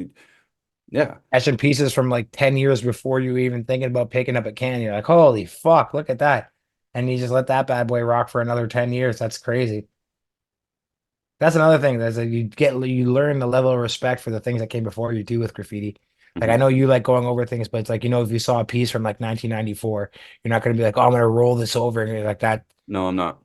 Yeah. Catching pieces from like 10 years before you were even thinking about picking up a can. You're like, holy fuck, look at that. And you just let that bad boy rock for another 10 years. That's crazy. That's another thing. That's like you learn the level of respect for the things that came before you do with graffiti. Like I Mhm. know you like going over things, but it's like, if you saw a piece from like 1994, you're not gonna be like, oh, I'm gonna roll this over and you're like that. No, I'm not.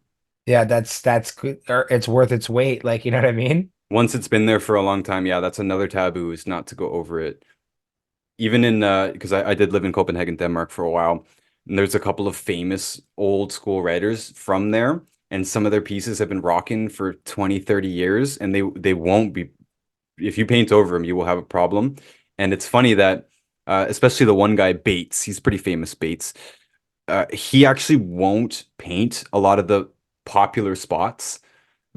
Yeah, that's good. Or it's worth its weight. Like, you know what I mean? Once it's been there for a long time, yeah, that's another taboo, is not to go over it. Even in because I did live in Copenhagen, Denmark for a while, and there's a couple of famous old school writers from there, and some of their pieces have been rocking for 20, 30 years, and they won't be, if you paint over them, you will have a problem. And it's funny that especially the one guy, Bates, he's pretty famous, Bates. He actually won't paint a lot of the popular spots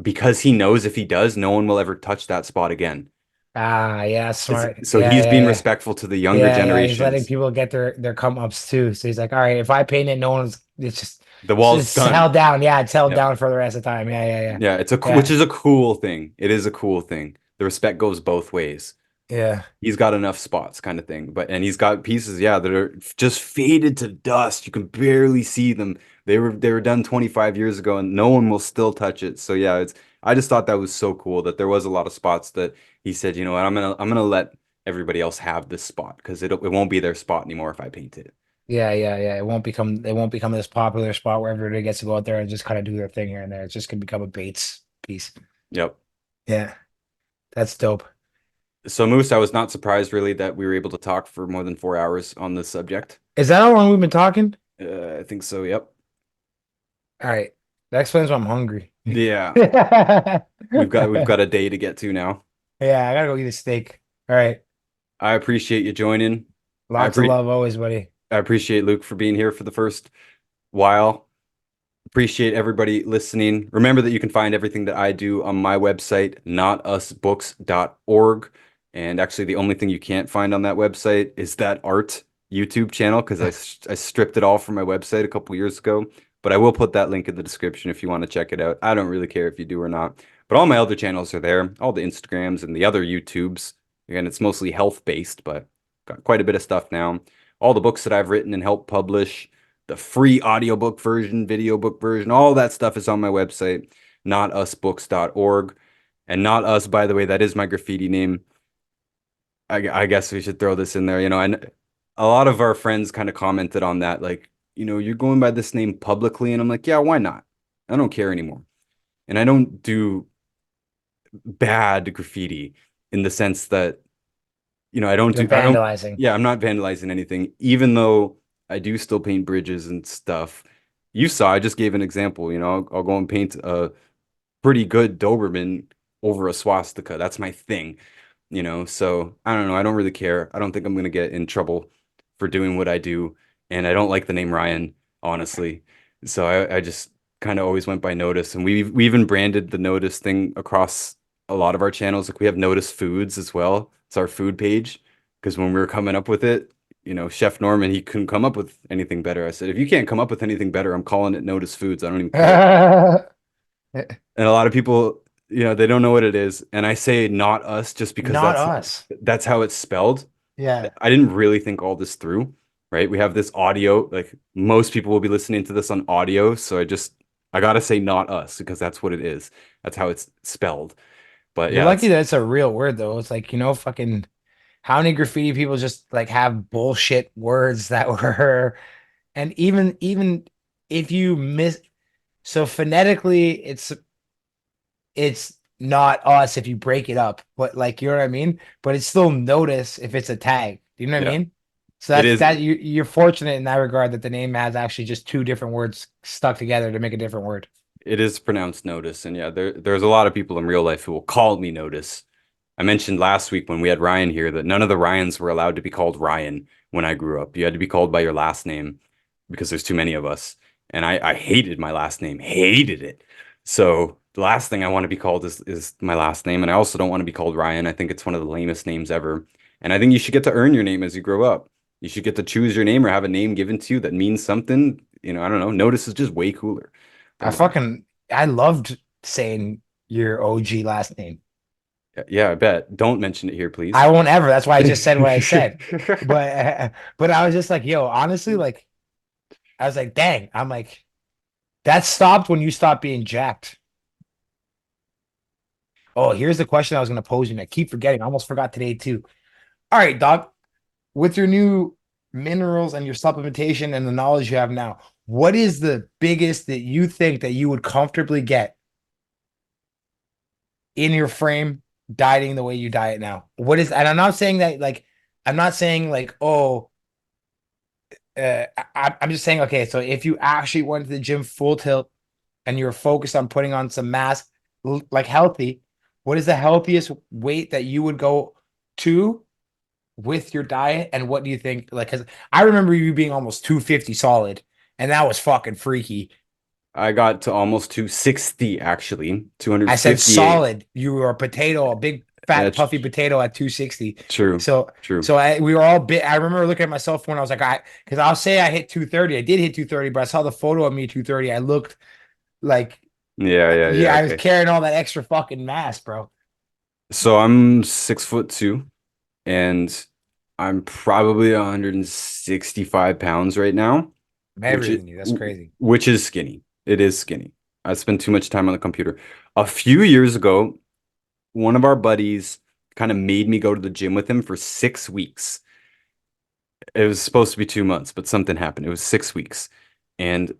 because he knows if he does, no one will ever touch that spot again. Ah, yeah, It's, smart. so Yeah, he's yeah, being yeah. respectful to the younger Yeah, yeah. He's letting generations. people get their come ups too. So he's like, all right, if I paint it, no one's The it's wall's just done. held down. Yeah, it's held Yep. down for the rest of the time. Yeah, yeah, yeah. Yeah, which Yeah, is a cool thing. It is a cool thing. The respect goes both ways. yeah. He's got enough spots, kind of thing. And he's got pieces, yeah, that are just faded to dust. You can barely see them. They were done 25 years ago, and no one will still touch it. So yeah, I just thought that was so cool that there was a lot of spots that he said, you know what, I'm gonna let everybody else have this spot because it won't be their spot anymore if I paint it. Yeah, yeah, yeah. It won't become this popular spot where everybody gets to go out there and just kind of do their thing here and there. It's just gonna become a Bates piece. Yep. Yeah, that's dope. So Moose, I was not surprised really that we were able to talk for more than 4 hours on this subject. Is that how long we've been talking? I think so. Yep. All right. That explains why I'm hungry. Yeah. Yeah, We've got a day to get to now. I gotta go eat a steak. All right. I appreciate you joining. I Lots of pre love always, buddy. I appreciate Luke for being here for the first while. Appreciate everybody listening. Remember that you can find everything that I do on my website, notusbooks.org. And actually, the only thing you can't find on that website is that art YouTube channel because I stripped it all from my website a couple years ago. But I will put that link in the description if you want to check it out. I don't really care if you do or not. But all my other channels are there, all the Instagrams and the other YouTubes. Again, it's mostly health based, but got quite a bit of stuff now. All the books that I've written and helped publish, the free audiobook version, video book version, all that stuff is on my website, notusbooks.org. And not us, by the way, that is my graffiti name. I guess we should throw this in there, and a lot of our friends kind of commented on that, like, you're going by this name publicly, and I'm like, yeah, why not? I don't care anymore. And I don't do bad graffiti in the sense that, I don't You're do, I don't, vandalizing. yeah, I'm not vandalizing anything, even though I do still paint bridges and stuff. You saw, I just gave an example, I'll go and paint a pretty good Doberman over a swastika. That's my thing. So I don't know. I don't really care. I don't think I'm gonna get in trouble for doing what I do, and I don't like the name Ryan, honestly. So I just kind of always went by Notus, and we even branded the Notus thing across a lot of our channels. Like we have Notus Foods as well. It's our food page because when we were coming up with it, Chef Norman, he couldn't come up with anything better. I said, if you can't come up with anything better, I'm calling it Notus Foods. I don't even care. And a lot of people they don't know what it is. And I say not us just because Not us. that's how it's spelled. Yeah. I didn't really think all this through, right? We have this audio, like most people will be listening to this on audio, so I gotta say not us because that's what it is. That's how it's spelled. But You're yeah, lucky that it's a real word though. It's like, fucking how many graffiti people just like have bullshit words that were, and even if you miss, so phonetically it's not us if you break it up, but like, you know what I mean? But it's still notice if it's a tag. Do you know what I yeah, mean? So it that's is. that you're fortunate in that regard that the name has actually just two different words stuck together to make a different word. It is pronounced Notus, and yeah, there's a lot of people in real life who will call me Notus. I mentioned last week when we had Ryan here that none of the Ryans were allowed to be called Ryan when I grew up. You had to be called by your last name because there's too many of us. And I hated my last name, hated it. So the last thing I want to be called is my last name. And I also don't want to be called Ryan. I think it's one of the lamest names ever. And I think you should get to earn your name as you grow up. You should get to choose your name or have a name given to you that means something. I don't know. Notice is just way cooler. I Don't lie. fucking I loved saying your OG last name. Yeah, I bet. Don't mention it here, I please. won't ever. That's why I just said what I said. But I was just like, yo, honestly, like I was like, dang. I'm like, that stopped when you stopped being jacked. Oh, here's the question I was gonna pose you, and I keep forgetting. I almost forgot today too. All right, Doc. With your new minerals and your supplementation and the knowledge you have now, what is the biggest that you think that you would comfortably get in your frame dieting the way you diet now? What is, and I'm not saying that like, I'm not saying like, oh, I'm just saying, okay, so if you actually went to the gym full tilt and you're focused on putting on some mass, like healthy, what is the healthiest weight that you would go to with your diet? And what do you think? Like, because I remember you being almost 250 solid, and that was fucking freaky. I got to almost 260 actually, I said 258. solid. You were a potato, a big fat That's puffy potato at 260. true. So True. we were all bit. I remember looking at myself when I was like, because I'll say I hit 230. I did hit 230, but I saw the photo of me 230. I looked like, Yeah, yeah, yeah. yeah, I was Okay. carrying all that extra fucking mass, bro. So I'm 6'2", and I'm probably 165 pounds right now, I'm which heavier is than you. That's crazy. which is skinny. It is skinny. I spend too much time on the computer. A few years ago, one of our buddies kind of made me go to the gym with him for 6 weeks. It was supposed to be 2 months, but something happened. It was 6 weeks. And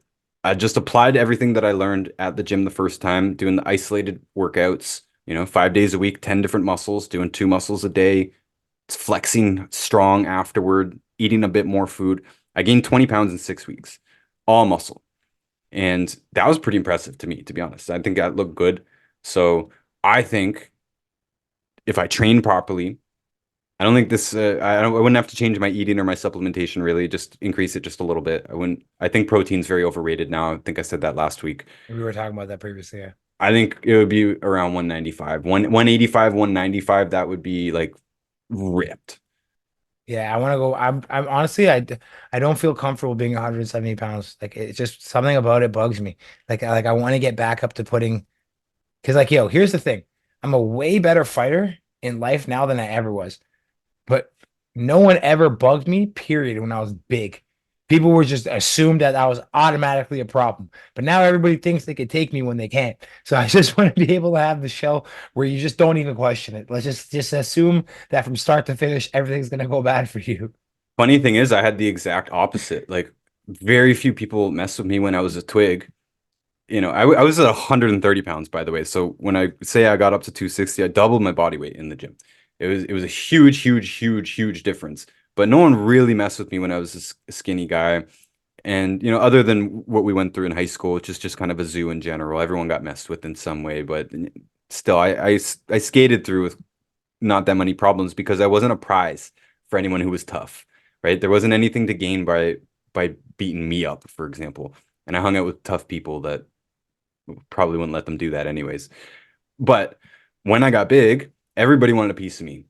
I just applied everything that I learned at the gym the first time, doing the isolated workouts, 5 days a week, 10 different muscles, doing 2 muscles a day, flexing strong afterward, eating a bit more food. I gained 20 pounds in 6 weeks, all muscle. And that was pretty impressive to me, to be honest. I think that looked good. So I think if I train properly, I don't think this. I wouldn't have to change my eating or my supplementation really. Just increase it just a little bit. I wouldn't. I think protein's very overrated now. I think I said that last week. We were talking about that previously. Yeah. I think it would be around 195, 185, 195. That would be like ripped. Yeah, I want to go. I'm honestly, I don't feel comfortable being 170 pounds. Like, it's just something about it bugs me. Like I want to get back up to putting, because like, yo, here's the thing. I'm a way better fighter in life now than I ever was. But no one ever bugged me, period, when I was big. People were just assumed that I was automatically a problem. But now everybody thinks they could take me when they can't. So I just want to be able to have the show where you just don't even question it. Let's just assume that from start to finish, everything's gonna go bad for you. Funny thing is, I had the exact opposite. Like very few people messed with me when I was a twig. I was at 130 pounds, by the way. So when I say I got up to 260, I doubled my body weight in the gym. It was a huge, huge, huge, huge difference. But no one really messed with me when I was a skinny guy. And other than what we went through in high school, which is just kind of a zoo in general, everyone got messed with in some way. But still, I skated through with not that many problems because I wasn't a prize for anyone who was tough, right? There wasn't anything to gain by beating me up, for example. And I hung out with tough people that probably wouldn't let them do that anyways. But when I got big, everybody wanted a piece of me.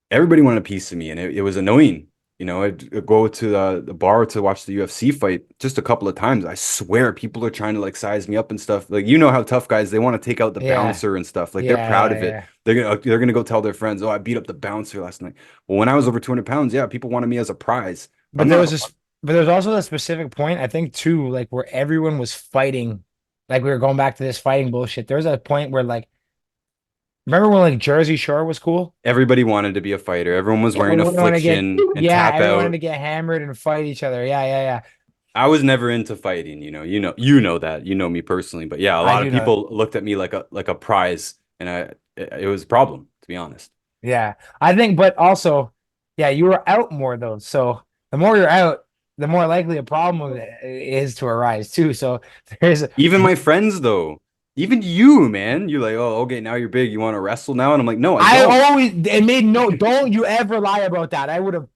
Everybody wanted a piece of me, and it was annoying. You know, I'd go to the bar to watch the UFC fight just a couple of times. I swear people are trying to like size me up and stuff. Like, you know how tough guys, they want to take out the Yeah. bouncer and stuff. Like they're Yeah, proud yeah, of it. yeah. They're gonna go tell their friends, "Oh, I beat up the bouncer last night." Well, when I was over 200 pounds, yeah, people wanted me as a prize. But But I'm there not. was this, but there's also a specific point, I think, too, like where everyone was fighting, like we were going back to this fighting bullshit. There was a point where like, remember when like Jersey Shore was cool? Everybody wanted to be a fighter. Everyone was wearing Everyone wanted to get, affliction and yeah, tap everyone wanted out. to get hammered and fight each other. Yeah, yeah, yeah. I was never into fighting, you know that. You know me personally, but yeah, a I lot of do know. people looked at me like a prize, and it was a problem, to be honest. Yeah. I think, but also, yeah, you were out more though. So the more you're out, the more likely a problem is to arise too. So there's, Even my friends though, even you, man, you're like, "Oh, okay, now you're big. You want to wrestle now?" And I'm like, "No, I I don't." always it made no. Don't you ever lie about that. I would have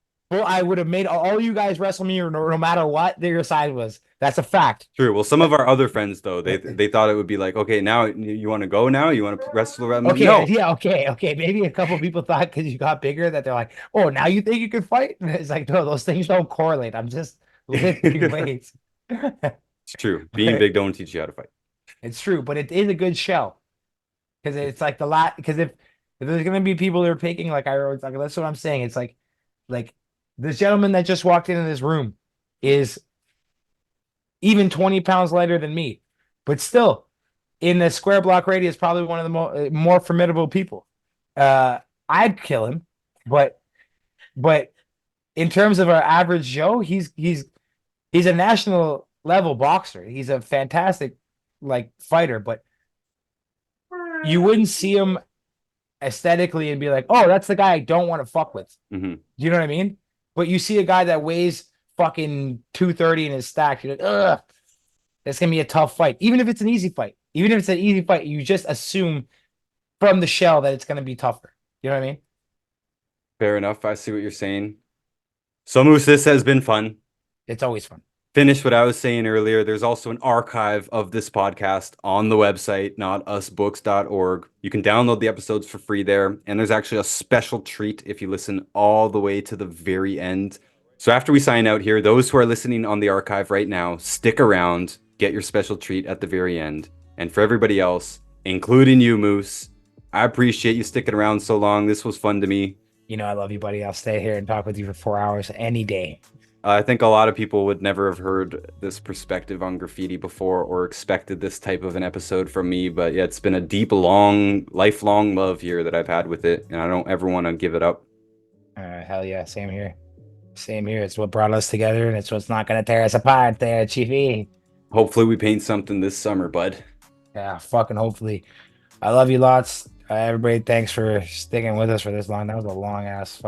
made all you guys wrestle me, or no matter what your size was. That's a fact. True. Well, some of our other friends though, they thought it would be like, "Okay, now you want to go now? You want to wrestle around?" I'm like, Okay, "No." yeah, okay. Maybe a couple people thought because you got bigger that they're like, oh, now you think you can fight? And it's like, no, those things don't correlate. I'm just lifting weights. It's true. Being big don't teach you how to fight. It's true, but it is a good show because it's like the lot. Because if there's gonna be people that are picking, like I wrote, like that's what I'm saying. It's like this gentleman that just walked into this room is even 20 pounds lighter than me, but still in the square block radius, probably one of the more formidable people. I'd kill him, but but in terms of our average Joe, he's a national level boxer. He's a fantastic like fighter, but you wouldn't see him aesthetically and be like, oh, that's the guy I don't want to fuck with. Hmm. You know what I mean? But you see a guy that weighs fucking 230 and is stacked, you're like, ugh, that's gonna be a tough fight. Even if it's an easy fight, even if it's an easy fight, you just assume from the shell that it's gonna be tougher. You know what I mean? Fair enough. I see what you're saying. So, Moose, this has been fun. It's always fun. Finish what I was saying earlier. There's also an archive of this podcast on the website, notusbooks.org. You can download the episodes for free there. And there's actually a special treat if you listen all the way to the very end. So after we sign out here, those who are listening on the archive right now, stick around, get your special treat at the very end. And for everybody else, including you, Moose, I appreciate you sticking around so long. This was fun to me. You know, I love you, buddy. I'll stay here and talk with you for 4 hours any day. I think a lot of people would never have heard this perspective on graffiti before or expected this type of an episode from me. But yeah, it's been a deep, long, lifelong love here that I've had with it. And I don't ever want to give it up. Hell yeah. Same here. Same here. It's what brought us together, and it's what's not going to tear us apart there, Chiefy. Hopefully we paint something this summer, bud. Yeah, fucking hopefully. I love you lots. Everybody, thanks for sticking with us for this long. That was a long ass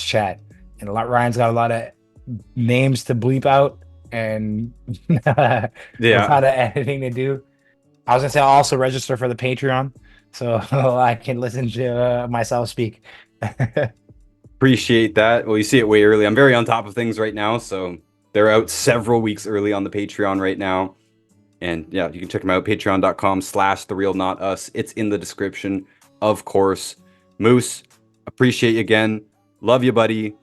chat. And Ryan's got a lot of names to bleep out and a lot of editing to do. I was gonna say I'll also register for the Patreon so I can listen to myself speak. Appreciate that. Well, you see it way early. I'm very on top of things right now, so they're out several weeks early on the Patreon right now. And yeah, you can check them out, patreon.com/therealnotus. It's in the description, of course. Moose, appreciate you again. Love you, buddy.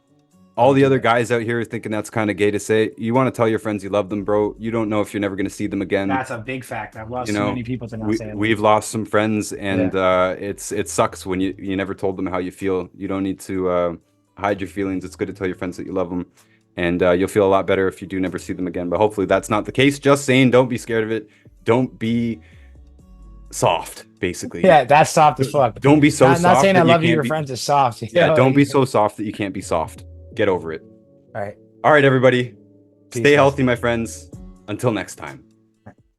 All the other guys out here thinking that's kind of gay to say. You want to tell your friends you love them, bro. You don't know if you're never going to see them again. That's a big fact. I've lost so many people to not say it. We've lost some friends, and it sucks when you never told them how you feel. You don't need to hide your feelings. It's good to tell your friends that you love them, and you'll feel a lot better if you do never see them again. But hopefully that's not the case. Just saying, don't be scared of it. Don't be soft, basically. Yeah, that's soft as fuck. Don't be so soft. Not saying I love you, can't your be- friends is soft. Yeah, don't be so soft that you can't be soft. Get over it. All right. All right, everybody. Peace, Stay guys. healthy, my friends. Until next time.